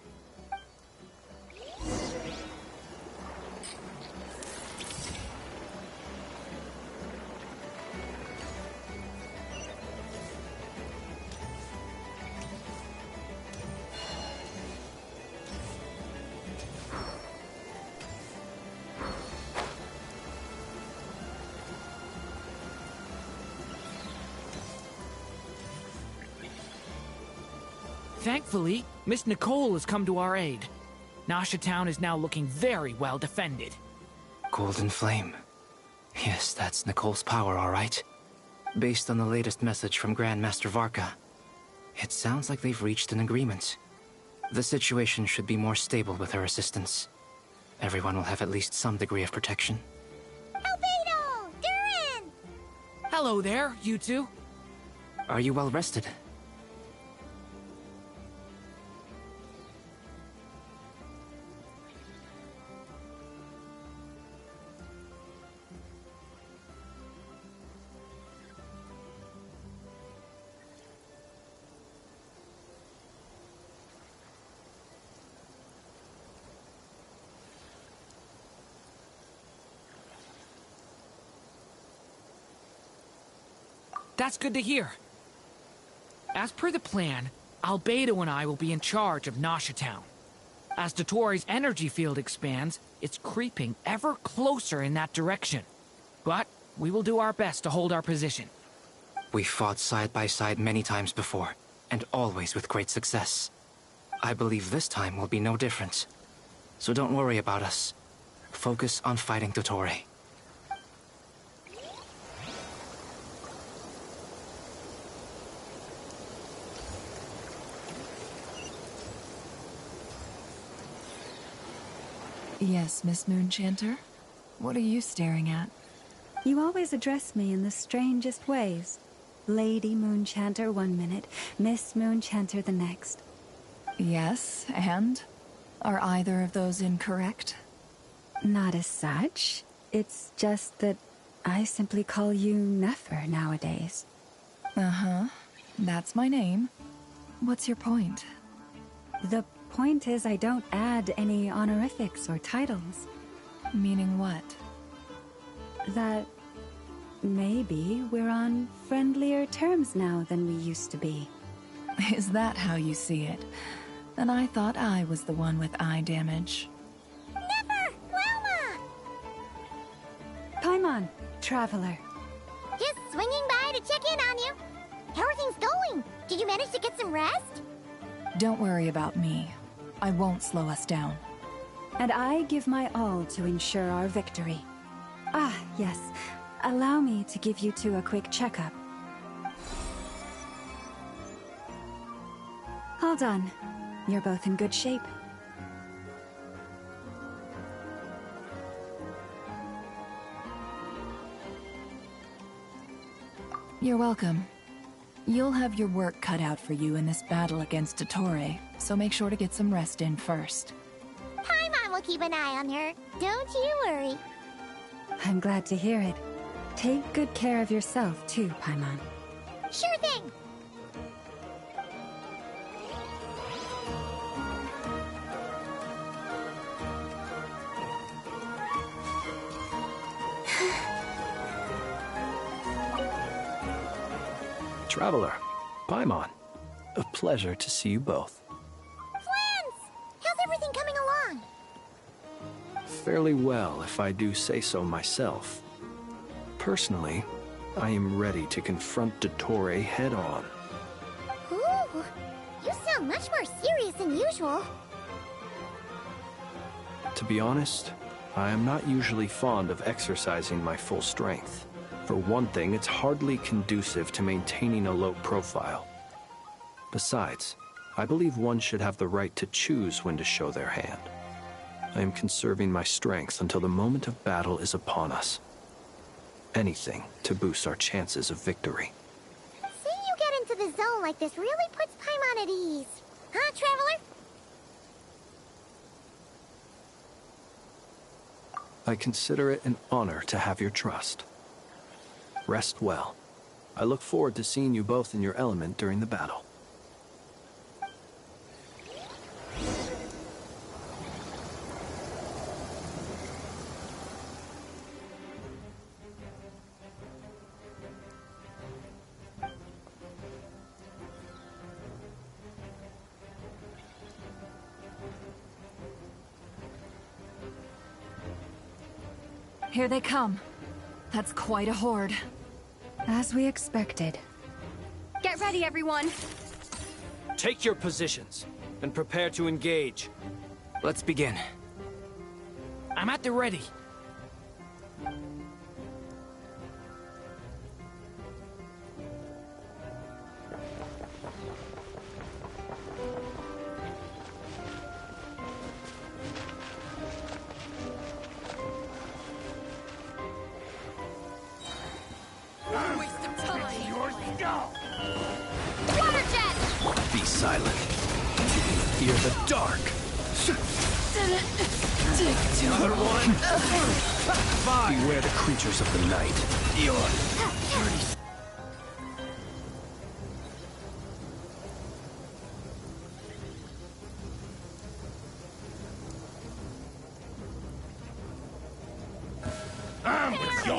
Thankfully, Miss Nicole has come to our aid. Nasha Town is now looking very well defended. Golden Flame. Yes, that's Nicole's power, all right. Based on the latest message from Grandmaster Varka, it sounds like they've reached an agreement. The situation should be more stable with her assistance. Everyone will have at least some degree of protection. Albedo! Durin! Hello there, you two. Are you well rested? That's good to hear. As per the plan, Albedo and I will be in charge of Nasha Town. As Dottoro's energy field expands, it's creeping ever closer in that direction. But we will do our best to hold our position. We fought side by side many times before, and always with great success. I believe this time will be no different. So don't worry about us. Focus on fighting Dottore. Yes, Miss Moonchanter? What are you staring at? You always address me in the strangest ways. Lady Moonchanter 1 minute, Miss Moonchanter the next. Yes, and? Are either of those incorrect? Not as such. It's just that I simply call you Nefer nowadays. Uh-huh. That's my name. What's your point? The point is I don't add any honorifics or titles. Meaning what? That maybe we're on friendlier terms now than we used to be. Is that how you see it? And I thought I was the one with eye damage. Never! Wilma! Paimon, Traveler. Just swinging by to check in on you. How are things going? Did you manage to get some rest? Don't worry about me. I won't slow us down. And I give my all to ensure our victory. Ah, yes. Allow me to give you two a quick checkup. All done. You're both in good shape. You're welcome. You'll have your work cut out for you in this battle against Dottore, so make sure to get some rest in first. Paimon will keep an eye on her. Don't you worry. I'm glad to hear it. Take good care of yourself, too, Paimon. Sure thing. Traveler, Paimon, a pleasure to see you both. Flans! How's everything coming along? Fairly well, if I do say so myself. Personally, I am ready to confront Dottore head-on. Ooh, you sound much more serious than usual. To be honest, I am not usually fond of exercising my full strength. For one thing, it's hardly conducive to maintaining a low profile. Besides, I believe one should have the right to choose when to show their hand. I am conserving my strength until the moment of battle is upon us. anything to boost our chances of victory. Seeing you get into the zone like this really puts Paimon at ease. Huh, Traveler? I consider it an honor to have your trust. Rest well. I look forward to seeing you both in your element during the battle. Here they come. That's quite a horde. As we expected. Get ready, everyone. Take your positions and prepare to engage. Let's begin. I'm at the ready. Be silent. You can fear the dark. Another one. Fine. Beware the creatures of the night.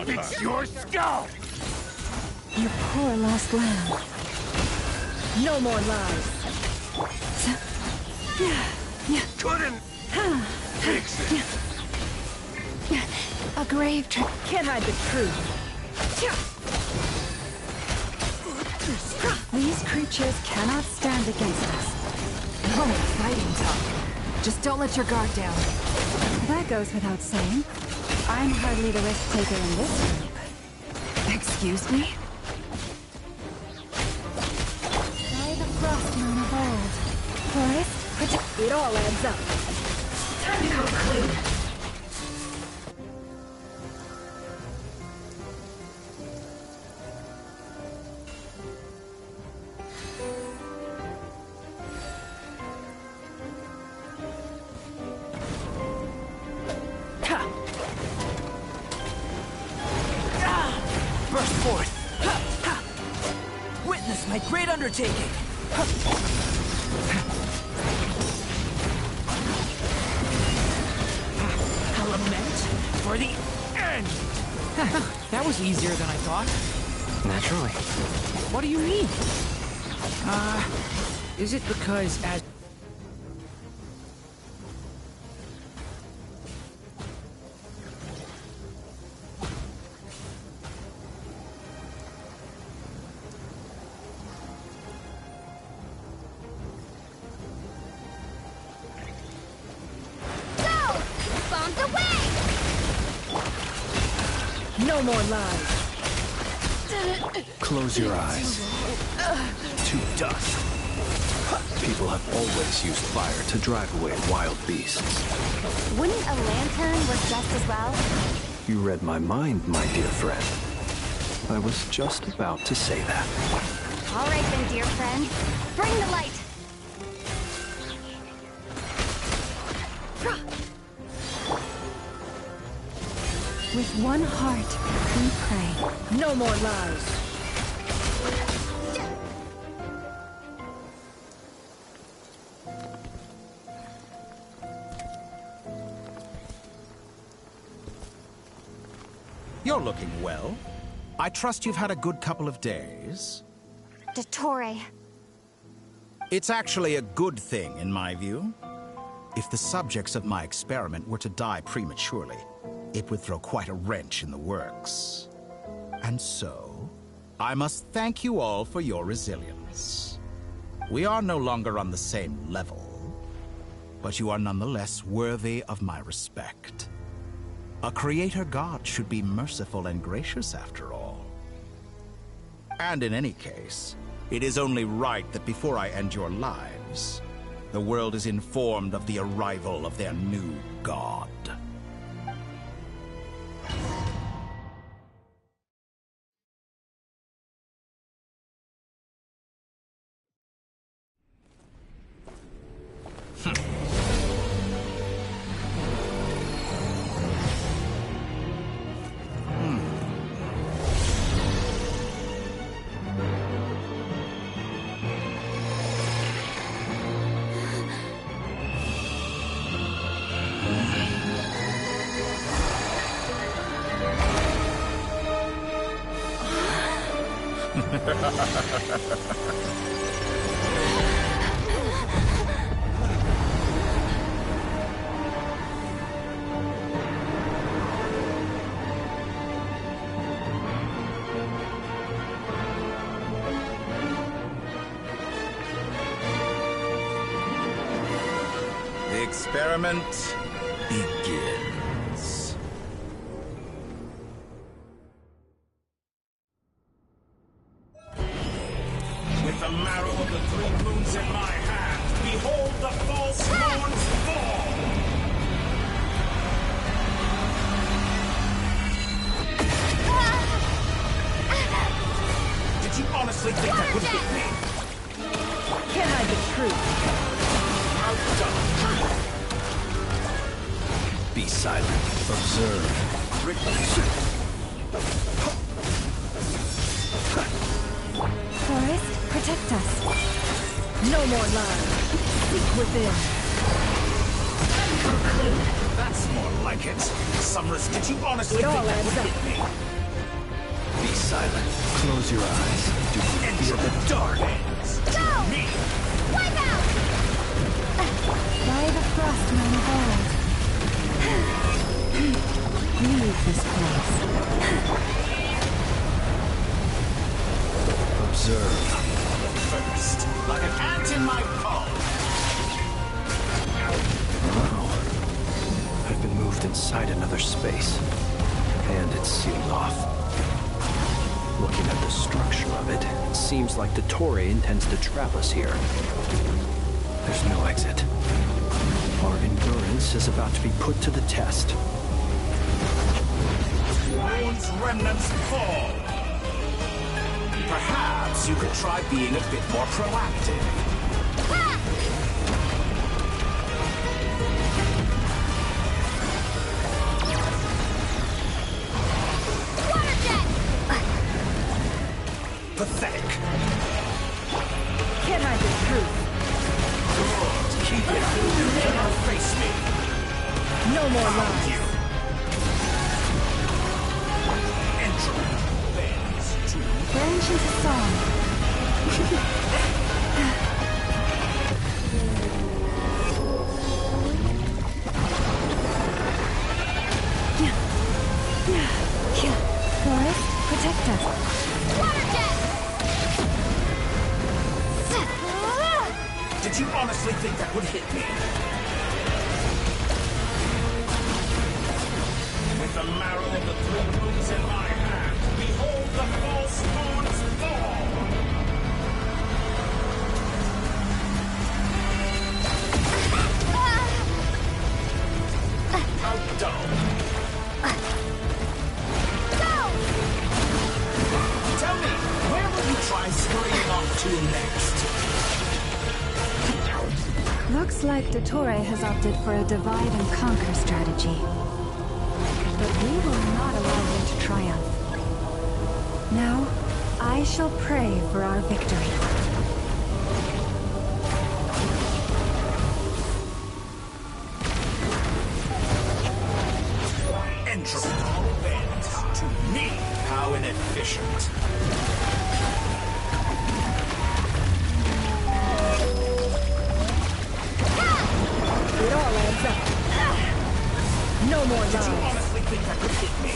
It's your skull! You poor lost lamb. No more lies. Couldn't fix it. A grave trick can't hide the truth. These creatures cannot stand against us. No fighting talk. Just don't let your guard down. That goes without saying. I'm hardly the risk taker in this group. Excuse me? By the frost moon of old. Forest, protect. It all adds up. Time to come clean. Burst forth. Witness my great undertaking. A lament for the end. That was easier than I thought. Naturally. What do you mean? Is it because as... No more lies. Close your eyes. To dust. People have always used fire to drive away wild beasts. Wouldn't a lantern work just as well? You read my mind, my dear friend. I was just about to say that. All right then, dear friend. Bring the light. With one heart, we pray. No more lies. You're looking well. I trust you've had a good couple of days. Dottore. It's actually a good thing, in my view. If the subjects of my experiment were to die prematurely, it would throw quite a wrench in the works. And so, I must thank you all for your resilience. We are no longer on the same level, but you are nonetheless worthy of my respect. A creator god should be merciful and gracious after all. And in any case, it is only right that before I end your lives, the world is informed of the arrival of their new god. The experiment begins. With the marrow of the 3 moons in my hand, behold the false moons fall! Did you honestly think that would hit me? Can't hide the truth. Outdone. Be silent. Observe. Forest, protect us. No more lies. Seek within. That's more like it. Summer's, did you honestly It think all that adds would up. hit me? Be silent. Close your eyes. Do you feel the dark? Go! Me! Wipe out! By the frost man of old. Leave this place. Observe. First, like an ant in my palm. Wow. I've been moved inside another space. And it's sealed off. Looking at the structure of it, it seems like the Torre intends to trap us here. There's no exit. Our endurance is about to be put to the test. Moon's remnants fall. Perhaps you could try being a bit more proactive. Water jet! Pathetic. Can't hide the truth. Good. Keep it up. You cannot face me. No more lies. You. Entry. Bends to Branch into song. Forest, protect us. Water jet! Did you honestly think that would hit me? With the marrow of the 3 moons in my hand, behold the false moons fall! Outdone. Go! Tell me, where will you try scurrying off to next? Looks like the Torre has opted for a divide and conquer strategy. But we will not allow him to triumph. Now, I shall pray for our victory. Entropy bent to me. How inefficient. It all adds up. No more lies. Did you honestly think that could hit me?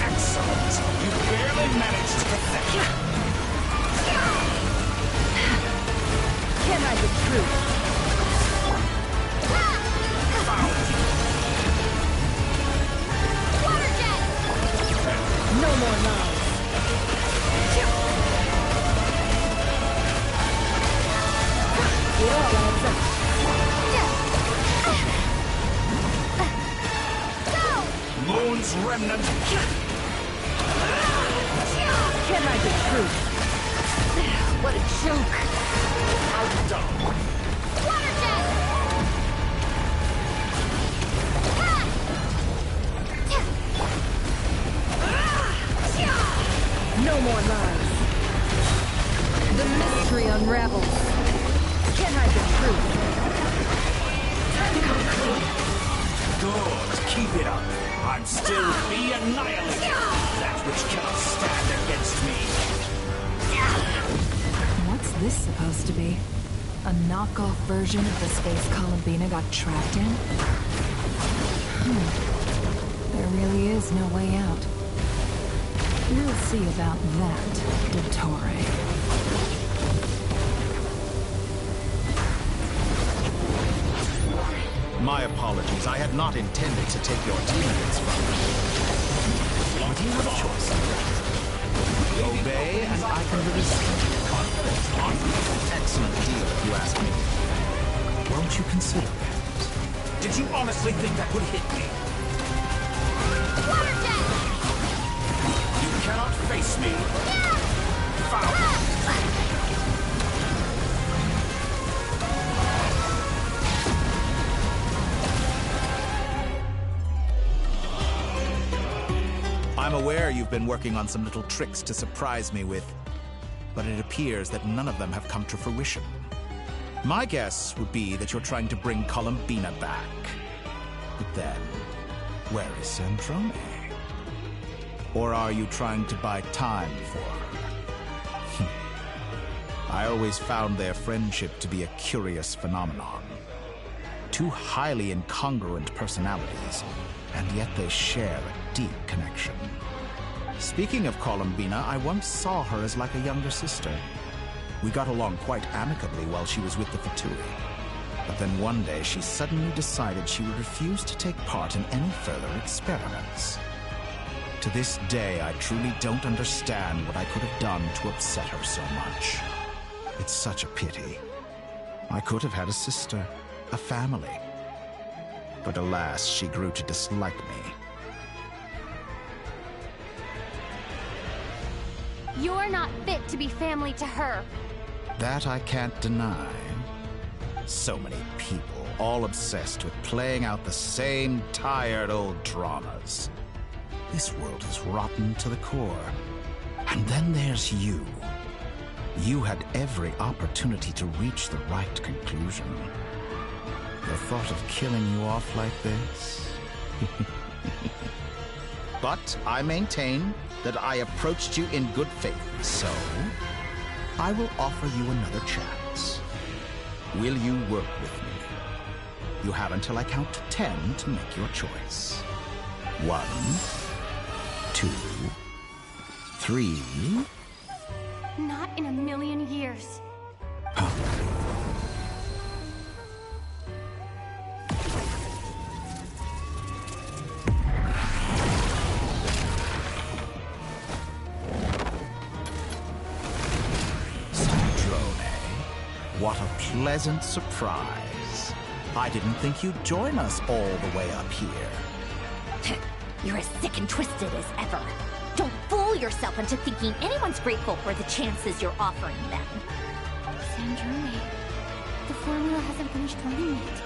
Excellent. You barely managed to perfect it. Can't hide the truth. Found you. Water jet! No more lies. It all adds up. Moon's remnant. Can't hide the truth. What a joke. Outdone. Water jet! No more lies. The mystery unravels. Can't hide the truth. Time to come clean. Good. Keep it up. I'm still be annihilated. That which cannot stand against me. What's this supposed to be? A knockoff version of the space Columbina got trapped in? There really is no way out. We'll see about that, Dottore. My apologies. I had not intended to take your teammates from you. But you have a choice. Obey, and I can release you. Excellent deal, if you ask me. Won't you consider it? Did you honestly think that would hit me? You cannot face me! Foul! I'm aware you've been working on some little tricks to surprise me with, but it appears that none of them have come to fruition. My guess would be that you're trying to bring Columbina back. But then, where is Sandrone? Or are you trying to buy time for her? I always found their friendship to be a curious phenomenon. Two highly incongruent personalities, and yet they share a deep connection. Speaking of Columbina, I once saw her as like a younger sister. We got along quite amicably while she was with the Fatui. But then one day she suddenly decided she would refuse to take part in any further experiments. To this day, I truly don't understand what I could have done to upset her so much. It's such a pity. I could have had a sister, a family. But alas, she grew to dislike me. You're not fit to be family to her. That I can't deny. So many people, all obsessed with playing out the same tired old dramas. This world is rotten to the core. And then there's you. You had every opportunity to reach the right conclusion. The thought of killing you off like this? But I maintain that I approached you in good faith, so I will offer you another chance. Will you work with me? You have until I count to 10 to make your choice. 1, 2, 3. Not in a million years. What a pleasant surprise. I didn't think you'd join us all the way up here. You're as sick and twisted as ever. Don't fool yourself into thinking anyone's grateful for the chances you're offering them. Sandrone, the formula hasn't finished running yet.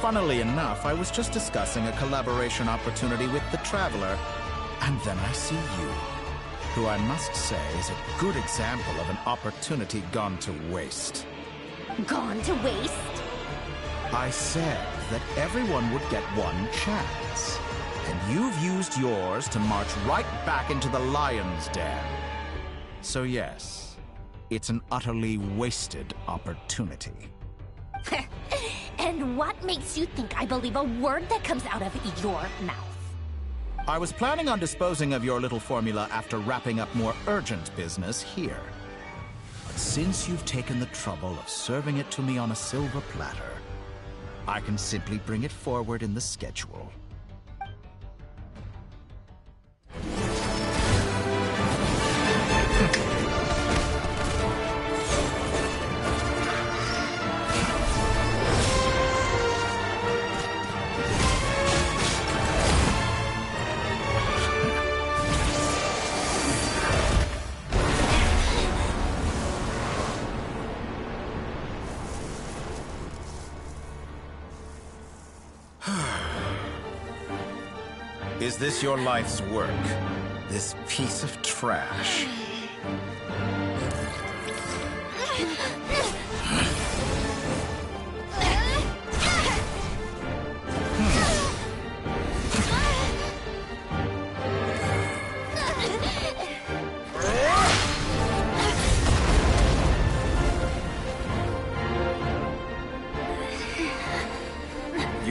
Funnily enough, I was just discussing a collaboration opportunity with the Traveler, and then I see you, who I must say is a good example of an opportunity gone to waste. Gone to waste? I said that everyone would get one chance, and you've used yours to march right back into the lion's den. So yes, it's an utterly wasted opportunity. And what makes you think I believe a word that comes out of your mouth? I was planning on disposing of your little formula after wrapping up more urgent business here. But since you've taken the trouble of serving it to me on a silver platter, I can simply bring it forward in the schedule. Is this your life's work? This piece of trash?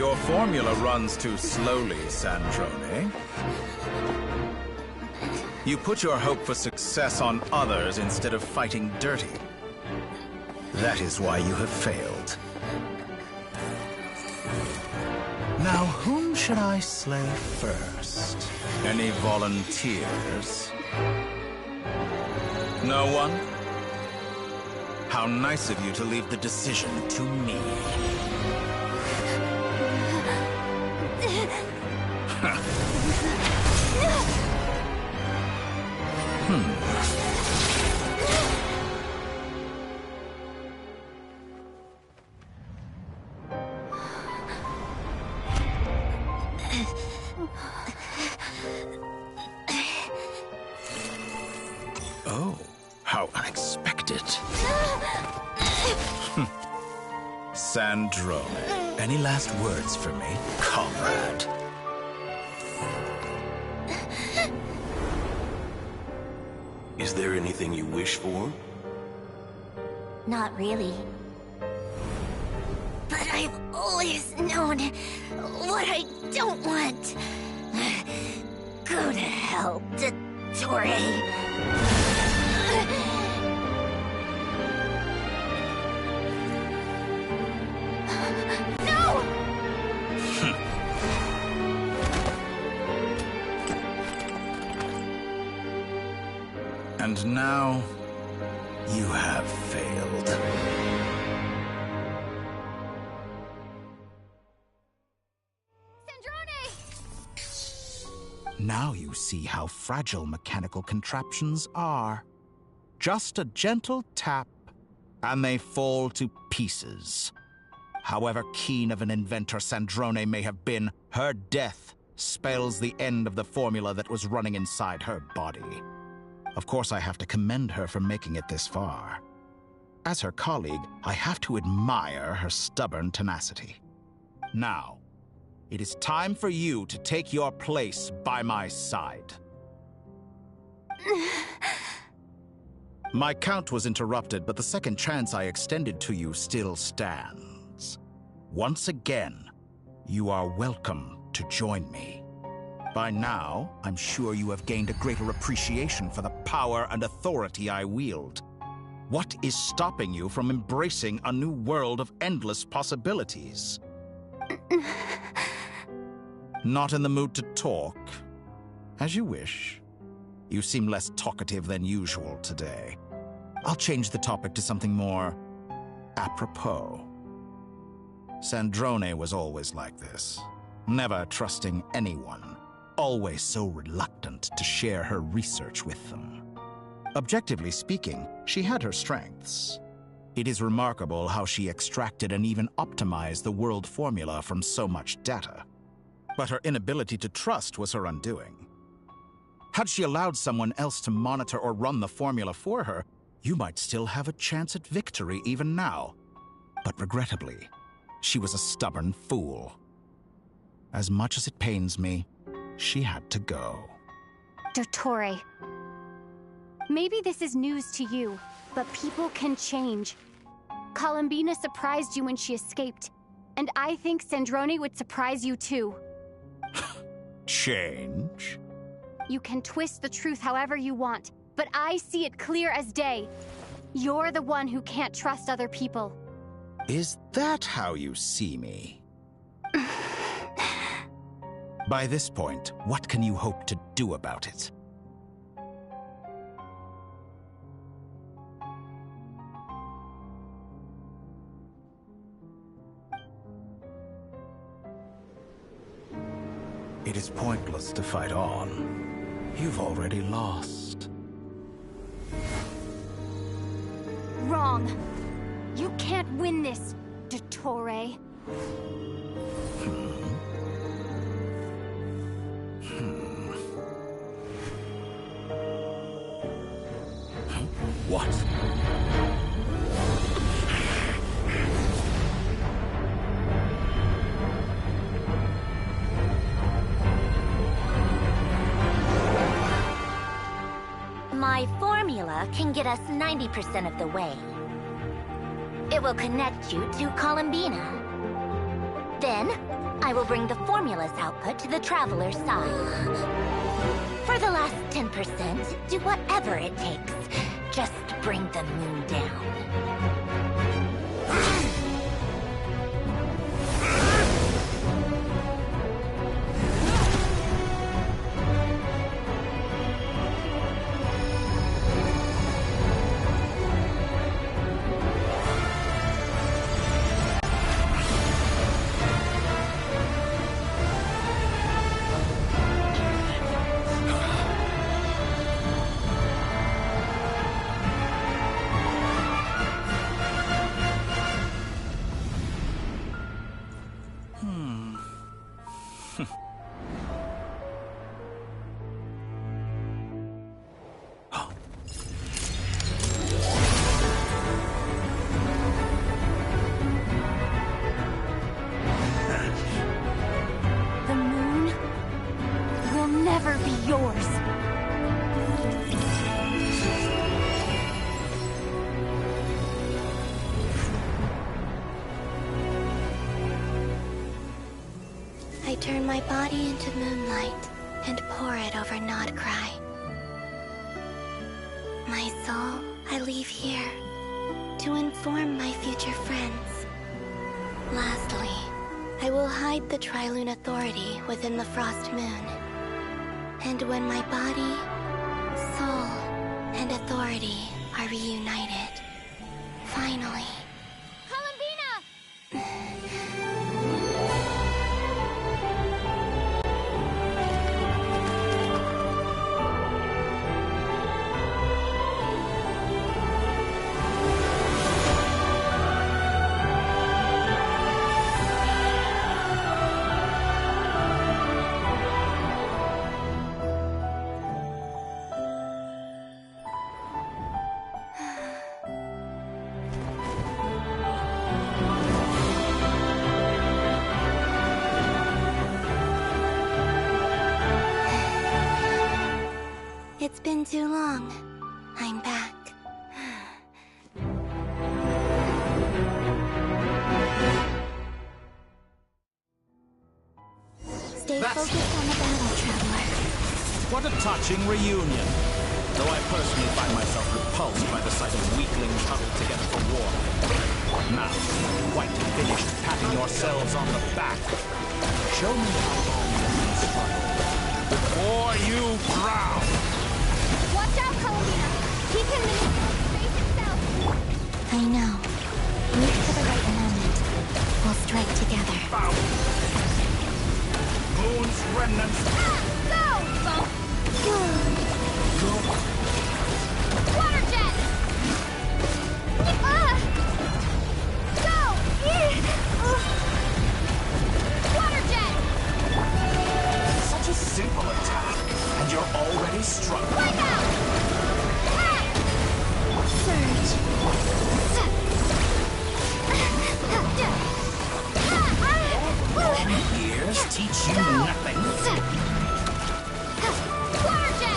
Your formula runs too slowly, Sandrone. You put your hope for success on others instead of fighting dirty. That is why you have failed. Now, whom should I slay first? Any volunteers? No one? How nice of you to leave the decision to me. Oh, how unexpected. Sandrone, any last words for me, comrade? Is there anything you wish for? Not really. But I've always known what I don't want. Go to hell, Dottore. And now, you have failed. Now you see how fragile mechanical contraptions are. Just a gentle tap, and they fall to pieces. However keen of an inventor Sandrone may have been, her death spells the end of the formula that was running inside her body. Of course, I have to commend her for making it this far. As her colleague, I have to admire her stubborn tenacity. Now, it is time for you to take your place by my side. My count was interrupted, but the second chance I extended to you still stands. Once again, you are welcome to join me. By now, I'm sure you have gained a greater appreciation for the power and authority I wield. What is stopping you from embracing a new world of endless possibilities? Not in the mood to talk? As you wish. You seem less talkative than usual today. I'll change the topic to something more apropos. Sandrone was always like this, never trusting anyone. Always so reluctant to share her research with them. Objectively speaking, she had her strengths. It is remarkable how she extracted and even optimized the world formula from so much data. But her inability to trust was her undoing. Had she allowed someone else to monitor or run the formula for her, you might still have a chance at victory even now. But regrettably, she was a stubborn fool. As much as it pains me, she had to go. Dottore. Maybe this is news to you, but people can change. Columbina surprised you when she escaped, and I think Sandrone would surprise you too. Change? You can twist the truth however you want, but I see it clear as day. You're the one who can't trust other people. Is that how you see me? By this point, what can you hope to do about it? It is pointless to fight on. You've already lost. Wrong. You can't win this, Dottore. What? My formula can get us 90% of the way. It will connect you to Columbina. Then, I will bring the formula's output to the Traveler's side. For the last 10%, do whatever it takes. Just bring the moon down. The moon will never be yours. I turn my body into moonlight and pour it over Nodcry. My soul, I leave here to inform my future friends. Lastly, I will hide the Trilune Authority within the Frost Moon. And when my body, soul, and authority are reunited, finally... It's been too long. I'm back. Stay focused on the battle, Traveler. What a touching reunion. Though I personally find myself repulsed by the sight of weaklings huddled together for war. Now, quite finished patting yourselves on the back. Show me how long you can struggle before you drown. Watch out, Kalina! He can manipulate space itself! I know. Wait for the right moment. We'll strike together. Moon's remnants. Go! Water jet! Go! Water jet! Such a simple attack, and you're already struggling. Wipe out! Surge. Years teach you nothing. Water jet!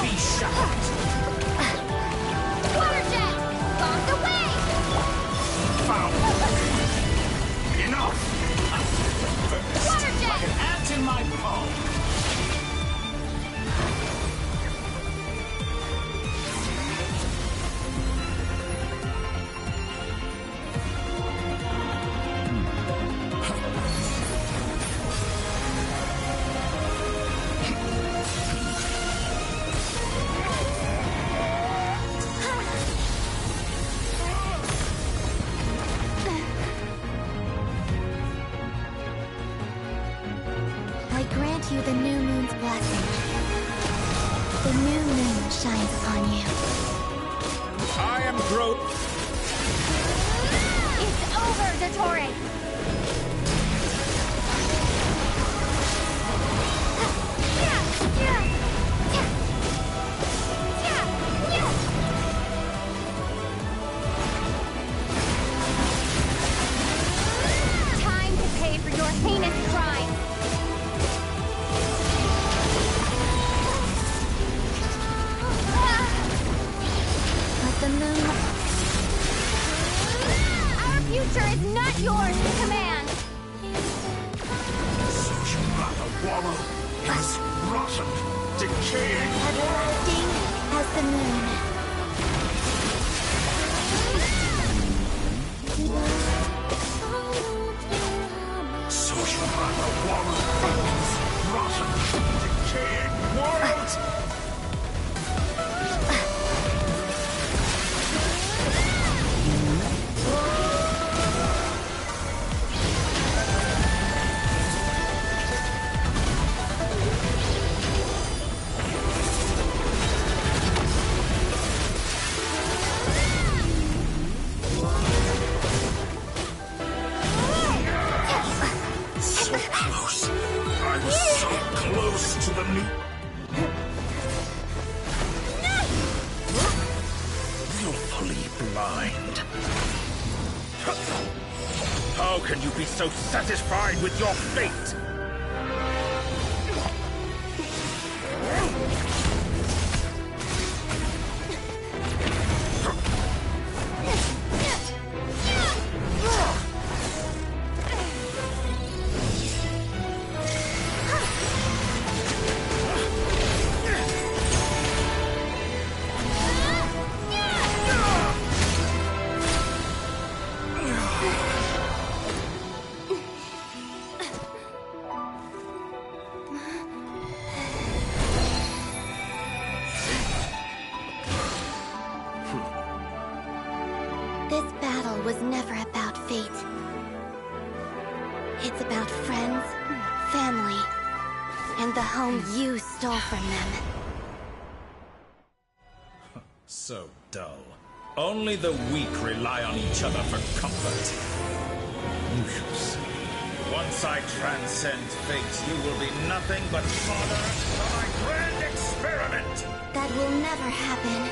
Be shocked. Water jet! Bombed away! Found. Enough. Water jet! Like an ant in my palm. I grant you the new moon's blessing. The new moon shines upon you. I am Groot. It's over, Dottore! Time to pay for your heinous crime! Let the moon... Our future is not yours to command! So you'd rather wallow in this rotten, decaying Everlasting as the moon. So you'd rather wallow in this rotten, decaying world? So close. I was so close to the new... Willfully blind. How can you be so satisfied with your fate? This battle was never about fate. It's about friends, family, and the home you stole from them. So dull. Only the weak rely on each other for comfort. You shall see. Once I transcend fate, you will be nothing but fodder for my grand experiment! That will never happen.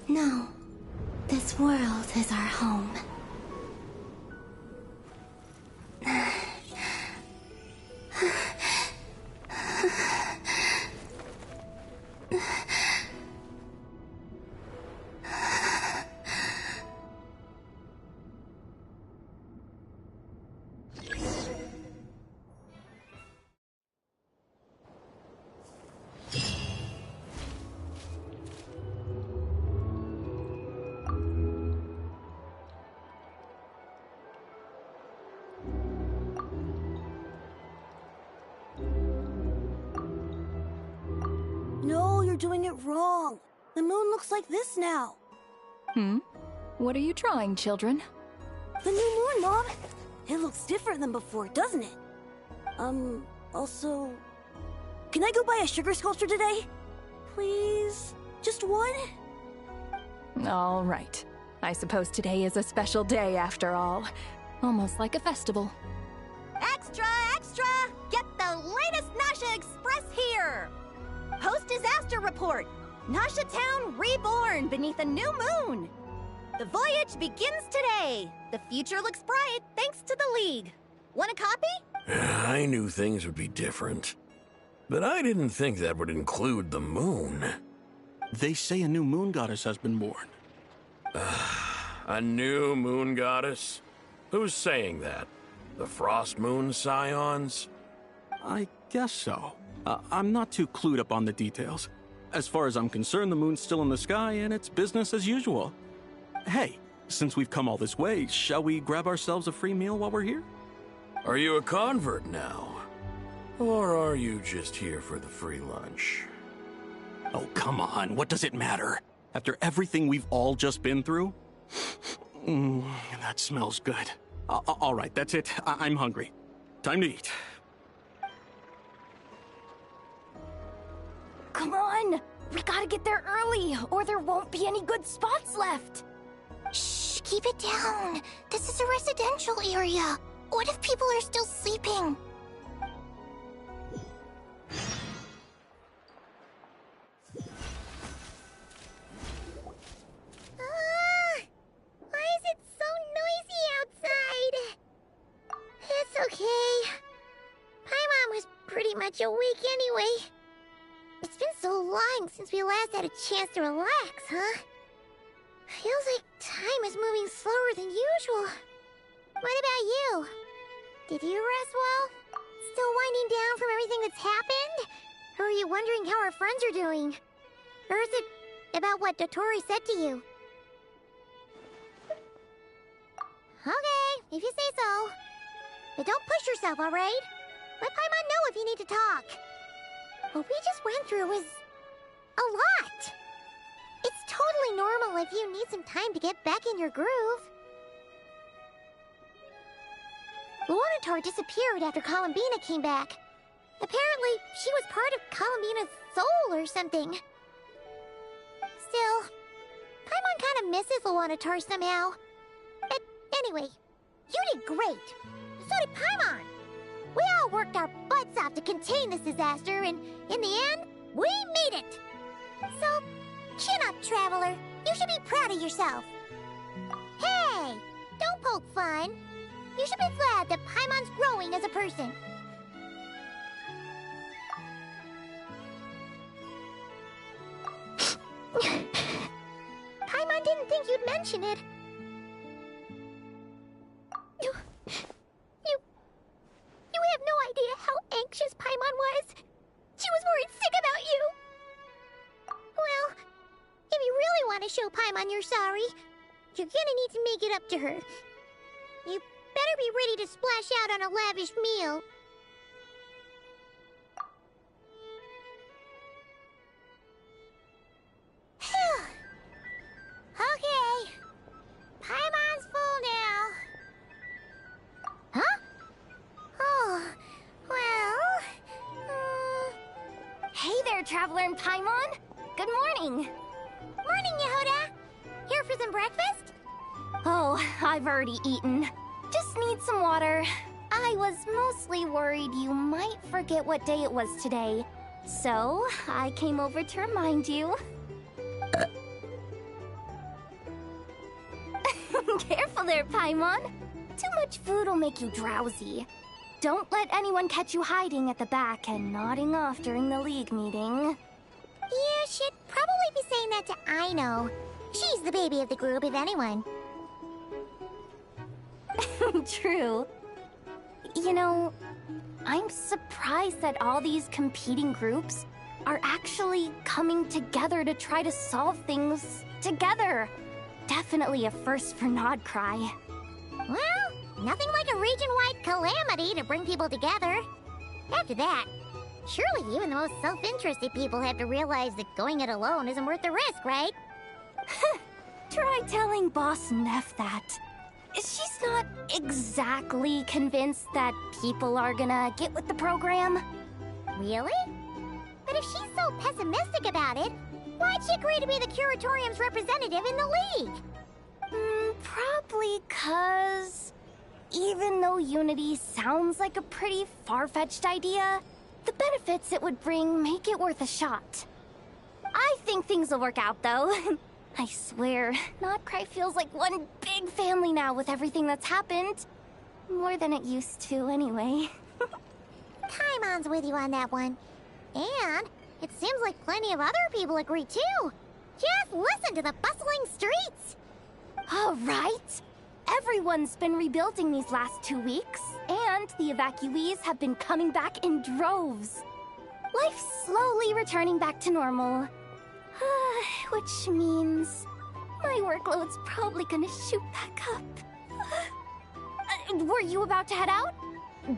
No. This world is our home. No, you're doing it wrong. The moon looks like this now. What are you trying, children? The new moon, Mom. It looks different than before, doesn't it? Also... Can I go buy a sugar sculpture today? Please? Just one? All right. I suppose today is a special day after all. Almost like a festival. Extra, extra! Get the latest Nasha Express here! Post-disaster report! Nasha Town reborn beneath a new moon! The voyage begins today! The future looks bright thanks to the League. Want a copy? I knew things would be different. But I didn't think that would include the moon. They say a new moon goddess has been born. A new moon goddess? Who's saying that? The Frost Moon Scions? I guess so. I'm not too clued up on the details. As far as I'm concerned, the moon's still in the sky and it's business as usual. Hey, since we've come all this way, shall we grab ourselves a free meal while we're here? Are you a convert now? Or are you just here for the free lunch? Oh, come on. What does it matter? After everything we've all just been through? That smells good. All right, that's it. I'm hungry. Time to eat. Come on! We gotta get there early, or there won't be any good spots left! Shh, keep it down. This is a residential area. What if people are still sleeping? Why is it so noisy outside? It's okay. Paimon was pretty much awake anyway. It's been so long since we last had a chance to relax, huh? Feels like time is moving slower than usual. What about you? Did you rest well? Still winding down from everything that's happened? Or are you wondering how our friends are doing? Or is it about what Dotori said to you? Okay, if you say so. But don't push yourself, alright? Let Paimon know if you need to talk. What we just went through was a lot. It's totally normal if you need some time to get back in your groove. Luanatar disappeared after Columbina came back. Apparently, she was part of Columbina's soul or something. Still, Paimon kind of misses Luanatar somehow. But anyway, you did great. So did Paimon. We all worked our butts off to contain this disaster, and in the end, we made it! So, chin up, Traveler. You should be proud of yourself. Hey! Don't poke fun. You should be glad that Paimon's growing as a person. Paimon didn't think you'd mention it. You have no idea how anxious Paimon was. She was worried sick about you. Well, if you really want to show Paimon you're sorry, you're gonna need to make it up to her. You better be ready to splash out on a lavish meal. Phew. Okay. Paimon's full now. Huh? Oh, well... Hey there, Traveler and Paimon! Good morning! Morning, Yehuda! Here for some breakfast? Oh, I've already eaten. Just need some water. I was mostly worried you might forget what day it was today. So, I came over to remind you. Careful there, Paimon. Too much food will make you drowsy. Don't let anyone catch you hiding at the back and nodding off during the League meeting. You should probably be saying that to Aino. She's the baby of the group, if anyone. True. You know, I'm surprised that all these competing groups are actually coming together to try to solve things together. Definitely a first for Nodcry. Well, nothing like a region-wide calamity to bring people together. After that, surely even the most self-interested people have to realize that going it alone isn't worth the risk, right? Try telling Boss Neff that. She's not exactly convinced that people are gonna get with the program. Really? But if she's so pessimistic about it, why'd she agree to be the Curatorium's representative in the League? Probably 'cause even though Unity sounds like a pretty far-fetched idea, the benefits it would bring make it worth a shot. I think things will work out, though. I swear, Nodcry feels like one big family now with everything that's happened. More than it used to, anyway. Paimon's with you on that one. And it seems like plenty of other people agree, too. Just listen to the bustling streets. All right. Everyone's been rebuilding these last 2 weeks, and the evacuees have been coming back in droves. Life's slowly returning back to normal. Which means my workload's probably gonna shoot back up. Were you about to head out?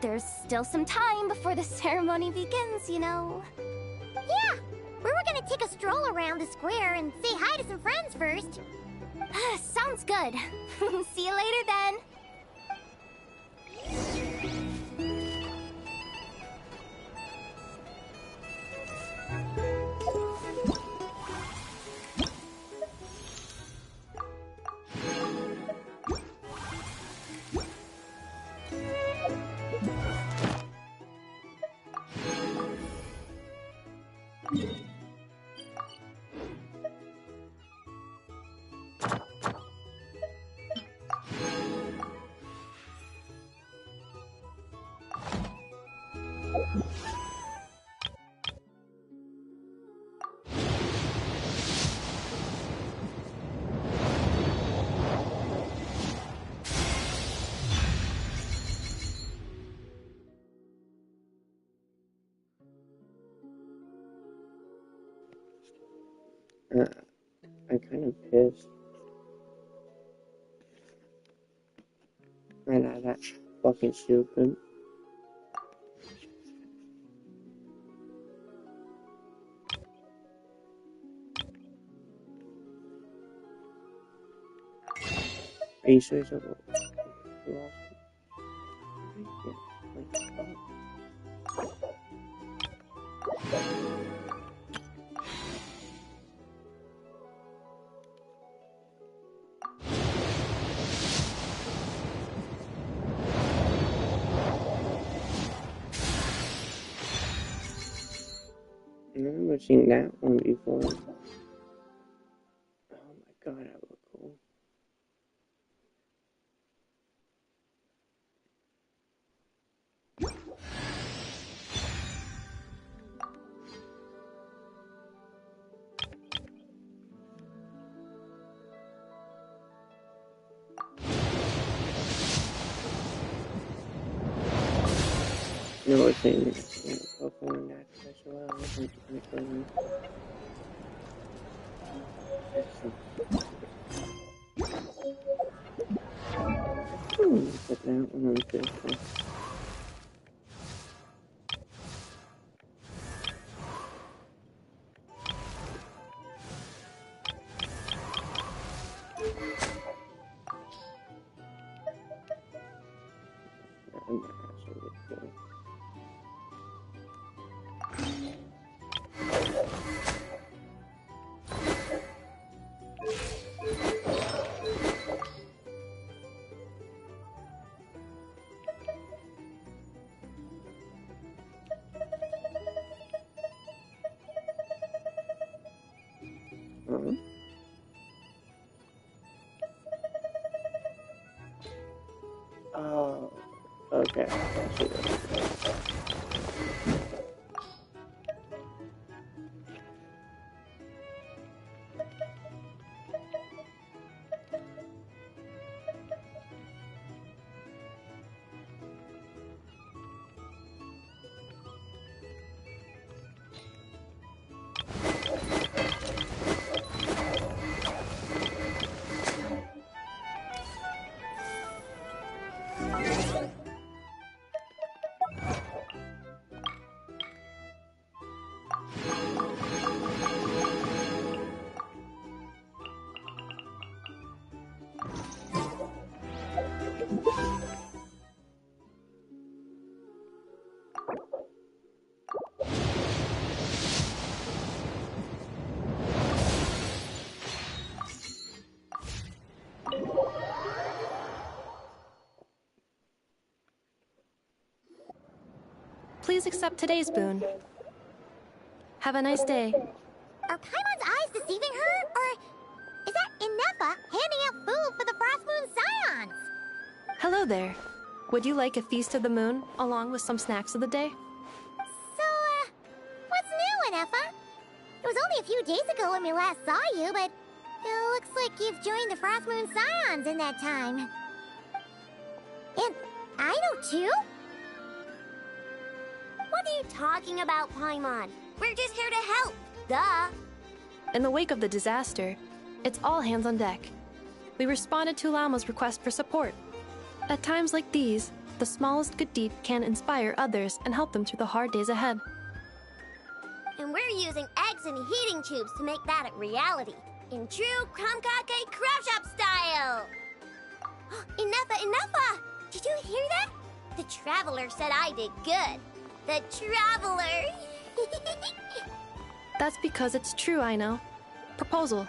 There's still some time before the ceremony begins, you know. Yeah, we were gonna take a stroll around the square and say hi to some friends first. Sounds good. See you later then. I'm kind of pissed. I know that's fucking stupid. Are you sure it's a I remember seeing that one before. Oh my god, that looked cool. No, it's saying performing that as well. Put that one on Facebook. Oh, okay. I see that. Please accept today's boon. Have a nice day. Are Paimon's eyes deceiving her? Or is that Inefa handing out food for the Frost Moon Scions? Hello there. Would you like a feast of the moon, along with some snacks of the day? So, what's new, Inefa? It was only a few days ago when we last saw you, but it looks like you've joined the Frost Moon Scions in that time. And I know too? What are you talking about, Paimon? We're just here to help. Duh. In the wake of the disaster, it's all hands on deck. We responded to Lama's request for support. At times like these, the smallest good deed can inspire others and help them through the hard days ahead. And we're using eggs and heating tubes to make that a reality. In true Krumkake craft shop style! Enough! Did you hear that? The Traveler said I did good. The Traveler! That's because it's true, I know. Proposal.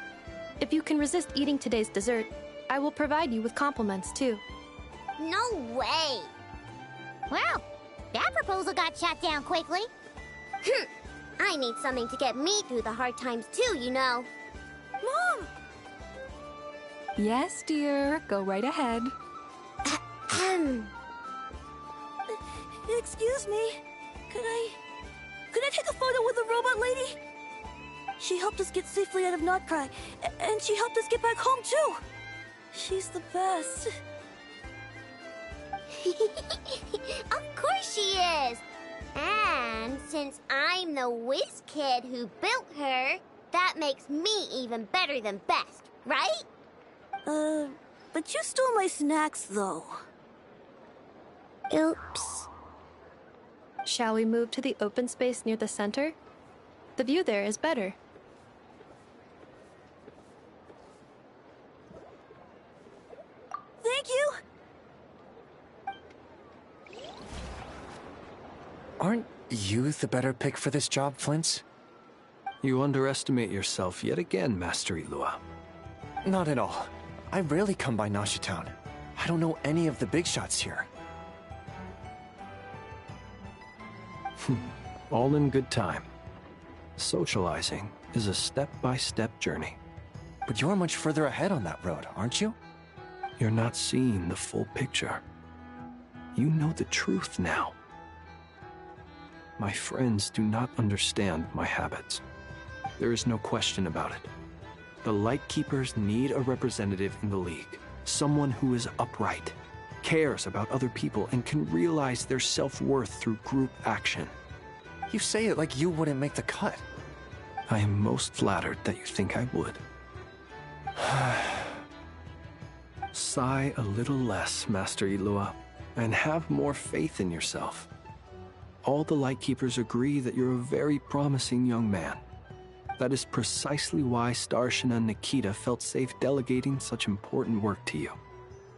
If you can resist eating today's dessert, I will provide you with compliments, too. No way! Well, that proposal got shot down quickly. I need something to get me through the hard times too, you know. Mom! Yes, dear. Go right ahead. Excuse me. Could I take a photo with the robot lady? She helped us get safely out of Notcry, and she helped us get back home too. She's the best. Of course she is. And since I'm the whiz kid who built her, that makes me even better than best, right? But you stole my snacks, though. Oops. Shall we move to the open space near the center? The view there is better. Thank you! Aren't you the better pick for this job, Flint? You underestimate yourself yet again, Master Ilua. Not at all. I rarely come by Nashi Town. I don't know any of the big shots here. All in good time. Socializing is a step-by-step journey. But you're much further ahead on that road, aren't you? You're not seeing the full picture. You know the truth now. My friends do not understand my habits. There is no question about it. The Lightkeepers need a representative in the League. Someone who is upright, cares about other people, and can realize their self-worth through group action. You say it like you wouldn't make the cut. I am most flattered that you think I would. Sigh a little less, Master Ilua, and have more faith in yourself. All the Lightkeepers agree that you're a very promising young man. That is precisely why Starshina and Nikita felt safe delegating such important work to you.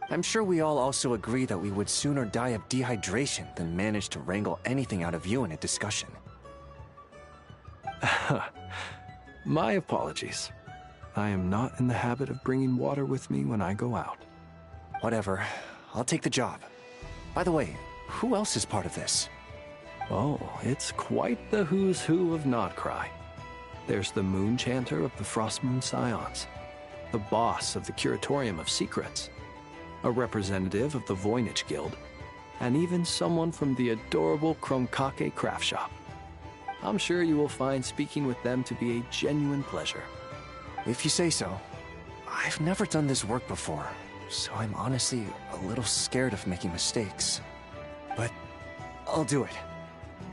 I'm sure we all also agree that we would sooner die of dehydration than manage to wrangle anything out of you in a discussion. My apologies. I am not in the habit of bringing water with me when I go out. Whatever. I'll take the job. By the way, who else is part of this? Oh, it's quite the who's who of Notcry. There's the Moon Chanter of the Frostmoon Scions, the boss of the Curatorium of Secrets, a representative of the Voynich Guild, and even someone from the adorable Krumkake craft shop. I'm sure you will find speaking with them to be a genuine pleasure. If you say so. I've never done this work before, so I'm honestly a little scared of making mistakes. But I'll do it.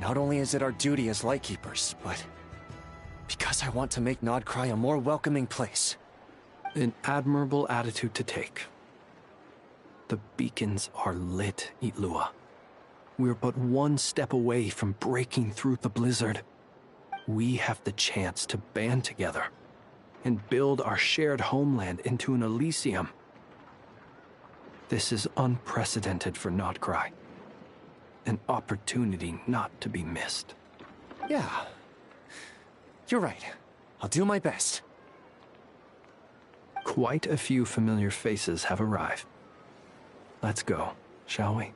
Not only is it our duty as Lightkeepers, but because I want to make Notcry a more welcoming place. An admirable attitude to take. The beacons are lit, Ilua. We're but one step away from breaking through the blizzard. We have the chance to band together and build our shared homeland into an Elysium. This is unprecedented for Notcry. An opportunity not to be missed. Yeah. You're right. I'll do my best. Quite a few familiar faces have arrived. Let's go, shall we?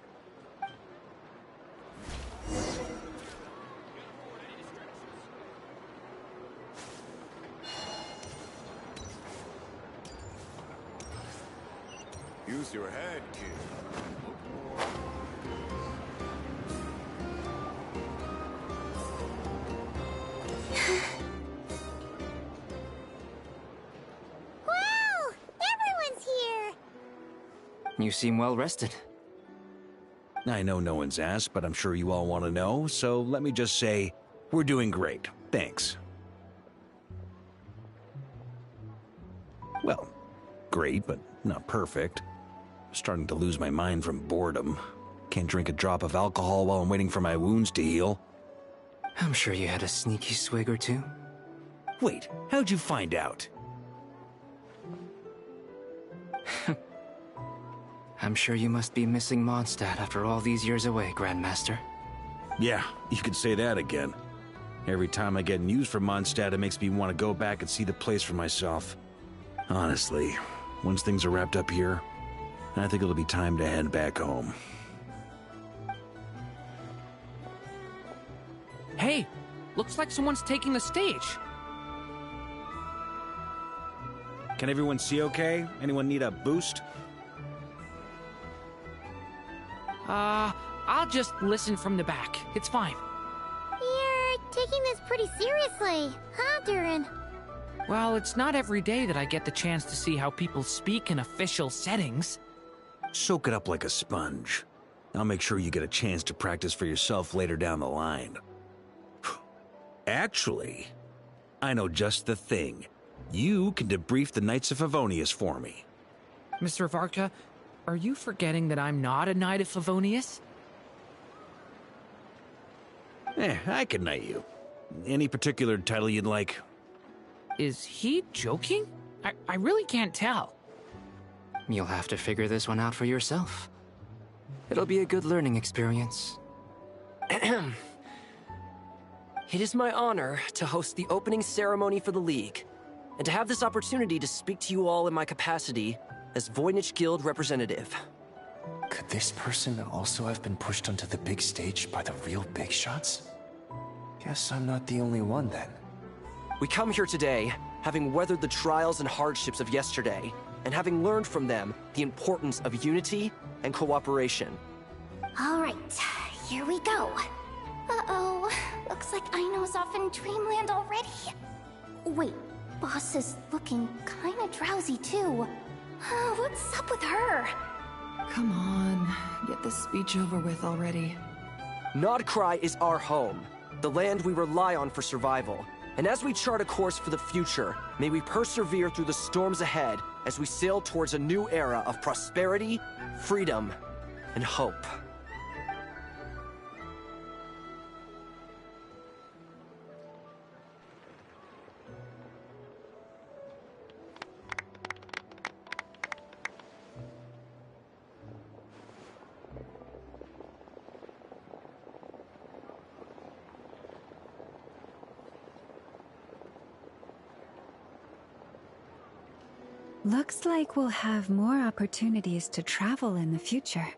Use your head, kid. Wow! Everyone's here! You seem well rested. I know no one's asked, but I'm sure you all want to know, so let me just say, we're doing great. Thanks. Well, great, but not perfect. Starting to lose my mind from boredom. Can't drink a drop of alcohol while I'm waiting for my wounds to heal. I'm sure you had a sneaky swig or two. Wait, how'd you find out? I'm sure you must be missing Mondstadt after all these years away, Grandmaster. Yeah, you could say that again. Every time I get news from Mondstadt, it makes me want to go back and see the place for myself. Honestly, once things are wrapped up here, I think it'll be time to head back home. Hey, looks like someone's taking the stage. Can everyone see okay? Anyone need a boost? I'll just listen from the back. It's fine. You're taking this pretty seriously, huh, Durin? Well, it's not every day that I get the chance to see how people speak in official settings. Soak it up like a sponge. I'll make sure you get a chance to practice for yourself later down the line. Actually, I know just the thing. You can debrief the Knights of Favonius for me. Mr. Varka, are you forgetting that I'm not a Knight of Favonius? I can knight you. Any particular title you'd like? Is he joking? I really can't tell. You'll have to figure this one out for yourself. It'll be a good learning experience. It is my honor to host the opening ceremony for the League, and to have this opportunity to speak to you all in my capacity as Voynich Guild representative. Could this person also have been pushed onto the big stage by the real big shots? Guess I'm not the only one then. We come here today, having weathered the trials and hardships of yesterday, and having learned from them the importance of unity and cooperation. All right, here we go. Uh-oh, looks like Aino's off in dreamland already. Wait, Boss is looking kinda drowsy too. What's up with her? Come on, get this speech over with already. Nodcry is our home, the land we rely on for survival. And as we chart a course for the future, may we persevere through the storms ahead as we sail towards a new era of prosperity, freedom, and hope. Looks like we'll have more opportunities to travel in the future.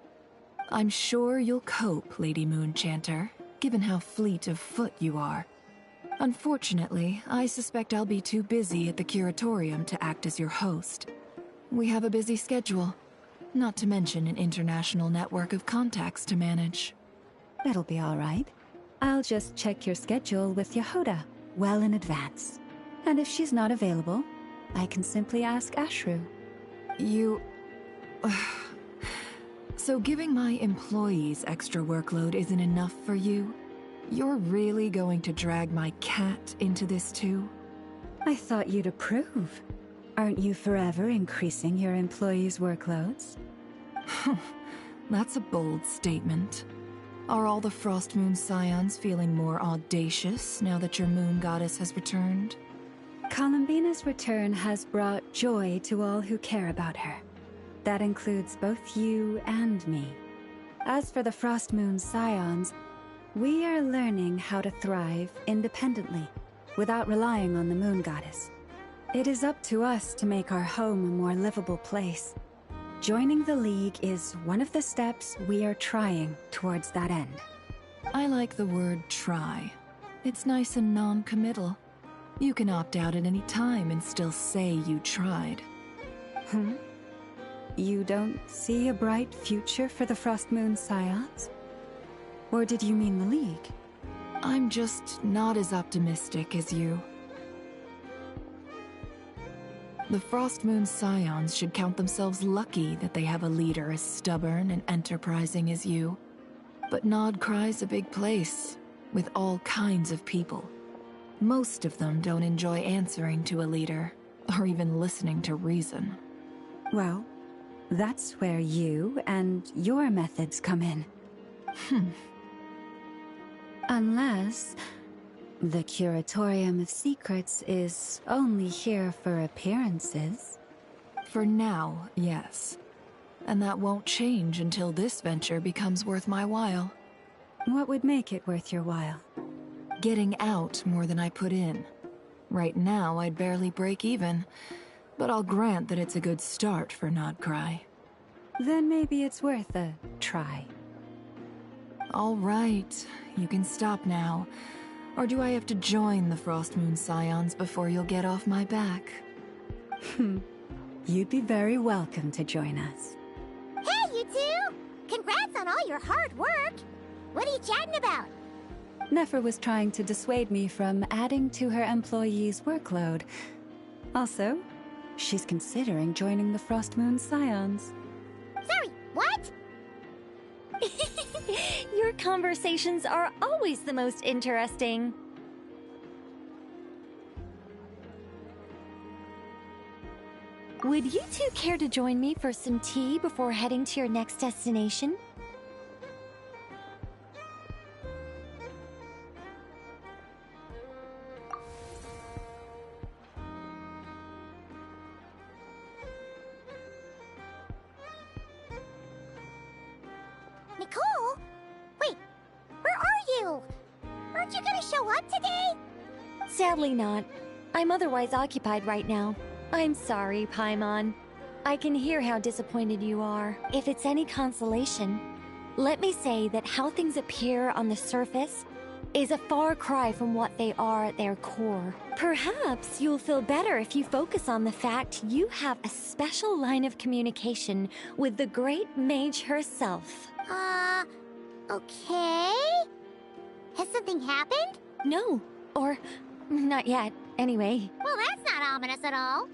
I'm sure you'll cope, Lady Moonchanter, given how fleet of foot you are. Unfortunately, I suspect I'll be too busy at the Curatorium to act as your host. We have a busy schedule, not to mention an international network of contacts to manage. That'll be all right. I'll just check your schedule with Yehoda well in advance. And if she's not available, I can simply ask Ashru. You... So giving my employees extra workload isn't enough for you? You're really going to drag my cat into this too? I thought you'd approve. Aren't you forever increasing your employees' workloads? That's a bold statement. Are all the Frostmoon Scions feeling more audacious now that your moon goddess has returned? Columbina's return has brought joy to all who care about her. That includes both you and me. As for the Frostmoon Scions, we are learning how to thrive independently, without relying on the moon goddess. It is up to us to make our home a more livable place. Joining the League is one of the steps we are trying towards that end. I like the word try. It's nice and non-committal. You can opt out at any time and still say you tried. You don't see a bright future for the Frostmoon Scions? Or did you mean the League? I'm just not as optimistic as you. The Frostmoon Scions should count themselves lucky that they have a leader as stubborn and enterprising as you. But Nodcry's a big place, with all kinds of people. Most of them don't enjoy answering to a leader, or even listening to reason. Well, that's where you and your methods come in. Unless the Curatorium of Secrets is only here for appearances. For now, yes. And that won't change until this venture becomes worth my while. What would make it worth your while? Getting out more than I put in. Right now, I'd barely break even, but I'll grant that it's a good start for Nodcry. Then maybe it's worth a try. All right, you can stop now. Or do I have to join the Frostmoon Scions before you'll get off my back? You'd be very welcome to join us. Hey, you two! Congrats on all your hard work! What are you chatting about? Nefer was trying to dissuade me from adding to her employees' workload. Also, she's considering joining the Frostmoon Scions. Sorry, what? Your conversations are always the most interesting. Would you two care to join me for some tea before heading to your next destination? Nicole? Wait, where are you? Aren't you gonna show up today? Sadly not. I'm otherwise occupied right now. I'm sorry, Paimon. I can hear how disappointed you are. If it's any consolation, let me say that how things appear on the surface is a far cry from what they are at their core. Perhaps you'll feel better if you focus on the fact you have a special line of communication with the great mage herself. Okay? Has something happened? No, or not yet, anyway. Well, that's not ominous at all.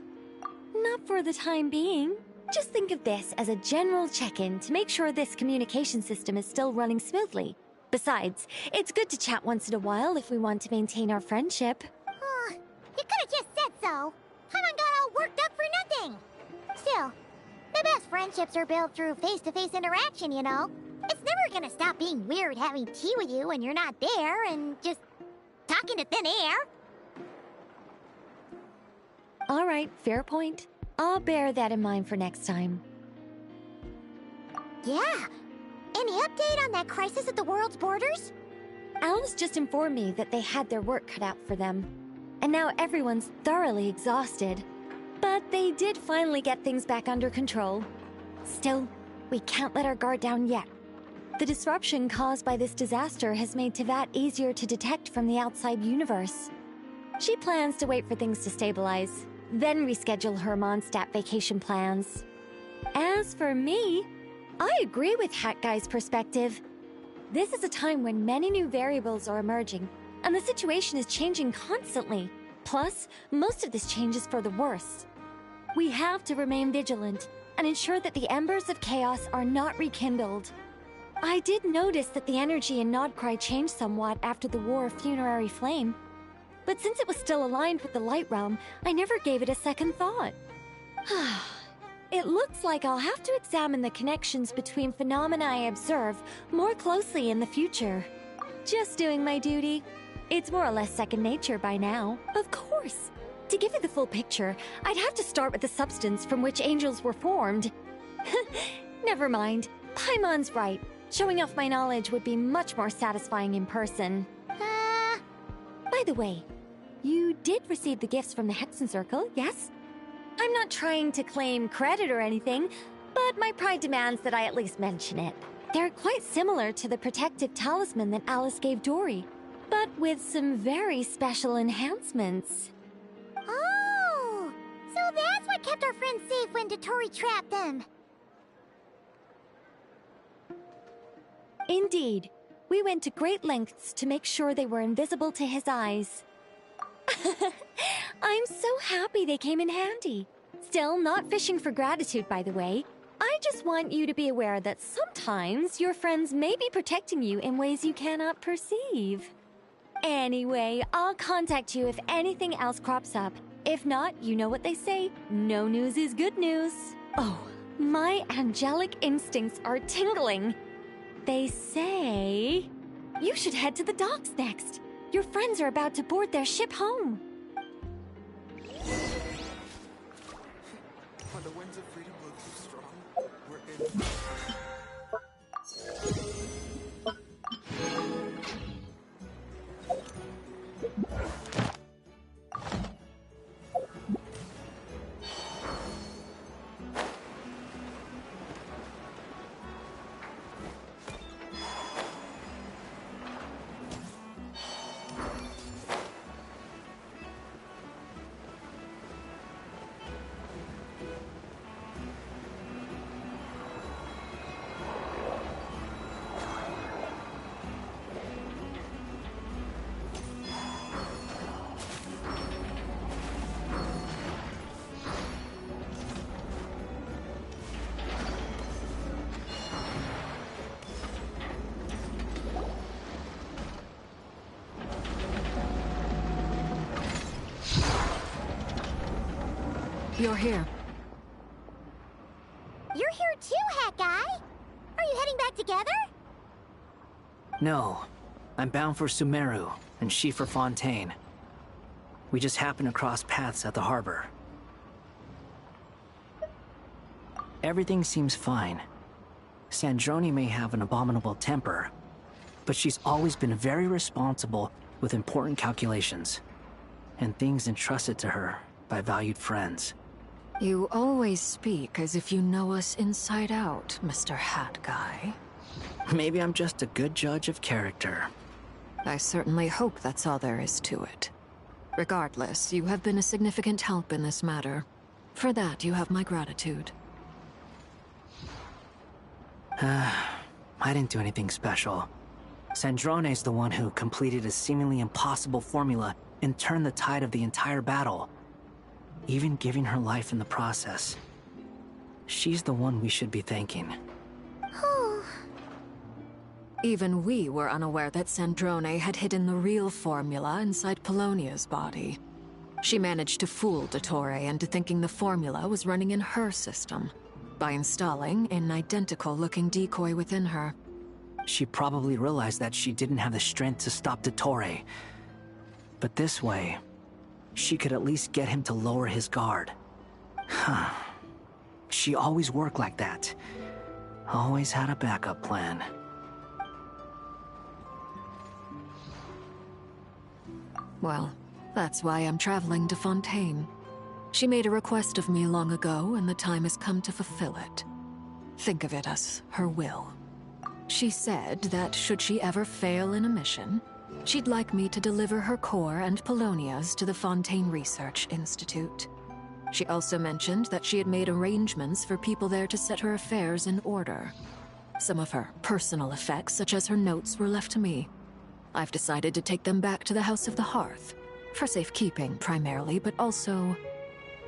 Not for the time being. Just think of this as a general check-in to make sure this communication system is still running smoothly. Besides, it's good to chat once in a while if we want to maintain our friendship. You could have just said so. Paimon got all worked up for nothing. Still, the best friendships are built through face-to-face interaction, you know? It's never gonna stop being weird having tea with you when you're not there and just talking to thin air. All right, fair point. I'll bear that in mind for next time. Yeah. Any update on that crisis at the world's borders? Alice just informed me that they had their work cut out for them. And now everyone's thoroughly exhausted. But they did finally get things back under control. Still, we can't let our guard down yet. The disruption caused by this disaster has made Teyvat easier to detect from the outside universe. She plans to wait for things to stabilize, then reschedule her Mondstadt vacation plans. As for me, I agree with Hat Guy's perspective. This is a time when many new variables are emerging, and the situation is changing constantly. Plus, most of this change is for the worse. We have to remain vigilant and ensure that the embers of chaos are not rekindled. I did notice that the energy in Nodcry changed somewhat after the War of Funerary Flame, but since it was still aligned with the Light Realm, I never gave it a second thought. It looks like I'll have to examine the connections between phenomena I observe more closely in the future. Just doing my duty. It's more or less second nature by now. Of course. To give you the full picture, I'd have to start with the substance from which angels were formed. Never mind. Paimon's right. Showing off my knowledge would be much more satisfying in person. By the way, you did receive the gifts from the Hexen Circle, yes? I'm not trying to claim credit or anything, but my pride demands that I at least mention it. They're quite similar to the protective talisman that Alice gave Dory, but with some very special enhancements. Oh, so that's what kept our friends safe when Dory trapped them. Indeed. We went to great lengths to make sure they were invisible to his eyes. I'm so happy they came in handy. Still, not fishing for gratitude, by the way. I just want you to be aware that sometimes your friends may be protecting you in ways you cannot perceive. Anyway, I'll contact you if anything else crops up. If not, you know what they say, no news is good news. Oh, my angelic instincts are tingling. They say you should head to the docks next. Your friends are about to board their ship home. When the winds of freedom blow too strong, we're in. You're here. You're here too, Hat Guy! Are you heading back together? No. I'm bound for Sumeru, and she for Fontaine. We just happened to cross paths at the harbor. Everything seems fine. Sandrone may have an abominable temper, but she's always been very responsible with important calculations, and things entrusted to her by valued friends. You always speak as if you know us inside out, Mr. Hat Guy. Maybe I'm just a good judge of character. I certainly hope that's all there is to it. Regardless, you have been a significant help in this matter. For that, you have my gratitude. I didn't do anything special. Sandrone's the one who completed a seemingly impossible formula and turned the tide of the entire battle, even giving her life in the process. She's the one we should be thanking. Even we were unaware that Sandrone had hidden the real formula inside Polonia's body. She managed to fool Dottore into thinking the formula was running in her system, by installing an identical-looking decoy within her. She probably realized that she didn't have the strength to stop Dottore. But this way, she could at least get him to lower his guard. She always worked like that. Always had a backup plan. Well, that's why I'm traveling to Fontaine. She made a request of me long ago, and the time has come to fulfill it. Think of it as her will. She said that should she ever fail in a mission, she'd like me to deliver her core and Polonia's to the Fontaine Research Institute. She also mentioned that she had made arrangements for people there to set her affairs in order. Some of her personal effects, such as her notes, were left to me. I've decided to take them back to the House of the Hearth, for safekeeping primarily, but also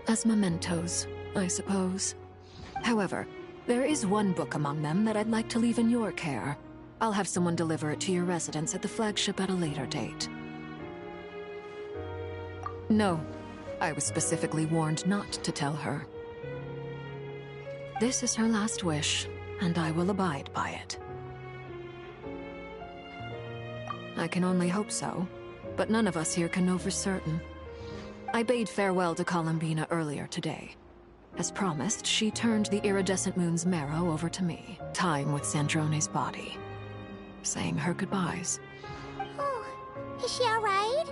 as mementos, I suppose. However, there is one book among them that I'd like to leave in your care. I'll have someone deliver it to your residence at the flagship at a later date. No, I was specifically warned not to tell her. This is her last wish, and I will abide by it. I can only hope so, but none of us here can know for certain. I bade farewell to Columbina earlier today. As promised, she turned the iridescent moon's marrow over to me, time with Sandrone's body, saying her goodbyes. Oh, is she alright?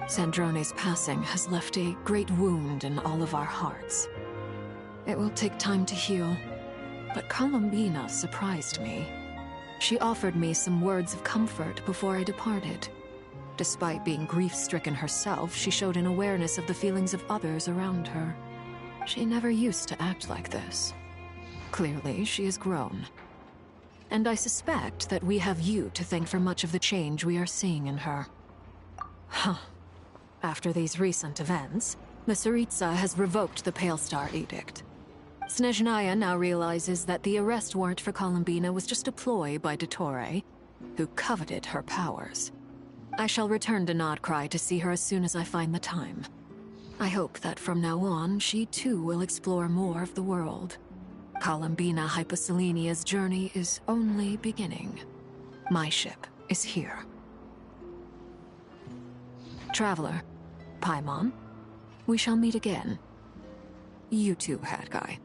Sandrone's passing has left a great wound in all of our hearts. It will take time to heal, but Columbina surprised me. She offered me some words of comfort before I departed. Despite being grief-stricken herself, she showed an awareness of the feelings of others around her. She never used to act like this. Clearly, she has grown. And I suspect that we have you to thank for much of the change we are seeing in her. Huh. After these recent events, the Tsaritsa has revoked the Pale Star Edict. Snezhnaya now realizes that the arrest warrant for Columbina was just a ploy by Dottore, who coveted her powers. I shall return to Nodcry to see her as soon as I find the time. I hope that from now on, she too will explore more of the world. Columbina Hyposelenia's journey is only beginning. My ship is here. Traveler, Paimon, we shall meet again. You too, Hat Guy.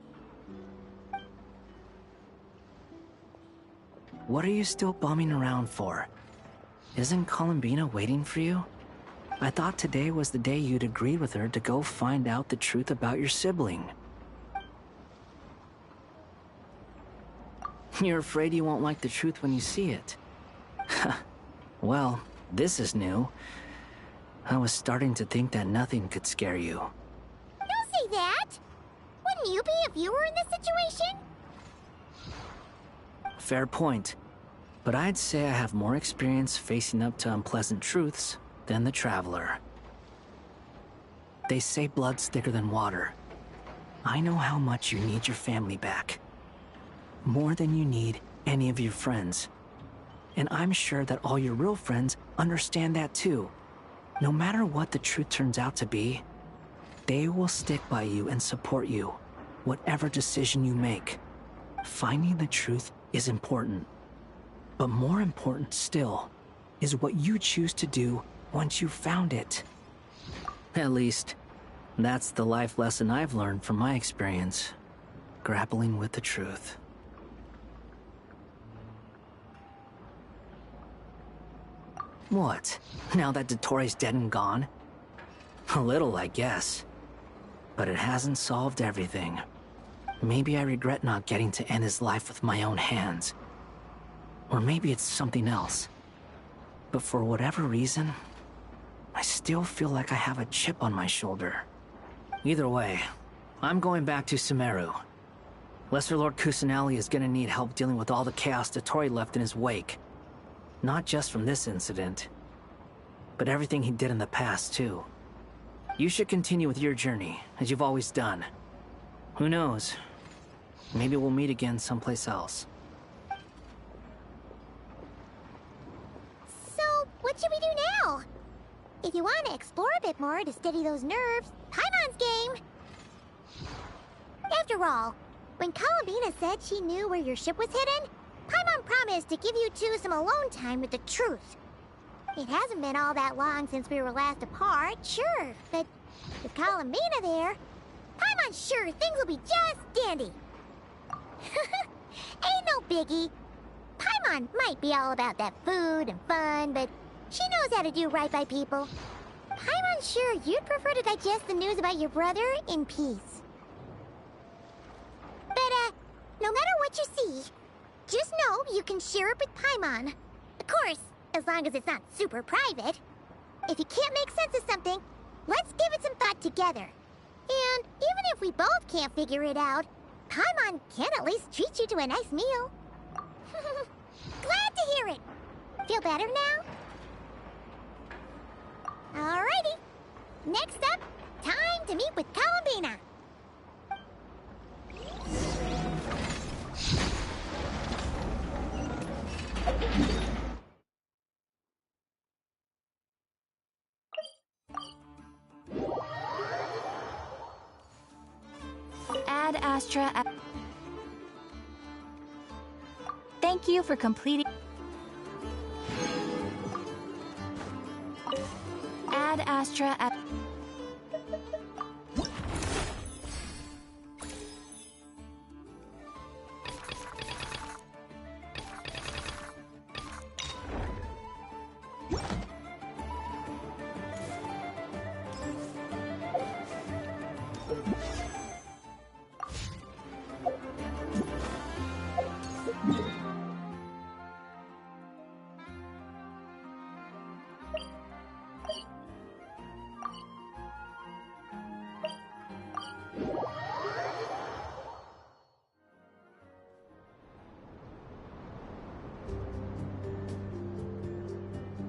What are you still bumming around for? Isn't Columbina waiting for you? I thought today was the day you'd agreed with her to go find out the truth about your sibling. You're afraid you won't like the truth when you see it. Well, this is new. I was starting to think that nothing could scare you. Don't say that! Wouldn't you be if you were in this situation? Fair point. But I'd say I have more experience facing up to unpleasant truths than the Traveler. They say blood's thicker than water. I know how much you need your family back. More than you need any of your friends. And I'm sure that all your real friends understand that too. No matter what the truth turns out to be, they will stick by you and support you, whatever decision you make. Finding the truth is important. But more important still is what you choose to do once you've found it. At least, that's the life lesson I've learned from my experience, grappling with the truth. What? Now that Dottore's dead and gone? A little, I guess. But it hasn't solved everything. Maybe I regret not getting to end his life with my own hands. Or maybe it's something else. But for whatever reason, I still feel like I have a chip on my shoulder. Either way, I'm going back to Sumeru. Lesser Lord Kusanali is gonna need help dealing with all the chaos Dottore left in his wake. Not just from this incident, but everything he did in the past, too. You should continue with your journey, as you've always done. Who knows? Maybe we'll meet again someplace else. So, what should we do now? If you want to explore a bit more to steady those nerves, Paimon's game! After all, when Columbina said she knew where your ship was hidden, Paimon promised to give you two some alone time with the truth. It hasn't been all that long since we were last apart, sure, but with Columbina there, Paimon's sure things will be just dandy. Ain't no biggie. Paimon might be all about that food and fun, but she knows how to do right by people. Paimon's sure you'd prefer to digest the news about your brother in peace. But, no matter what you see, just know you can share it with Paimon. Of course, as long as it's not super private. If you can't make sense of something, let's give it some thought together. And even if we both can't figure it out, Paimon can at least treat you to a nice meal. Glad to hear it. Feel better now? Alrighty. Next up, time to meet with Columbina. Ad Astra. Thank you for completing. Ad Astra.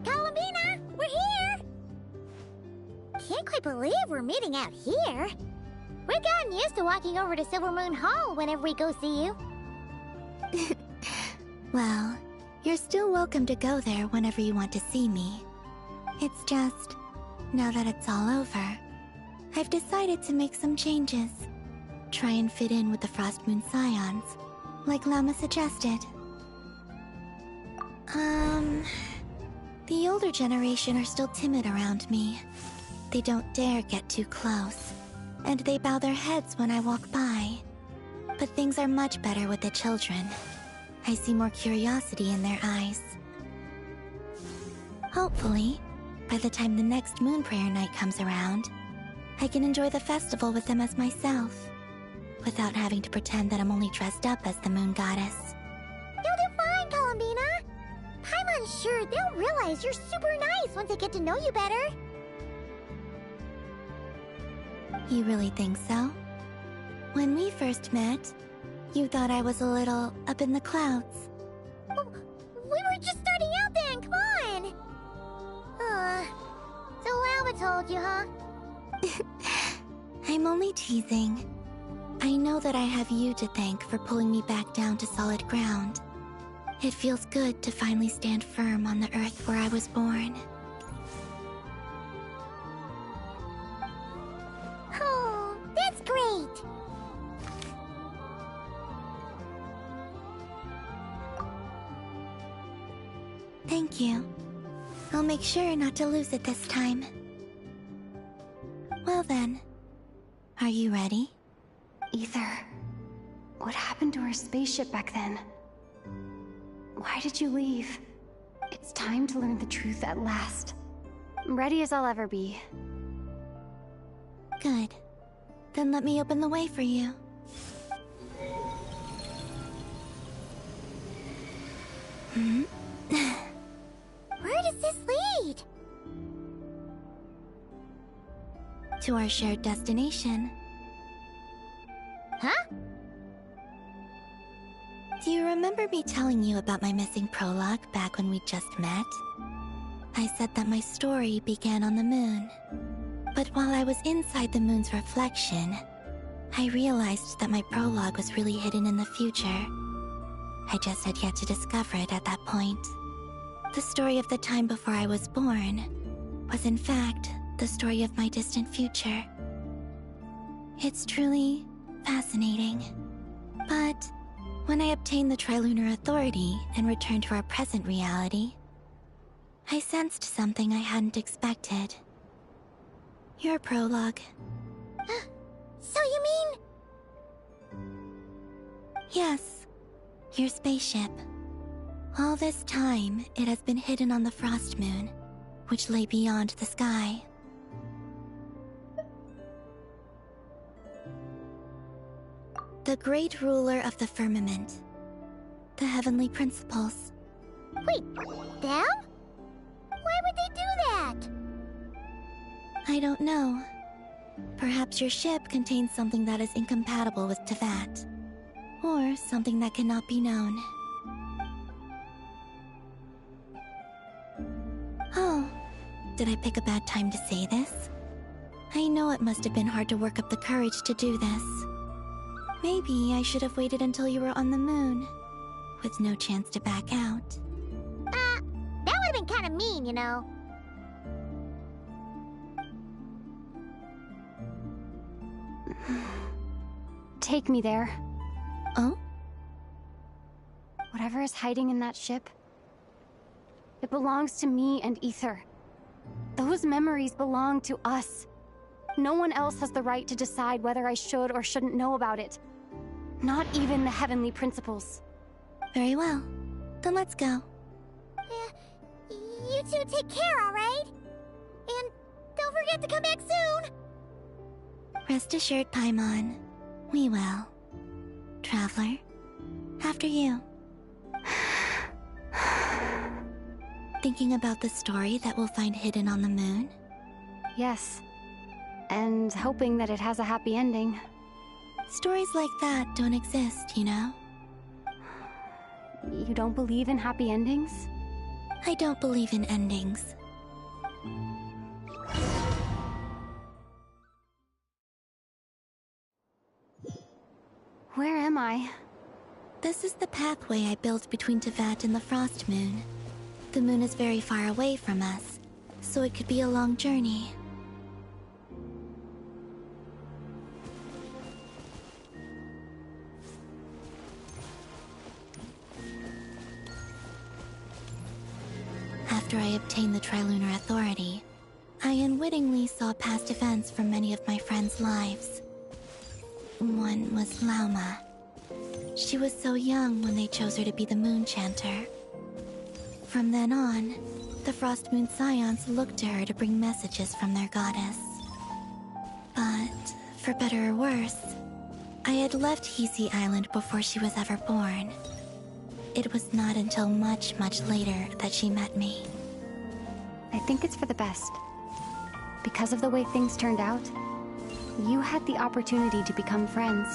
Columbina, we're here! Can't quite believe we're meeting out here. We're We've gotten used to walking over to Silver Moon Hall whenever we go see you. Well, you're still welcome to go there whenever you want to see me. It's just, now that it's all over, I've decided to make some changes. Try and fit in with the Frost Moon Scions, like Llama suggested. The older generation are still timid around me. They don't dare get too close, and they bow their heads when I walk by. But things are much better with the children. I see more curiosity in their eyes. Hopefully, by the time the next Moon Prayer night comes around, I can enjoy the festival with them as myself, without having to pretend that I'm only dressed up as the Moon Goddess. You'll do fine, Columbina. Paimon's sure they'll realize you're super nice once they get to know you better. You really think so? When we first met, you thought I was a little up in the clouds. We were just starting out then, come on! So Llama told you, huh? I'm only teasing. I know that I have you to thank for pulling me back down to solid ground. It feels good to finally stand firm on the earth where I was born. Oh, that's great! Thank you. I'll make sure not to lose it this time. Well then, are you ready? Ether, what happened to our spaceship back then? Why did you leave? It's time to learn the truth at last. I'm ready as I'll ever be. Good. Then let me open the way for you. Where does this lead? To our shared destination. Huh? Do you remember me telling you about my missing prologue back when we just met? I said that my story began on the moon. But while I was inside the moon's reflection, I realized that my prologue was really hidden in the future. I just had yet to discover it at that point. The story of the time before I was born was in fact the story of my distant future. It's truly fascinating. But when I obtained the Trilunar Authority and returned to our present reality, I sensed something I hadn't expected. Your prologue. So you mean... Yes, your spaceship. All this time, it has been hidden on the Frost Moon, which lay beyond the sky. The great ruler of the firmament. The heavenly principles. Wait, them? Why would they do that? I don't know. Perhaps your ship contains something that is incompatible with Tevat. Or something that cannot be known. Oh, did I pick a bad time to say this? I know it must have been hard to work up the courage to do this. Maybe I should have waited until you were on the moon, with no chance to back out. That would have been kind of mean, you know. Take me there. Oh? Whatever is hiding in that ship, it belongs to me and Ether. Those memories belong to us. No one else has the right to decide whether I should or shouldn't know about it. Not even the heavenly principles. Very well. Then let's go. You two take care, alright? And don't forget to come back soon! Rest assured, Paimon. We will. Traveler, after you. Thinking about the story that we'll find hidden on the moon? Yes. And hoping that it has a happy ending. Stories like that don't exist, you know? You don't believe in happy endings? I don't believe in endings. Where am I? This is the pathway I built between Tevat and the Frost Moon. The moon is very far away from us, so it could be a long journey. After I obtained the Trilunar Authority, I unwittingly saw past events from many of my friends' lives. One was Lauma. She was so young when they chose her to be the Moon Chanter. From then on, the Frost Moon Scions looked to her to bring messages from their goddess. But, for better or worse, I had left Hisi Island before she was ever born. It was not until much, much later that she met me. I think it's for the best. Because of the way things turned out, you had the opportunity to become friends.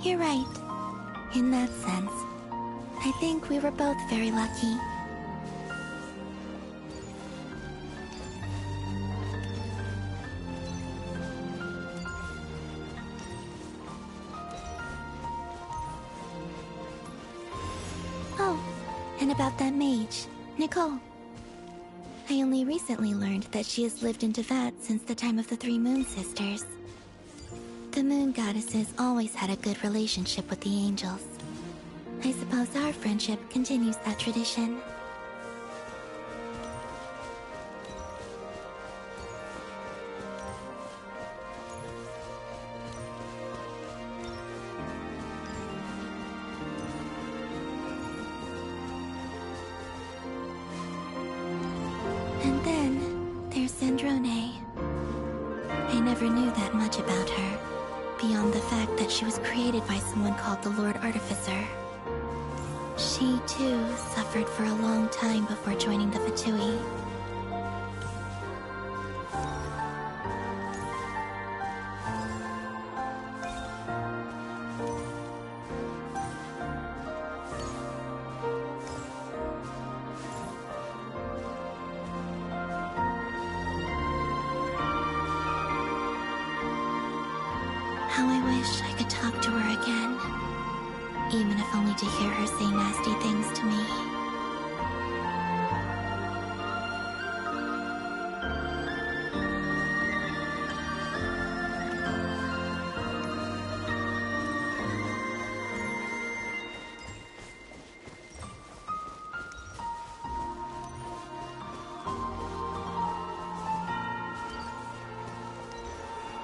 You're right. In that sense, I think we were both very lucky. Oh, and about that mage, Nicole. I only recently learned that she has lived in Tevat since the time of the Three Moon Sisters. The Moon Goddesses always had a good relationship with the angels. I suppose our friendship continues that tradition. And then, there's Sandrone. I never knew that much about her, beyond the fact that she was created by someone called the Lord Artificer. She, too, suffered for a long time before joining the Fatui. How I wish I could talk to her again. Even if only to hear her say nasty things to me.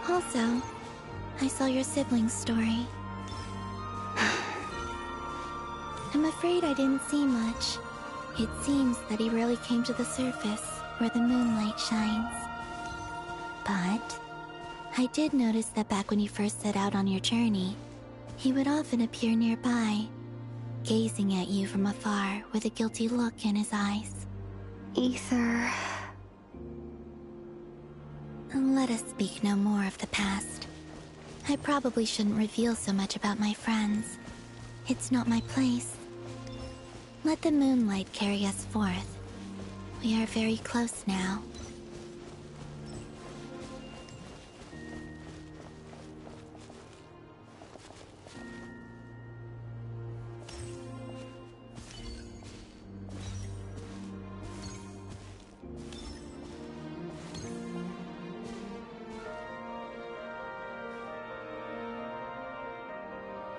Also, I saw your sibling's story. I'm afraid I didn't see much. It seems that he rarely came to the surface, where the moonlight shines. But I did notice that back when you first set out on your journey, he would often appear nearby, gazing at you from afar with a guilty look in his eyes. Ether... Let us speak no more of the past. I probably shouldn't reveal so much about my friends. It's not my place. Let the moonlight carry us forth. We are very close now.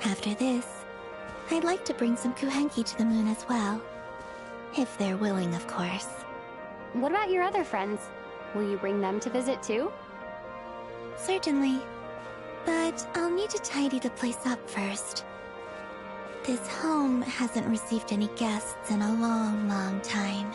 After this, I'd like to bring some Kuhenki to the moon as well. If they're willing, of course. What about your other friends? Will you bring them to visit too? Certainly. But I'll need to tidy the place up first. This home hasn't received any guests in a long, long time.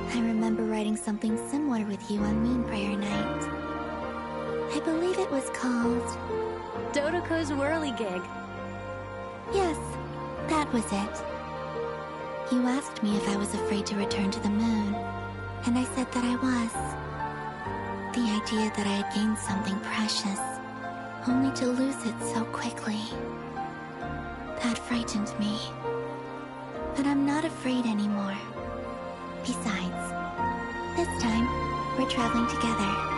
I remember writing something similar with you on Moonprayer Night. I believe it was called... Dodoko's Whirligig. Yes, that was it. You asked me if I was afraid to return to the moon, and I said that I was. The idea that I had gained something precious, only to lose it so quickly. That frightened me. But I'm not afraid anymore. Besides, this time, we're traveling together.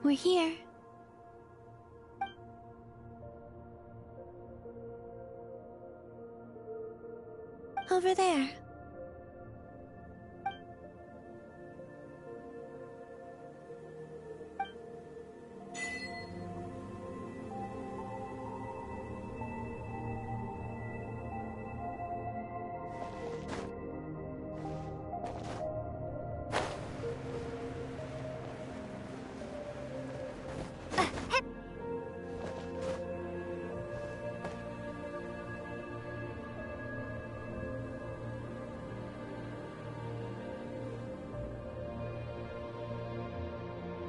We're here. Over there.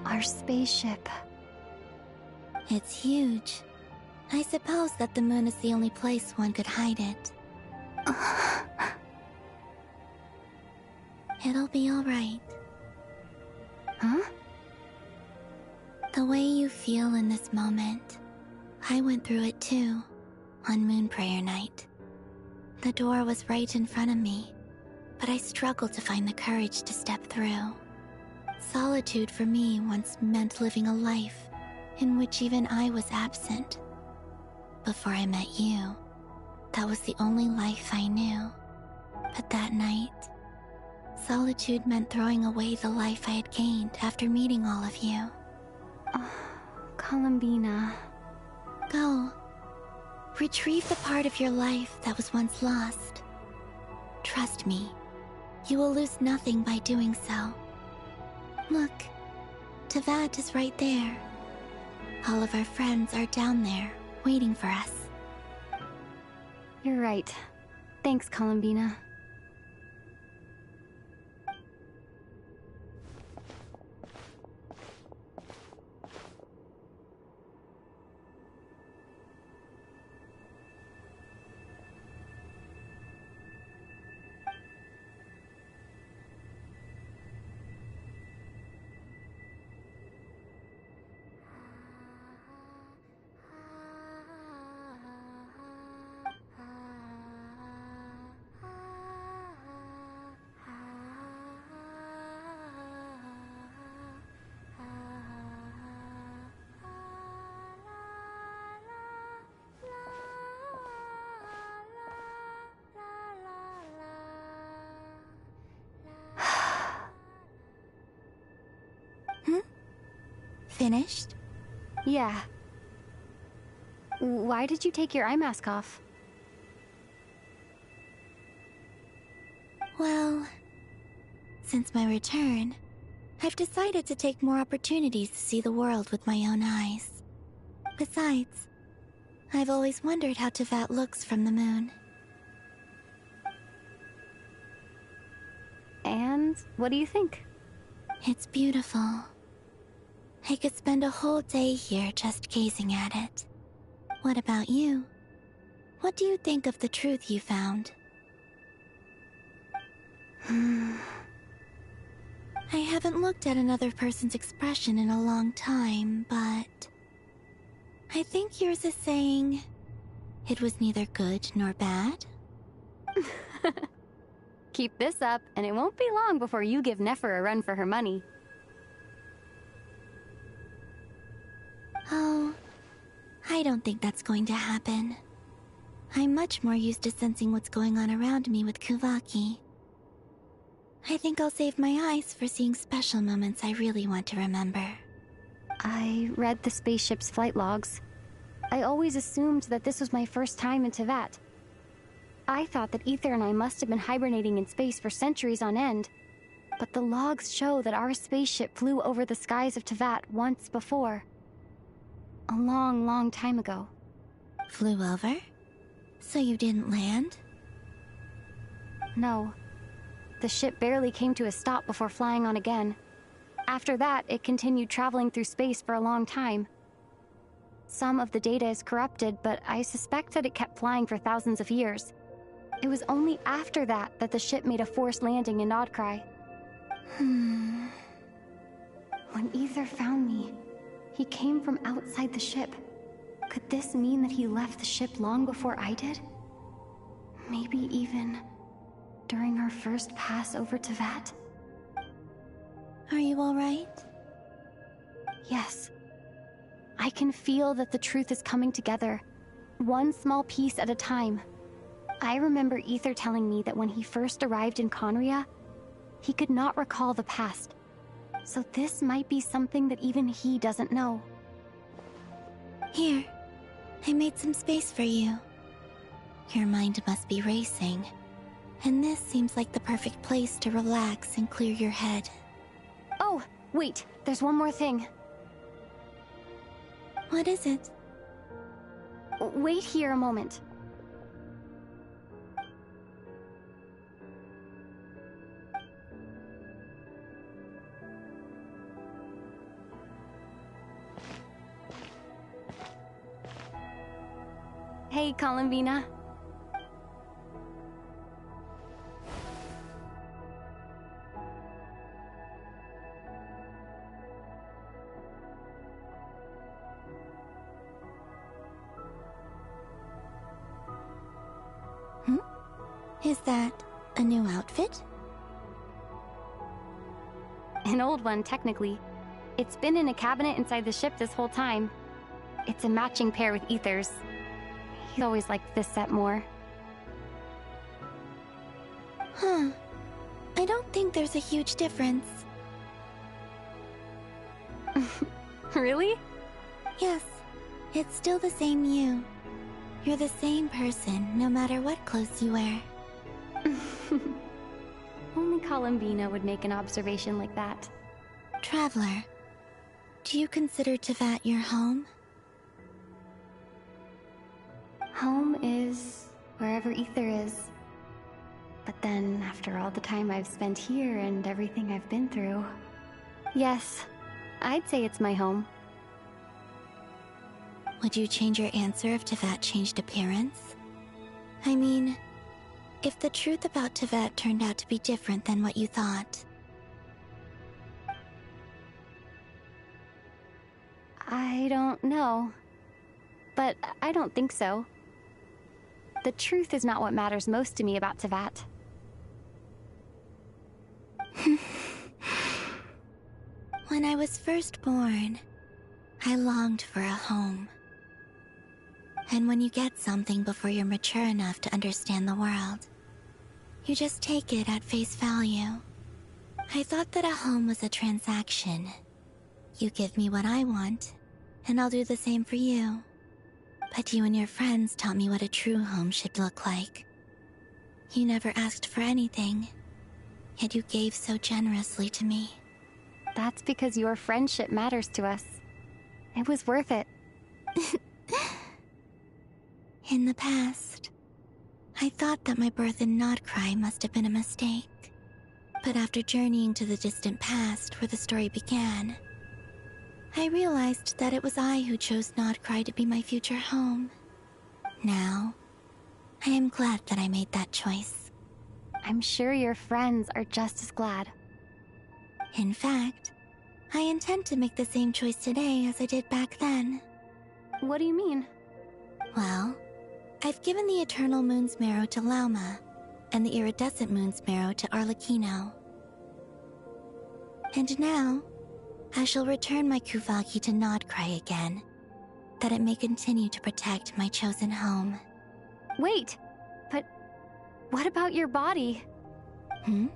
Our spaceship. It's huge. I suppose that the moon is the only place one could hide it. It'll be alright. Huh? The way you feel in this moment, I went through it too, on Moon Prayer Night. The door was right in front of me, but I struggled to find the courage to step through. Solitude for me once meant living a life in which even I was absent. Before I met you, that was the only life I knew. But that night, solitude meant throwing away the life I had gained after meeting all of you. Columbina. Go. Retrieve the part of your life that was once lost. Trust me, you will lose nothing by doing so. Look, Teyvat is right there. All of our friends are down there, waiting for us. You're right. Thanks, Columbina. Finished? Yeah. Why did you take your eye mask off? Well, since my return, I've decided to take more opportunities to see the world with my own eyes. Besides, I've always wondered how Teyvat looks from the moon. And what do you think? It's beautiful. I could spend a whole day here just gazing at it. What about you? What do you think of the truth you found? I haven't looked at another person's expression in a long time, but I think yours is saying it was neither good nor bad. Keep this up, and it won't be long before you give Nefer a run for her money. Oh, I don't think that's going to happen. I'm much more used to sensing what's going on around me with Kuvaki. I think I'll save my eyes for seeing special moments I really want to remember. I read the spaceship's flight logs. I always assumed that this was my first time in Teyvat. I thought that Ether and I must have been hibernating in space for centuries on end, but the logs show that our spaceship flew over the skies of Teyvat once before. A long, long time ago. Flew over? So you didn't land? No. The ship barely came to a stop before flying on again. After that, it continued traveling through space for a long time. Some of the data is corrupted, but I suspect that it kept flying for thousands of years. It was only after that that the ship made a forced landing in Nodcry. When Ether found me, he came from outside the ship. Could this mean that he left the ship long before I did? Maybe even during our first pass over Teyvat? Are you alright? Yes. I can feel that the truth is coming together, one small piece at a time. I remember Ether telling me that when he first arrived in Conria, he could not recall the past. So this might be something that even he doesn't know. Here, I made some space for you. Your mind must be racing, and this seems like the perfect place to relax and clear your head. Oh, wait, there's one more thing. What is it? Wait here a moment. Hey, Columbina. Is that a new outfit? An old one, technically. It's been in a cabinet inside the ship this whole time. It's a matching pair with Ether's. He's always liked this set more. Huh. I don't think there's a huge difference. Really? Yes. It's still the same you. You're the same person, no matter what clothes you wear. Only Columbina would make an observation like that. Traveler, do you consider Teyvat your home? Home is wherever Ether is. But then, after all the time I've spent here and everything I've been through... Yes, I'd say it's my home. Would you change your answer if Teyvat changed appearance? I mean, if the truth about Teyvat turned out to be different than what you thought. I don't know. But I don't think so. The truth is not what matters most to me about Teyvat. When I was first born, I longed for a home. And when you get something before you're mature enough to understand the world, you just take it at face value. I thought that a home was a transaction. You give me what I want, and I'll do the same for you. But you and your friends taught me what a true home should look like. You never asked for anything, yet you gave so generously to me. That's because your friendship matters to us. It was worth it. In the past, I thought that my birth in Nodcry must have been a mistake. But after journeying to the distant past where the story began, I realized that it was I who chose Nodcry to be my future home. Now, I am glad that I made that choice. I'm sure your friends are just as glad. In fact, I intend to make the same choice today as I did back then. What do you mean? Well, I've given the Eternal Moon's Marrow to Lauma, and the Iridescent Moon's Marrow to Arlecchino. And now, I shall return my Kuvaki to Nodcry again, that it may continue to protect my chosen home. Wait, but what about your body? Hmm?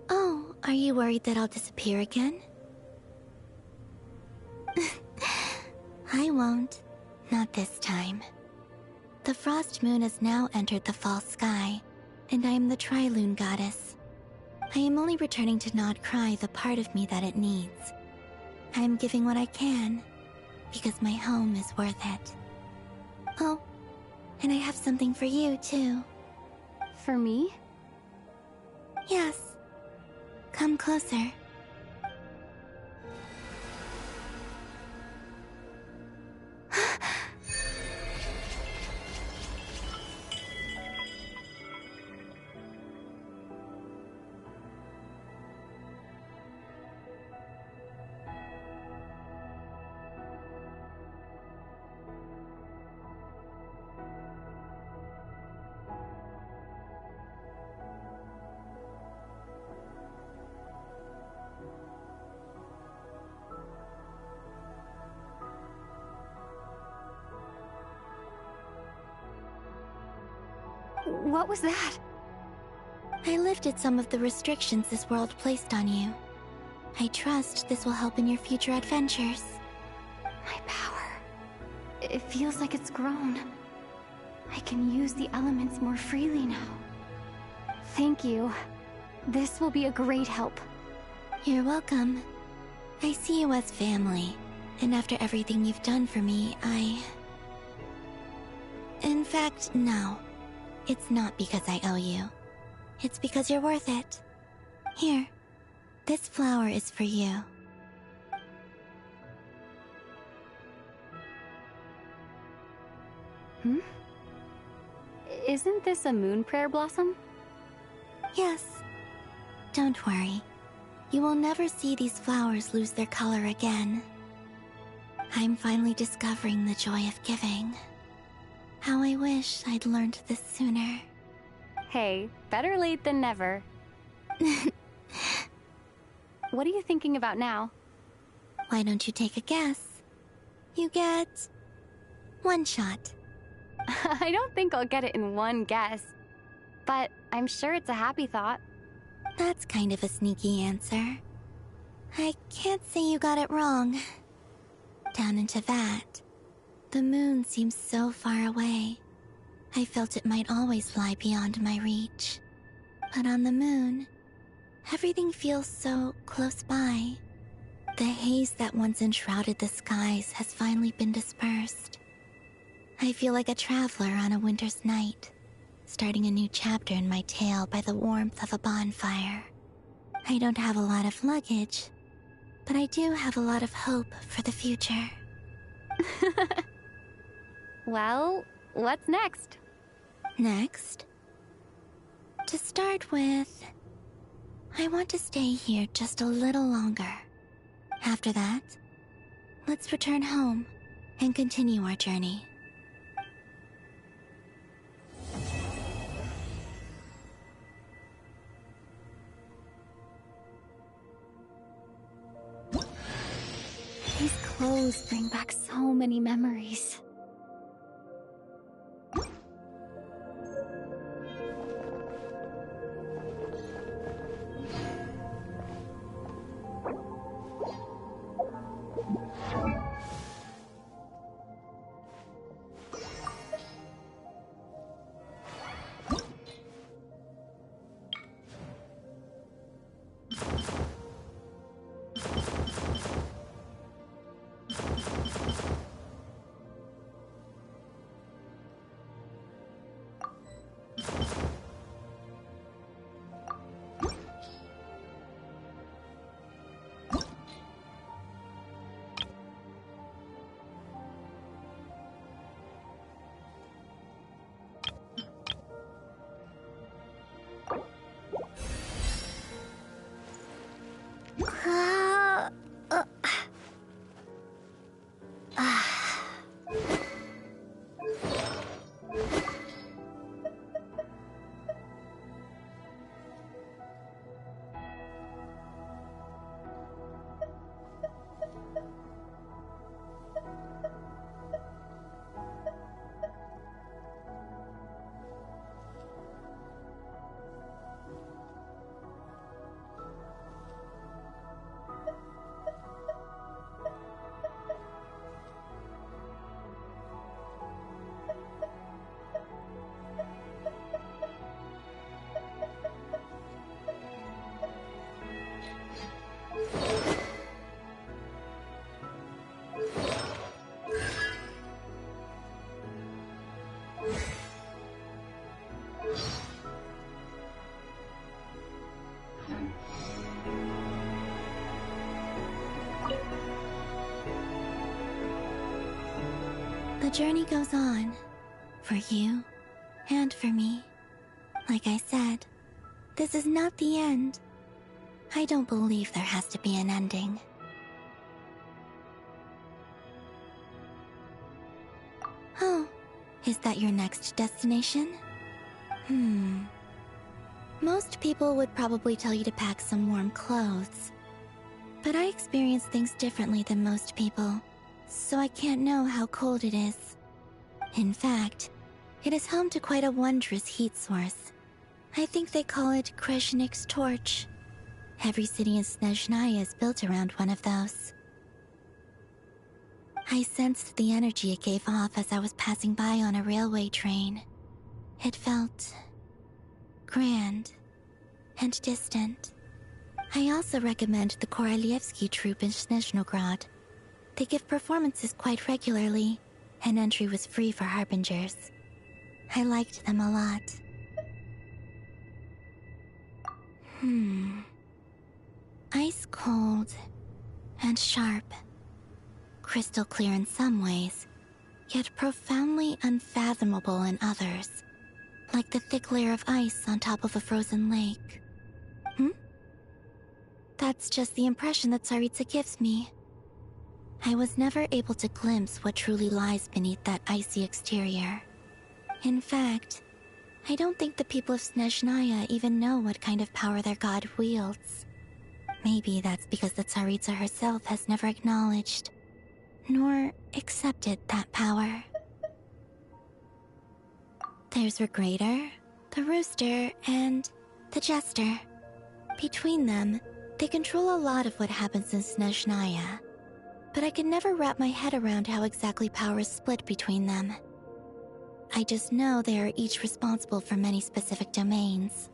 Oh, are you worried that I'll disappear again? I won't. Not this time. The Frost Moon has now entered the fall sky, and I am the Trilune Goddess. I am only returning to Nod Cry the part of me that it needs. I am giving what I can, because my home is worth it. Oh, and I have something for you, too. For me? Yes. Come closer. What was that? I lifted some of the restrictions this world placed on you. I trust this will help in your future adventures. My power. It feels like it's grown. I can use the elements more freely now. Thank you. This will be a great help. You're welcome. I see you as family, and after everything you've done for me, In fact, no. It's not because I owe you. It's because you're worth it. Here, this flower is for you. Hmm? Isn't this a moon prayer blossom? Yes. Don't worry. You will never see these flowers lose their color again. I'm finally discovering the joy of giving. How I wish I'd learned this sooner. Hey, better late than never. What are you thinking about now? Why don't you take a guess? You get... one shot. I don't think I'll get it in one guess. But I'm sure it's a happy thought. That's kind of a sneaky answer. I can't say you got it wrong. Down into that, the moon seems so far away. I felt it might always lie beyond my reach. But on the moon, everything feels so close by. The haze that once enshrouded the skies has finally been dispersed. I feel like a traveler on a winter's night, starting a new chapter in my tale by the warmth of a bonfire. I don't have a lot of luggage, but I do have a lot of hope for the future. Well, what's next? Next? To start with, I want to stay here just a little longer. After that, let's return home and continue our journey. These clothes bring back so many memories. The journey goes on. For you, and for me. Like I said, this is not the end. I don't believe there has to be an ending. Oh, is that your next destination? Most people would probably tell you to pack some warm clothes. But I experience things differently than most people, so I can't know how cold it is. In fact, it is home to quite a wondrous heat source. I think they call it Kreshnik's torch. Every city in Snezhnaya is built around one of those. I sensed the energy it gave off as I was passing by on a railway train. It felt grand and distant. I also recommend the Korolievsky troupe in Snezhnograd. They give performances quite regularly, and entry was free for harbingers. I liked them a lot. Ice cold and sharp. Crystal clear in some ways, yet profoundly unfathomable in others. Like the thick layer of ice on top of a frozen lake. That's just the impression that Tsaritsa gives me. I was never able to glimpse what truly lies beneath that icy exterior. In fact, I don't think the people of Snezhnaya even know what kind of power their god wields. Maybe that's because the Tsaritsa herself has never acknowledged, nor accepted that power. There's Regrator, the Rooster, and the Jester. Between them, they control a lot of what happens in Snezhnaya. But I can never wrap my head around how exactly power is split between them. I just know they are each responsible for many specific domains.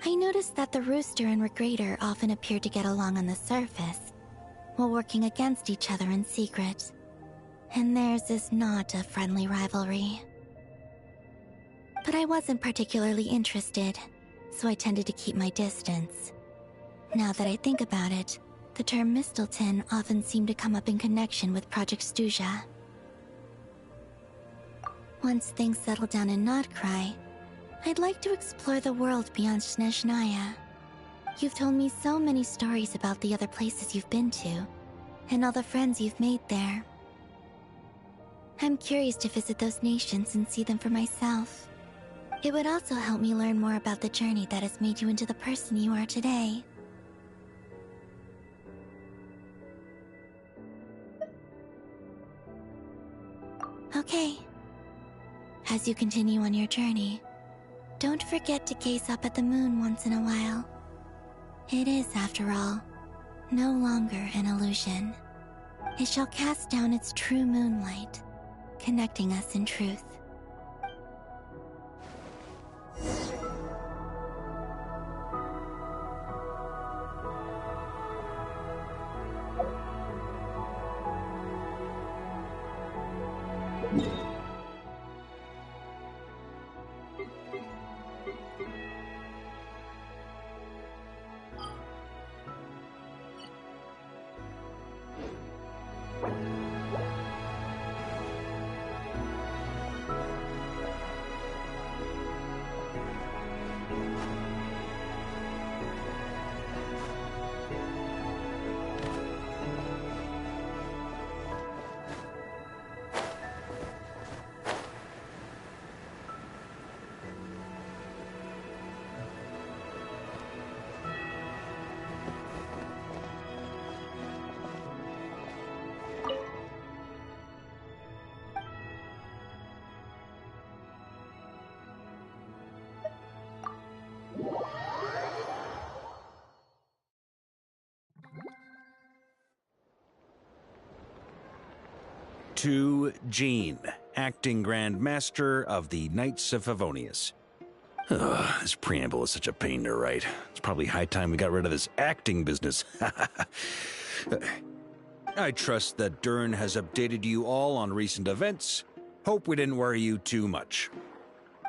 I noticed that the Rooster and Regrator often appear to get along on the surface, while working against each other in secret. And theirs is not a friendly rivalry. But I wasn't particularly interested, so I tended to keep my distance. Now that I think about it, the term Mistelton often seemed to come up in connection with Project Stuja. Once things settle down in Notcry, I'd like to explore the world beyond Snezhnaya. You've told me so many stories about the other places you've been to, and all the friends you've made there. I'm curious to visit those nations and see them for myself. It would also help me learn more about the journey that has made you into the person you are today. Okay. As you continue on your journey, don't forget to gaze up at the moon once in a while. It is, after all, no longer an illusion. It shall cast down its true moonlight, connecting us in truth. To Jean, acting Grand Master of the Knights of Favonius. Ugh, this preamble is such a pain to write. It's probably high time we got rid of this acting business. I trust that Dern has updated you all on recent events. Hope we didn't worry you too much.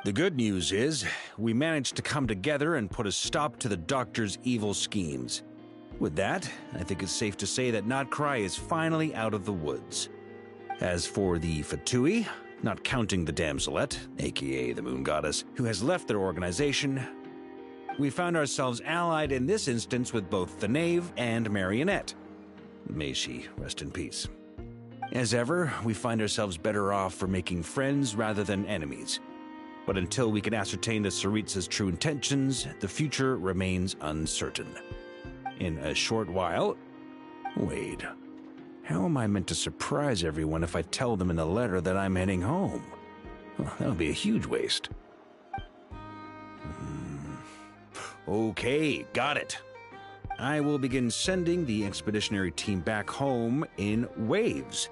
The good news is, we managed to come together and put a stop to the Doctor's evil schemes. With that, I think it's safe to say that Notcry is finally out of the woods. As for the Fatui, not counting the Damselette, aka the Moon Goddess, who has left their organization, we found ourselves allied in this instance with both the Knave and Marionette. May she rest in peace. As ever, we find ourselves better off for making friends rather than enemies. But until we can ascertain the Tsaritsa's true intentions, the future remains uncertain. In a short while... Wait. How am I meant to surprise everyone if I tell them in the letter that I'm heading home? Well, that'll be a huge waste. Okay, got it. I will begin sending the expeditionary team back home in waves.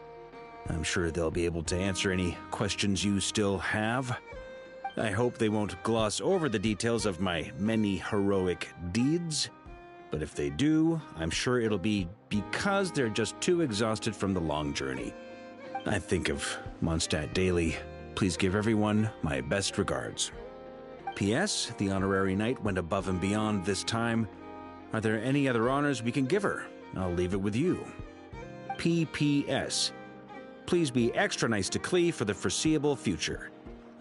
I'm sure they'll be able to answer any questions you still have. I hope they won't gloss over the details of my many heroic deeds. But if they do, I'm sure it'll be because they're just too exhausted from the long journey. I think of Mondstadt daily. Please give everyone my best regards. P.S. The honorary knight went above and beyond this time. Are there any other honors we can give her? I'll leave it with you. P.P.S. Please be extra nice to Klee for the foreseeable future.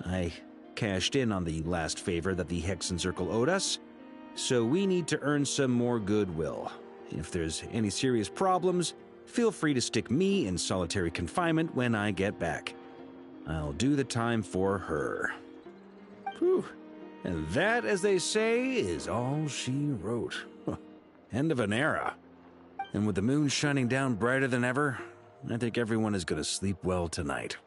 I cashed in on the last favor that the Hexen Circle owed us, so we need to earn some more goodwill. If there's any serious problems, feel free to stick me in solitary confinement when I get back. I'll do the time for her. Whew. And that, as they say, is all she wrote. End of an era. And with the moon shining down brighter than ever, I think everyone is going to sleep well tonight.